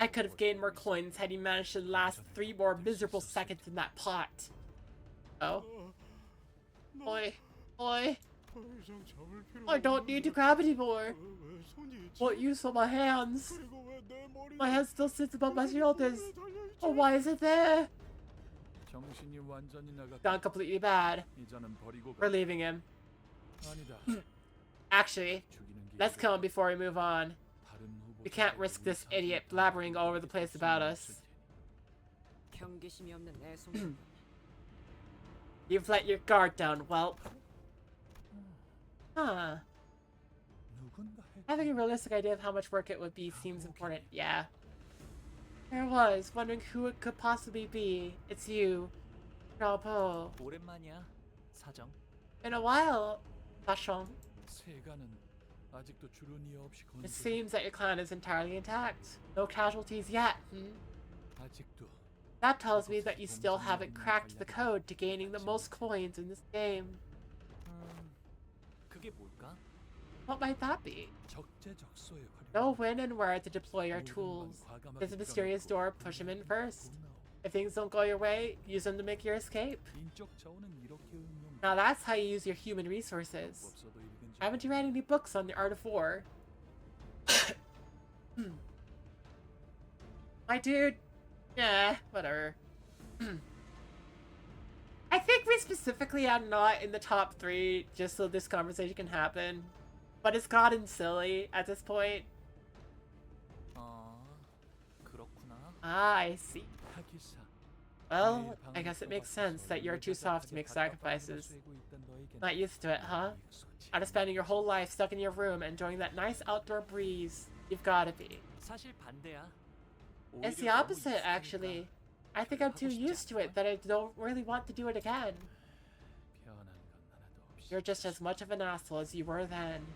I could have gained more coins had he managed to last 3 more miserable seconds in that pot. Oh. Oi. Oi. I don't need to grab anymore. What use of my hands? My head still sits above my shoulders. Oh, why is it there? 정신이 완전히 나갔. Gone completely bad. 이자는 버리고 We're leaving him. 아니다. Actually, 죽이는 게 let's kill him before we move on. 다른 We can't risk this idiot blabbering all over the place about us. 경계심이 없는 애송. You've let your guard down, whelp. Huh. Having a realistic idea of how much work it would be seems important. Yeah. There I was, wondering who it could possibly be. It's you. Bravo. 오랜만이야. 사정. In a while, Vachon. 세가는 아직도 주름이 없이 It seems that your clan is entirely intact. No casualties yet, 아직도. That tells me that you still haven't cracked the code to gaining the most coins in this game. 그게 뭘까? What might that be? 적재적소에 Know when and where to deploy your tools. There's a mysterious door, push him in first. If things don't go your way, use them to make your escape. 인적 자원은 이렇게 응용. Now that's how you use your human resources. Haven't you read any books on the art of war? My dude. Yeah, whatever. I think we specifically are not in the top 3 just so this conversation can happen. But it's gotten silly at this point. 그렇구나. Ah, I see. Well, I guess it makes sense that you're too soft to make sacrifices. Not used to it, huh? Out of spending your whole life stuck in your room enjoying that nice outdoor breeze, you've gotta be. 사실 반대야. It's the opposite, actually. I think I'm too used to it that I don't really want to do it again. You're just as much of an asshole as you were then.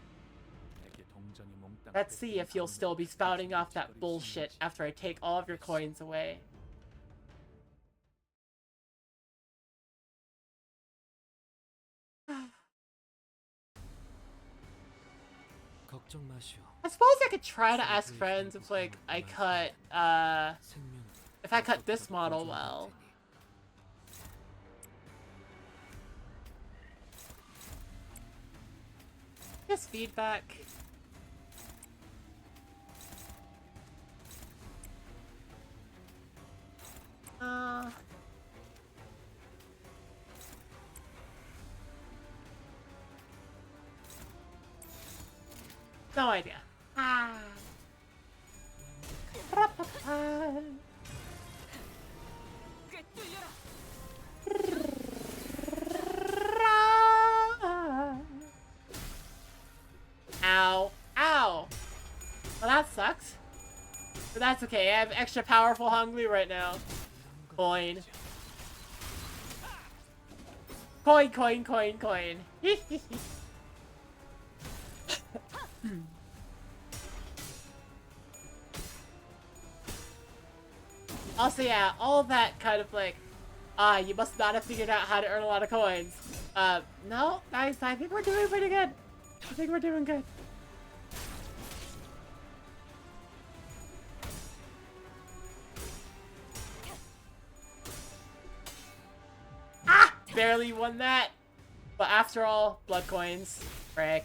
Let's see if you'll still be spouting off that bullshit after I take all of your coins away. 걱정 마시오. I suppose I could try to ask friends if, like, I cut, if I cut this model well. Just feedback. No idea. Ow. Ow. Well, that sucks. But that's okay. I have extra powerful Hungry right now. Coin. Coin, coin, coin, coin. Also, yeah, all that kind of like, you must not have figured out how to earn a lot of coins. No, nice. I think we're doing pretty good. I think we're doing good. Ah! Barely won that. But after all, blood coins. Frick.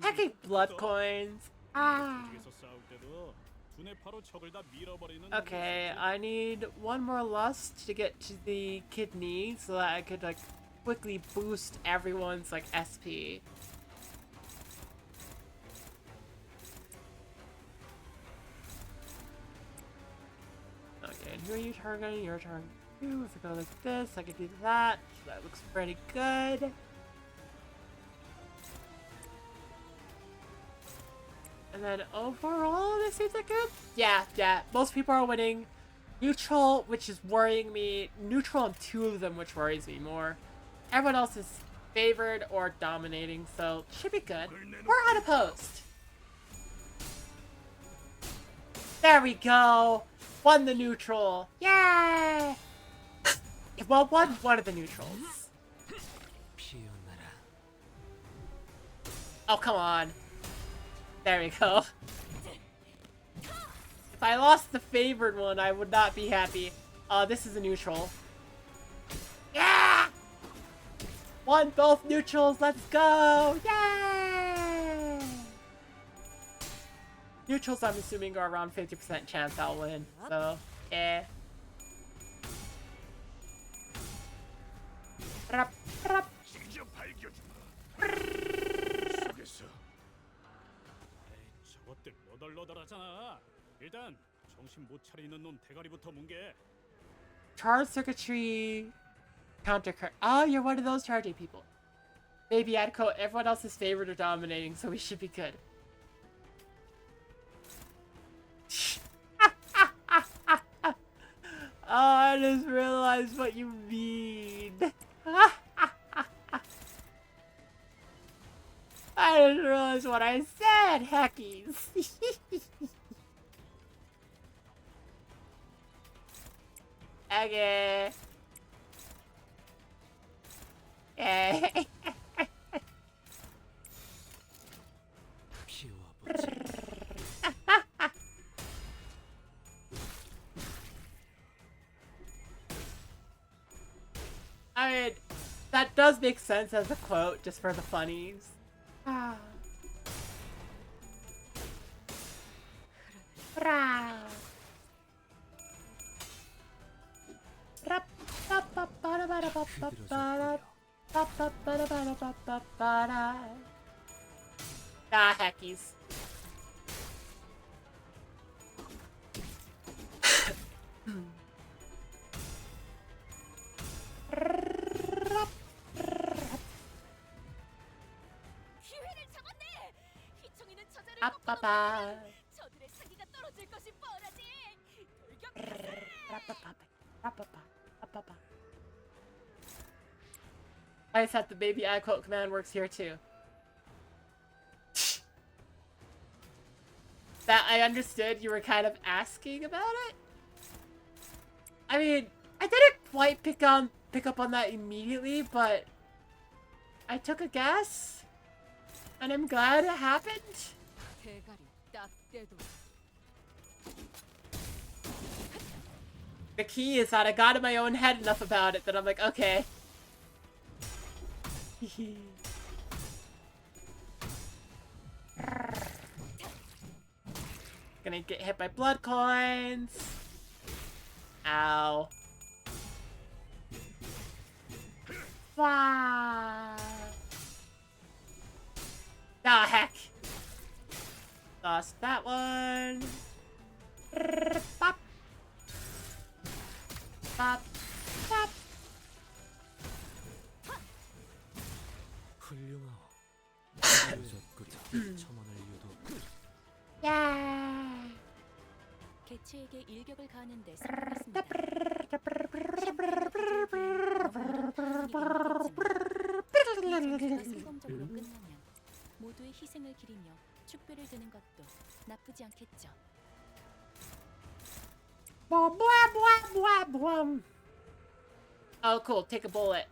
Hacking blood coins. Ah. Okay, I need one more lust to get to the kidney so that I could like quickly boost everyone's like SP. Okay, and who are you targeting? Your turn. If I go like this, I can do that. So that looks pretty good. And then overall, this seems like good. Yeah. Most people are winning. Neutral, which is worrying me. Neutral on 2 of them, which worries me more. Everyone else is favored or dominating, so should be good. We're unopposed. There we go. Won the neutral. Yay! Well, one of the neutrals. Oh, come on. There we go. If I lost the favored one, I would not be happy. This is a neutral. Yeah! Won both neutrals. Let's go. Yay! Neutrals, I'm assuming, are around 50% chance I'll win. So, yeah. 저것들 너덜너덜하잖아. 일단 정신 못 차리는 놈 대가리부터 뭉개. Charge circuitry counter card. Oh, you're one of those charging people. Baby Adco, everyone else is favored or dominating, so we should be good. Oh, I just realized what you mean. I just realized what I said, heckies. Okay. Yeah. I mean, that does make sense as a quote, just for the funnies. Ah. Rah. Ah, heckies. 기회를 잡았네. 휘청이는 저자를 빠빠빠. 꺾어놓으면 저들의 사기가 떨어질 것이 뻔하지. I said the baby I quote command works here too. That I understood you were kind of asking about it. I mean, I didn't quite pick up on that immediately, but I took a guess, and I'm glad it happened. The key is that I got in my own head enough about it that I'm like, okay. Gonna get hit by blood coins. Ow. Wow. Ah, heck. Lost that one. Pop. Pop. Pop. 훌륭하오. 첨언할 이유도 없고. 야. 개체에게 일격을 가하는데 성공했습니다. 성공적으로 끝나면 모두의 희생을 기리며 축배를 드는 것도 나쁘지 않겠죠. Oh, cool. Take a bullet.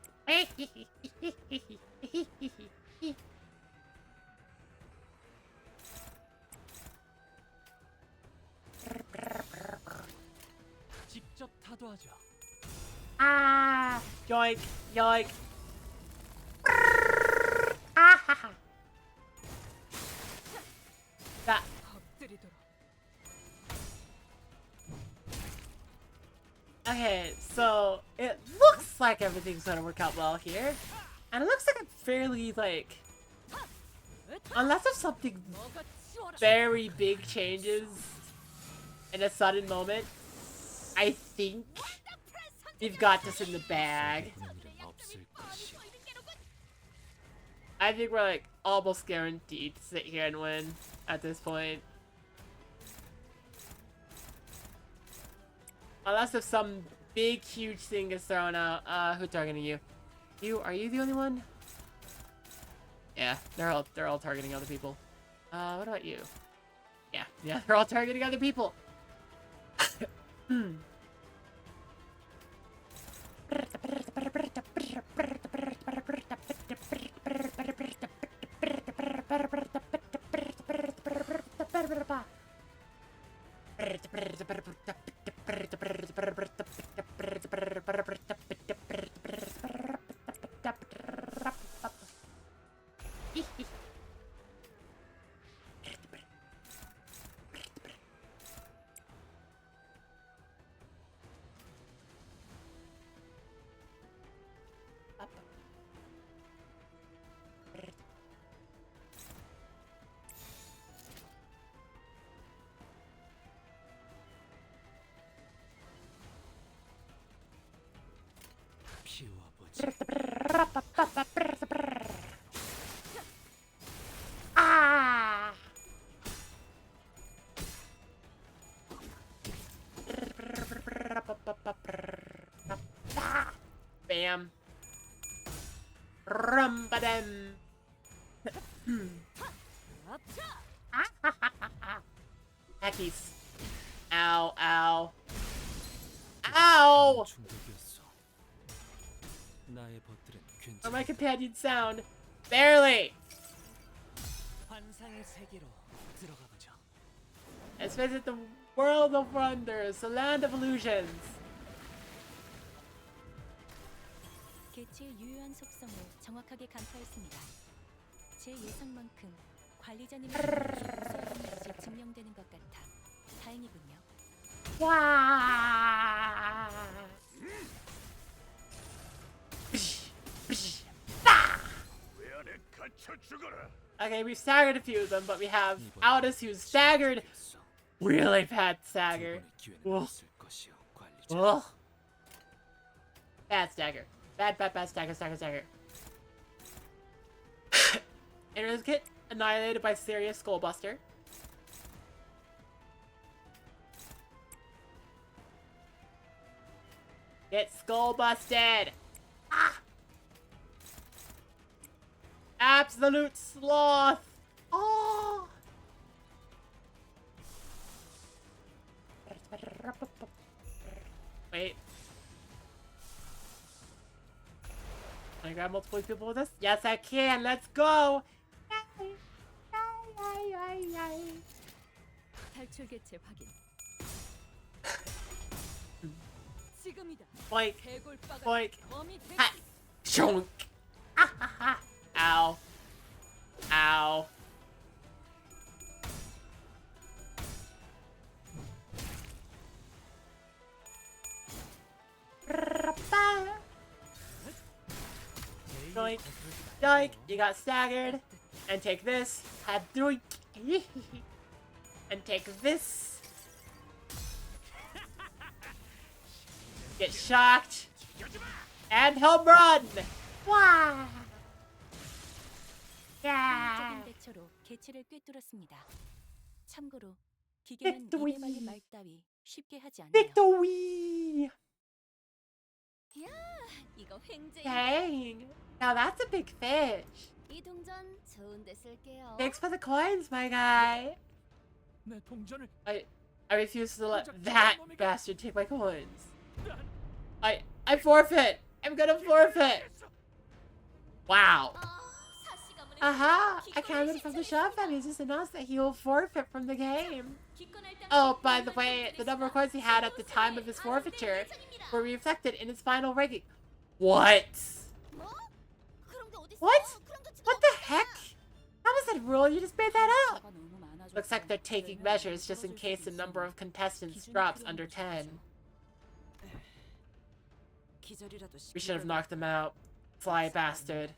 직접 타도하죠. Ah, yoink, yoink. Ah, that. Okay, so it looks like everything's gonna work out well here, and it looks like I'm fairly like, unless if something very big changes in a sudden moment, I think we've got this in the bag. I think we're like almost guaranteed to sit here and win at this point. Unless if some big huge thing is thrown out. Who's targeting you? Are you the only one? Yeah, they're all targeting other people. What about you? Yeah, they're all targeting other people. bam. Rum-ba-dum. Heckies. Ow, ow. Ow! 충격이었어. 나의 벗들은 Where my 괜찮다. companions sound? Barely! 환상의 세계로 들어가 보죠. Let's visit the world of wonders, the land of illusions. 개체의 유효한 속성을 정확하게 간파했습니다. 제 예상만큼 관리자님의 소화하는 것이 증명되는 것 같아 다행이군요. 와! Okay, we've staggered a few of them, but we have Aldous who's staggered. Really bad stagger. 이번의 기회는 Ugh. 없을 것이오, 관리자. Ugh. Bad stagger. Bad stagger, stagger, stagger. Enters get annihilated by serious Skullbuster. Get skull busted! Ah! Absolute sloth! Oh! Wait. Can I grab multiple people with this? Yes, I can. Let's go! Yay! Yay, yay, yay. 탈출 개체 확인. 지금이다. Boink. 개골바가 Boink. 범이 될 Ha! Shonk! Ah, ha, ha. Ow. Ow. Doink. Doink. You got staggered. And take this. Ha doink. And take this. Get shocked. And home run! Wow! Yeah! 효율적인 대처로 개체를 꿰뚫었습니다. 참고로 기계는 Victory. 입에 말린 말 따위 쉽게 하지 않아요. Victory! 야, 이거 횡재. Dang! Now that's a big fish. 이 동전 좋은데 쓸게요. Thanks for the coins, my guy. 내 동전을 I refuse to let that bastard take my coins. I forfeit! I'm gonna forfeit! Wow. I counted from the shop and he just announced that he will forfeit from the game. Oh, by the way, the number of coins he had at the time of his forfeiture were reflected in his final ranking. What? What? What the heck? How was that rule? You just made that up. Looks like they're taking measures just in case the number of contestants drops under 10. We should have knocked them out. Fly bastard.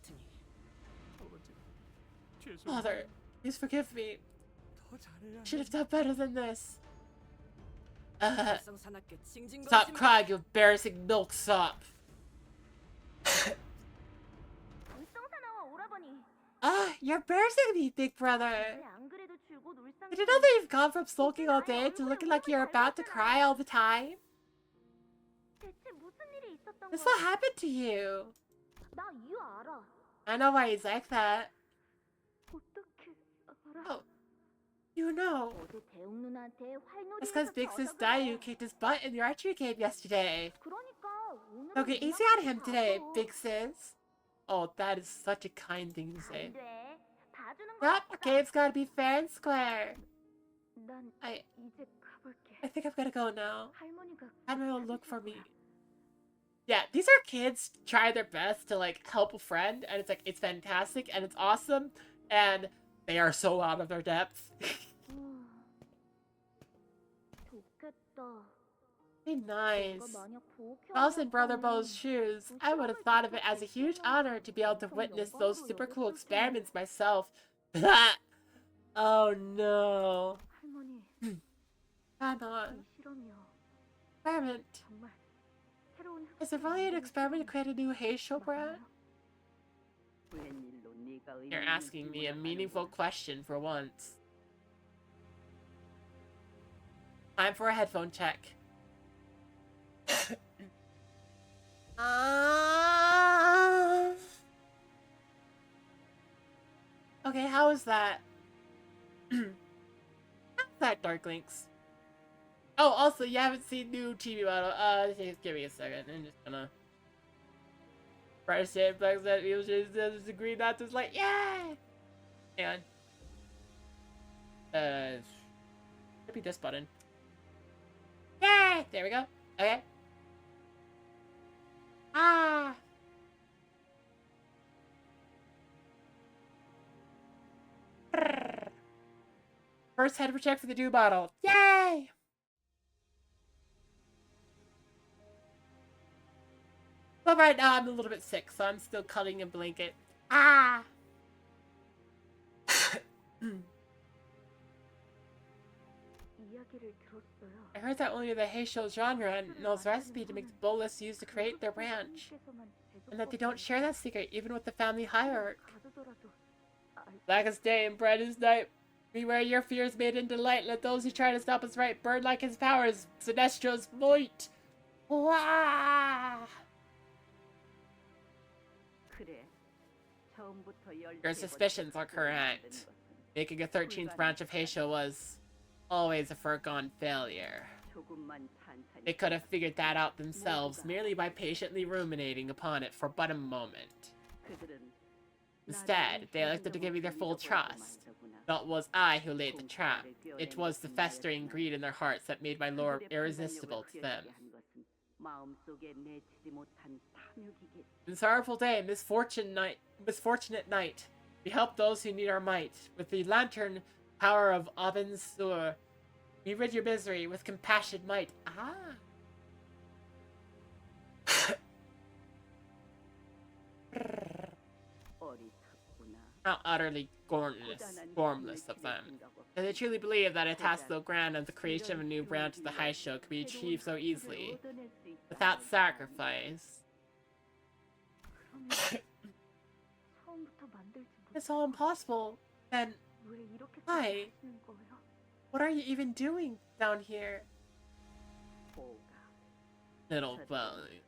Mother, please forgive me. Should have done better than this. Stop crying, you embarrassing milksop. You're embarrassing me, big brother. Did you know that you've gone from sulking all day to looking like you're about to cry all the time? This what happened to you. I know why he's like that. Oh, you know. It's because Big Sis Dayu kicked his butt in the archery game yesterday. Don't get easy on him today, Big Sis. Oh, that is such a kind thing to say. Yep, the game's gotta be fair and square. I think I'm gonna go now. Henry will look for me. Yeah, these are kids trying their best to like help a friend, and it's like it's fantastic and it's awesome, and they are so out of their depth. Be nice. If I was in Brother Bo's shoes, I would have thought of it as a huge honor to be able to witness those super cool experiments myself. Oh no. Cannot. Experiment. Is it really an experiment to create a new Hey Show brand? You're asking me a meaningful question for once. Time for a headphone check. Okay, how is that? How's that, Dark Links? Oh, also, you haven't seen new TV model. Just give me a second. I'm just gonna... First it bugs that people just disagree not to like, yay! Hang on. Should be this button. Yay! There we go. Okay. Ah! First head check for the new bottle. Yay! But right now I'm a little bit sick, so I'm still cutting a blanket. Ah! I heard that only the Heisho genre knows recipe to make the bolus used to create their branch. And that they don't share that secret, even with the family hierarchy. Black is day and bright is night. Beware your fears made into light. Let those who try to stop us right burn like his powers. Sinestro's void. Wah! Your suspicions are correct. Making a 13th branch of Heisho was always a foregone failure. They could have figured that out themselves merely by patiently ruminating upon it for but a moment. Instead, they elected to give me their full trust. Not was I who laid the trap. It was the festering greed in their hearts that made my lure irresistible to them. In sorrowful day, misfortunate night, we help those who need our might. With the lantern power of Abin Sur, we rid your misery with compassion might. Ah! How utterly gormless of them. And they truly believe that a task so grand as the creation of a new branch of the Heisho could be achieved so easily, without sacrifice. It's all impossible. Then, why? What are you even doing down here? Little bully.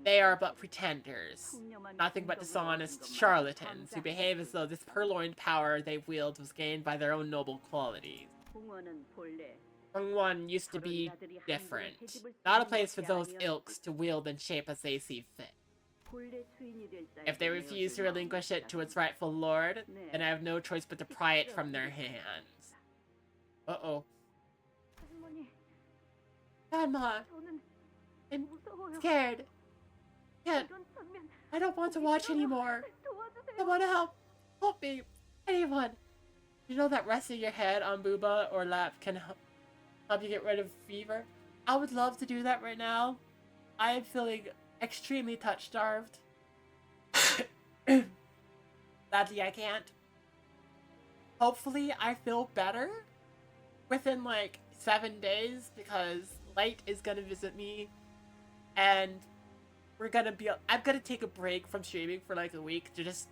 They are but pretenders. Nothing but dishonest charlatans who behave as though this purloined power they wield was gained by their own noble qualities. Hongwon used to be different. Not a place for those ilks to wield and shape as they see fit. If they refuse to relinquish it to its rightful lord, then I have no choice but to pry it from their hands. Uh-oh. Grandma! I'm scared. I don't want to watch anymore. I want to help. Help me. Anyone. You know that resting your head on booba or lap can help you get rid of fever? I would love to do that right now. I am feeling extremely touch-starved. Sadly, I can't. Hopefully, I feel better within like 7 days because Light is gonna visit me. And I'm gonna take a break from streaming for like a week to just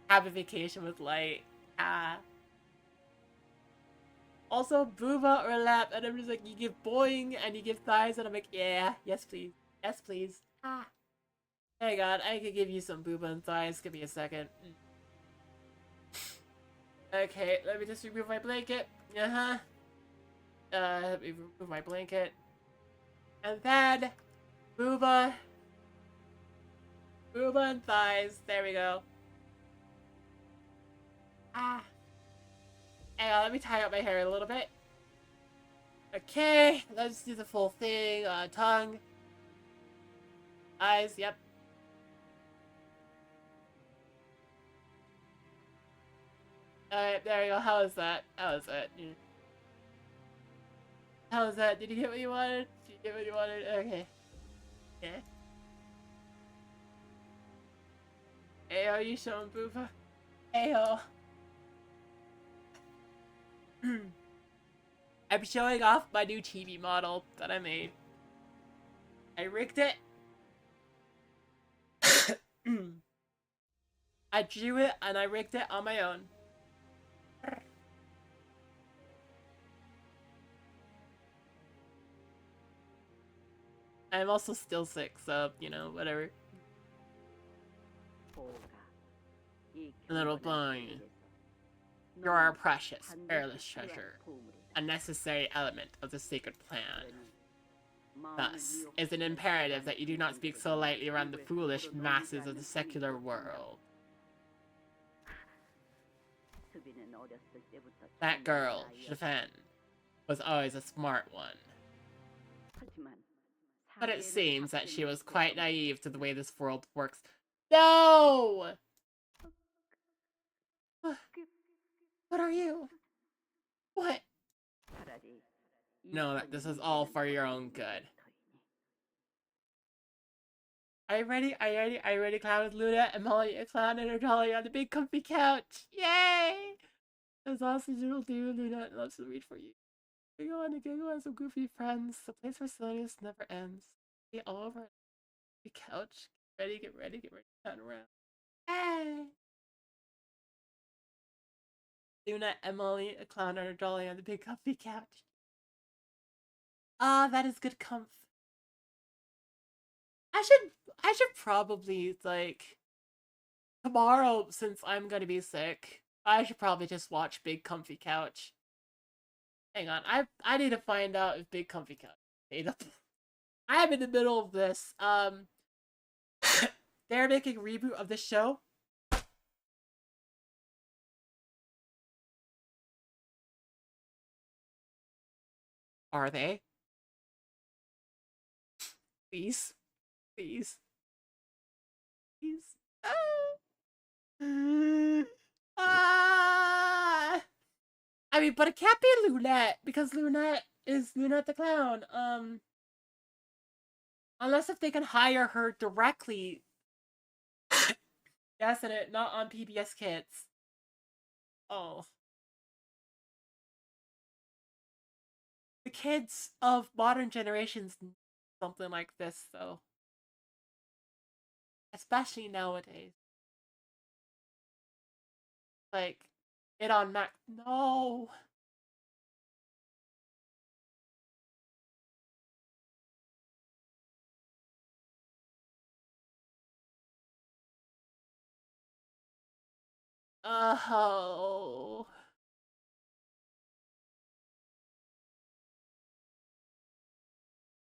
have a vacation with Light. Also, booba or lap, and I'm just like, you give boing and you give thighs, and I'm like, yeah, yes please, yes please. Hey God, I could give you some booba and thighs. Give me a second. Okay, let me just remove my blanket. Let me remove my blanket. And then booba and thighs. There we go. Hang on, let me tie up my hair a little bit. Okay, let's do the full thing. Tongue. Eyes, yep. Alright, there we go. How was that? How was that? How was that? Did you get what you wanted? Did you get what you wanted? Okay. Yeah. Ayo, you showing booba? Ayo. I'm showing off my new TV model that I made. I rigged it. I drew it and I rigged it on my own. I'm also still sick, so, you know, whatever. Little boy, you are a precious, perilous treasure, a necessary element of the sacred plan. Thus, it's an imperative that you do not speak so lightly around the foolish masses of the secular world. That girl, Stefan, was always a smart one. But it seems that she was quite naive to the way this world works. No! What are you? What? No, that this is all for your own good. Are you ready? Are you ready? Are you ready, Clown with Luna and Molly, a clown and her dolly on the big comfy couch? Yay! As awesome little dude, Luna loves to read for you. Giggle and some goofy friends. The place for silliness never ends. Be all over the couch. Get ready, turn around. Hey! Luna, Emily, a clown and her dolly on the big comfy couch. Ah, that is good comfort. I should probably, like, tomorrow, since I'm gonna be sick, I should probably just watch Big Comfy Couch. Hang on, I need to find out if Big Comfy Couch. I am in the middle of this. They're making a reboot of this show. Are they? Please. Please. Please. Ah! I mean, but it can't be Lunette, because Lunette is Lunette the Clown. Unless if they can hire her directly. Yes, and it not on PBS Kids. Oh. The kids of modern generations need something like this, though. Especially nowadays. Like, it on Mac. No! Oh.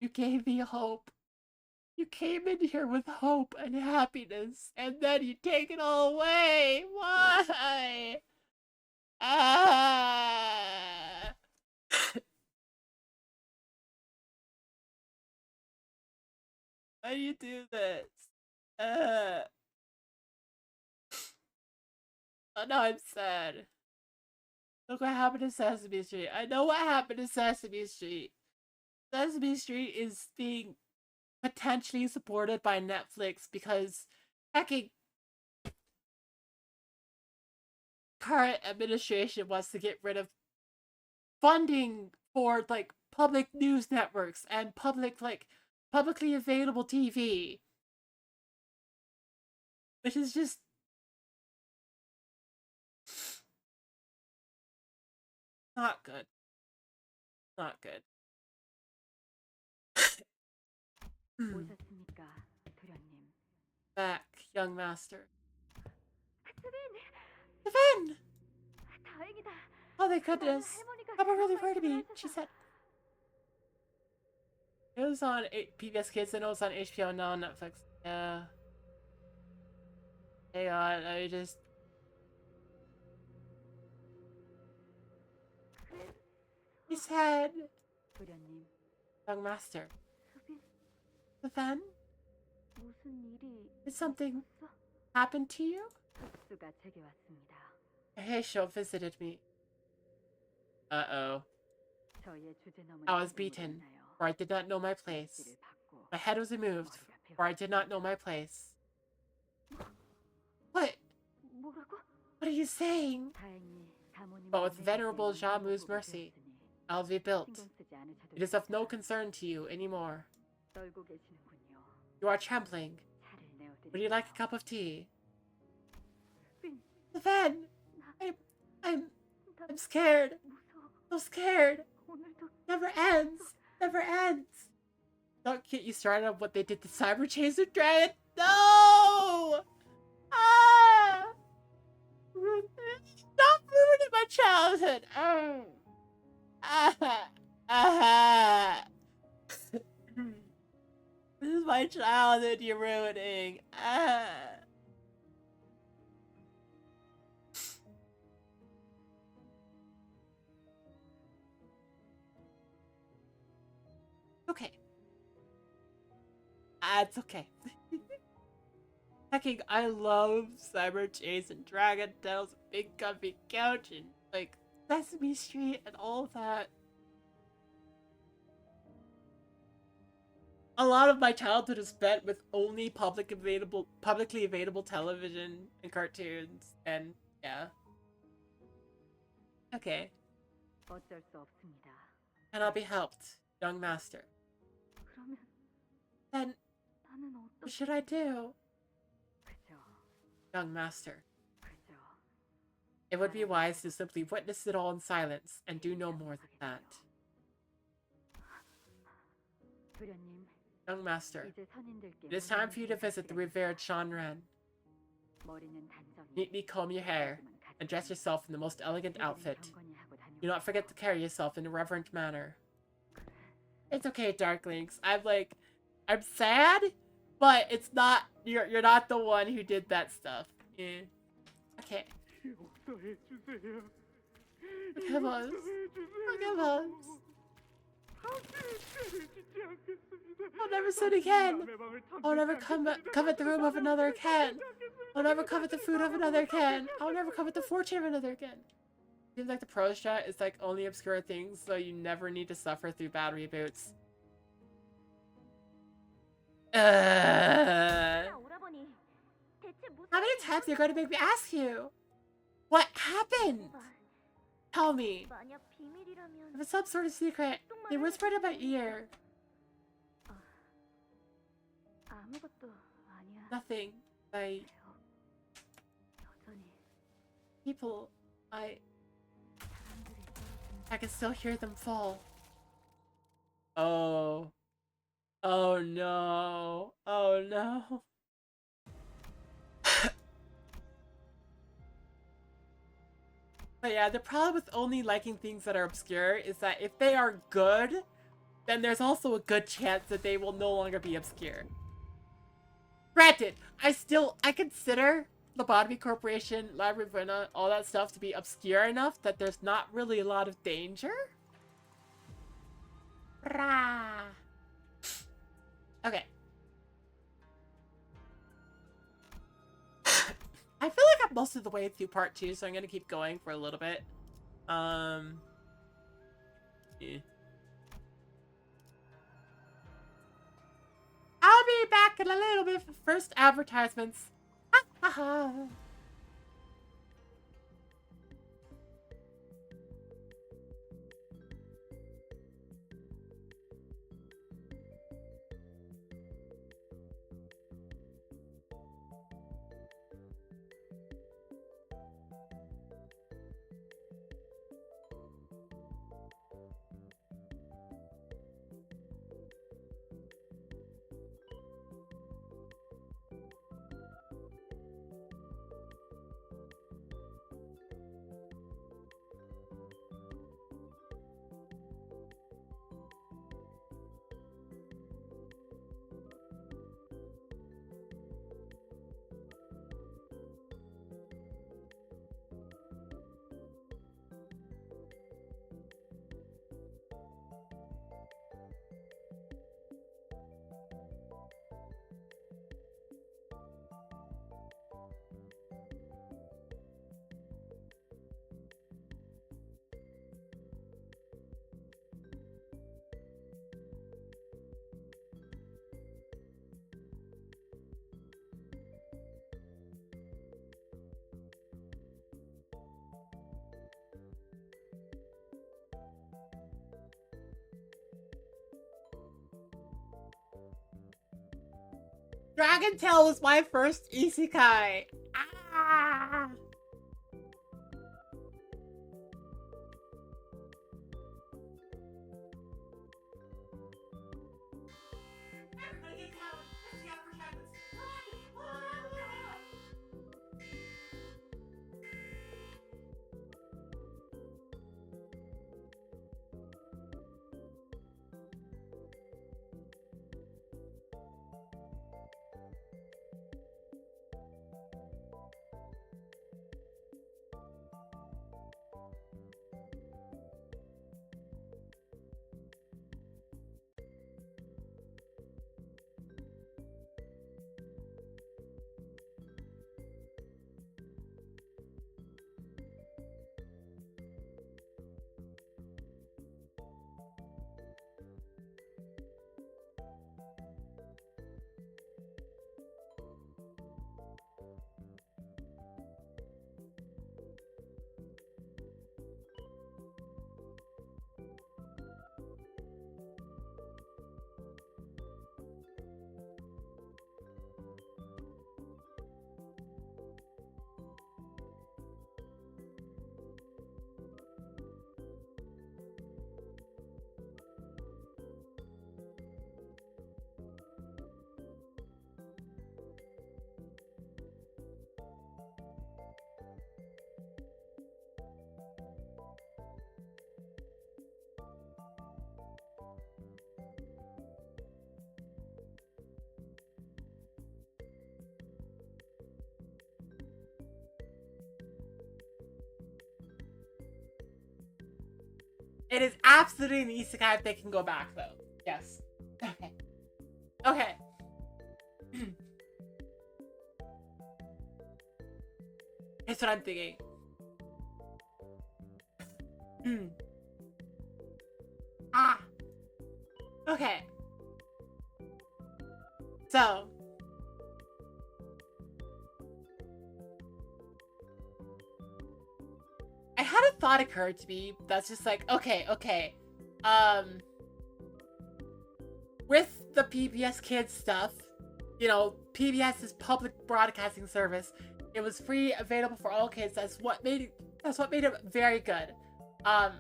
You gave me hope. You came in here with hope and happiness, and then you take it all away. Why? Ah! Why do you do this? Oh, no, I'm sad. Look what happened to Sesame Street. I know what happened to Sesame Street. Sesame Street is being potentially supported by Netflix because hecking current administration wants to get rid of funding for like public news networks and publicly available TV, which is just not good. Not good. Back, young master. Devin! Oh, thank goodness. Papa really worried me, she said. It was on PBS Kids and it was on HBO now on Netflix. Yeah. Hang on, I just... He said... Young master. Devin? Did something happen to you? A Heisho visited me. Uh-oh. I was beaten, for I did not know my place. My head was removed, for I did not know my place. What? What are you saying? But with Venerable Jamu's mercy, I'll be built. It is of no concern to you anymore. You are trembling. Would you like a cup of tea? Van! I'm scared. So scared. Never ends. Never ends. Don't get you started on what they did to Cyber Chaser Dragon. No! Ah! Stop ruining my childhood. This is my childhood you're ruining. Okay. It's okay. Hecking, I love Cyber Chase and Dragon Tales, Big Comfy Couch, and like Sesame Street and all that. A lot of my childhood is spent with only publicly available television and cartoons, and yeah. Okay. Cannot be helped, young master. Then, what should I do? Young master. It would be wise to simply witness it all in silence and do no more than that. Young master, it is time for you to visit the revered Shanran. Neatly comb your hair and dress yourself in the most elegant outfit. Do not forget to carry yourself in a reverent manner. It's okay, Darklings. I'm sad, but it's not. You're not the one who did that stuff. Yeah. Okay. Forgive us. Forgive us. I'll never sin again. I'll never covet the room of another again. I'll never covet the food of another again. I'll never covet the fortune of another again. Seems like the pro strat is like only obscure things, so you never need to suffer through bad reboots. How many times are you going to make me ask you? What happened? Tell me. If it's some sort of secret, they whispered in my ear. Nothing. People, I can still hear them fall. Oh. Oh no. Oh no. But yeah, the problem with only liking things that are obscure is that if they are good, then there's also a good chance that they will no longer be obscure. Granted, I consider the Lobotomy Corporation, Library of Ruina, all that stuff to be obscure enough that there's not really a lot of danger. Rah. Okay. I feel like I'm most of the way through part 2, so I'm gonna keep going for a little bit. Yeah. I'll be back in a little bit for first advertisements. Ha ha ha. Dragon Tail was my first isekai. Ah! It is absolutely an isekai if they can go back, though. Yes. Okay. Okay. Here's what I'm thinking. Okay. So. I had a thought occur to me that's just like, okay. With the PBS Kids stuff, you know, PBS's public broadcasting service, it was free, available for all kids. That's what made it very good. If I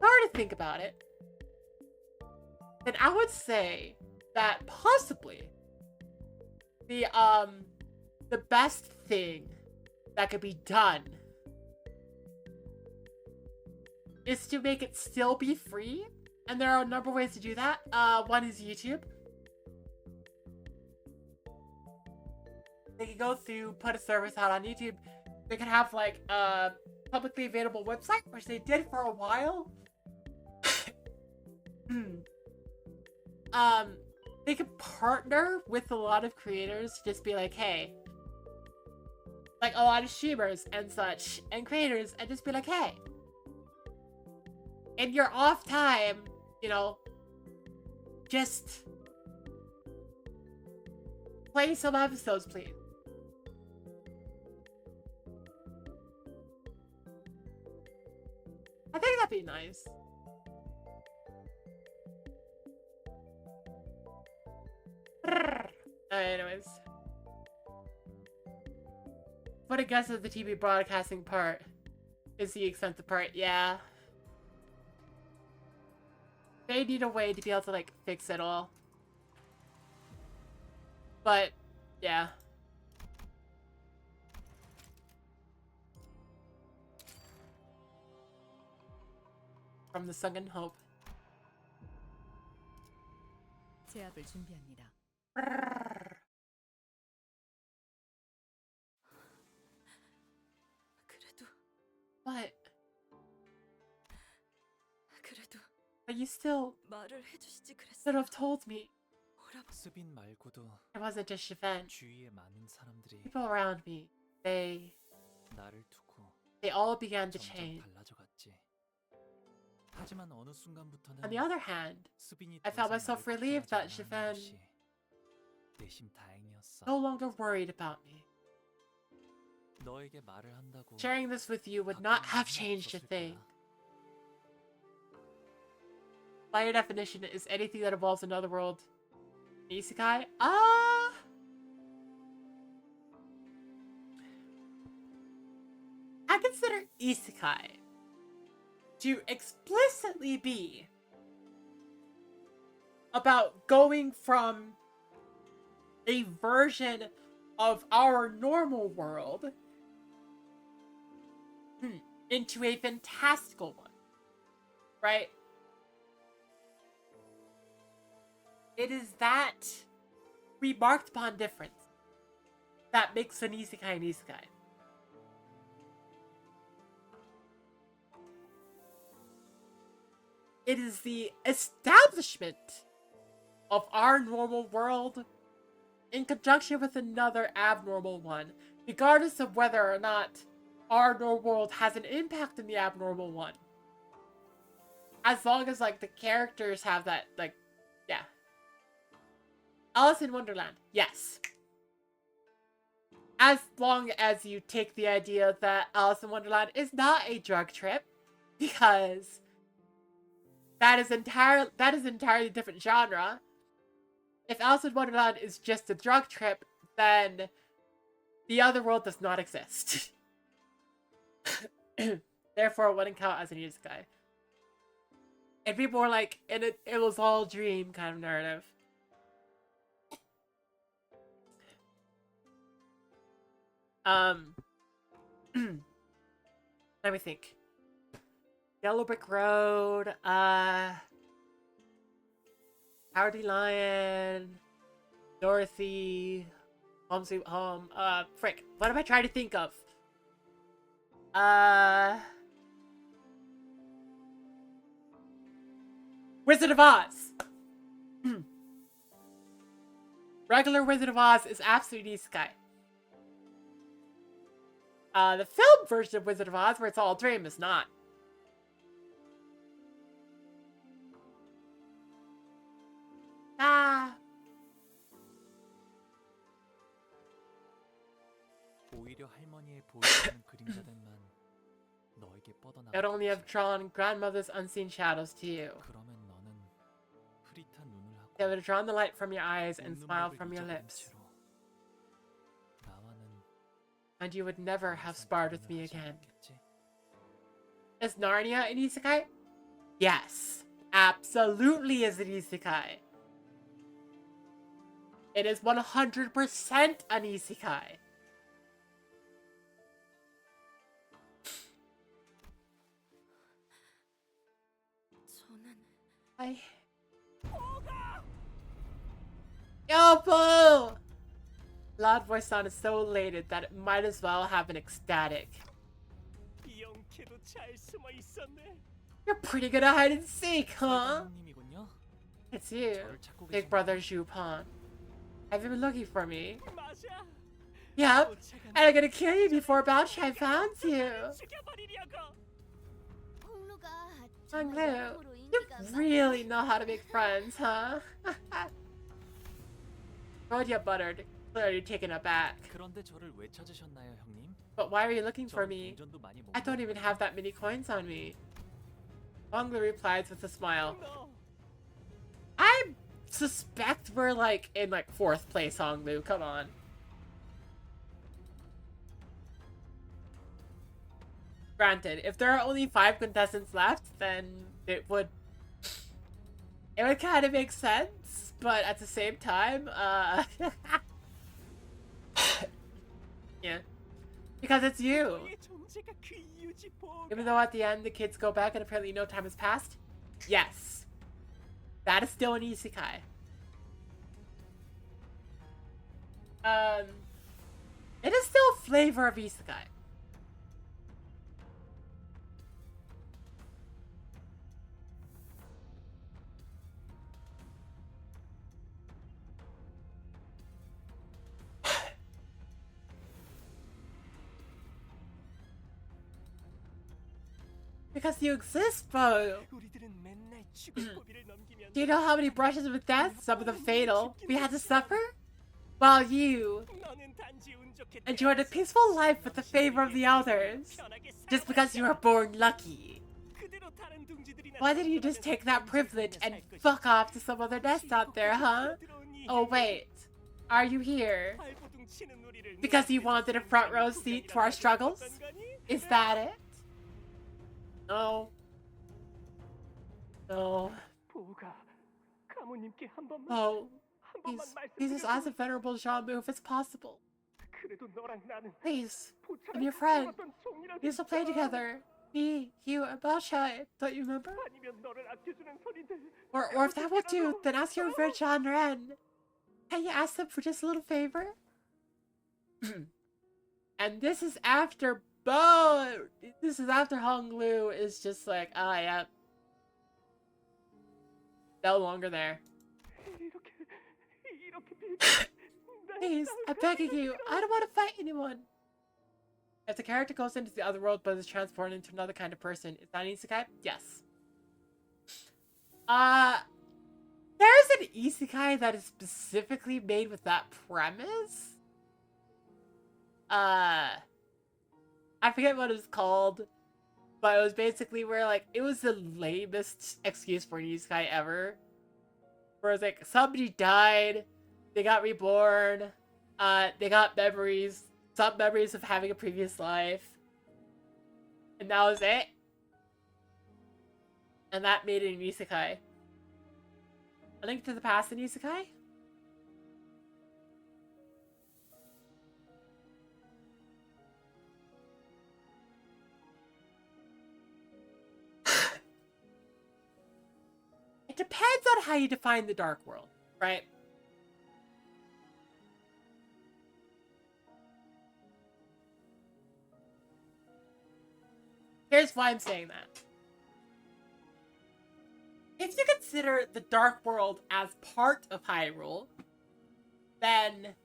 were to think about it, then I would say that possibly the best thing that could be done is to make it still be free, and there are a number of ways to do that. One is YouTube. They could go through, put a service out on YouTube. They could have like a publicly available website, which they did for a while. They could partner with a lot of creators to just be like, hey, like a lot of streamers and such, and creators, and just be like, hey, in your off time, you know, just play some episodes, please. I think that'd be nice. Anyways. But I guess of the TV broadcasting part is the expensive part, yeah. They need a way to be able to, like, fix it all. But, yeah. From the Sunken Hope. 제압을 준비합니다. But 그래도 you still 말을 해주시지 should have told me. 스빈 말고도 It wasn't just Shivan. 주위에 많은 사람들이 People around me, 나를 두고 they all began to 점점 change. 달라져갔지. 하지만 어느 순간부터는 On the other hand, 스빈이 I 더 found 이상 myself 나를 relieved that 걱정하지 않는 Shivan 것이 내심 다행이었어. no longer worried about me. 너에게 말을 한다고 Sharing this with you would not have changed a thing. By your definition, is anything that involves another world isekai? I consider isekai to explicitly be about going from a version of our normal world into a fantastical one, right? It is that remarked upon difference that makes an isekai an isekai. It is the establishment of our normal world in conjunction with another abnormal one, regardless of whether or not our normal world has an impact in the abnormal one. As long as, like, the characters have that, like, yeah. Alice in Wonderland, yes. As long as you take the idea that Alice in Wonderland is not a drug trip, because that is entirely different genre. If Alice in Wonderland is just a drug trip, then the other world does not exist. Therefore, it wouldn't count as an isekai. It'd be more like it was all a dream kind of narrative. Let me think. Yellow Brick Road, Cowardly Lion, Dorothy, Home Sweet Home, frick, what am I trying to think of? Wizard of Oz. Regular Wizard of Oz is absolutely isekai. The film version of Wizard of Oz, where it's all a dream, is not. Ah. 오히려 할머니의 보이지 않는 그림자들만 너에게 뻗어나가. I'd only have drawn grandmother's unseen shadows to you. 그러면 너는 흐릿한 눈을 하고 They would have drawn the light from your eyes and 웃는 smiled 모습을 from your 잊어버린 lips. 채로 나와는 And you would never have 이상 sparred with me 결혼을 하지 again. 않겠지? Is Narnia an isekai? Yes. Absolutely is an isekai. It is 100% an isekai. 저는 Yo, Pooh! Loud voice sound is so elated that it might as well have an ecstatic. 영케도 잘 숨어 있었네. You're pretty good at hide and seek, huh? 형님이군요. It's you, 저를 찾고 Big 계신 Brother Zhupan. Have you been looking for me? 맞아. Yep, and I'm gonna kill you before Baochai found you. 죽여버리려고. 홍루가 Hong 정말 Lu, 영어로 you 인기가 really know how to make friends, huh? Road you buttered. Clearly taken aback. 그런데 저를 왜 찾으셨나요, 형님? But why are you looking for 전 me? 동전도 많이 못 I don't even have 먹었는데. that many coins on me. Hong Lu replies with a smile. 너 I suspect we're like in like 4th place, Hong Lu. Come on. Granted, if there are only 5 contestants left, then it would kind of make sense, but at the same time, yeah, because it's you. 의 존재가 그 이유지 보가. Even though at the end the kids go back and apparently no time has passed, yes, that is still an isekai. It is still a flavor of isekai. Because you exist, Bo. 우리들은 맨날 죽을 고비를 넘기면 Do you know how many brushes with death, some of them fatal, we had to suffer? While you 너는 단지 운 좋게 enjoyed a peaceful life with the favor of the elders, 편하게 just because you were born lucky. 그대로 다른 둥지들이나 Why didn't you just take that privilege and fuck off to some other nest out there, huh? Oh wait, are you here 발버둥 치는 우리를 because you wanted a front row seat to our struggles? Is that it? No. No. 보가 가모님께 한 번만 Oh, 한 번만 please just ask the Venerable Jean-Mu if it's possible. 그래도 너랑 나는 Please, 보차를 I'm your friend. 어떤 종이라도 We used to play 있어. together. Me, you, and Baochai. Don't you remember? 아니면 너를 아껴주는 소리들. Or if that will do, then ask your friend John Ren. Can you ask them for just a little favor? And this is after Bo. This is after Hong Lu is just like, ah, yeah. No longer there. Please, I'm begging you. I don't want to fight anyone. If the character goes into the other world but is transported into another kind of person, is that an isekai? Yes. There's an isekai that is specifically made with that premise. I forget what it's called, but it was basically where like it was the lamest excuse for an isekai ever. Where it's like somebody died, they got reborn, they got memories, some memories of having a previous life, and that was it. And that made it an isekai. A Link to the Past an isekai? It depends on how you define the dark world, right? Here's why I'm saying that. if you consider the Dark World as part of Hyrule, then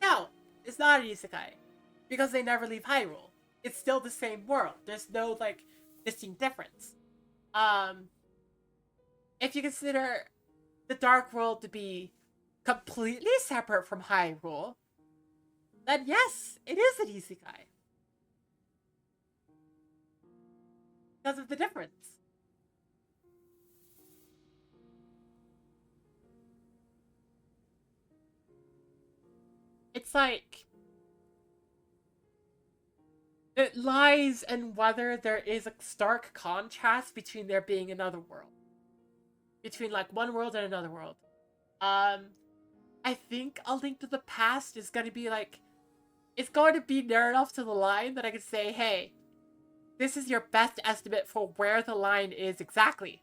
no, it's not an isekai. Because they never leave Hyrule. It's still the same world. There's no, like, distinct difference. If you consider the Dark World to be completely separate from Hyrule, then yes, it is an isekai. Because of the difference. It's like, it lies in whether there is a stark contrast between there being another world. Between, like, one world and another world. I think A Link to the Past is going to be, like, it's going to be near enough to the line that I could say, hey, this is your best estimate for where the line is exactly.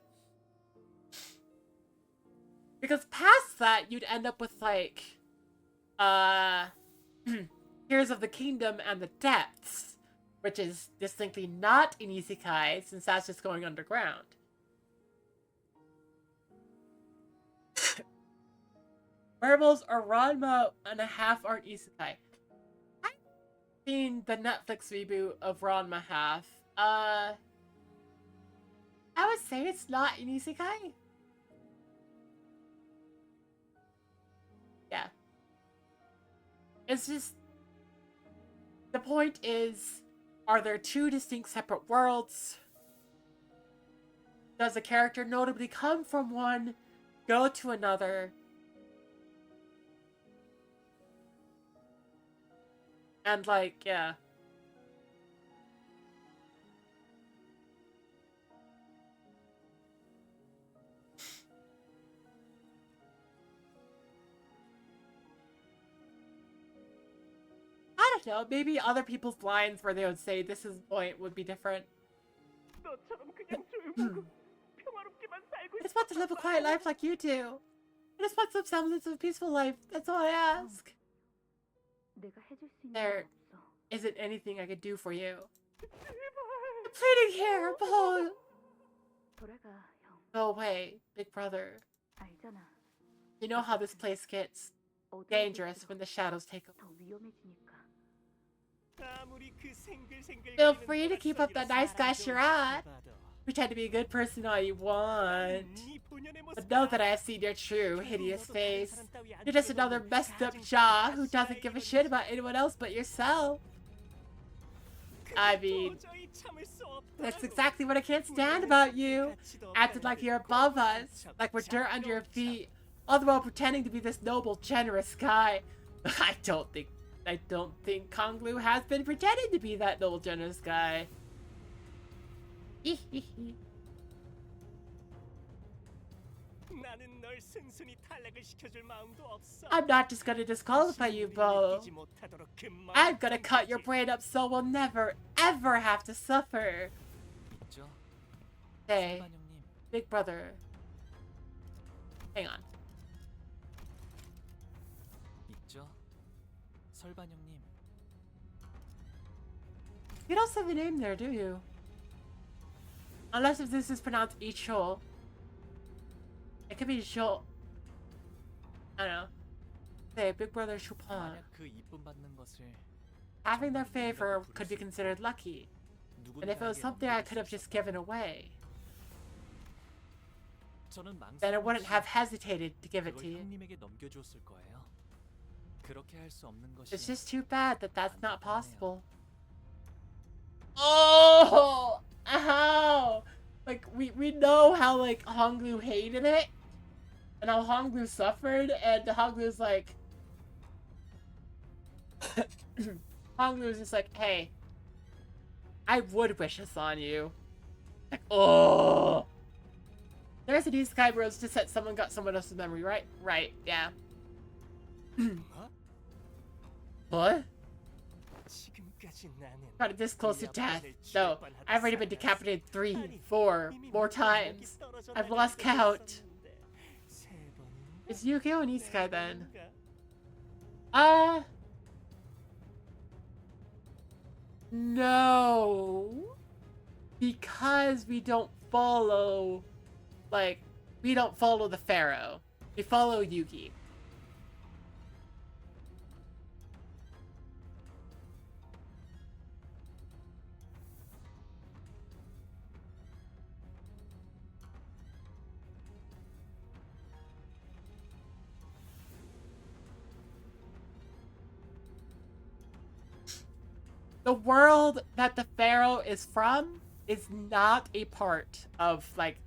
Because past that, you'd end up with, like, Tears of the Kingdom and the Depths, which is distinctly not an isekai, since that's just going underground. Werewolves or Ranma and a half aren't isekai. I've seen the Netflix reboot of Ranma half. I would say it's not an isekai. Yeah. It's just, the point is, are there two distinct separate worlds? Does a character notably come from one, go to another? And, like, yeah. I don't know, maybe other people's lines where they would say this is the point would be different. 너처럼 그냥 조용하고 평화롭게만 살고 I just want to live a quiet life like you do. I just want some semblance of a peaceful life. That's all I ask. 내가 해줄 수 있는 There 건 없어. isn't anything I could do for you. I'm pleading here, Paul. 돌아가, 형. Go away, big brother. 알잖아. You know how this place gets dangerous when the shadows take over. 더 위험해지니까. 아무리 그 생글생글 Feel free to keep up that nice guy charade. Pretend to be a good person all you want. But know that I have seen your true, hideous face. You're just another messed up jaw who doesn't give a shit about anyone else but yourself. I mean, that's exactly what I can't stand about you. Acting like you're above us, like we're dirt under your feet, all the while pretending to be this noble, generous guy. I don't think Konglu has been pretending to be that noble, generous guy. 나는 널 순순히 탈락을 시켜줄 마음도 없어. I'm not just gonna disqualify you, Bo. I'm gonna cut your brain up so we'll never, ever have to suffer. 있죠. Hey, 설반영님, big brother. Hang on. 있죠. 설반영님, You don't have a name there, do you? Unless if this is pronounced Ichol. It could be Ichol. I don't know. Say, big brother Chupin. 만약 그 이쁨 받는 것을 Having their favor could be considered lucky. And if it was something I could have just given away, 저는 then I wouldn't have hesitated to give it 그걸 to you. 형님에게 넘겨주었을 거예요. 그렇게 할 수 없는 것이 It's just too bad that that's not possible. Oh! Ow! Like, we know how, like, Honglu hated it, and how Honglu suffered, and Honglu's like... Honglu was just like, hey, I would wish this on you. Like, oh! There's an isekai where it's just that someone got someone else's memory, right? Right, yeah. What? 지금까지 나는 Got this close to death. No, I've already been decapitated 3, 4 more times. I've lost count. Is Yu-Gi-Oh! An isekai then? No. Because we don't follow like, we don't follow the Pharaoh. We follow Yugi. The world that the Pharaoh is from is not a part of, like,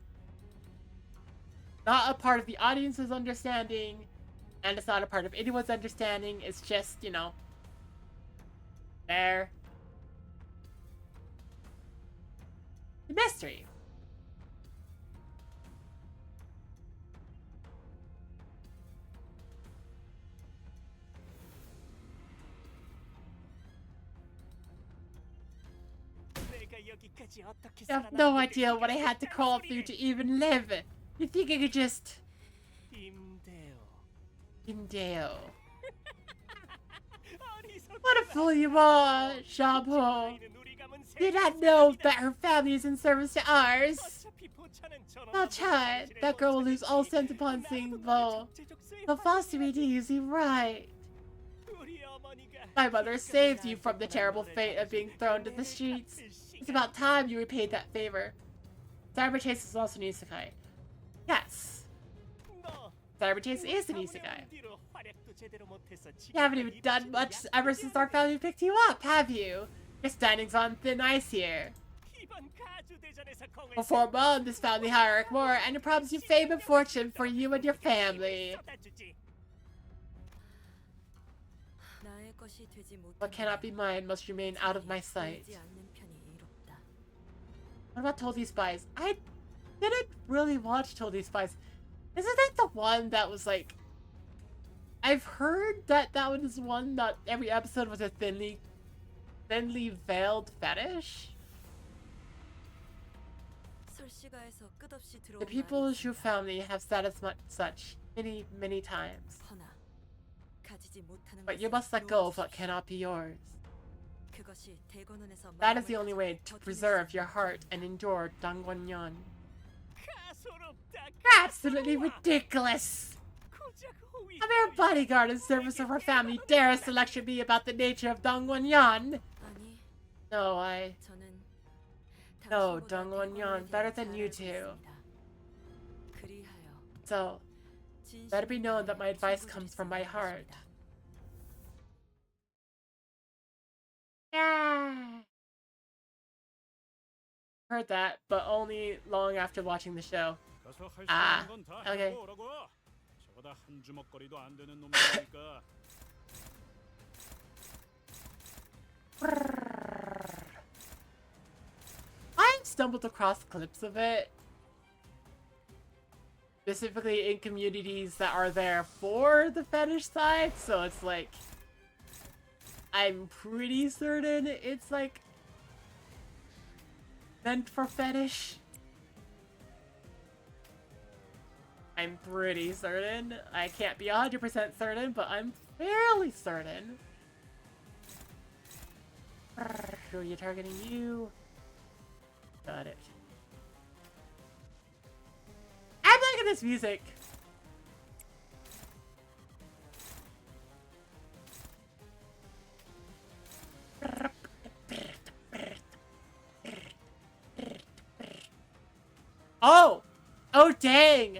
not a part of the audience's understanding, and it's not a part of anyone's understanding. It's just, you know, there. The mystery. I have no idea what I had to crawl through to even live. You think I could just... Indeo. What a fool you are, Shabu. Did not know that her family is in service to ours. Now, child, that girl will lose all sense upon seeing Bo. The foster me to use you right. My mother saved you from the terrible fate of being thrown to the streets. It's about time you repaid that favor. Cyber Chase is also an isekai. Yes. Cyber Chase is an isekai. You haven't even done much ever since our family picked you up, have you? You're standing on thin ice here. For 4 months, this family hierarchy more, and it promises you fame and fortune for you and your family. What cannot be mine must remain out of my sight. What about Told These Spies? I didn't really watch Told These Spies. Isn't that the one that was like... I've heard that that was one that every episode was a thinly veiled fetish? The people Zhu family have said as much such many times. But you must let go of what cannot be yours. That is the only way to preserve your heart and endure Dangwonyon. Absolutely ridiculous! A mere bodyguard in service of our family dares to lecture me about the nature of Dangwonyon! No, No, Dangwonyon, better than you two. So, better be known that my advice comes from my heart. Yeah. Heard that, but only long after watching the show. Ah, okay. I stumbled across clips of it, specifically in communities that are there for the fetish side, so it's like, I'm pretty certain it's like meant for fetish. I'm pretty certain. I can't be 100% certain, but I'm fairly certain. Who are you targeting? You. Got it. I'm liking this music. Oh! Oh dang!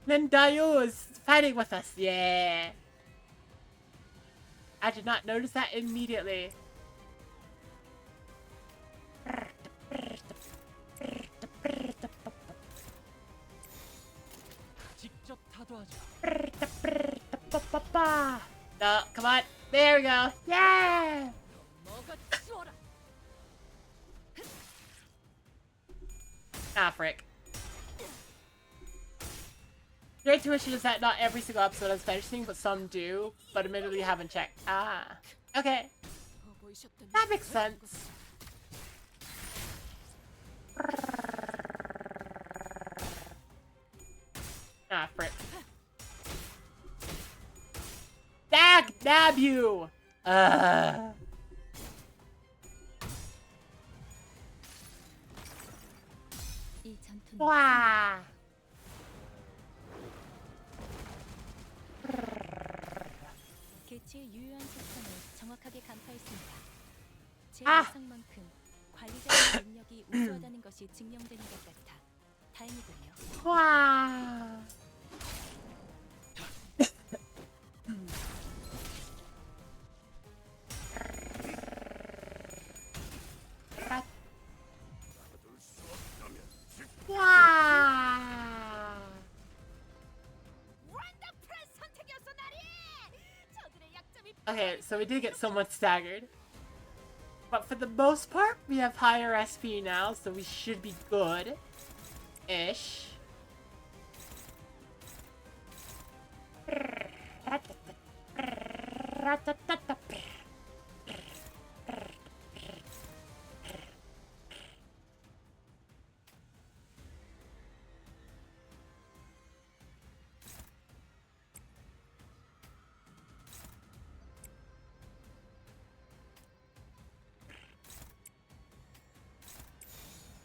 Lindayu is fighting with us, yeah! I did not notice that immediately. No, come on. There we go. Yeah! Ah, frick. Your intuition is that not every single episode has fetish thing, but some do, but admittedly haven't checked. Ah. Okay. That makes sense. Ah, frick. Dag nab you! Wow. 장치의 유효한 특성을 정확하게 간파했습니다. 제 아! 예상만큼 관리자의 능력이 우수하다는 것이 증명되는 것 같아 다행이군요. 와. 와. 원더풀한 선택이었어, 나리. 저들의 약점이 Okay, so we did get somewhat staggered. But for the most part, we have higher SP now, so we should be good. Ish.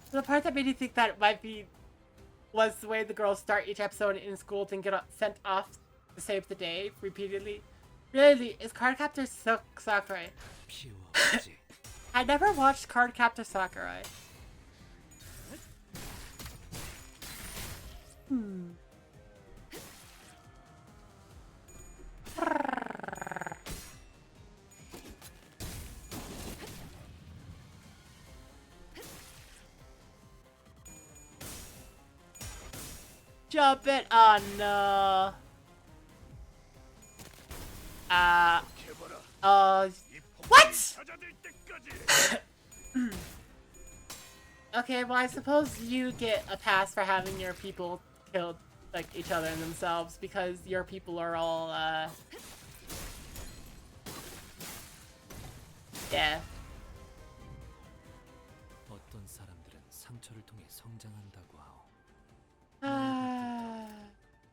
The part that made you think that was the way the girls start each episode in school and get sent off to save the day repeatedly. Really, is Cardcaptor Sakurai? 피워오지. I never watched Cardcaptor Sakurai. Jump it! Oh no. What? Okay, well I suppose you get a pass for having your people killed like each other and themselves because your people are all yeah. 어떤 사람들은 상처를 통해 성장한다고 하오.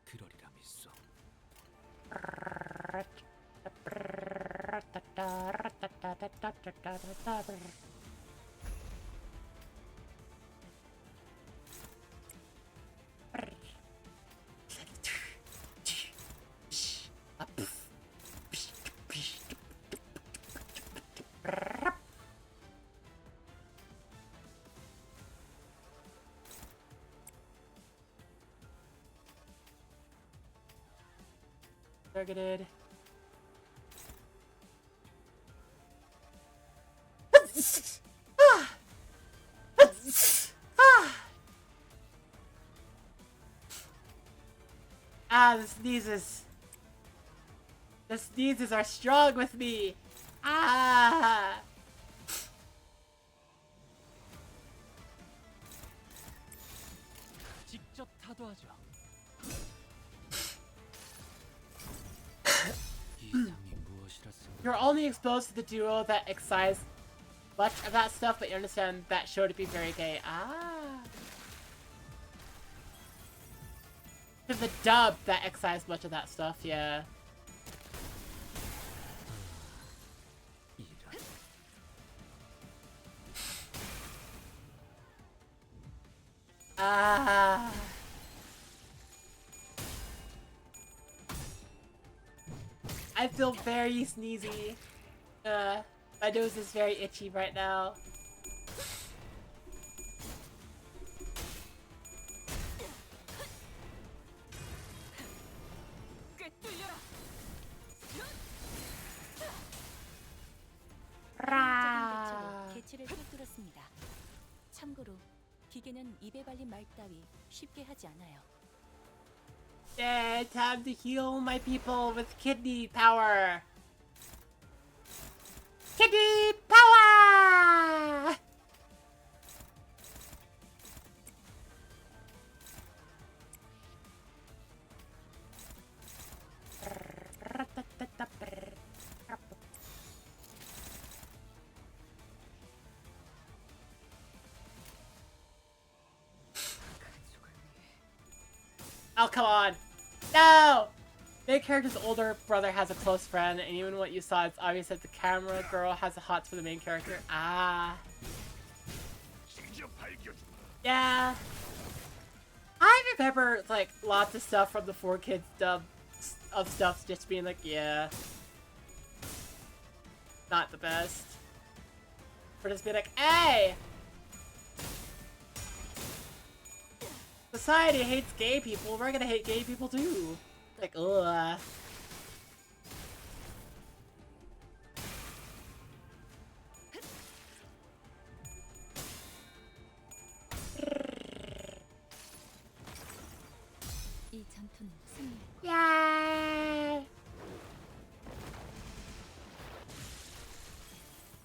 그러리라 믿소. Targeted. The sneezes. The sneezes are strong with me. Ah. 직접 타도하죠. 이상이 무엇이라 생각? You're only exposed to the duo that excise much of that stuff, but you understand that show to be very gay. Ah. To the dub that excise much of that stuff, yeah. 이런. Ah. I feel very sneezy. My nose is very itchy right now. 대체로 개체를 꿰뚫었습니다. 참고로 기계는 입에 발린 말 따위 쉽게 하지 않아요. Yeah, time to heal my people with kidney power. Kidney power! Oh, come on. No! Main character's older brother has a close friend, and even what you saw, it's obvious that the camera girl has a hots for the main character. Ah. Yeah. I remember, like, lots of stuff from the 4Kids dub of stuff just being like, yeah. not the best. For just be like, hey! Society hates gay people, we're gonna hate gay people too. Like, ugh. 이 전투는 승리할 거야. Yay!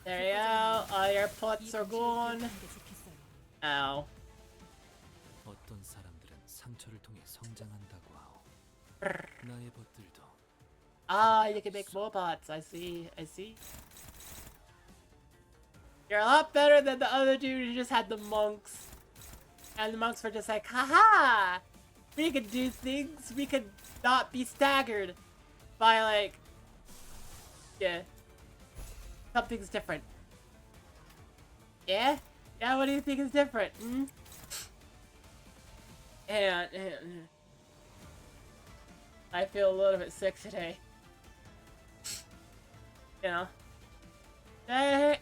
There you go. All your pots are gone. Ow. 어떤 사람들은 상처를 통해 성장한다고 하오. 나의 벗들도 Ah, you can make more pots. I see. I see. You're a lot better than the other dude who just had the monks. And the monks were just like, haha! We could do things. We could not be staggered by, like, yeah. Something's different. Yeah? Yeah, what do you think is different? Hmm? And I feel a little bit sick today. You know? No, I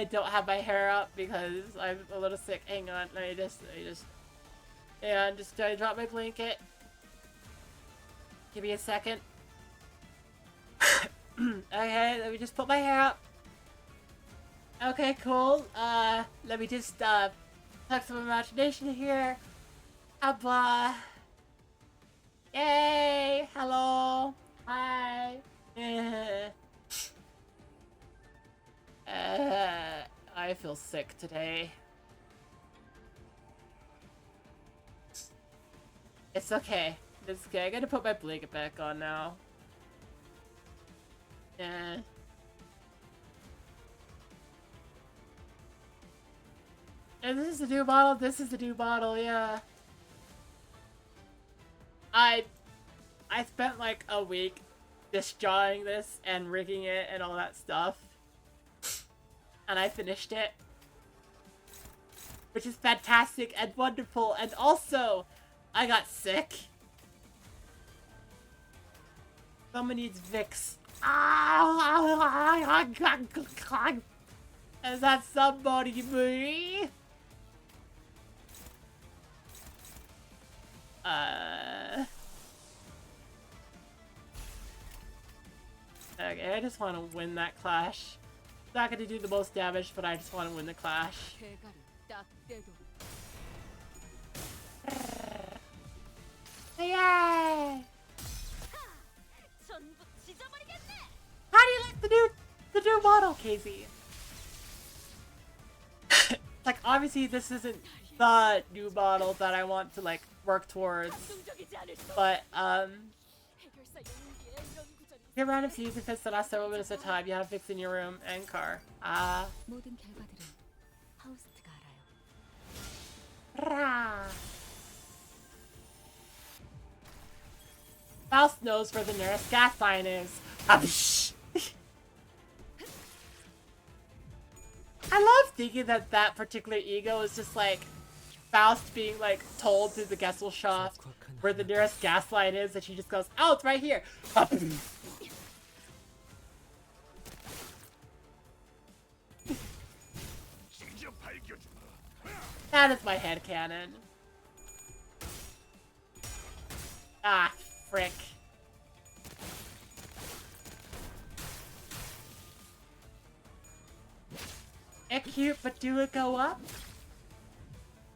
don't have my hair up because I'm a little sick. Hang on, just drop my blanket. Give me a second. Okay, let me just put my hair up. Okay, cool. Let me just, tuck some imagination here. Abba. Yay! Hello. Hi. I feel sick today. It's okay. It's okay. I gotta put my blanket back on now. Yeah. And this is the new model. This is the new model. Yeah. I spent like a week just drawing this and rigging it and all that stuff. And I finished it. Which is fantastic and wonderful. And also, I got sick. Someone needs Vicks. Is that somebody me? Okay, I just want to win that clash. It's not going to do the most damage, but I just want to win the clash. Yay! How do you like the new model, Casey? Like, obviously this isn't the new model that I want to, like, work towards. But, get random season fits that last several minutes at a time. You have fixed in your room and car. 모든 결과들은 하우스트가 알아요. Rah. Faust knows where the nearest gas line is. I love thinking that that particular ego is just like Faust being like told through the Gesellschaft where the nearest gas line is, and she just goes, "Oh, it's right here." That is my headcanon. Ah, frick. It's cute, but do it go up?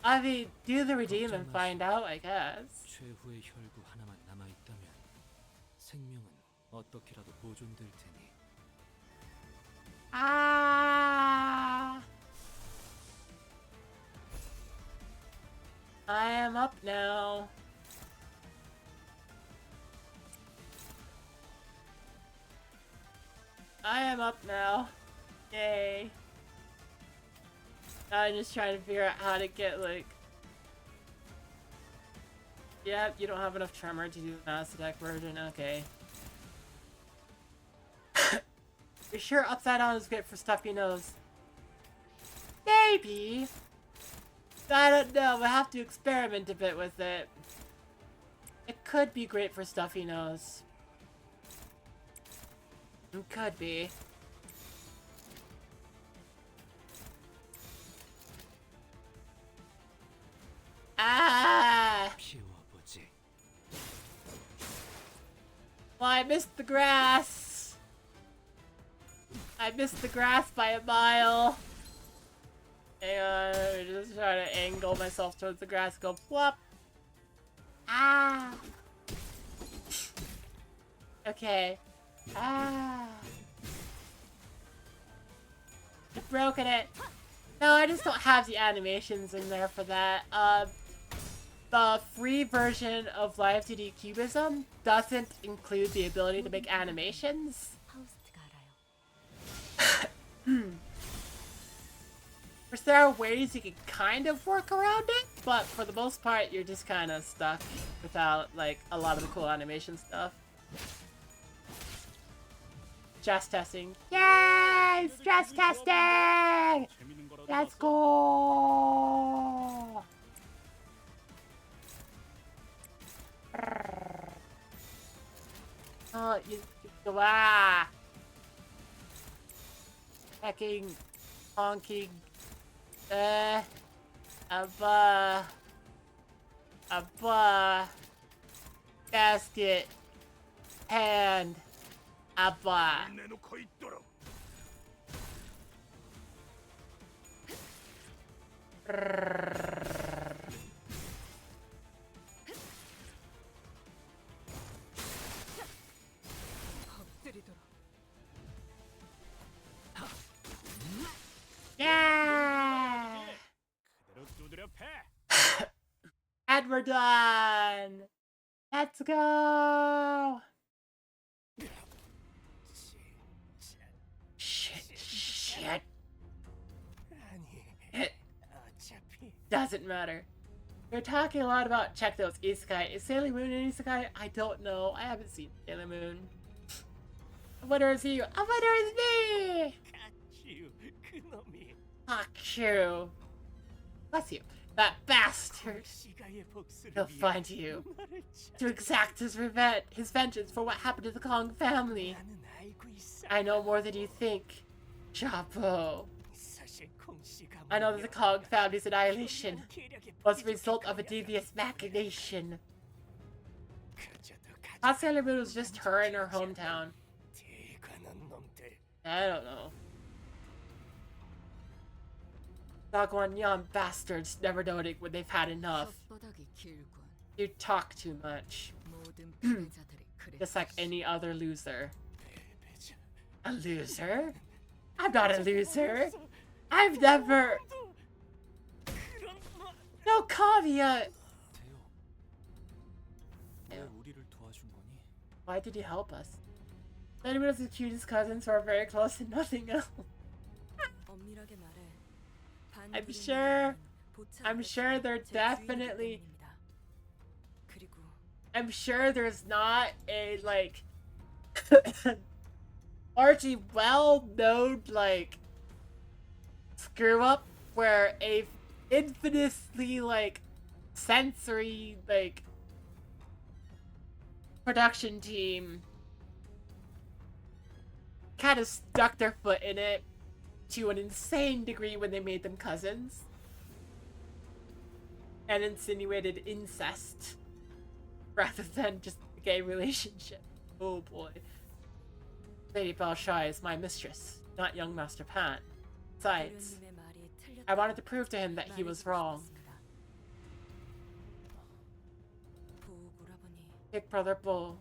I mean, do the redeem and find out, I guess. 최후의 혈구 하나만 남아 있다면 생명은 어떻게라도 보존될 테니. Ah! I am up now. I am up now. Yay. I'm just trying to figure out how to get, like... Yep, you don't have enough tremor to do the Mass Attack version, okay. You're sure Upside Down is great for stuffy nose? Maybe! I don't know, we'll have to experiment a bit with it. It could be great for stuffy nose. Could be. Ah! 피워보지. Well, I missed the grass. I missed the grass by a mile. Hang on, let me just try to angle myself towards the grass. Go plop. Ah. Okay. Ah. I've broken it. No, I just don't have the animations in there for that. The free version of Live 2D Cubism doesn't include the ability to make animations. Which there are ways you can kind of work around it, but for the most part, you're just kind of stuck without, like, a lot of the cool animation stuff. Stress testing. Yay! Stress testing! Let's go! Oh, ah! Hacking, honking, abba, basket, hand, abba. Yeah! And we're done! Let's go! Shit. It doesn't matter. We're talking a lot about check those isekai. Is Sailor Moon an isekai? I don't know. I haven't seen Sailor Moon. I wonder it's you. I wonder it's me! Fuck you. Bless you. That bastard. He'll find you. To exact his vengeance for what happened to the Kong family. I know more than you think. Chapo. I know that the Kong family's annihilation was a result of a devious machination. I thought Sailor Moon was just her in her hometown. I don't know. Dogwan bastards never noting when they've had enough. You talk too much. Just like any other loser. A loser? I'm not a loser. I've never... No caveat! Why did he help us? Anyone of the cutest cousins who are very close and nothing else. I'm sure they're definitely... I'm sure there's not a, like... largely well-known, like... screw-up where a infamously, like... sensory, like... production team... kind of stuck their foot in it to an insane degree when they made them cousins. And insinuated incest. Rather than just a gay relationship. Oh boy. Lady Balshai is my mistress, not young Master Pan. Besides, I wanted to prove to him that he was wrong. Big Brother Bull.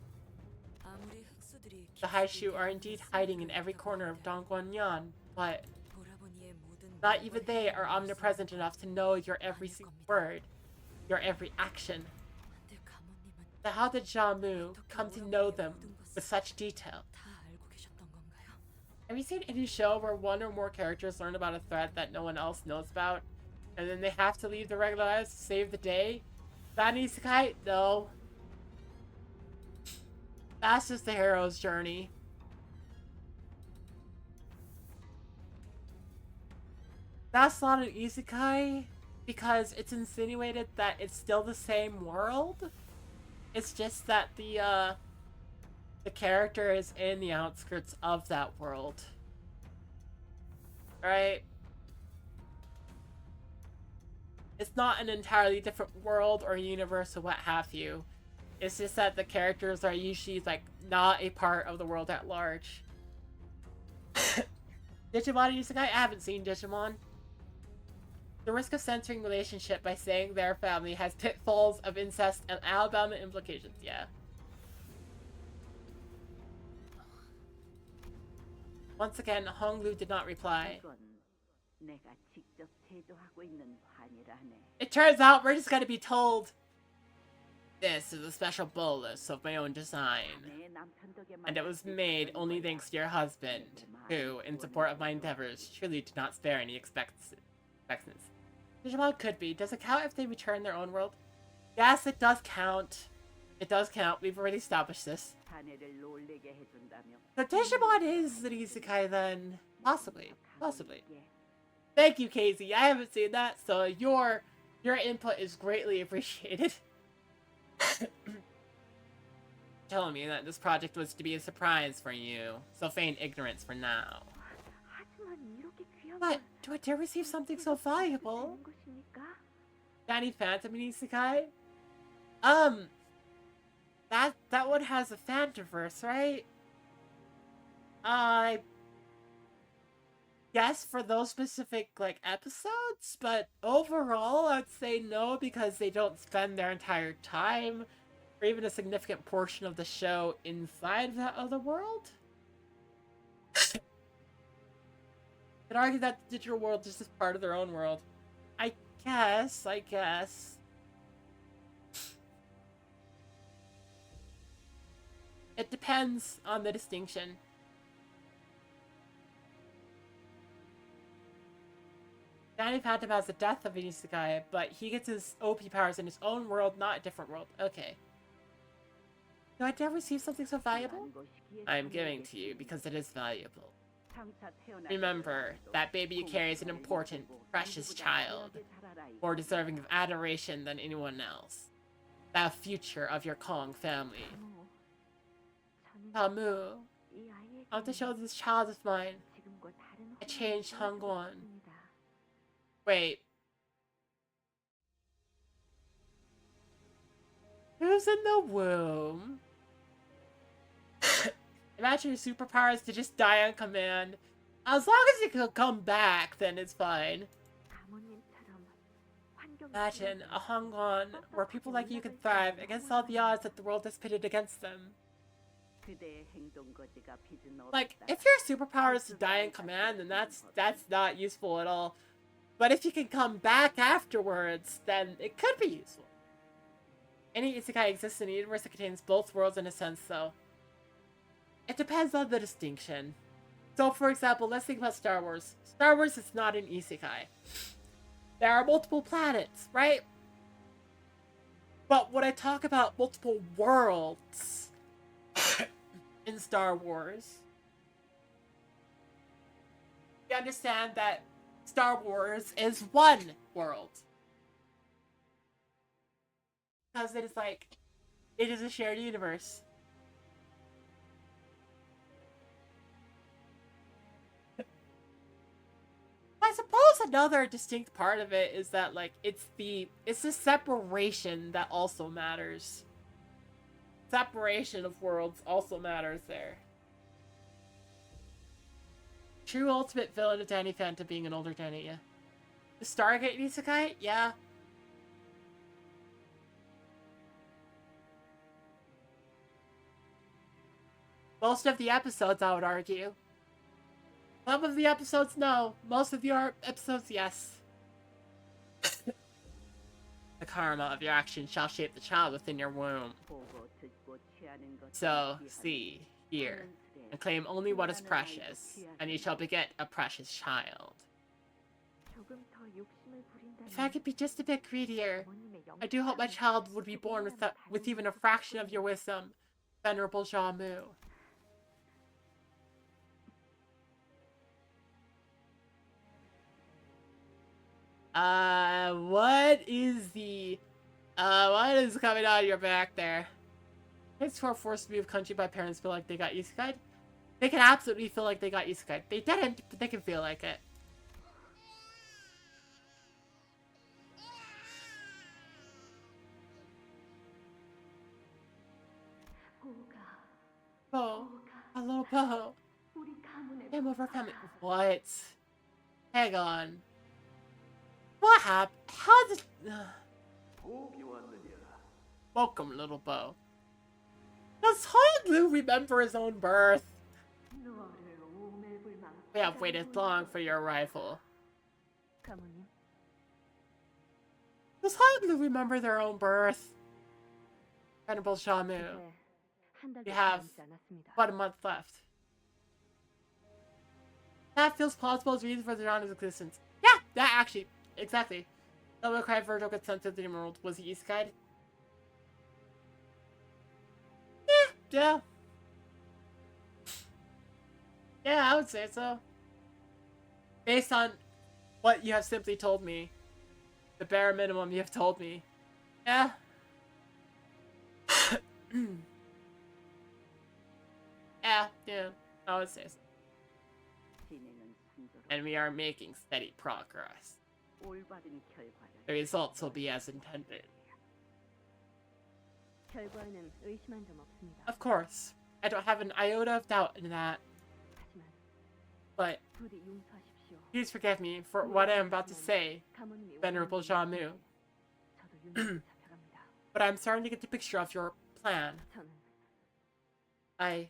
The Haishu are indeed hiding in every corner of Dongguanyan, but not even they are omnipresent enough to know your every single word, your every action. So how did Jamu come to know them with such detail? Have you seen any show where one or more characters learn about a threat that no one else knows about, and then they have to leave their regular lives to save the day? That isekai? No. That's just the hero's journey. That's not an isekai because it's insinuated that it's still the same world. It's just that the The character is in the outskirts of that world. Right? It's not an entirely different world or universe or what have you. It's just that the characters are usually, like, not a part of the world at large. Digimon Isekai? I haven't seen Digimon. The risk of censoring relationship by saying their family has pitfalls of incest and Alabama implications, yeah. Once again, Honglu did not reply. It turns out we're just gonna be told, this is a special bolus of my own design, and it was made only thanks to your husband, who, in support of my endeavors, truly did not spare any expectancy. Digimon could be. Does it count if they return their own world? Yes, it does count. It does count. We've already established this. So Digimon is an isekai then? Possibly. Possibly. Thank you, Casey. I haven't seen that, so your input is greatly appreciated. Telling me that this project was to be a surprise for you, so feign ignorance for now. But do I dare receive something so valuable? Danny Phantom in Isekai? That one has a Phantomverse, right? Yes, for those specific, like, episodes, but overall, I'd say no, because they don't spend their entire time, or even a significant portion of the show, inside that other world. Could argue that the digital world is just part of their own world. I guess. It depends on the distinction. Danny Phantom has the death of an isekai, but he gets his OP powers in his own world, not a different world. Okay. Do I dare receive something so valuable? I am giving to you because it is valuable. Remember, that baby you carry is an important, precious child, more deserving of adoration than anyone else. The future of your Kong family. Tamu, I want to show this child of mine. I changed Hangwon. Wait. Who's in the womb? Imagine your superpowers to just die on command. As long as you can come back, then it's fine. Imagine a Hongwon where people like you can thrive against all the odds that the world has pitted against them. Like, if your superpower is to die on command, then that's not useful at all. But if you can come back afterwards, then it could be useful. Any isekai exists in a universe that contains both worlds in a sense, though. It depends on the distinction. So, for example, let's think about Star Wars. Star Wars is not an isekai. There are multiple planets, right? But when I talk about multiple worlds in Star Wars, you understand that Star Wars is one world. Because it is like, it is a shared universe. I suppose another distinct part of it is that, like, it's the separation that also matters. Separation of worlds also matters there. True ultimate villain of Danny Phantom being an older Danny, yeah. The Stargate Isekai? Yeah. Most of the episodes, I would argue. Some of the episodes, no. Most of the episodes, yes. The karma of your actions shall shape the child within your womb. So, see, here, and claim only what is precious, and you shall beget a precious child. If I could be just a bit greedier, I do hope my child would be born with even a fraction of your wisdom, Venerable Jamu. What is coming out of your back there? Kids who are forced to move country by parents feel like they got isekai. They can absolutely feel like they got isekai. They didn't, but they can feel like it. Bo, a little Bo. Came over family. What? Hang on. What happened? How did? Welcome, little Bo. Does Honglu remember his own birth? We have waited long for your arrival. Does Honglu remember their own birth? Venerable Shamu. We have about a month left. That feels plausible as reason for the John's existence. Yeah, that actually, exactly. Double Cry Virgil gets sent to the Dream World. Was he isekai'd? Yeah. Yeah, I would say so. Based on what you have simply told me, the bare minimum you have told me. Yeah. Yeah, I would say so. And we are making steady progress. The results will be as intended. Of course, I don't have an iota of doubt in that. But please forgive me for what I am about to say, Venerable Shamu. But I'm starting to get the picture of your plan. I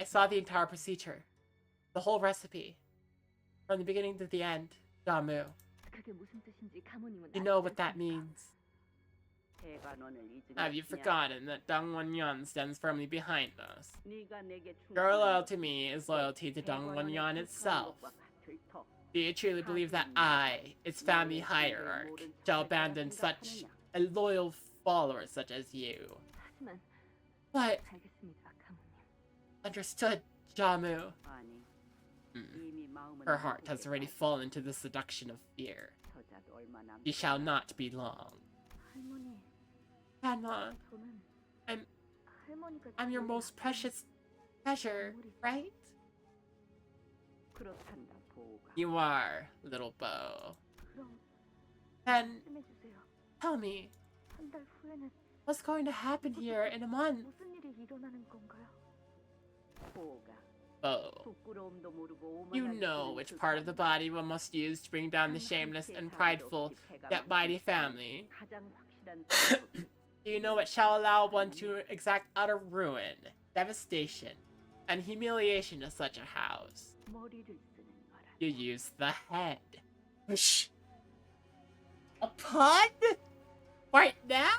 saw the entire procedure. The whole recipe. From the beginning to the end, Shamu. You know what that means. Have you forgotten that Dong Won-yon stands firmly behind us? Your loyalty to me is loyalty to Dong Won-yon itself. Do you truly believe that I, its family hierarch, shall abandon such a loyal follower such as you? But... Understood, Shamu. Her heart has already fallen to the seduction of fear. She shall not be long. Grandma, I'm your most precious treasure, right? You are, little Bo. Then, tell me, what's going to happen here in a month? Bo, you know which part of the body one must use to bring down the shameless and prideful yet mighty family. Do you know what shall allow one to exact utter ruin, devastation, and humiliation of such a house? You use the head. Shh. A pun? Right now?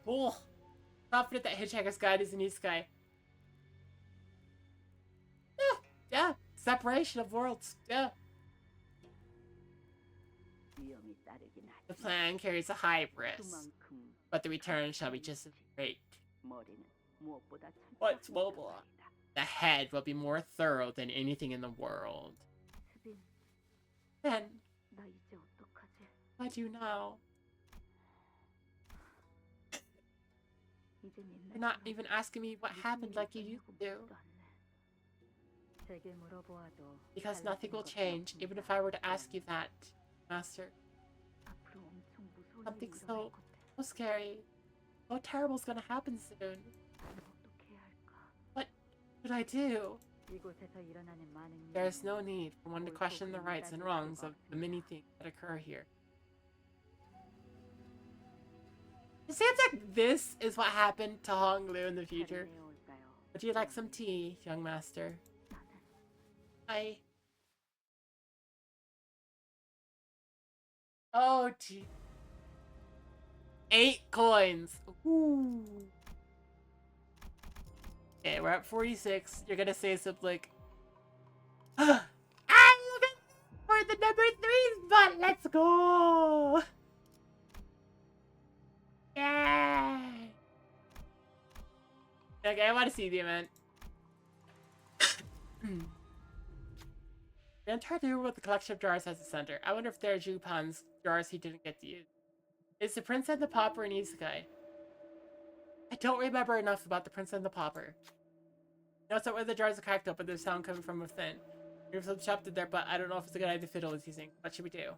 Oh. Confident that Hitchhiker's Guide is an isekai. Yeah. Separation of worlds. Yeah. The plan carries a high risk, but the return shall be just as great. What's mobile? The head will be more thorough than anything in the world. Then, what do you now? You're not even asking me what happened like you used to. Because nothing will change, even if I were to ask you that, Master. Something so scary, so terrible is gonna happen soon. What should I do? There is no need for one to question the rights and wrongs of the many things that occur here. It seems like this is what happened to Honglu in the future. Would you like some tea, young master? Oh, gee. 8 coins. Ooh. Okay, we're at 46. You're gonna say something like, I'm looking for the number 3 spot. Let's go. Yay. Okay, I want to see the event. The entire room with the collection of jars has a center. I wonder if there are Jupan's jars he didn't get to use. Is the prince and the pauper an isekai? I don't remember enough about the Prince and the Pauper. Notice that where the jars are cracked open, there's sound coming from within. There's some chopped in there, but I don't know if it's a good idea Fiddle is using. What should we do?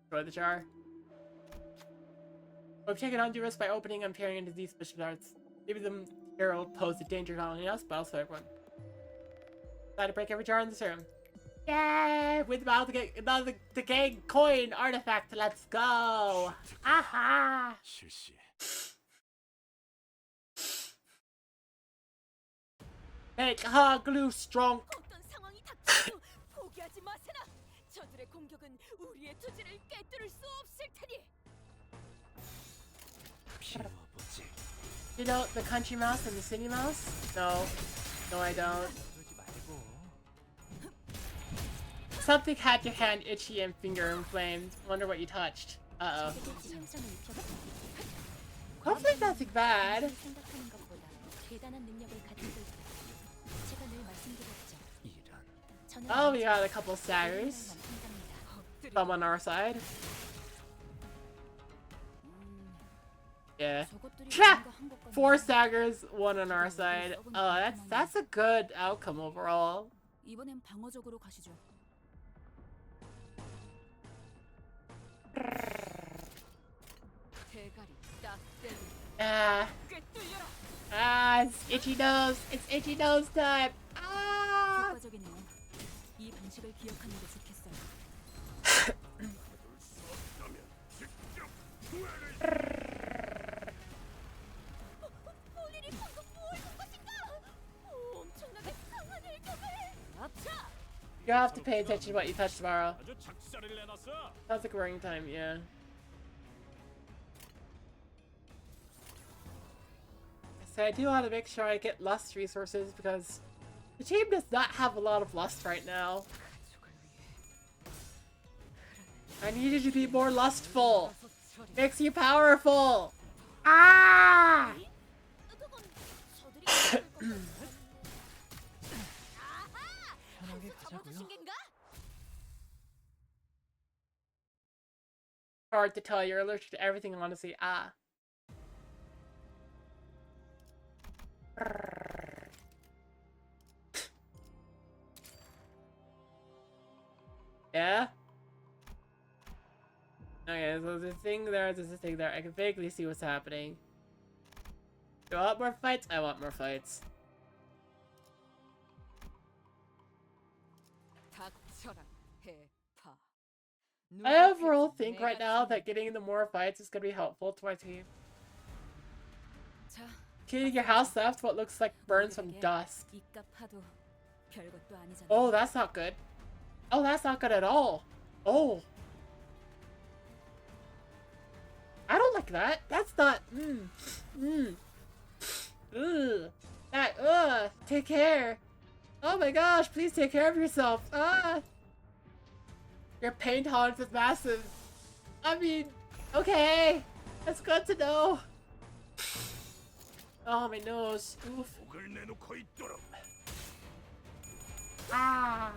Destroy the jar? We've taken undue risk by opening and peering into these special jars. Maybe the hero pose a danger not only us, but also everyone. Try to break every jar in this room. Yay! With the decaying coin artifact, let's go! Aha! 실시. Make hard glue strong. 어떤 상황이 닥쳐도 포기하지 마세나. 저들의 공격은 우리의 투지를 꿰뚫을 수 없을 테니. 비워보지. You know the country mouse and the city mouse? No. No, I don't. 그러지 말고. Something had your hand itchy and finger inflamed. Wonder what you touched. Uh-oh. Hopefully nothing bad. 생각하는 것보다 대단한 능력을 가지고 있다. 제가 늘 말씀드렸죠. 이런. 저는 Oh, we got a couple staggers. 남성답니다. Some on our side. Yeah. 저것들이 Tra! 뭔가 한 것 같네요. 4 staggers, 1 on our side. Oh, that's a good outcome overall. 이번엔 방어적으로 가시죠. 대가리 딱 떼고 Ah. 꿰뚫려라. Ah, it's itchy nose. It's itchy nose time. Ah. 효과적이네요. 이 방식을 기억하는 게 좋겠어요. 본인이 방금 뭘 본 것인가? 엄청나게 강한 일격을. 아차! You have to pay attention to what you touch tomorrow. 아주 작살을 내놨어. Sounds like worrying time, yeah. So I do want to make sure I get lust resources because the team does not have a lot of lust right now. I need you to be more lustful. Makes you powerful. Ah! 그건 저들이 만들 것 아하! 편하게 한수 잡아주신 가자고요. 겐가? Hard to tell. You're allergic to everything, honestly. Ah. Yeah? Okay, so there's a thing there, there's a thing there. I can vaguely see what's happening. Do I want more fights? I want more fights. 닥쳐라, 해파. I overall think right now that getting into more fights is going to be helpful to my team. 자, Killing your house left what looks like burns from dust. 이깟 파도 별것도 아니잖아요. Oh, that's not good. Oh, that's not good at all. Oh. I don't like that. That's not. Ugh. That. Take care. Oh my gosh, please take care of yourself. Ah. Your pain tolerance is massive. I mean, okay. That's good to know. Oh, my nose. Oof. 목을 내놓고 있도록. Ah.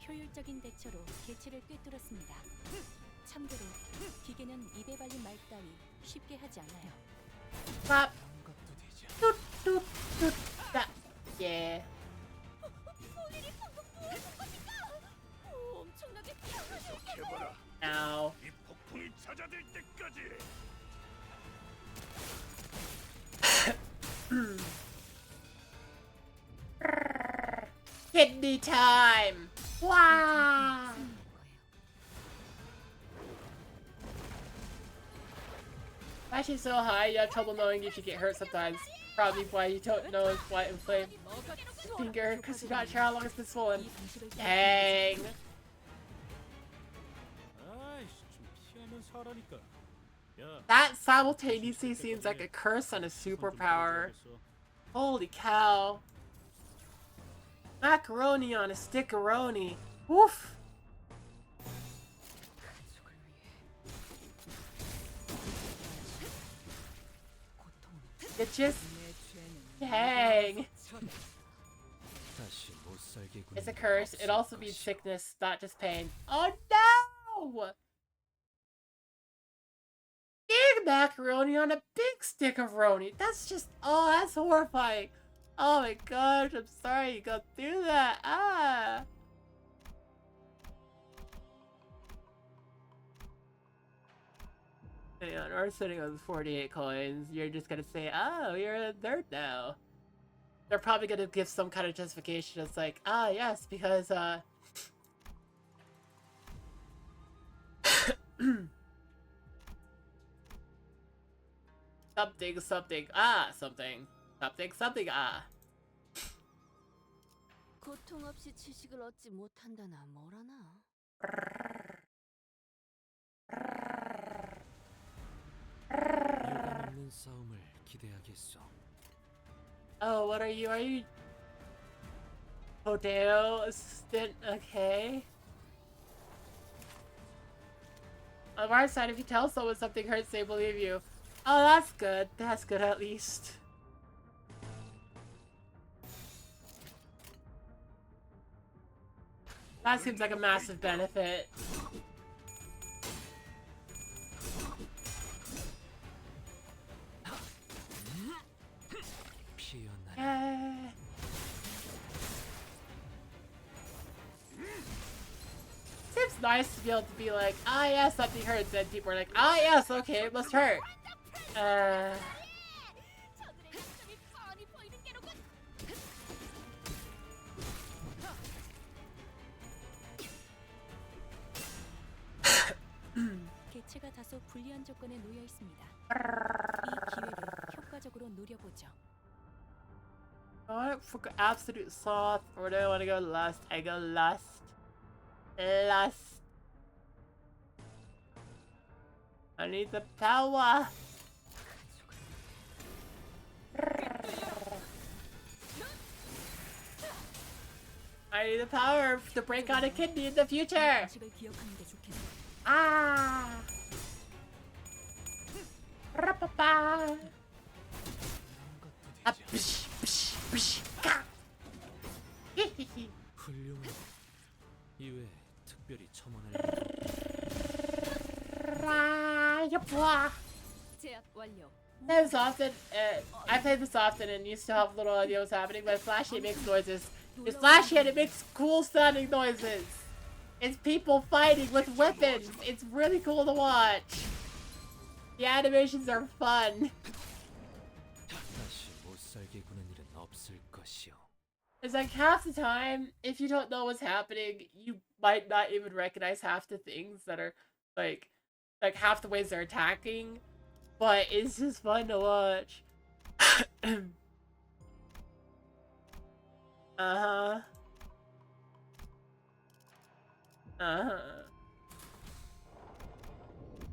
효율적인 대처로 개체를 꿰뚫었습니다. 참고로 기계는 입에 발린 말 따위 쉽게 하지 않아요. Pop. 그런 것도 되죠. Doot, doot, doot. That. Yeah. 본인이 방금 뭘 본 것인가? 엄청나게 강한 일격을. 해봐라. Now. 이 폭풍이 잦아들 때까지. Kidney time. Wow. Actually, so high, you have trouble knowing if you get hurt sometimes. Probably why you don't know what inflamed finger, because you're not sure how long it's been swollen. Dang. 아이씨, 좀 피하면서 하라니까. 야, That simultaneously seems like a curse and a superpower. Holy cow. Macaroni on a stickeroni. Woof. It just... Dang. It's a curse. It also means sickness, not just pain. Oh no! Big macaroni on a big stick of roni. That's just, oh, that's horrifying. Oh my gosh, I'm sorry you got through that. Ah. Hang on, we're sitting on 48 coins. You're just gonna say, oh, you're a nerd now. They're probably gonna give some kind of justification. It's like, ah, yes, because, something, ah. 고통 없이 지식을 얻지 못한다나 뭐라나. 유감 없는 싸움을 기대하겠소. Oh, what are you? Are you potato assistant? Okay. On the right side, if you tell someone something hurts, they believe you. Oh, that's good. That's good at least. That seems like a massive benefit. Yeah. Seems nice to be able to be like, ah, yes, something hurts, and people are like, ah, yes, okay, it must hurt. 개체가 다소 불리한 조건에 놓여 있습니다. 이 기회를 효과적으로 노려보죠. I for absolute sloth, or do I want to go lust? I go lust. Lust. I need the power. I need the power to break out a kidney in the future. Ah. Rapapa. Ah, psh, psh, psh, ka. 훌륭한. 이외에 특별히 첨언할 제압 완료. I play this often and used to have little idea what's happening, but it's flashy, it makes noises. It's flashy and it makes cool sounding noises. It's people fighting with weapons. It's really cool to watch. The animations are fun. 다시 못 살게 구는 일은 없을 것이오. It's like half the time, if you don't know what's happening, you might not even recognize half the things that are like half the ways they're attacking, but it's just fun to watch. Uh-huh.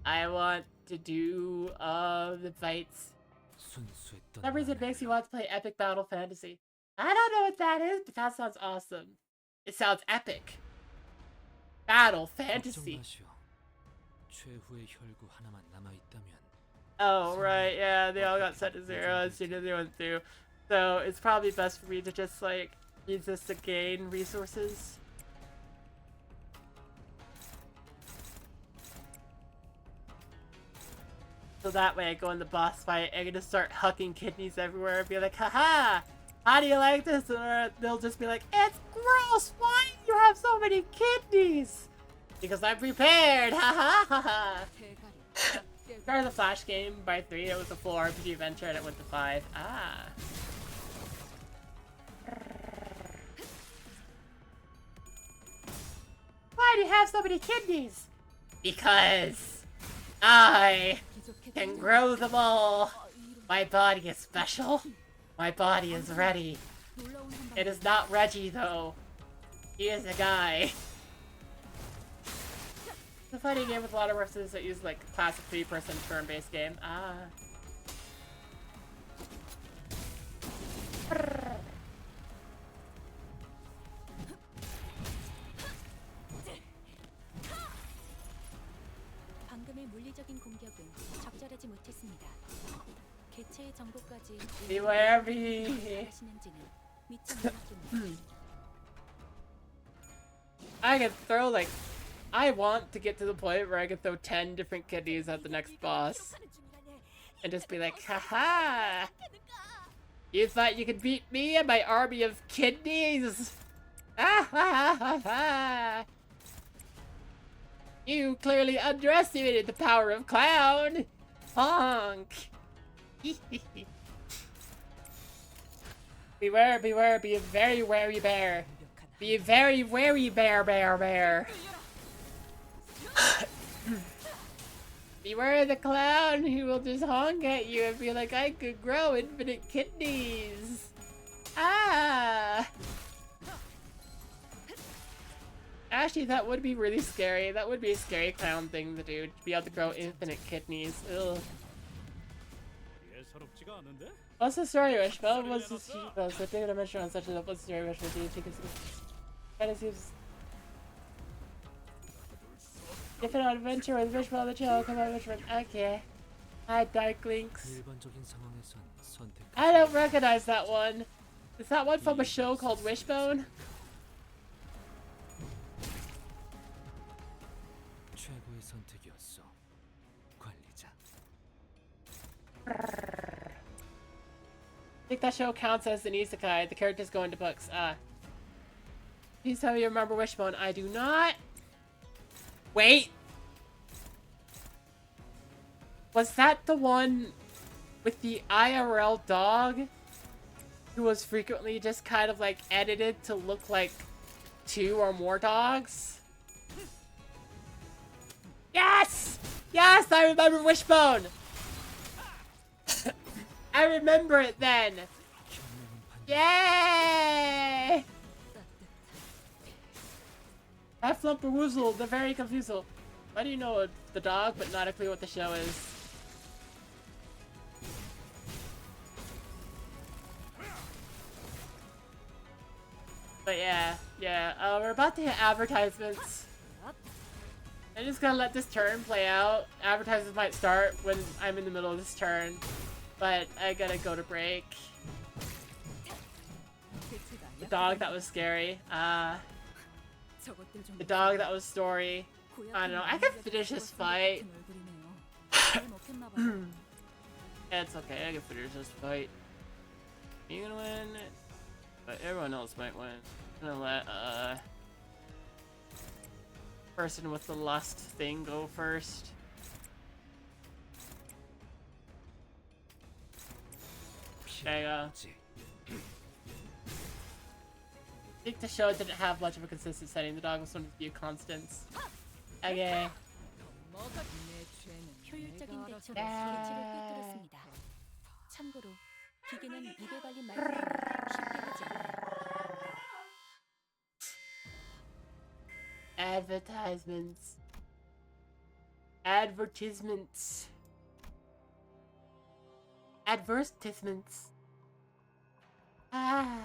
I want to do the fights. For some reason it makes me want to play Epic Battle Fantasy. I don't know what that is, but that sounds awesome. It sounds epic. Battle Fantasy. 최후의 혈구 하나만 남아 있다면. Oh right, yeah, they all got set to 0 as soon as they went through. So it's probably best for me to just like use this to gain resources. So that way I go in the boss fight, I'm gonna start hucking kidneys everywhere and be like, haha! How do you like this? Or they'll just be like, it's gross! Why do you have so many kidneys? Because I'm prepared! Ha ha ha ha! Started the Flash game by 3, it was a full RPG adventure and it went to 5. Ah. Why do you have so many kidneys? Because I can grow them all. My body is special. My body is ready. It is not Reggie though. He is a guy. It's a fighting game with a lot of references that use like classic 3-person turn-based game. Ah. 방금의 물리적인 공격은 적절하지 못했습니다. 개체의 정보까지 Beware me. 하시는지는 믿지 않겠습니다. I can throw like, I want to get to the point where I can throw 10 different kidneys at the next boss. And just be like, haha! You thought you could beat me and my army of kidneys? Ah ha ha ha! You clearly underestimated the power of Clown! Honk! Beware, beware, be a very wary bear. Be a very wary bear, bear. Beware the clown who will just honk at you and be like, I could grow infinite kidneys. Ah! Actually, that would be really scary. That would be a scary clown thing to do, to be able to grow infinite kidneys. Ugh. 예사롭지가 않은데? What's the story, Wishbone? What's the story? So take a dimension on such a what's the story, Wishbone? Do you think it's kind of seems different adventure with Wishbone on the channel? Come on, Wishbone. Okay. Hi, Dark Links. 일반적인 상황에선 선택. I don't recognize that one. Is that one from a show called Wishbone? 최고의 선택이었어. 관리자. I think that show counts as an isekai. The characters go into books. Please tell me you remember Wishbone. I do not. Wait. Was that the one with the IRL dog who was frequently just kind of like edited to look like 2 or more dogs? Yes! Yes, I remember Wishbone! I remember it then! Yay! That Flumperwoozle, the very confusal. Why do you know the dog but not a clue what the show is? But yeah, we're about to hit advertisements. I'm just gonna let this turn play out. Advertisements might start when I'm in the middle of this turn, but I gotta go to break. The dog that was scary. The dog that was story. I don't know. I can finish this fight. Yeah, it's okay. I can finish this fight. You gonna win? But everyone else might win. I'm gonna let person with the lust thing go first. There you go. I think the show didn't have much of a consistent setting. The dog was one of the few constants. Okay. 효율적인 대처로 대치를 꿰뚫었습니다. 참고로 기계는 입에 발린 말을 쉽게 하지 않아요. Advertisements. Advertisements. Advertisements. Ah.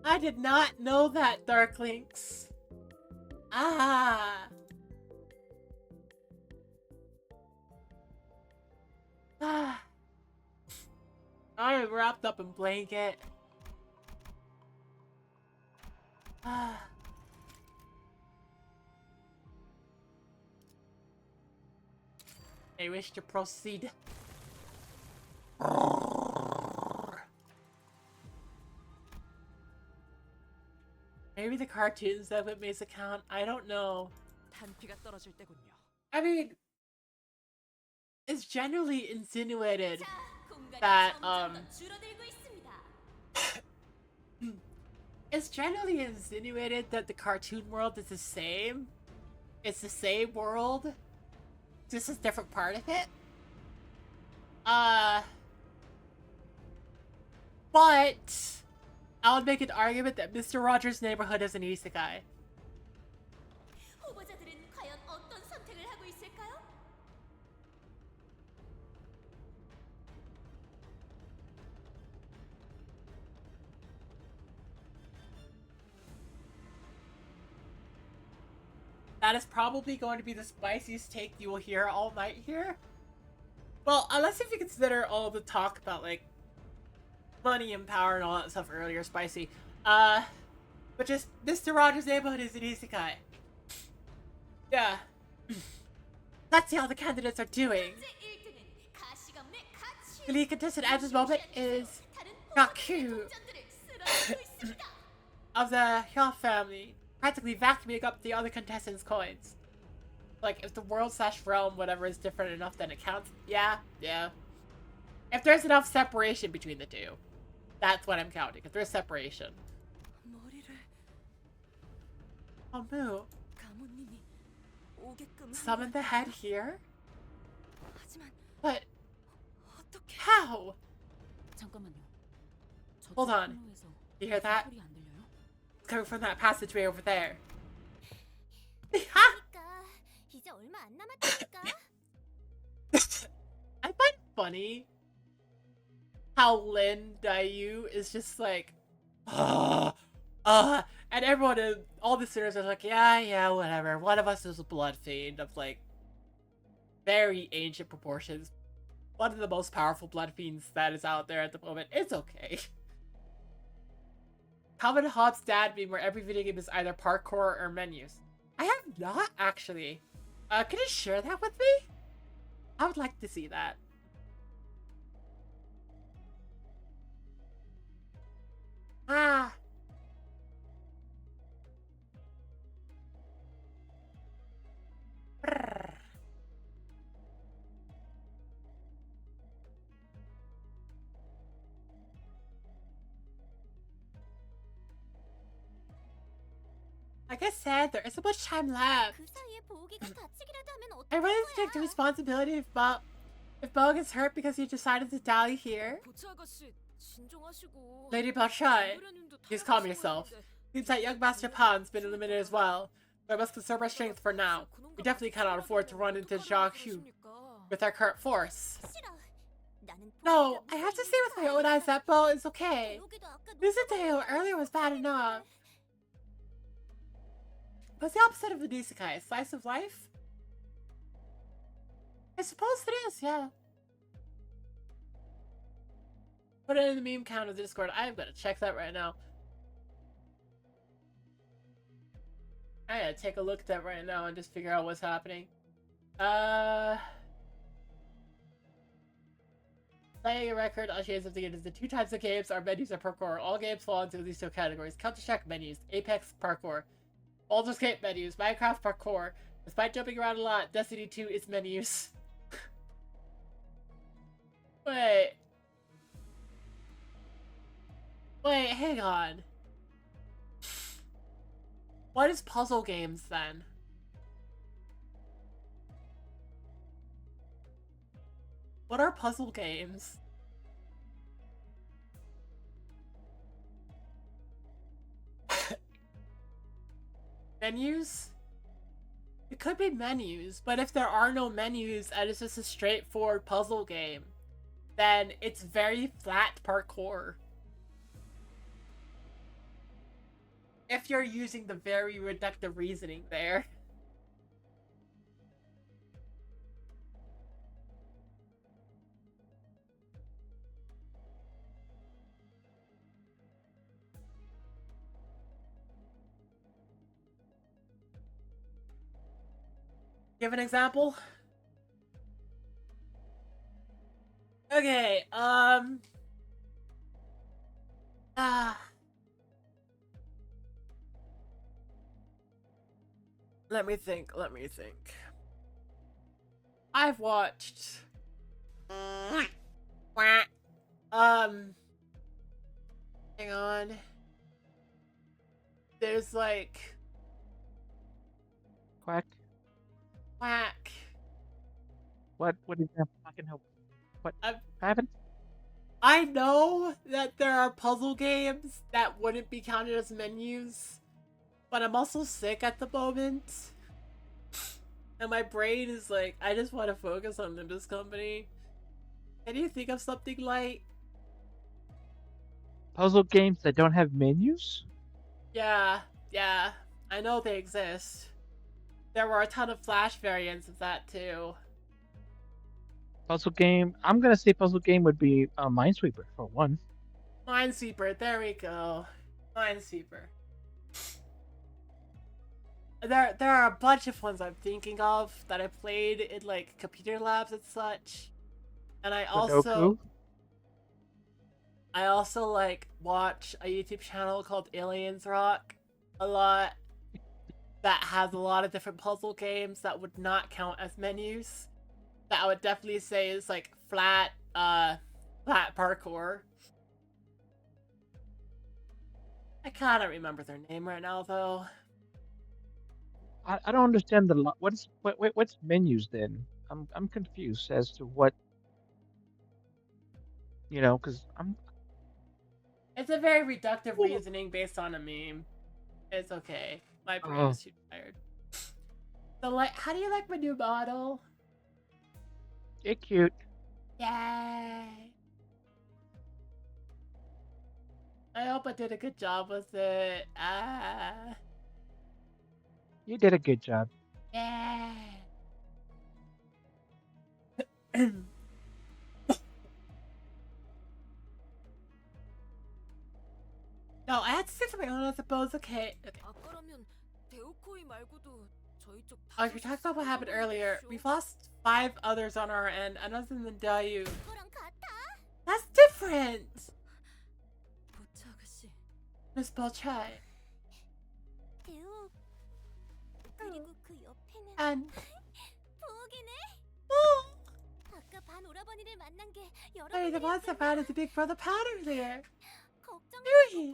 I did not know that, Darklinks. Ah. Ah. I'm wrapped up in blanket. Ah. I wish to proceed. Maybe the cartoons that with Maze account. I don't know. 단피가 떨어질 때군요. I mean, it's generally insinuated that it's generally insinuated that the cartoon world is the same. It's the same world. This is a different part of it. But I would make an argument that Mr. Rogers' Neighborhood is an isekai. 후보자들은 과연 어떤 선택을 하고 있을까요? That is probably going to be the spiciest take you will hear all night here. Well, unless if you consider all the talk about, like, money and power and all that stuff earlier spicy. But just, Mr. Rogers' Neighborhood is an isekai. Yeah. Let's see how the candidates are doing. The lead contestant at this moment is Raku of the Hill family, practically vacuuming up the other contestants' coins. Like, if the world/realm, whatever, is different enough, then it counts. Yeah. If there's enough separation between the two, that's what I'm counting. If there's separation. Oh, Moo. Summon the head here? But how? Hold on. You hear that? It's coming from that passageway over there. 이제 얼마 안 남았다니까. I find it funny how Lin Dayu is just like, and everyone, all the sinners are like, yeah, whatever. One of us is a blood fiend of like very ancient proportions. One of the most powerful blood fiends that is out there at the moment. It's okay. Calvin Hobbes' dad meme where every video game is either parkour or menus. I have not actually. Can you share that with me? I would like to see that. Ah. Brrr. Like I said, there isn't much time left. I really need to take the responsibility if Bo gets hurt because he decided to dally here. Lady Balshai, please calm yourself. Seems that young Master Pan's been eliminated as well. But I must conserve our strength for now. We definitely cannot afford to run into Jiaxu with our current force. No, I have to say with my own eyes that Bo is okay. Losing to Halo earlier was bad enough. What's the opposite of an isekai? A slice of life? I suppose it is, yeah. Put it in the meme count of the Discord. I'm gonna check that right now. I gotta take a look at that right now and just figure out what's happening. Playing a record on Shades of the Game is the two types of games are menus or parkour. All games fall into these two categories. Counter-Strike menus, Apex parkour. Baldur's Gate menus, Minecraft parkour. Despite jumping around a lot, Destiny 2 is menus. Wait, hang on. What is puzzle games then? What are puzzle games? Menus? It could be menus, but if there are no menus and it's just a straightforward puzzle game, then it's very flat parkour. if you're using the very reductive reasoning there. Give an example. Okay, let me think. I've watched hang on. There's like Quack. Whack. What is that fucking help? What happened? I know that there are puzzle games that wouldn't be counted as menus, but I'm also sick at the moment. And my brain is like, I just want to focus on Limbus Company. Can you think of something light? Puzzle games that don't have menus? Yeah, I know they exist. There were a ton of Flash variants of that too. Puzzle game. I'm gonna say puzzle game would be Minesweeper for one. Minesweeper, there we go. Minesweeper. There are a bunch of ones I'm thinking of that I played in like computer labs and such. And I also like watch a YouTube channel called Aliens Rock a lot that has a lot of different puzzle games that would not count as menus. That I would definitely say is like flat parkour. I cannot remember their name right now though. I don't understand what's menus then. I'm confused as to what, because I'm. It's a very reductive reasoning based on a meme. It's okay. My brain is too tired. So like, how do you like my new model? It's cute. Yay! I hope I did a good job with it. You did a good job. Yeah. No, I had to stick to my own, I suppose. Okay. Oh, you're talking about what happened earlier. We've lost 5 others on our end, and other than Dayu. That's different! Miss Beltray. And... Hey, the ones that found the big brother powder there. You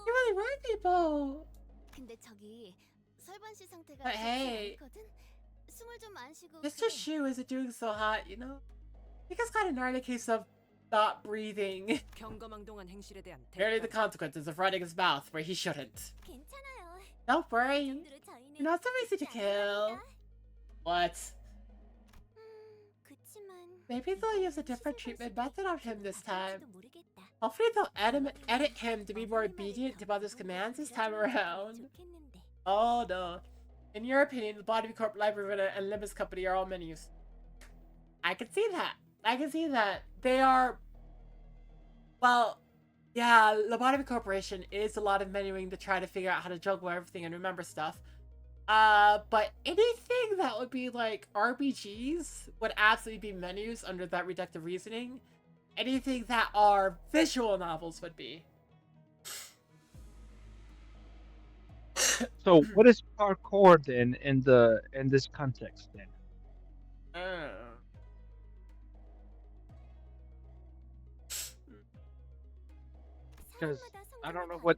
really were people. But hey, Mr. Shu isn't doing so hot, you know? He just got a gnarly case of not breathing. Merely the consequences of running his mouth where he shouldn't. Don't worry. You're not so easy to kill. What? Maybe they'll use a different treatment method on him this time. Hopefully they'll edit him to be more obedient to Mother's commands this time around. Oh no. In your opinion, the Body Corp Library and Limbus Company are all menus. I can see that. They are... Well, yeah, Lobotomy Corporation is a lot of menuing to try to figure out how to juggle everything and remember stuff. But anything that would be like RPGs would absolutely be menus under that reductive reasoning. Anything that are visual novels would be. So what is parkour then in this context then? Because I don't know what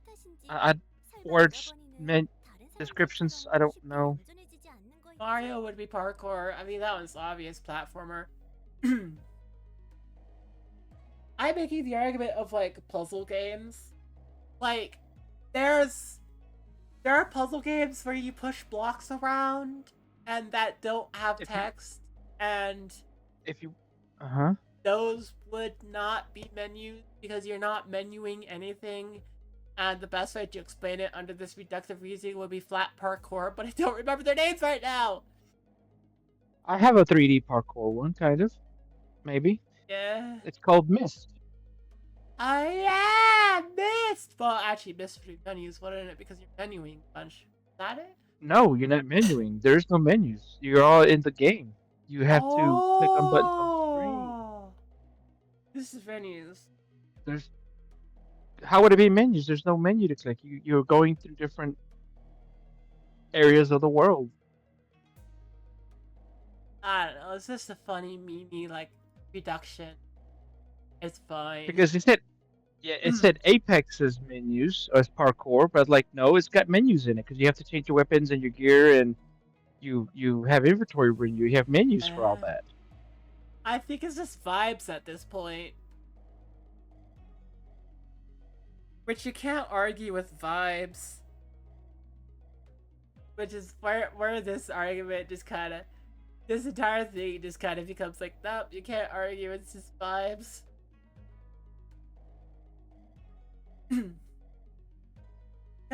words meant, descriptions. I don't know. Mario would be parkour. I mean, that one's obvious platformer. I'm making the argument of like puzzle games. Like, there are puzzle games where you push blocks around and that don't have text, and those would not be menus because you're not menuing anything. And the best way to explain it under this reductive reasoning would be flat parkour, but I don't remember their names right now. I have a 3D parkour one, kind of. Maybe. Yeah. It's called Mist. Oh yeah, Mist! Well, actually, Mist would be menus, wouldn't it? Because you're menuing a bunch. Is that it? No, you're not menuing. There's no menus. You're all in the game. You have to click on buttons on the screen. This is menus. There's. How would it be menus? There's no menu to click. You're going through different areas of the world. I don't know. It's just a funny, meme like reduction. It's fine. Because it said Apex's menus as parkour, but like no, it's got menus in it because you have to change your weapons and your gear, and you have inventory when you have menus for all that. I think it's just vibes at this point. Which you can't argue with vibes. Which is where this argument just kind of, this entire thing just kind of becomes like, nope, you can't argue, it's just vibes. The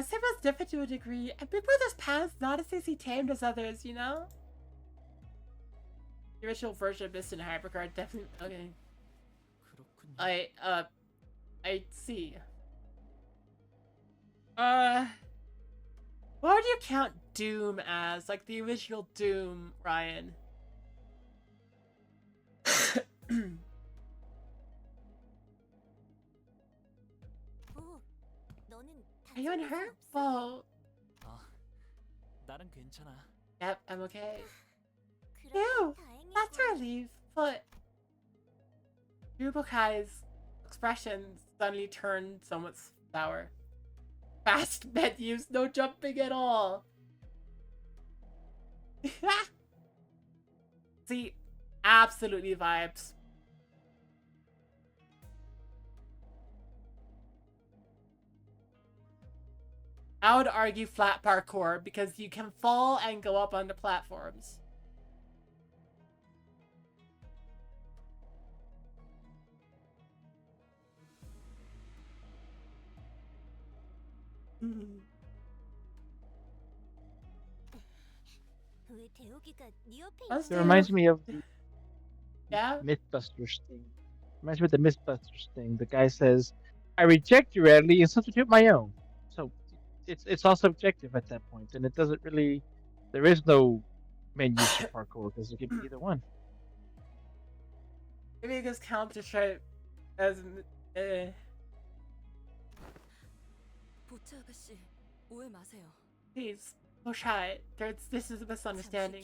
same was different to a degree, and Big Brother's paths not as easily tamed as others, you know? The original version of Mist and Hypercard definitely, okay. I see. What would you count Doom as? Like the original Doom, Ryan? Are you in her? Well, 나는 괜찮아. yep, I'm okay. Ew, that's a relief, but Rubokai's expressions suddenly turned somewhat sour. Fast menus, no jumping at all. See, absolutely vibes. I would argue flat parkour because you can fall and go up onto platforms. It reminds me of the yeah? Mythbusters thing. Reminds me of the Mythbusters thing. The guy says, "I reject your reality and substitute my own." So it's all subjective at that point, and it doesn't really. There is no menus for parkour because it could be either one. Maybe it gets Counter Strike as 보트 아가씨, 오해 마세요. Please, Moshai, this is a misunderstanding.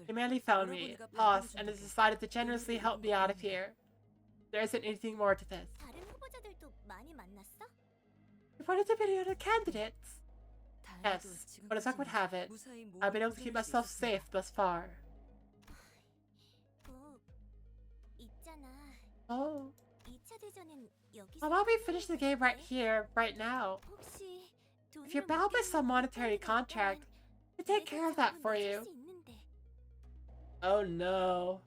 He merely found me, lost, and has decided to generously help me out of here. There isn't anything more to this. You wanted to be other candidates? Yes, but as luck would have it, I've been able to keep myself safe thus far. Oh. How about we finish the game right here, right now? If you're bound by some monetary contract, I can take care of that for you. Oh no.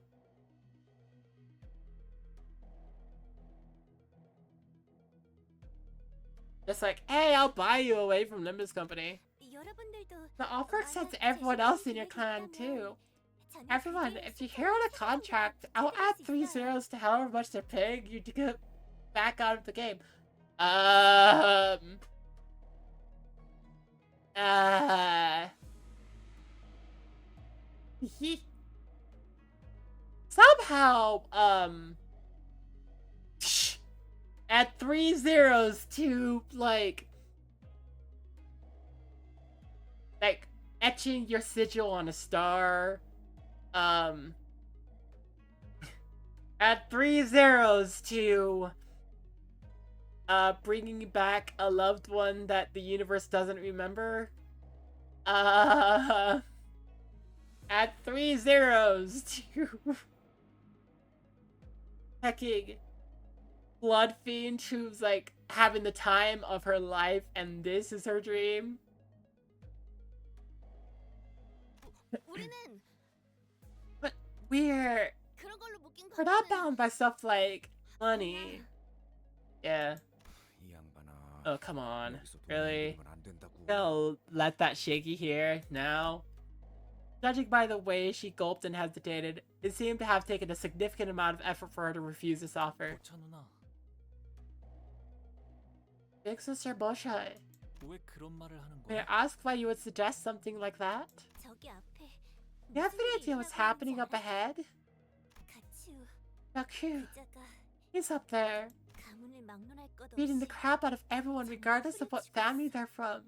Just like, hey, I'll buy you away from Limbus Company. The offer extends to everyone else in your clan too. Everyone, if you hear on a contract, I'll add 3 zeros to however much they're paying you to get back out of the game. Somehow, add 3 zeros to, like etching your sigil on a star. Add 3 zeros to bringing back a loved one that the universe doesn't remember. Add 3 zeros to hecking Blood Fiend, who's like having the time of her life and this is her dream. But we're not bound by stuff like money. Yeah. 이 양반아, Oh, come on. Really? They'll let that shaky here now? Judging by the way she gulped and hesitated, it seemed to have taken a significant amount of effort for her to refuse this offer. 보차 누나, Big Sister Bosha, 왜 그런 말을 하는 may I 거야? ask why you would suggest something like that? 저기 앞에 You have any idea what's happening up ahead? 가츠 Yaku, 그자가 he's up there, 가문을 막론할 것 beating the 없이 crap out of everyone regardless of what family they're from.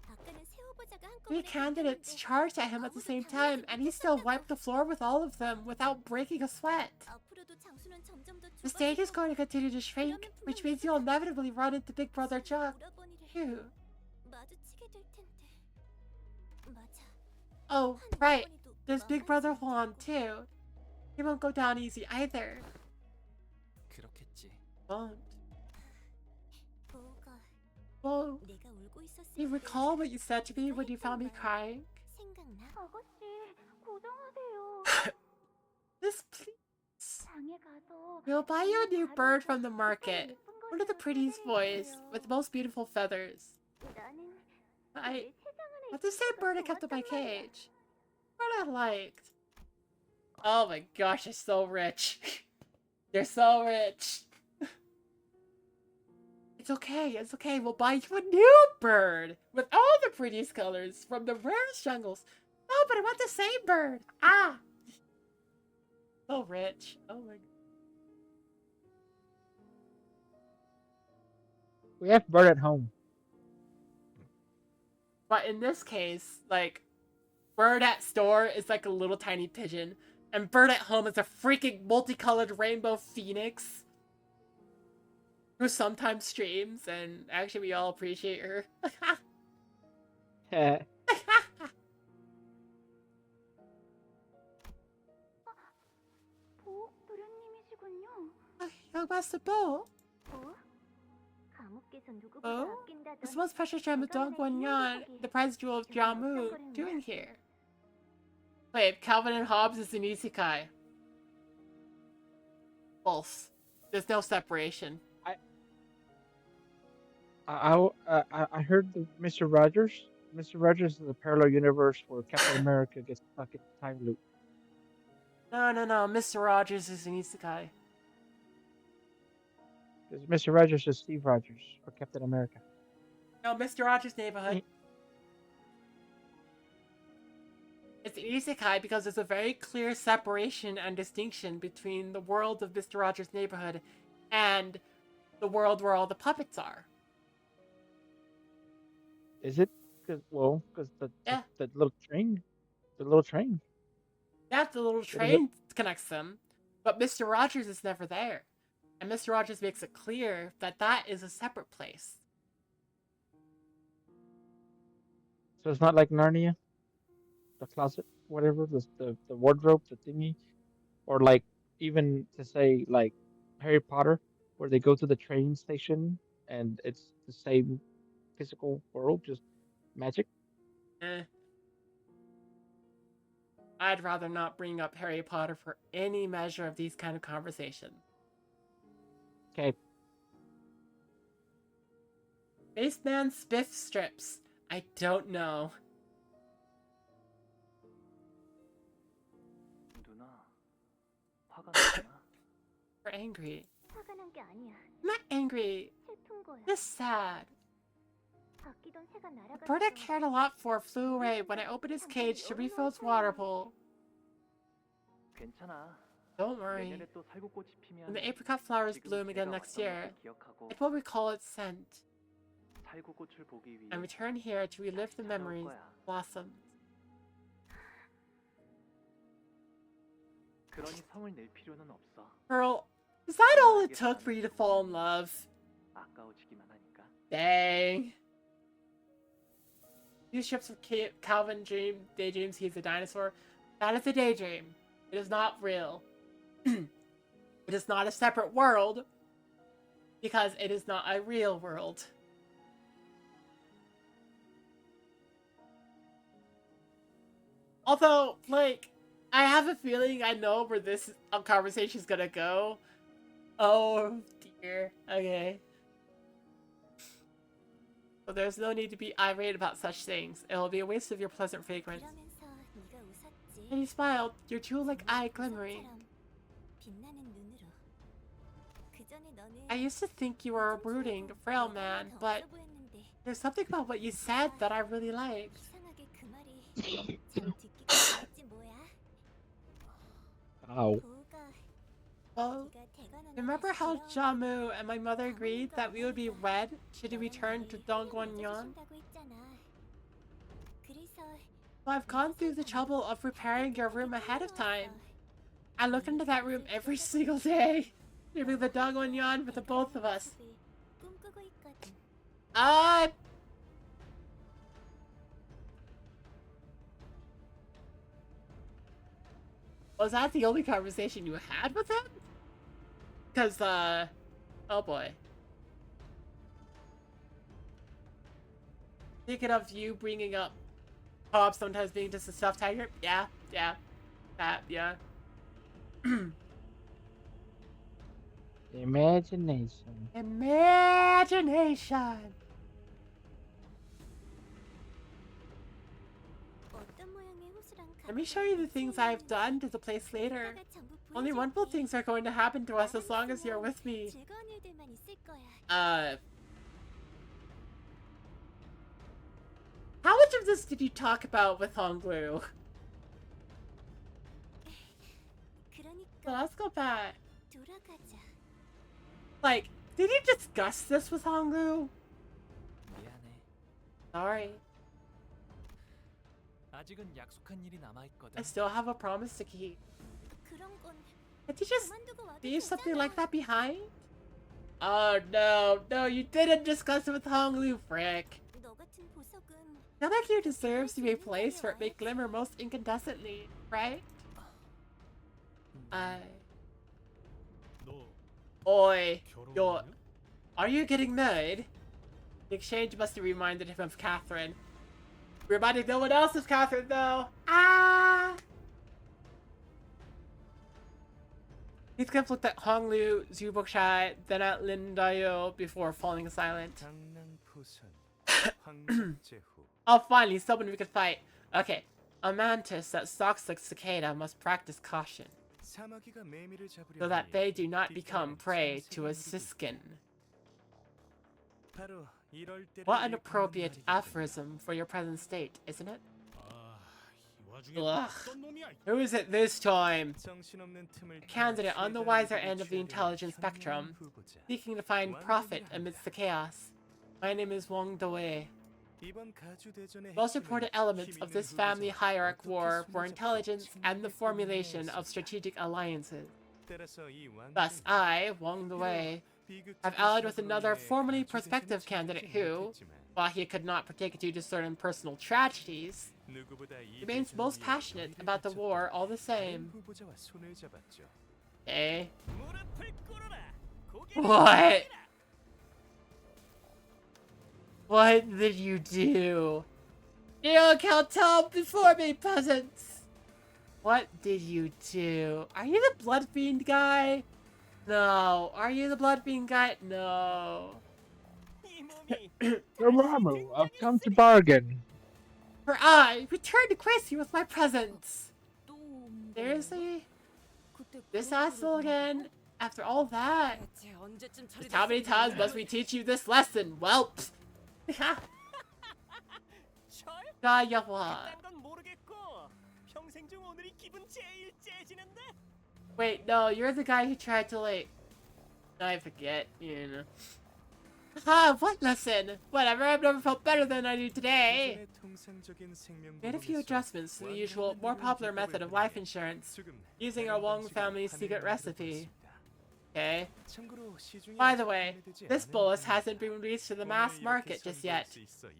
아까는 새 후보자가 Three 한꺼번에 candidates 공격했는데 charged at him at the same time, and he still wiped the floor with all of them without breaking a sweat. 앞으로도 장수는 점점 더 The stage is 좁아지고 going to continue to shrink, which means you'll inevitably run into Big Brother Chuck. 오라버니를 Phew. 마주치게 될 텐데. 맞아. Oh, right. There's Big Brother Juan, too. He won't go down easy either. 그렇겠지. Won't. 보우가 Whoa. 내가 울고 있었을 You recall what you said to me when you found me crying? 생각나? 아가씨, 고정하세요. This, please. 장에 가서 We'll buy you a new bird from the market. One of the prettiest boys, with the most beautiful feathers. 나는 I... 내 세상 안에 What's the same bird I kept in my 좋았단 말이야. cage? Bird I liked. Oh my gosh, they're so rich. They're so rich. It's okay. We'll buy you a new bird with all the prettiest colors from the rarest jungles. No, but I want the same bird. Ah! So rich. Oh my god. We have bird at home. But in this case, like, bird at store is like a little tiny pigeon, and bird at home is a freaking multicolored rainbow phoenix who sometimes streams, and actually we all appreciate her. 보옥 도련님이시군요. Young Master Bo, 감옥께서 누구보다 Oh? 아낀다던 the most precious gem of Don Guanyan, the prize jewel of Jamu, doing here? Wait, Calvin and Hobbes is an isekai. False. There's no separation. I heard that Mr. Rogers is the parallel universe where Captain America gets stuck in the time loop. No, Mr. Rogers is an isekai. Because Mr. Rogers is Steve Rogers for Captain America. No, Mr. Rogers' Neighborhood. It's an isekai because there's a very clear separation and distinction between the world of Mr. Rogers' Neighborhood and the world where all the puppets are. Is it? Because the little train, That's the little train connects them, but Mr. Rogers is never there. And Mr. Rogers makes it clear that that is a separate place. So it's not like Narnia, the closet, whatever, the wardrobe, the thingy, or like even to say like Harry Potter, where they go to the train station and it's the same physical world, just magic. I'd rather not bring up Harry Potter for any measure of these kind of conversations. Okay. Spaceman Spiff Strips. I don't know. 누나, 화가 났구나. We're angry. 화가 난 게 아니야. I'm not angry. 슬픈 거야. Just sad. 아끼던 새가 The bird I 날아갔어. cared a lot for flew away when I opened his cage to refill its water bowl. 괜찮아. Don't worry. 내년에 또 살구꽃이 피면 When the apricot flowers bloom again next year, it will recall its scent 살구꽃을 보기 위해 and return here to relive the memories of blossoms. 그러니 성을 낼 필요는 없어. Pearl, is that all it took for you to fall in love? 아까워지기만 하니까. Dang. These ships of Calvin daydreams he's a dinosaur. That is a daydream. It is not real. It is not a separate world because it is not a real world. Although, like, I have a feeling I know where this conversation is gonna go. Oh dear. Okay. So there's no need to be irate about such things. It will be a waste of your pleasant fragrance. 그러면서 네가 웃었지. And he smiled, your two-like eye glimmering. 빛나는 눈으로. 그전에 너는 I used to think you were a brooding, frail man, but there's something about what you said that I really liked. 이상하게 그 말이 참 듣기가 좋았지 뭐야. Ow. Well, remember how Jamu and my mother agreed that we would be wed should we return to Dongguanyang? So I've gone through the trouble of preparing your room ahead of time. I look into that room every single day, leaving the Dongguanyang with the both of us. Was that the only conversation you had with him? Because, oh boy. Thinking of you bringing up Pop sometimes being just a stuffed tiger? Yeah. Imagination. Imagination! Let me show you the things I've done to the place later. Only wonderful things are going to happen to us as long as you're with me. How much of this did you talk about with Honglu? So let's go back. Like, did you discuss this with Honglu? Sorry. 아직은 약속한 일이 남아 있거든. I still have a promise to keep. Did you just leave something like that behind? Oh no, you didn't discuss it with Honglu, frick. Now that you deserves to be a place where it may glimmer most incandescently, right? Oi, are you getting married? The exchange must have reminded him of Catherine. Reminding no one else of Catherine, though. Heathcliff looked at Honglu, Zuboksha, then at Lin Dayo before falling silent. Oh, finally, someone we could fight. Okay, a mantis that stalks like cicada must practice caution, so that they do not become prey to a siskin. What an appropriate aphorism for your present state, isn't it? Ugh. Who is it this time? A candidate on the wiser end of the intelligence spectrum, seeking to find profit amidst the chaos. My name is Wang Dawei. Most important elements of this family hierarch war were intelligence and the formulation of strategic alliances. Thus, I, Wang Dawei, have allied with another formerly prospective candidate who, while he could not partake due to certain personal tragedies, remains most passionate about the war all the same. Eh? What? What did you do? You can't tell before me, peasants! What did you do? Are you the Blood Fiend guy? No. Are you the Blood Fiend guy? No. Dormammu, I've come to bargain. For I returned to grace you with my presents. Seriously? This asshole again? After all that? Just how many times must we teach you this lesson, whelps? Wait, no, you're the guy who tried to, like... I forget, you know. What lesson? Whatever, I've never felt better than I do today. Made a few adjustments to the usual, more popular method of life insurance, using our Wong family's secret recipe. Okay. By the way, this bolus hasn't been released to the mass market just yet.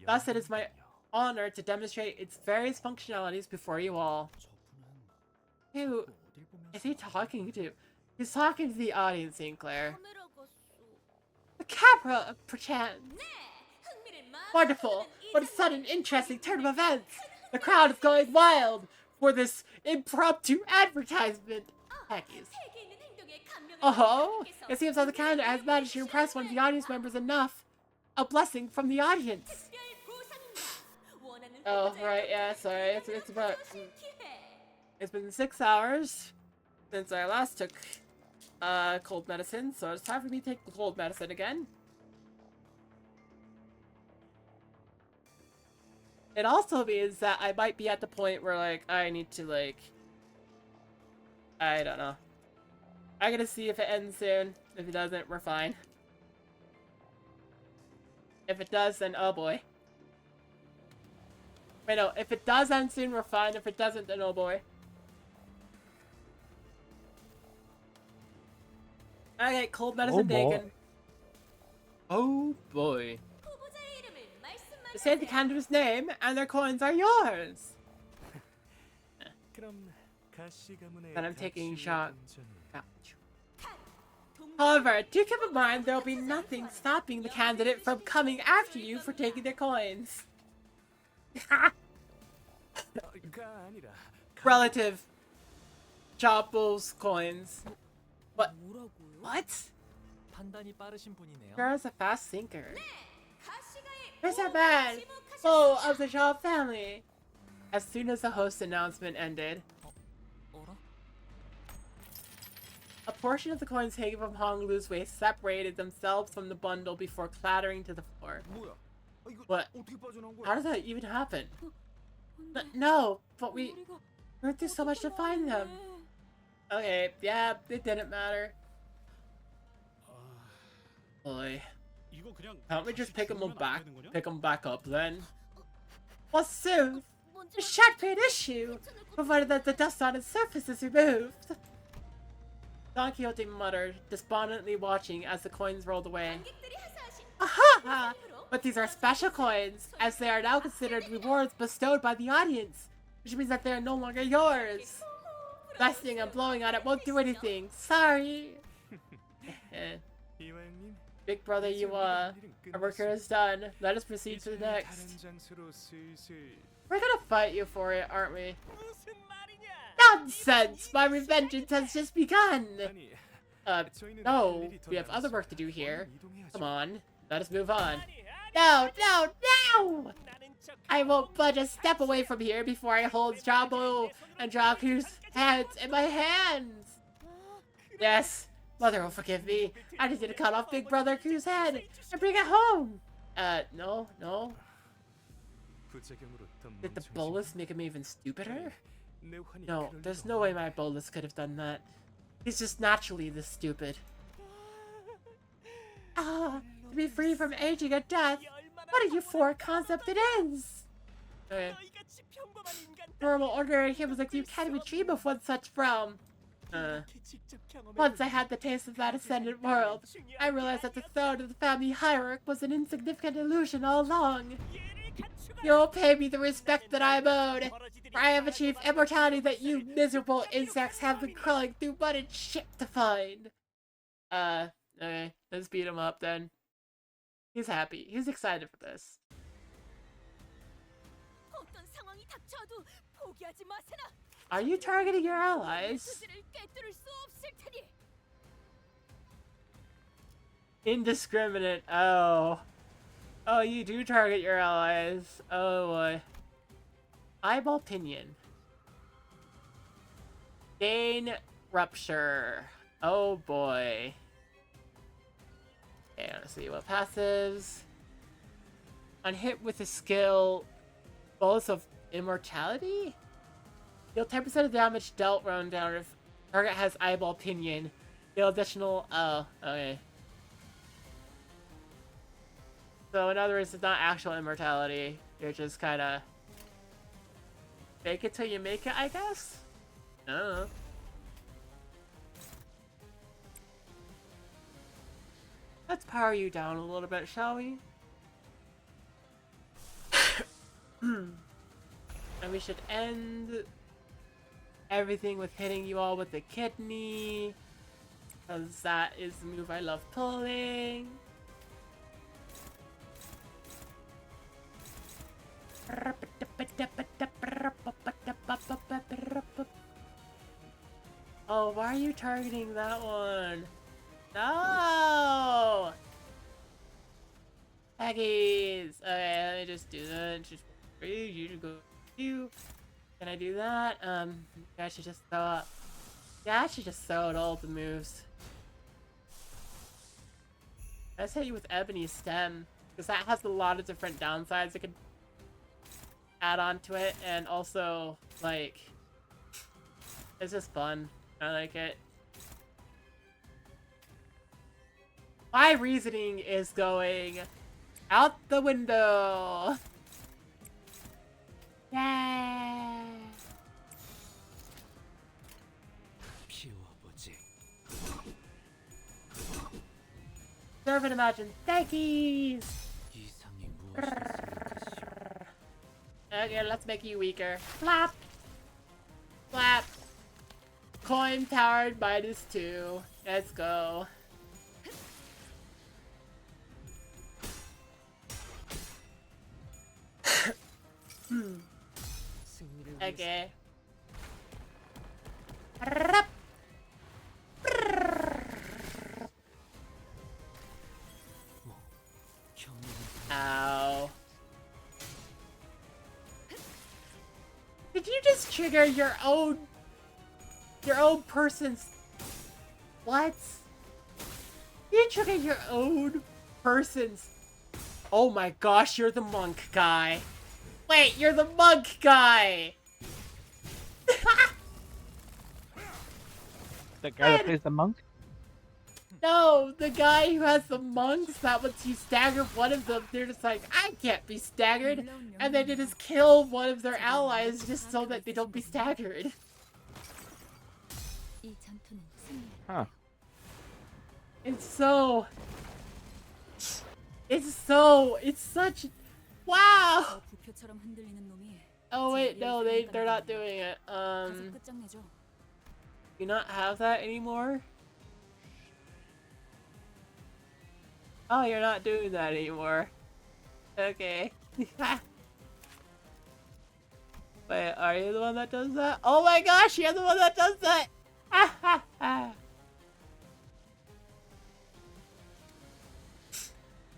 Thus, it is my honor to demonstrate its various functionalities before you all. Who is he talking to? He's talking to the audience, Sinclair. The camera, perchance. Wonderful! What a sudden, interesting turn of events! The crowd is going wild for this impromptu advertisement. Heckies. Oh, it seems that the candidate has managed to impress one of the audience members enough a blessing from the audience. Oh, right, yeah, sorry. It's about... It's been 6 hours since I last took cold medicine, so it's time for me to take the cold medicine again. It also means that I might be at the point where, like, I need to, like... I don't know. I gotta see if it ends soon. If it doesn't, we're fine. If it does, then oh boy. Wait, no. If it does end soon, we're fine. If it doesn't, then oh boy. Okay, cold medicine taken. Oh boy. Say the candidate's name, and their coins are yours. Then I'm taking a shot. However, do keep in mind there will be nothing stopping the candidate from coming after you for taking their coins. Relative. Chopel's coins. What? What? You're a fast thinker. Here's a man, full of the Shaw family. As soon as the host announcement ended, a portion of the coins taken from Honglu's waist separated themselves from the bundle before clattering to the floor. What? How did that even happen? No, but we went through so much to find them. Okay, yeah, it didn't matter. Boy. Can't we just pick them back up then? Well, soon, it shan't be an issue, provided that the dust on its surface is removed. Don Quixote muttered, despondently watching as the coins rolled away. Aha! But these are special coins, as they are now considered rewards bestowed by the audience, which means that they are no longer yours. Blasting and blowing on it won't do anything. Sorry. Big brother, our work here is done. Let us proceed to the next. We're gonna fight you for it, aren't we? Nonsense! My revengeance has just begun! No, we have other work to do here. Come on, let us move on. No, no, no! I won't budge a step away from here before I hold Jabo and Jaku's heads in my hands! Yes, Mother will forgive me. I just need to cut off Big Brother Ku's head and bring it home! No. Did the bolus make him even stupider? No, there's no way my bolus could have done that. He's just naturally this stupid. To be free from aging and death, what are you for concept it is? Okay. Normal, ordinary humans like you can't even dream of one such realm. Once I had the taste of that ascendant world, I realized that the throne of the family hierarch was an insignificant illusion all along. You'll pay me the respect that I'm owed, for I have achieved immortality that you miserable insects have been crawling through mud and shit to find. Okay, let's beat him up then. He's happy. He's excited for this. Are you targeting your allies? Indiscriminate. Oh, you do target your allies. Oh boy. Eyeball pinion. Gain rupture. Oh boy. Okay, let's see what passives. On hit with a skill, bolus of immortality? Deal 10% of damage dealt round down if target has eyeball pinion. Deal additional. Oh, okay. So in other words, it's not actual immortality. You're just kind of fake it till you make it, I guess. I don't know. Let's power you down a little bit, shall we? And we should end everything with hitting you all with the kidney, because that is the move I love pulling. Oh, why are you targeting that one? No! Peggies! Okay, let me just do that. Just for you, you to go. You. Can I do that? I should just throw up. Yeah, I should just throw out all the moves. Let's hit you with Ebony Stem, because that has a lot of different downsides it could add on to it, and also, like, it's just fun. I like it. My reasoning is going out the window. Yay! Serve and imagine thankies! Okay, let's make you weaker. Flap! Flap! Coin powered -2. Let's go. Okay. Ow. Did you just trigger your own person's... What? You trigger your own person's... Oh my gosh, you're the monk guy. Wait, you're the monk guy! The guy that plays the monk? No, the guy who has the monks that once you stagger one of them, they're just like, I can't be staggered. And then they just kill one of their allies just so that they don't be staggered. Huh. It's such... Wow! Oh wait, no, they're not doing it. Do you not have that anymore? Oh, you're not doing that anymore. Okay. Wait, are you the one that does that? Oh my gosh, you're the one that does that!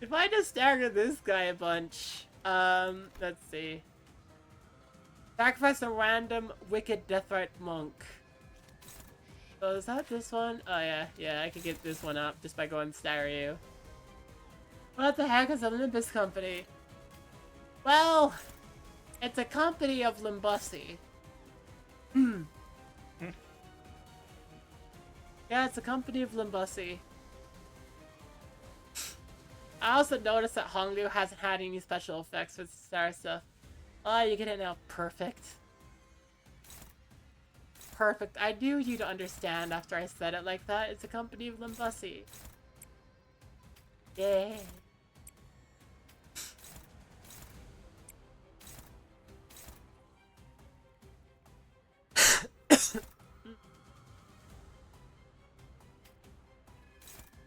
If I just stagger this guy a bunch, let's see. Sacrifice a random wicked deathrite monk. So is that this one? Oh yeah, yeah, I could get this one up just by going stagger you. What the heck is a Limbus company? Well, it's a company of Limbusi. Yeah, it's a company of Limbusi. I also noticed that Honglu hasn't had any special effects with star stuff. Oh, you get it now. Perfect. Perfect. I knew you'd understand after I said it like that. It's a company of Limbusi. Yay.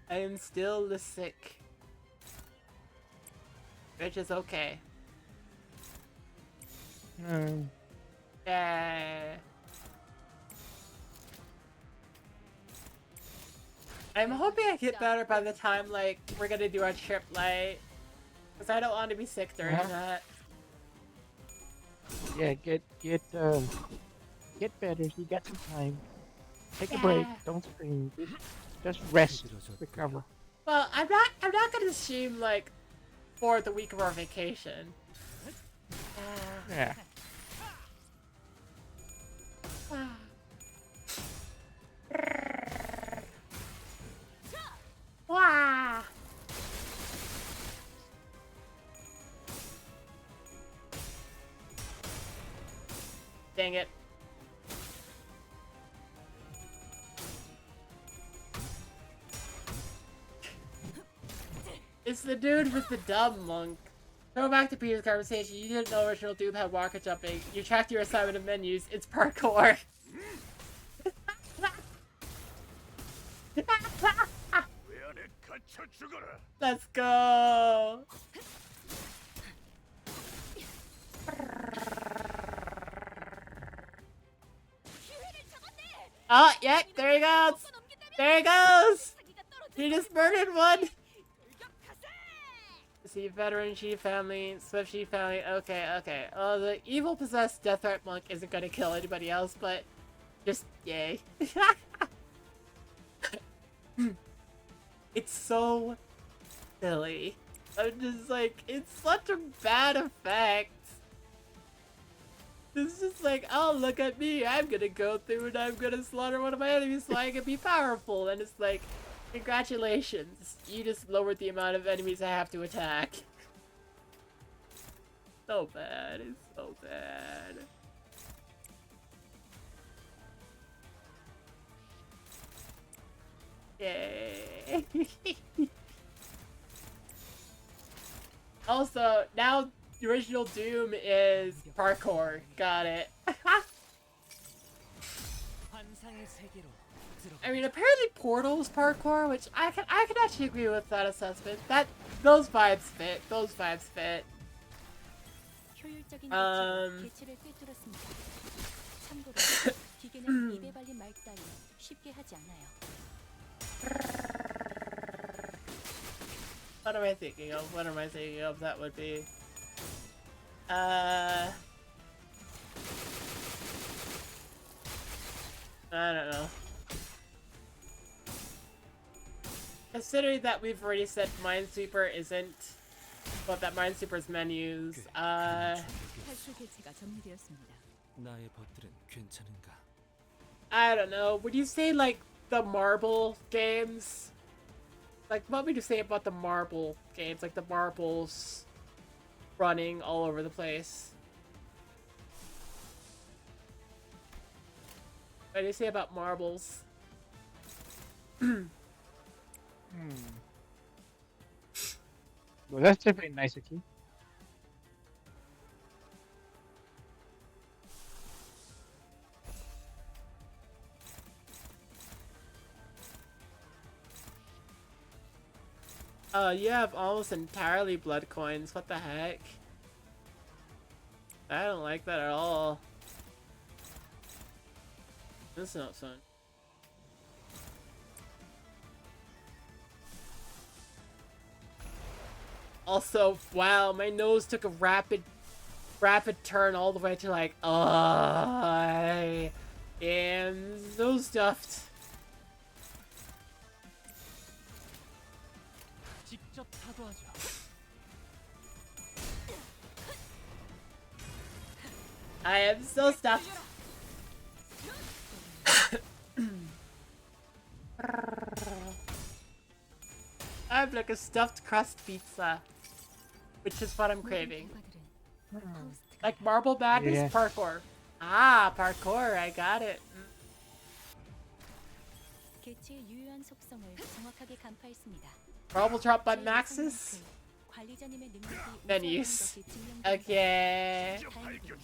I am still the sick. Which is okay. Yeah. I'm hoping I get better by the time, like, we're gonna do our trip light. Because I don't want to be sick during that. Yeah, get better. You got some time. Take a break. Don't scream. Just rest. Recover. Well, I'm not gonna stream, like, for the week of our vacation. Yeah. Wow. Dang it. It's the dude with the dumb monk. Go back to previous conversation. You didn't know original Doom had rocket jumping. You tracked your assignment of menus. It's parkour. Let's go. Oh, yeah, there he goes. There he goes. He just murdered one. See, veteran G family, Swift G family. Okay, okay. The evil possessed Death Threat Monk isn't gonna kill anybody else, but just yay. It's so silly. I'm just like, it's such a bad effect. It's just like, oh, look at me. I'm gonna go through and I'm gonna slaughter one of my enemies so I can be powerful. And it's like, congratulations. You just lowered the amount of enemies I have to attack. So bad. It's so bad. Yay. Also, now the original Doom is parkour. Got it. I mean, apparently Portal's parkour, which I can actually agree with that assessment. Those vibes fit. Those vibes fit. 효율적인 개체를 꿰뚫었습니다. 참고로 기계는 입에 발린 말 따위 쉽게 하지 않아요. What am I thinking of? What am I thinking of? That would be... I don't know. Considering that we've already said Minesweeper isn't... Well, that Minesweeper's menus, 탈출 개체가 정리되었습니다. 나의 법들은 괜찮은가? I don't know. Would you say, like, the marble games? Like, what would you say about the marble games? Like, the marbles running all over the place? What do you say about marbles? Well, that's definitely nice of you. You have almost entirely blood coins. What the heck? I don't like that at all. That's not fun. Also, wow, my nose took a rapid turn all the way to like, I am so stuffed. I am so stuffed. I'm like a stuffed crust pizza, which is what I'm craving. Like Marble Madness, Yeah. parkour. Ah, parkour, I got it. 개체의 유효한 속성을 정확하게 간파했습니다. Marble Drop by Maxis? 관리자님의 능력이 Menus. 우수하다는 것이 증명된 Okay. 다행이군요.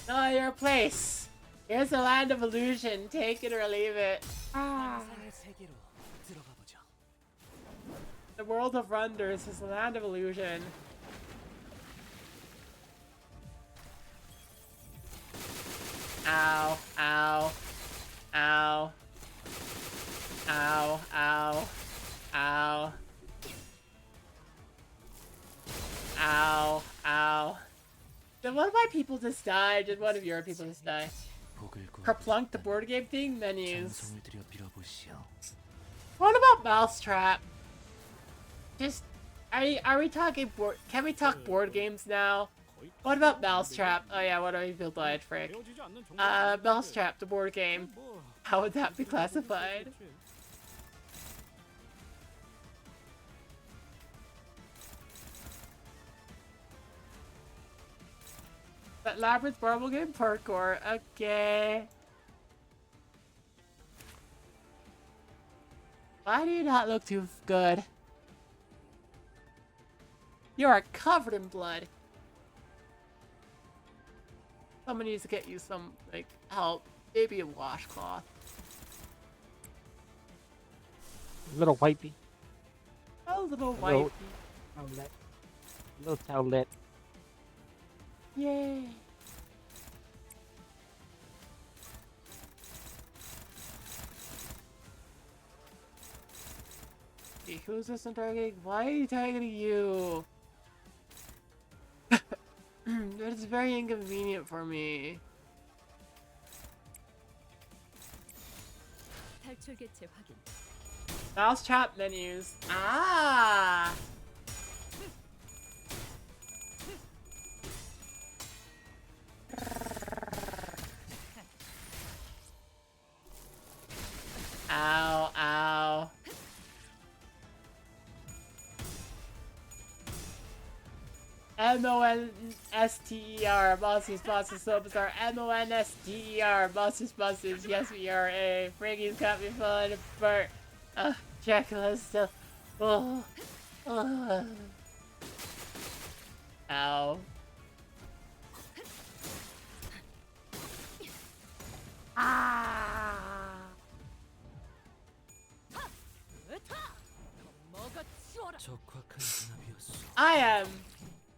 Know your place. Here's the land of illusion. Take it or leave it. The world of wonders is the land of illusion. Ow, ow, ow, ow, ow, ow, ow, ow. Did one of my people just die? Did one of your people just die? Kerplunk, the board game thing? Menus. What about Mousetrap? Just, are we talking board? Can we talk board games now? What about Mousetrap? Oh yeah, what do people died, frick? Mousetrap, the board game. How would that be classified? That Labyrinth Marble game parkour. Okay. Why do you not look too good? You are covered in blood. Someone needs to get you some, like, help. Maybe a washcloth. Little wipey. A little Little white. towelette. Little towelette. Wait, who's this one targeting? Why are you targeting you? It's very inconvenient for me. 탈출 개체 확인. Mouse trap menus. Ah! Ow, ow. M-O-N-S-T-E-R, monsters, so bizarre. M-O-N-S-T-E-R, monsters, yes we are a. Frankie's got me falling apart. Dracula's still. Oh. Oh. Ow. Ah. I am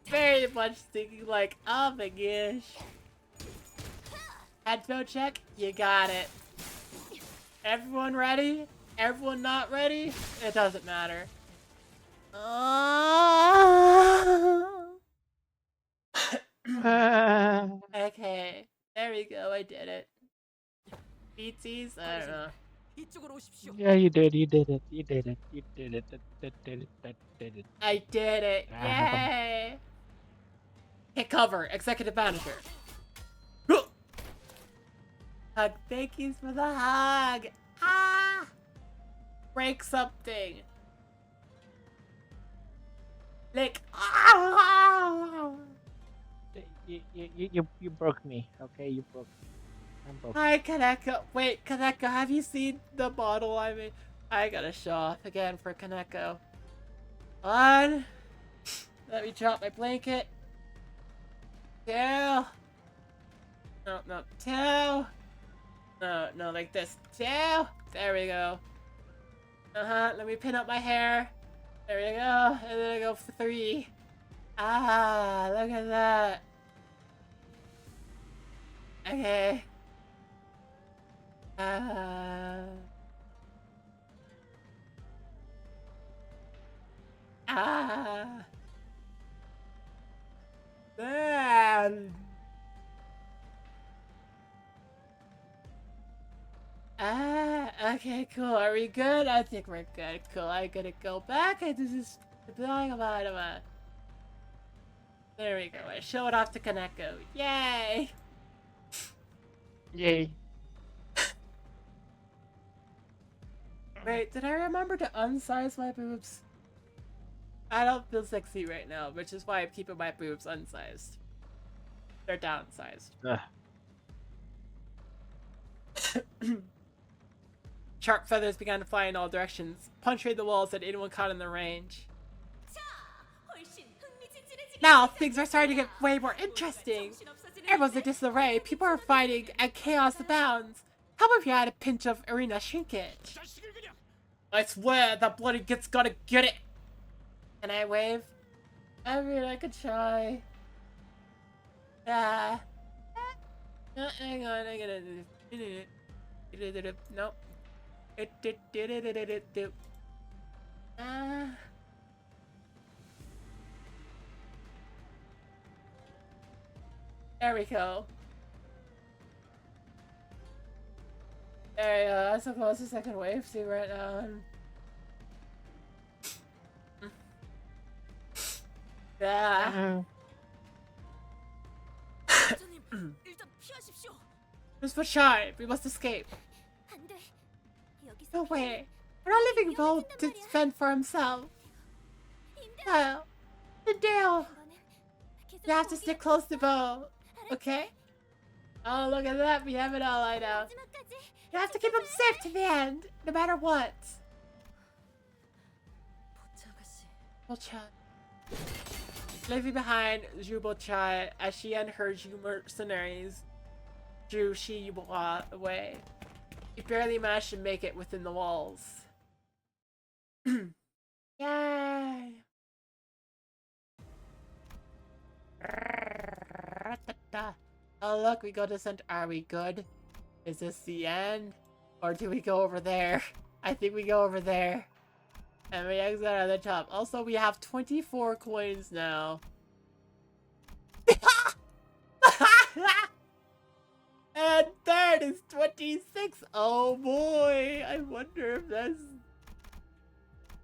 very much thinking like, oh my gosh. Headphone check, you got it. Everyone ready? Everyone not ready? It doesn't matter. Okay, there we go, I did it. Beatsies? I don't know. Yeah, you did it. I did it. Yay! Hit cover, executive manager. Hug, thank you for the hug. Ah! Break something. Lick. Ah! You broke me. Okay, you broke me. I'm broke. Hi, Kaneko. Wait, Kaneko, have you seen the model I made? I gotta show off again for Kaneko. One. Let me drop my blanket. Two. No, two. No, like this. Two. There we go. Let me pin up my hair. There we go. And then I go for three. Ah, look at that. Okay. Man. Okay, cool. Are we good? I think we're good. Cool. I'm gonna go back and just about it. There we go. I show it off to Kaneko. Yay! Yay. Wait, did I remember to unsize my boobs? I don't feel sexy right now, which is why I'm keeping my boobs unsized. They're downsized. Sharp feathers began to fly in all directions, puncturing the walls at anyone caught in the range. Now, things are starting to get way more interesting. Everyone's in disarray, people are fighting, and chaos abounds. How about if you had a pinch of arena shrinkage? I swear, that bloody git's gotta get it! Can I wave? I mean, I could try. Hang on, I gotta do. Nope. There we go. There we go. That's the closest I can wave to right now. Yeah. Just for shy. We must escape. No way. We're not leaving Bo to fend for himself. No. The deal. You have to stick close to Bo. Okay? Oh, look at that. We have it all lined out. You have to keep him safe to the end, no matter what. Bochai. Leaving behind Zhu Bochai as she and her Zhu mercenaries drew Shi Yuhua away. He barely managed to make it within the walls. Yay! Oh look, we go to center. Are we good? Is this the end? Or do we go over there? I think we go over there. And we exit out of the top. Also, we have 24 coins now. And third is 26. Oh boy. I wonder if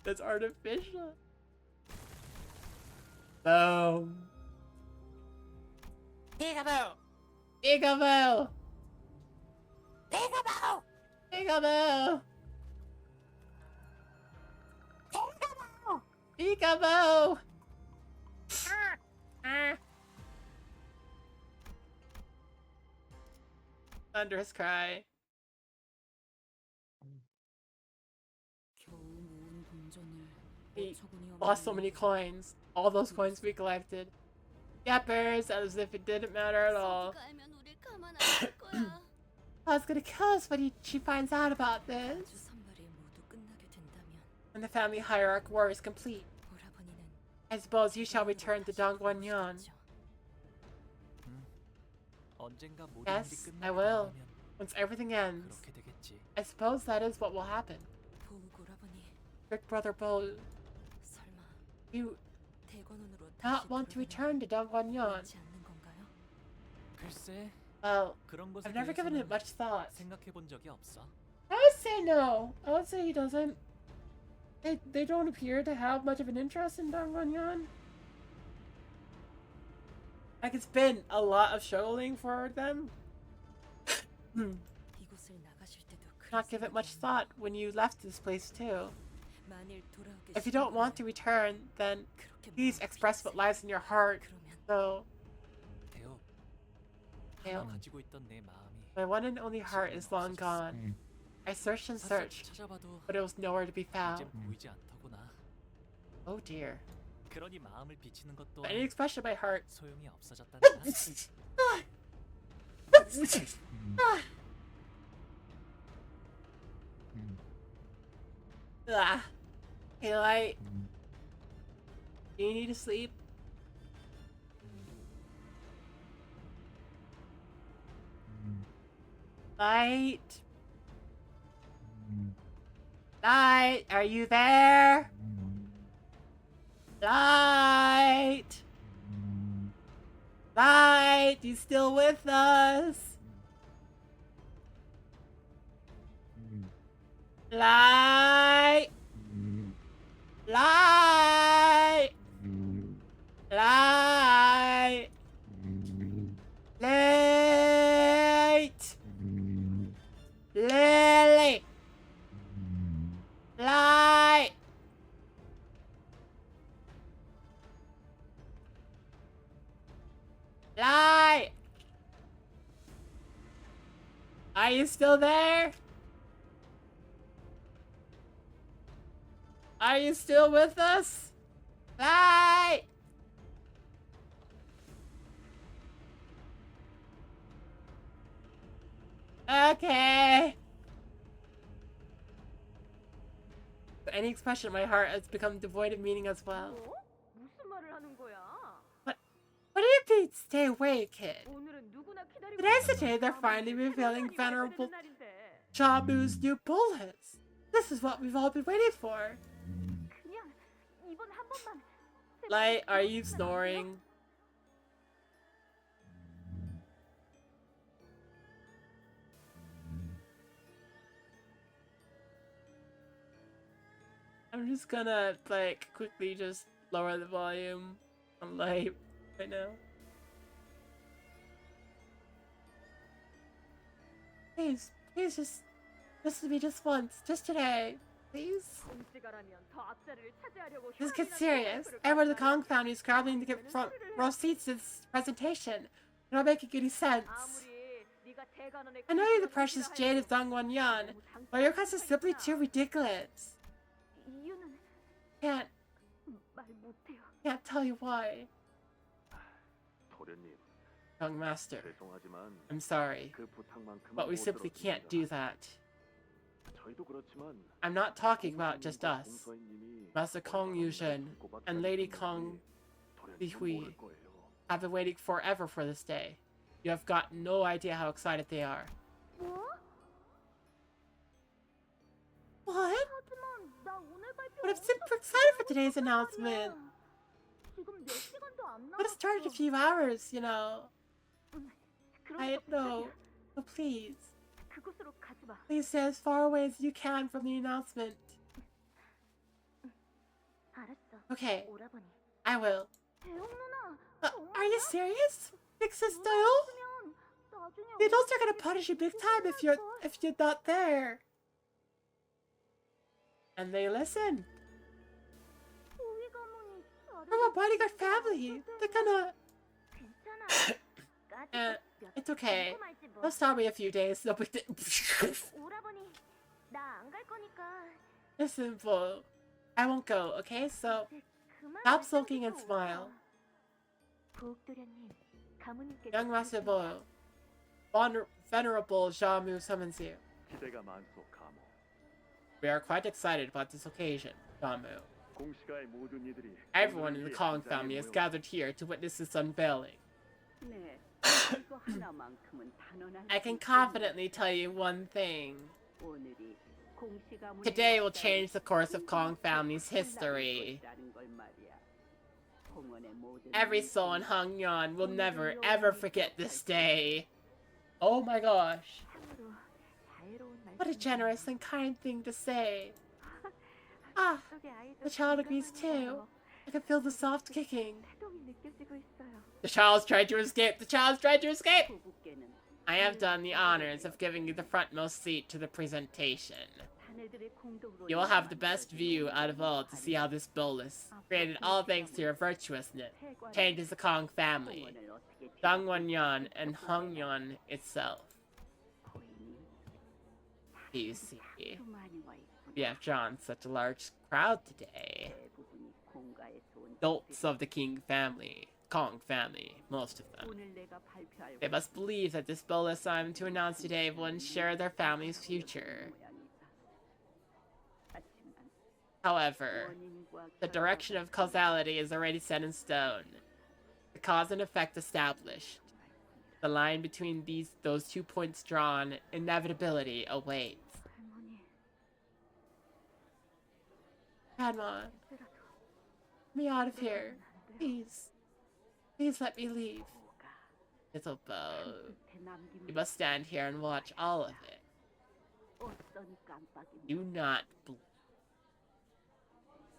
that's artificial. Boom. Peekaboo. Peekaboo. Peekaboo. Peekaboo. Peekaboo. Peekaboo. Thunderous cry. We lost so many coins. All those coins we collected. Yappers, as if it didn't matter at all. Pa's gonna kill us when she finds out about this. When the family hierarchy war is complete, I suppose you shall return to Dongguanyan. Yes, I will. Once everything ends, I suppose that is what will happen. Big Brother Bo, you not want to return to Dongguanyan? Well, I've never given it much thought. I would say no. I would say he doesn't. They don't appear to have much of an interest in Dongguanyan. Like, it's been a lot of struggling for them. Not give it much thought when you left this place too. If you don't want to return, then please express what lies in your heart. So, Theo, my one and only heart is long gone. I searched and searched, but it was nowhere to be found. Oh dear. But any expression of my heart. Hey, Light. Do you need to sleep? Light? Light, are you there? Light! Light, you still with us? Light! Light! Light! Light! Lily! Light! Light! Are you still there? Are you still with us? Light! Okay. But any expression in my heart has become devoid of meaning as well. What do you mean, stay away, kid? Today's the day they're finally revealing Venerable Jabu's new bullets. This is what we've all been waiting for. Light, are you snoring? I'm just gonna, like, quickly just lower the volume on Light right now. Please, just listen to me just once, just today, please. This gets serious. Everyone in the Kong family is scrabbling to get front row seats to this presentation. It don't make any sense. I know you're the precious jade of Dongguanyan, but your request is simply too ridiculous. Can't tell you why. Young master, I'm sorry, but we simply can't do that. I'm not talking about just us. Master Kong Yuzhen and Lady Kong Zihui have been waiting forever for this day. You have got no idea how excited they are. What? But I'm super excited for today's announcement. 지금 4시간도 안 But it started a 남았어. few hours, you know. I 그러니까 know. 부탁이야. So please, 그곳으로 가지 마. please stay as far away as you can from the announcement. 알았어. Okay, 오라버니. I will. 대형 누나. Are you serious? Big sister? 없으면 나중에 The adults are gonna punish you big time if you're not there. And they listen. 우리 가문이 From a bodyguard family. They're gonna. 괜찮아. It's okay. They'll stop me a few days. No big deal. 오라버니. 나 안 갈 거니까. Listen, Bo. I won't go, okay? So stop sulking and smile. 부엌도련님, 가문님께서 Young Master Bo. Venerable Jamu summons you. 기대가 많소, 가모. We are quite excited about this occasion, Jamu. 공시가의 모든 이들이 Everyone in the Kong family is gathered here to witness this unveiling. 네, 이거 하나만큼은 단언할 I 수 can 있습니다. confidently tell you one thing. 오늘이 공시 가문의 Today will 역사에 change the course of Kong family's history. 것이라는 걸 말이야. 공원의 모든 Every soul in Hongyon will never ever forget this day. Oh my gosh. 참으로 자유로운 What a generous and kind thing to say. Ah, 속에 아이도 the child agrees too. I can feel the soft kicking. 태동이 느껴지고 있어요. The child's tried to escape. The child's tried to escape. 부부께는 I have done the honors of giving you the frontmost seat to the presentation. 자네들의 공덕으로 You will have the best view out of all to see how this bolus, created all thanks to your virtuousness, changes the Kong family, 공원을 어떻게 Dongwonyon, and Hongyon itself. 보이니? Do you see? 수많이 와 있구나. We have drawn such a large crowd today. 대부분이 공가에서 온 Adults of the King family, Kong family, most of them. 오늘 내가 발표할 They must believe that this bolus I'm to announce today will ensure their family's future. 모양이다. 하지만 However, 원인과 the direction of causality is already set in stone. The cause and effect established. The line between those 2 points drawn, inevitability awaits. 할머니, Grandma, 그래도 let me out of here. Please. Please let me leave. Little Bo, you must stand here and watch all of it. 어떤 깜빡이 Do not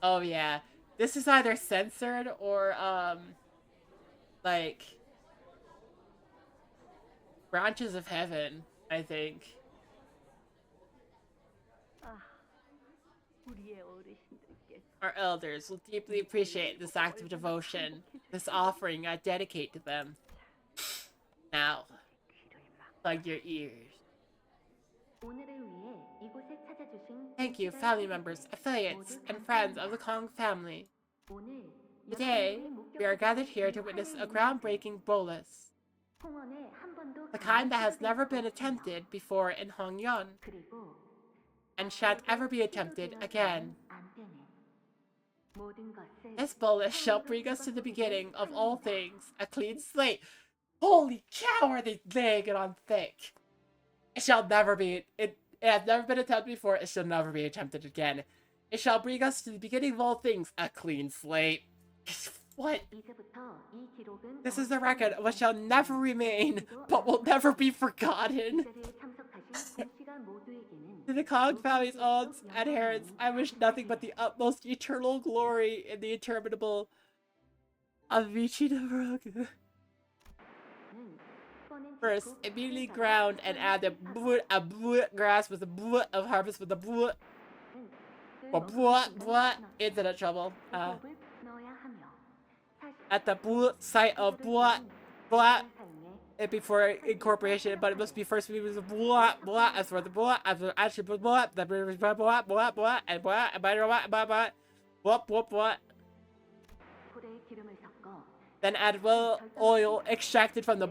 Oh yeah. This is either censored or like Branches of Heaven, I think. 아, 우리의 어르신들께서 Our elders will deeply appreciate this act of devotion, this offering I dedicate to them. Now, plug your ears. 오늘을 위해 이곳에 찾아주신 Thank you, family members, affiliates, and friends of the Kong family. 오늘 Today, we are gathered here to witness a groundbreaking bolus, 홍원에 한 번도 the kind that has never been attempted before in Hongyon, 그리고 and shan't ever be attempted again. 안 되네. 모든 것을 This bolus shall bring us to the beginning of all things, a clean slate. Holy cow, are they laying it on thick? It shall never be, it has never been attempted before, it shall never be attempted again. It shall bring us to the beginning of all things, a clean slate. What? 이제부터 이 기록은 This is the record of what shall never remain, but will never be forgotten. 자리에 참석하신 공시가 모두에게는 To the Kong family's own adherents, I wish nothing but the utmost eternal glory in the interminable Avichidorogu. First, immediately ground and add the grass with the of harvest with the internet trouble. 넣어야 하며 At the site of it before incorporation, but it must be first as for the actually 불에 기름을 섞어 Then add oil extracted from the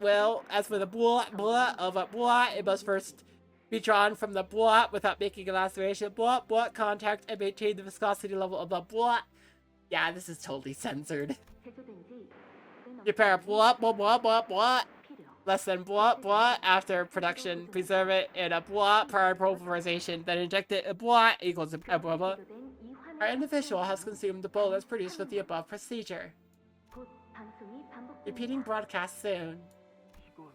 well. As for the of a it must first be drawn from the without making a laceration. Contact and maintain the viscosity level of the Yeah, this is totally censored. 제조된 지 Prepare less than after production. Preserve it in a prior pulverization. Then inject it equals 제조된 이 Our individual has consumed the bolus produced with the above procedure. 곧 방송이 Repeating 반복됩니다. broadcast soon. 이건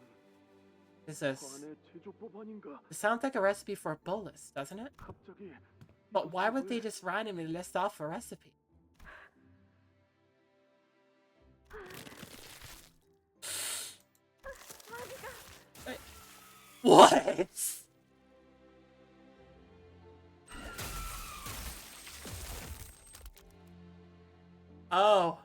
This is... 관의 제조법 아닌가? It sounds like a recipe for a bolus, doesn't it? 갑자기 But why would they just randomly list off a recipe? Wait. What? Oh.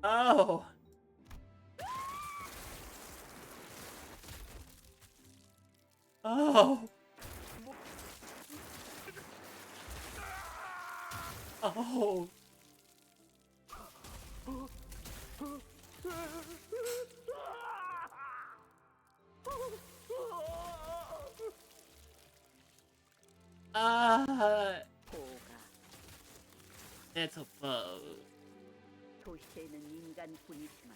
Oh. Oh. Oh. It's a boat. 도시에는 인간뿐이지만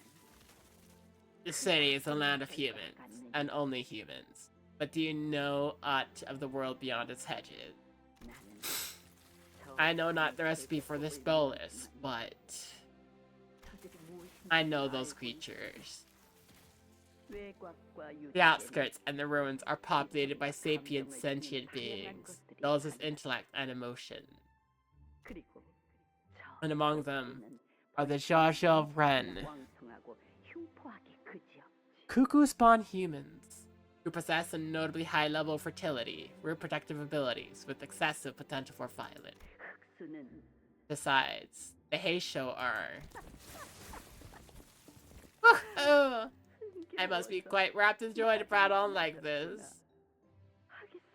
The city is a land of humans, and only humans. But do you know aught of the world beyond its hedges? I know not the recipe for this bolus, but I know those creatures. The outskirts and the ruins are populated by sapient sentient beings, those with intellect and emotion. And among them are the Jaja Wren, cuckoo spawn humans, who possess a notably high level of fertility, reproductive abilities, with excessive potential for violence. Besides, the Heisho are... I must be quite wrapped in joy to prat on like this.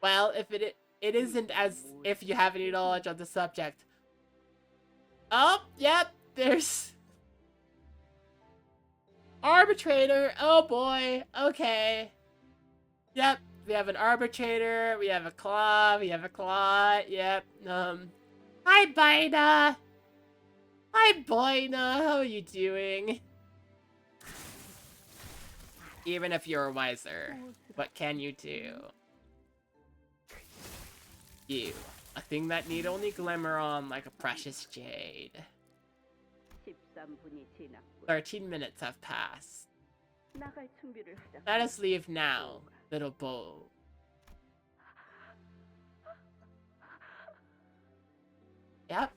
Well, if it isn't as if you have any knowledge on the subject. Oh, yep, there's... Arbitrator, oh boy, okay. Yep, we have an arbitrator, we have a claw, yep, Hi, Bina! Hi, Boina, how are you doing? Even if you're wiser, what can you do? You, a thing that need only glimmer on like a precious jade. 13분이 지났고 13 minutes have passed. 나갈 준비를 하자. Let us leave now, little bull. Yep.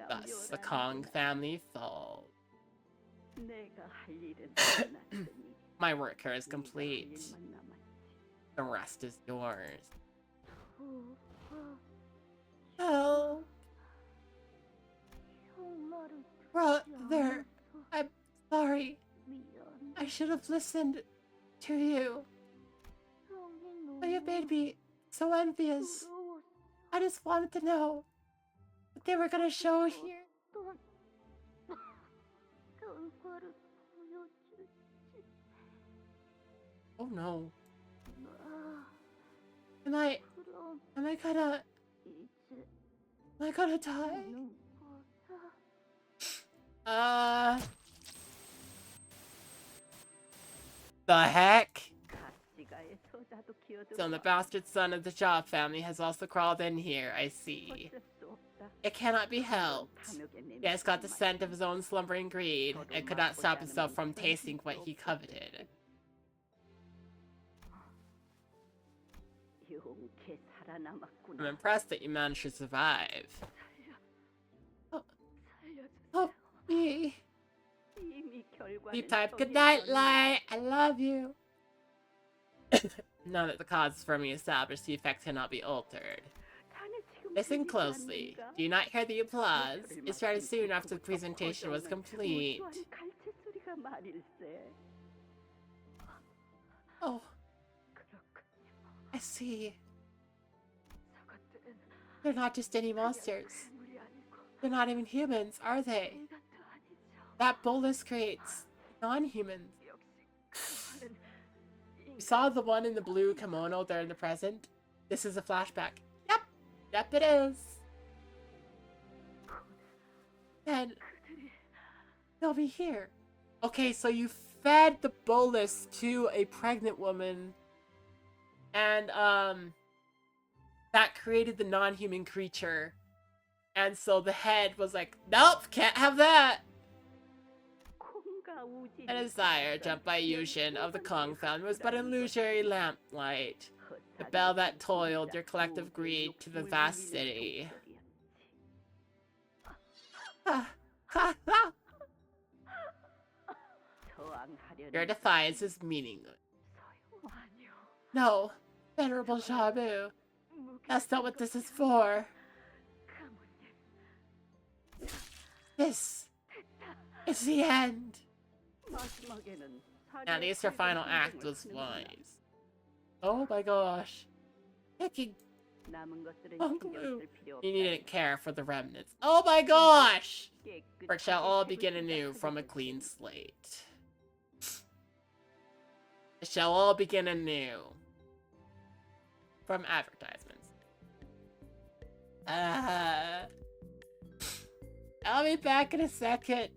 Thus, the Kong family falls. 내가 할 일은 끝났으니 My work here is complete. The rest is yours. Help! Brother, I'm sorry. I should have listened to you. But you made me so envious. I just wanted to know what they were gonna show here. Oh no. Am I gonna die? The heck? So the bastard son of the Job family has also crawled in here, I see. It cannot be helped. He has got the scent of his own slumbering greed, and could not stop himself from tasting what he coveted. I'm impressed that you managed to survive. Oh, me. Deep type, good night, Light. I love you. Now that the cause is firmly established, the effect cannot be altered. Listen closely. Do you not hear the applause? It started soon after the presentation was complete. Oh. I see. They're not just any monsters. They're not even humans, are they? That bolus creates non-humans. You saw the one in the blue kimono there in the present? This is a flashback. Yep. Yep, it is. Then they'll be here. Okay, so you fed the bolus to a pregnant woman, and that created the non-human creature. And so the head was like, nope, can't have that. A desire, jumped by Yushin of the Kong found was but an illusory lamplight. The bell that toiled your collective greed to the vast city. Your defiance is meaningless. No, Venerable Shabu. That's not what this is for. This is the end. At least her final act was wise. Oh my gosh. Picking Glue. You needn't care for the remnants. Oh my gosh! For it shall all begin anew from a clean slate. It shall all begin anew. From advertisements. I'll be back in a second.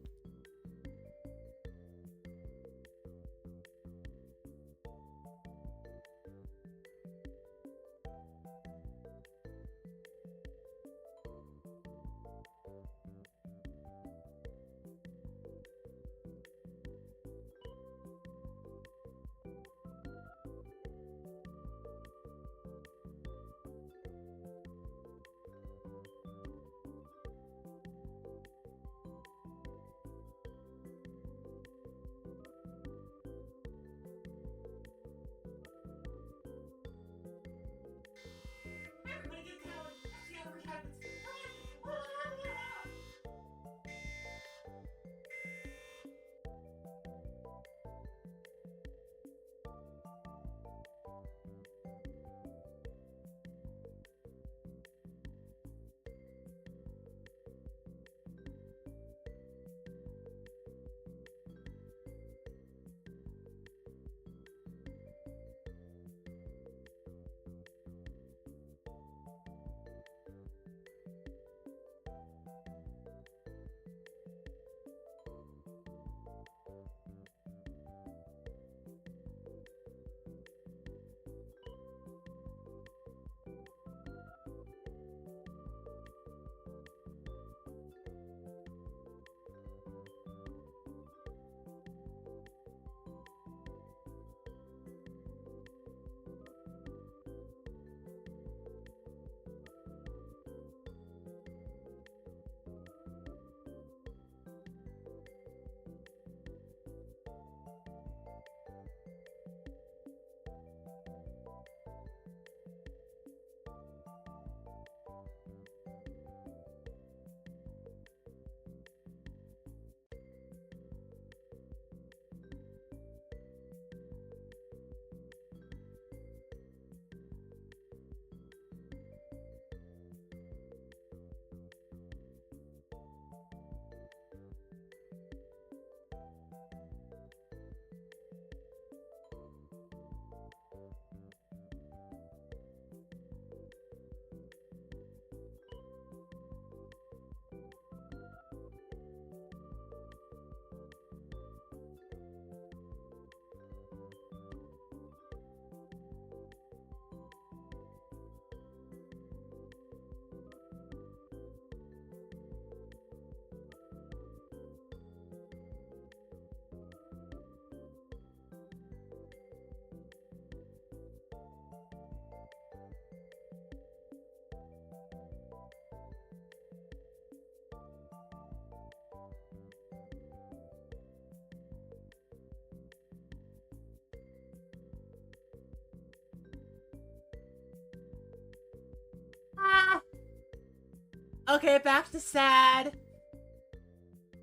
Okay, back to sad.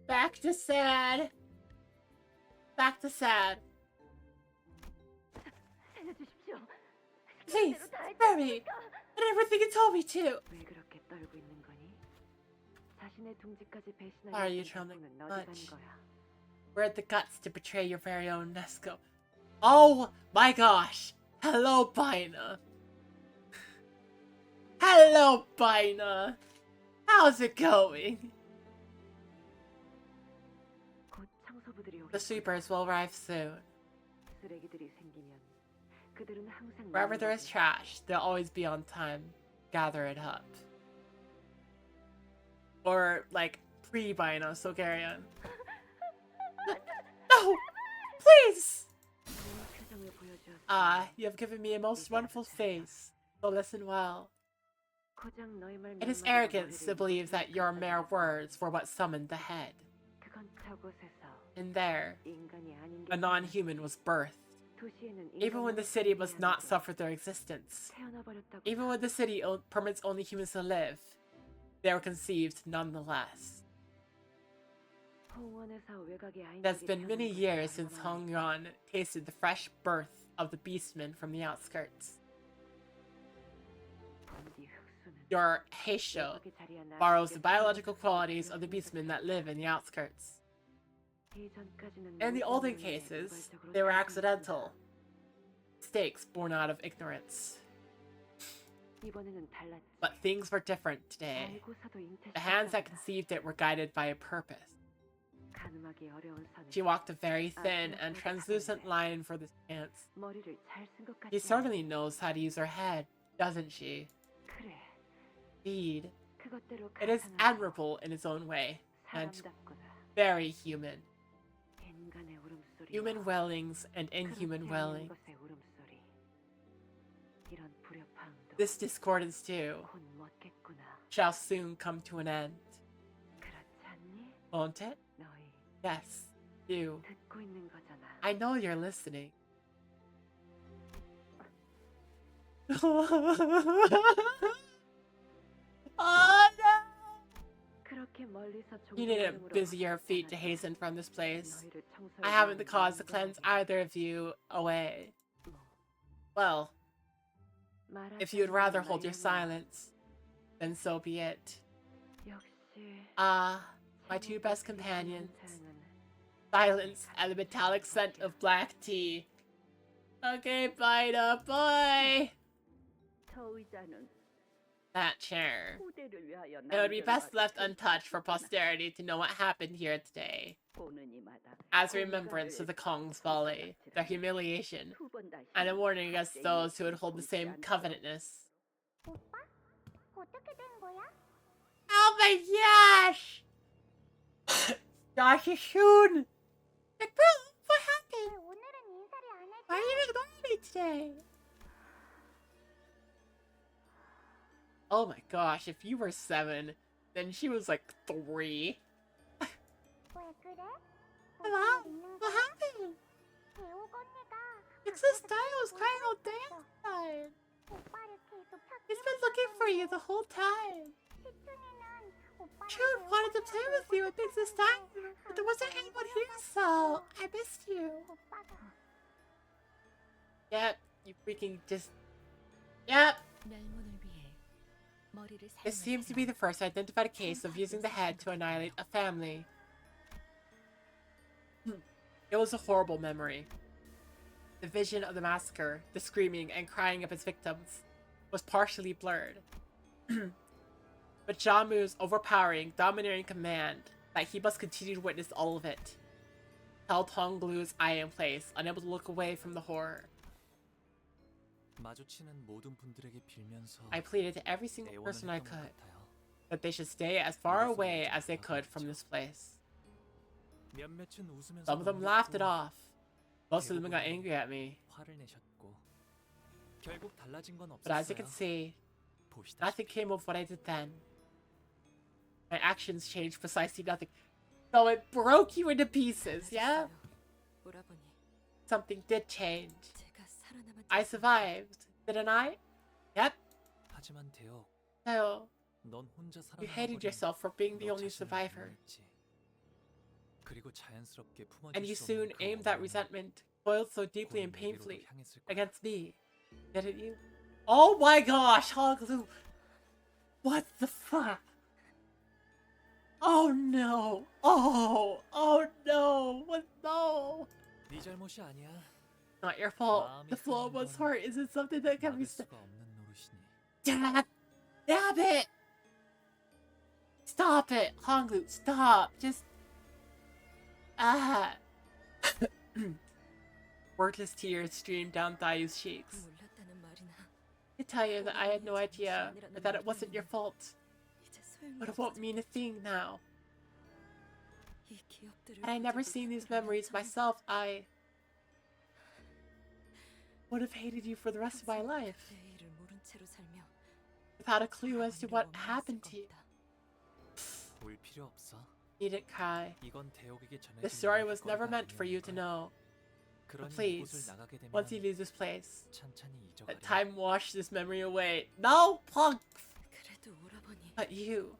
Back to sad. Back to sad. Please, spare me. I did everything you told me to. Why are you trembling much? Where'd the guts to betray your very own Nesco? Oh my gosh! Hello, Bina. Hello, Bina. How's it going? 곧 청소부들이 The sweepers will arrive soon. 쓰레기들이 생기면 그들은 항상 Wherever there is trash, they'll always be on time. Gather it up. Or, like, pre-Bino Solgarian. No! Please! You have given me a most wonderful face. So listen well. It is arrogance to believe that your mere words were what summoned the head. And there, a non-human was birthed. Even when the city must not suffer their existence. Even when the city permits only humans to live, they were conceived nonetheless. It has been many years since Hong Yuan tasted the fresh birth of the beastmen from the outskirts. Your Heisho borrows the biological qualities of the beastmen that live in the outskirts. In the olden cases, they were accidental. Mistakes born out of ignorance. But things were different today. The hands that conceived it were guided by a purpose. She walked a very thin and translucent line for this dance. She certainly knows how to use her head, doesn't she? Indeed. It is admirable in its own way, and very human. Human wailings and inhuman wailing. This discordance too shall soon come to an end. Won't it? Yes, you. I know you're listening. Oh no! You needn't busy your feet to hasten from this place. I haven't the cause to cleanse either of you away. Well, if you would rather hold your silence, then so be it. Ah, my two best companions. Silence and the metallic scent of black tea. Okay, bye, bye! That chair. It would be best left untouched for posterity to know what happened here today. As a remembrance of the Kong's folly, their humiliation, and a warning against those who would hold the same covenantness. Oh my gosh! Josh is soon! Like, bro, what happened? Why are you ignoring me today? Oh my gosh, if you were 7, then she was like 3. Hello? What happened? It's this guy who was crying all day outside. He's been looking for you the whole time. Chun wanted to play with you and things this time, but there wasn't anyone here, so I missed you. Yep, you freaking just... Yep. This seems to be the first identified case of using the head to annihilate a family. It was a horrible memory. The vision of the massacre, the screaming and crying of its victims, was partially blurred. But Jamu's overpowering, domineering command that he must continue to witness all of it held Honglu's eye in place, unable to look away from the horror. I pleaded to every single person I could that they should stay as far away as they could from this place. Some of them laughed it off. Most of them got angry at me. But as you can see, nothing came of what I did then. My actions changed precisely nothing. So it broke you into pieces, yeah? Something did change. I survived, didn't I? Yep. So, you hated yourself for being the only survivor. And you soon aimed that resentment, boiled so deeply and painfully, against me, didn't you? Oh my gosh, Honglu! What the fuck? Oh no! Oh! Oh no! What? No! Not your fault. The flow of one's heart isn't something that can be Damn it! Stop it! Honglu, stop! Just... Wordless tears streamed down Thayu's cheeks. 몰랐다는 말이나 I tell you that I had no idea, or that it wasn't your fault. 이제 소용이 But it won't mean a thing now. 이 기억들을 Had I never seen these memories myself, I would have hated you for the rest of my life, 그때의 일을 모른 채로 살며 without a clue as to what happened to you. 울 필요 없어. You didn't cry. 이건 대옥에게 전해진 This story 이야기일 was never 거니까 meant for you to 아니면 know. 그러니 Please, 이곳을 나가게 되면 once you leave this place, 천천히 let 잊어가렴. time wash this memory away. No, punk! 그래도 오라버니 But you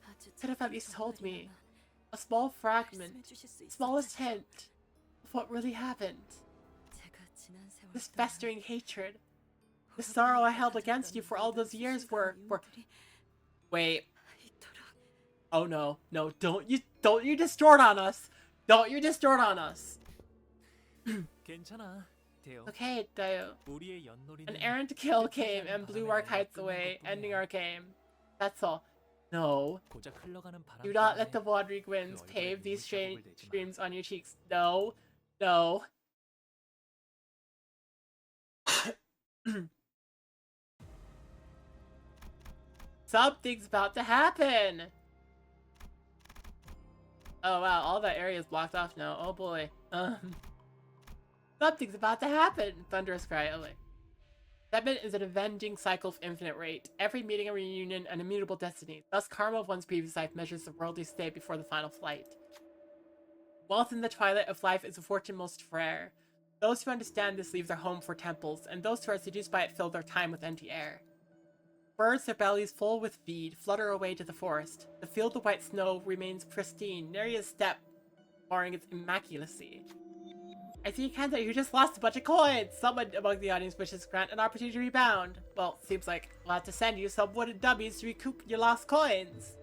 아주 could have at 작은 least told me 정말이나마 a small fragment, 말씀해 주실 수 smallest 있었다면 hint of what really happened. 제가 지난 세월 This 동안 festering hatred, the sorrow I held against you for all those years were. Wait. 이토록 Oh no, no! Don't you distort on us! Don't you distort on us! 괜찮아. 대옥. Okay, Dayo. 우리의 연놀이는 An errant kill came and blew our kites away, ending our game. That's all. No. 고작 흘러가는 바람 Do not 때문에 let the wandering winds 그 얼굴에 pave these 눈물 자국을 내지 마. streams on your cheeks. No. No. Something's about to happen! Oh wow, all that area is blocked off now. Oh boy. Something's about to happen! Thunderous cry. Oh wait. Seven is an avenging cycle of infinite rate. Every meeting and reunion, an immutable destiny. Thus, karma of one's previous life measures the worldly state before the final flight. Wealth in the twilight of life is a fortune most rare. Those who understand this leave their home for temples, and those who are seduced by it fill their time with empty air. Birds, their bellies full with feed, flutter away to the forest. The field of white snow remains pristine, nary a step marring its immaculacy. I see a candidate who just lost a bunch of coins! Someone among the audience wishes to grant an opportunity to rebound. Well, seems like we'll have to send you some wooden dummies to recoup your lost coins.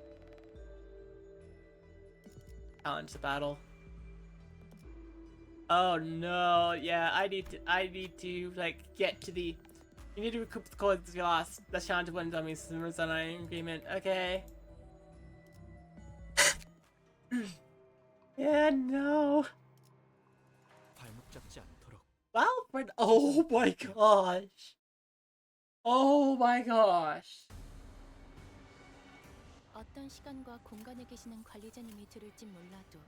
Challenge the battle. Oh no, yeah, I need to like get to the. You need to recoup the coins you lost. Let's challenge one dummy. Simmers on an agreement. Okay. Yeah, no. 발목 잡지 않도록. Well, oh my gosh. Oh my gosh. 어떤 시간과 공간에 계시는 관리자님이 들을진 몰라도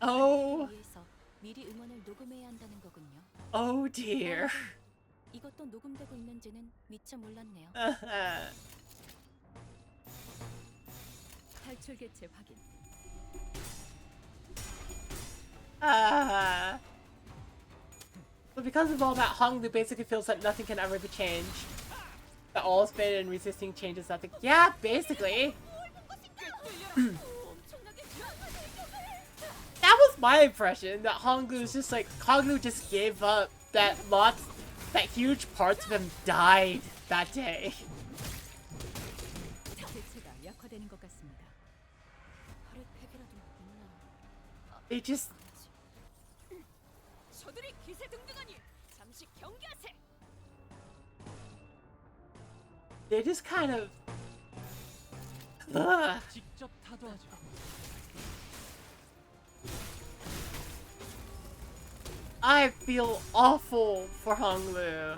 Oh. 위해서 미리 음원을 녹음해야 한다는 거군요. Oh dear. 이것도 녹음되고 있는지는 미처 몰랐네요. 탈출 개체 확인. But because of all that, Honglu basically feels that nothing can ever be changed. That all is faded and resisting change is nothing. Yeah, basically. That was my impression, that Honglu's just like, Honglu just gave up, that huge parts of him died that day. 개체가 약화되는 것 같습니다. 하루 팩이라도 있나? They just... 저들이 기세등등하니 잠시 경계하세. They just kind of... Ugh. 직접 타도하죠. I feel awful for Honglu.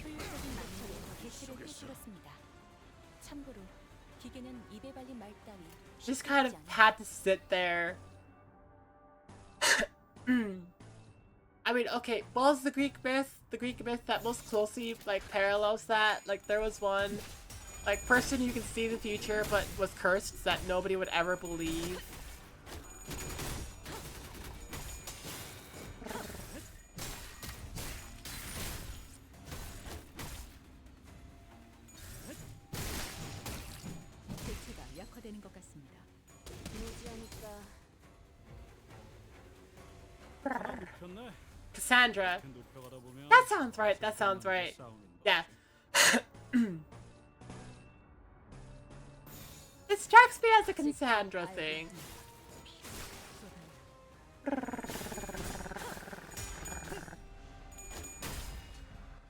효율적인 만남으로 개체를 꿰뚫었습니다. 참고로 기계는 입에 발린 말 따위 Just kind of had to sit there. I mean, okay, what was the Greek myth? The Greek myth that most closely, like, parallels that? Like, there was one, like, person who can see the future but was cursed that nobody would ever believe. 개체가 약화되는 것 같습니다. 무지하니까 눕혔네. Cassandra. 이렇게 눕혀가다 보면 That sounds right, that sounds right. 싸우는 Yeah. It strikes me as a Cassandra thing.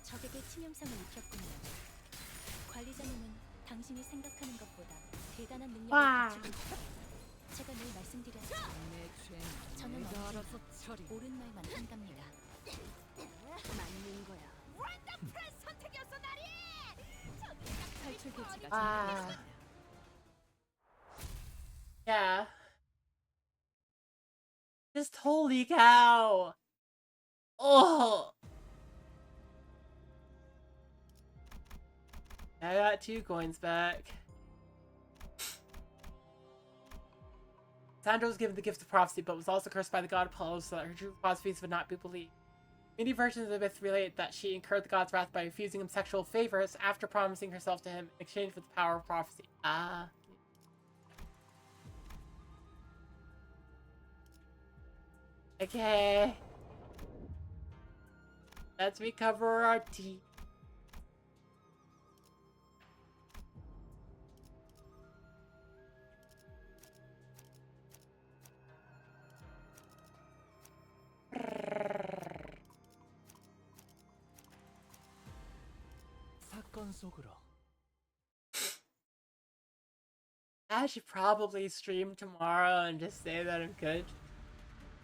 적에게 치명상을 입혔군요. 관리자님은 당신이 생각하는 것보다 대단한 능력을 와. 가지고 있다. 제가 늘 말씀드렸죠. 저는 언제나 옳은 말만 한답니다. 맞는 거야. 원더풀한 선택이었어, 나리. 탈출 개체가 아. 준비됐습니다. Yeah. Just holy cow. Oh. I got 2 coins back. Sandra was given the gift of prophecy, but was also cursed by the god Apollo so that her true prophecies would not be believed. Many versions of the myth relate that she incurred the god's wrath by refusing him sexual favors after promising herself to him in exchange for the power of prophecy. Ah. Okay. Let's recover our tea. 사건 속으로. I should probably stream tomorrow and just say that I'm good.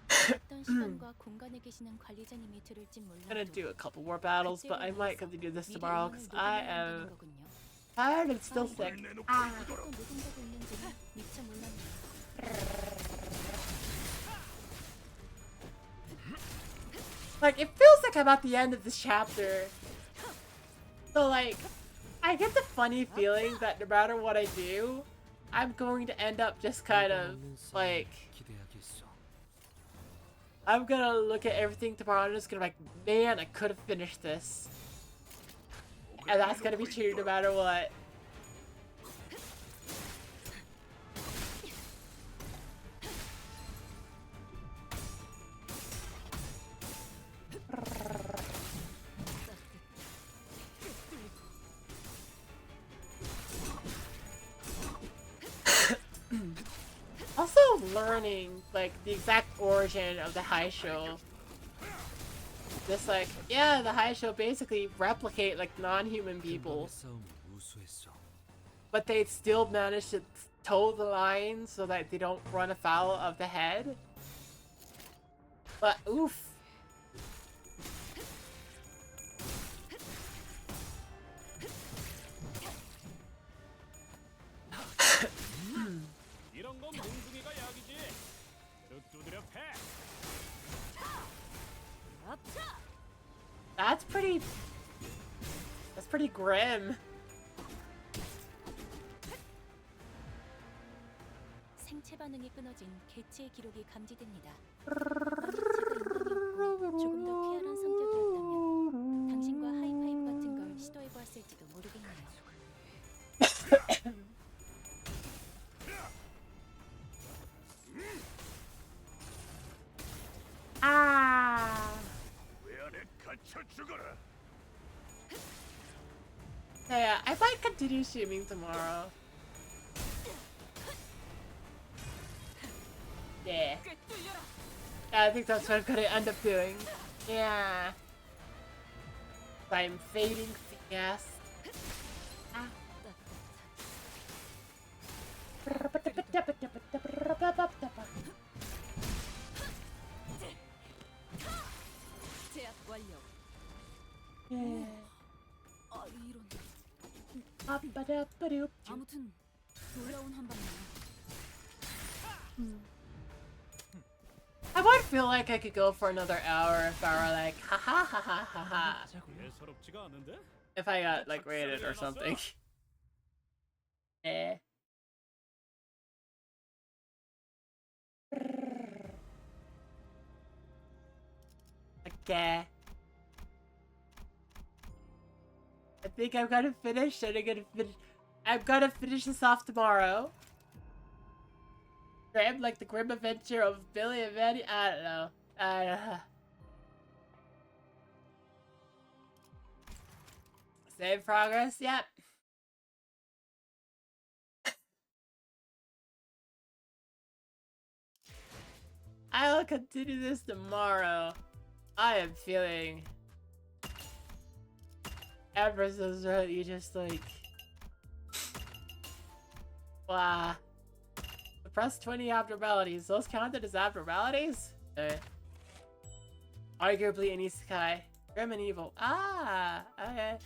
어떤 시간과 공간에 계시는 관리자님이 들을진 I'm gonna 몰라도 do a couple more battles, but I might continue this tomorrow because I am tired and still sick. Ah. 어떤 노동자고 있는지는 미처 몰랐네요. Like, it feels like I'm at the end of this chapter. So, like, I get the funny feeling that no matter what I do, I'm going to end up just kind of, like, I'm gonna look at everything tomorrow and I'm just gonna be like, man, I could have finished this. And that's gonna be true no matter what. Also learning, like, the exact origin of the high show. Just like, yeah, the high show basically replicate, like, non-human people. But they still manage to toe the line so that they don't run afoul of the head. But, oof. 이런 건 몽둥이가 약이지. 두드려 패. That's pretty grim. 생체 반응이 끊어진 개체의 기록이 감지됩니다. 만약 제가 인간이었고 조금 더 쾌활한 성격이었다면 당신과 하이파이브 같은 걸 시도해보았을지도 모르겠네요. Ah. Yeah, I might continue streaming tomorrow. Yeah. I think that's what I'm gonna end up doing. Yeah. I'm fading fast. Ah. 제압 완료. Yeah. 아, 이런. 아무튼 놀라운 한방이네요. I would feel like I could go for another hour if I were like, ha ha ha ha ha ha. 예사롭지가 않은데? If I got like rated or something. Eh. Okay. I think I'm gonna finish and I'm gonna finish this off tomorrow. Grim, like the grim adventure of Billy and Manny. I don't know. Save progress. Yep. I will continue this tomorrow. I am feeling ever so slightly just like Wow. Suppress 20 abnormalities. Those counted as abnormalities? Okay. Arguably an isekai. Grim and evil. Ah, okay.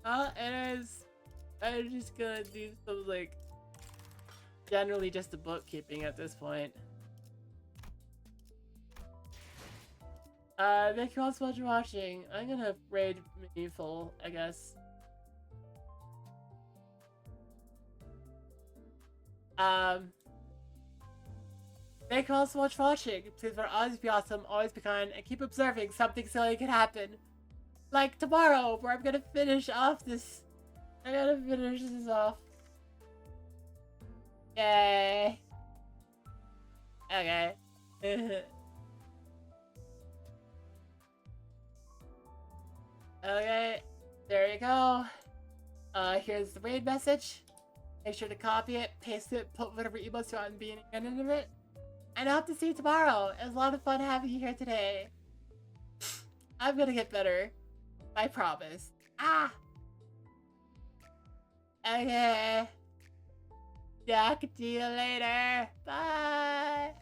It is. I'm just gonna do some, like, generally just the bookkeeping at this point. Thank you all so much for watching. I'm gonna raid Meaningful, I guess. Thank you all so much for watching. Please always be awesome, always be kind, and keep observing something silly can happen. Like tomorrow, where I'm gonna finish off this. I gotta finish this off. Yay. Okay. Okay, there you go. Here's the raid message. Make sure to copy it, paste it, put whatever emotes you want in the beginning of it. And I hope to see you tomorrow. It was a lot of fun having you here today. I'm gonna get better. I promise. Ah! Okay. Talk to you later. Bye!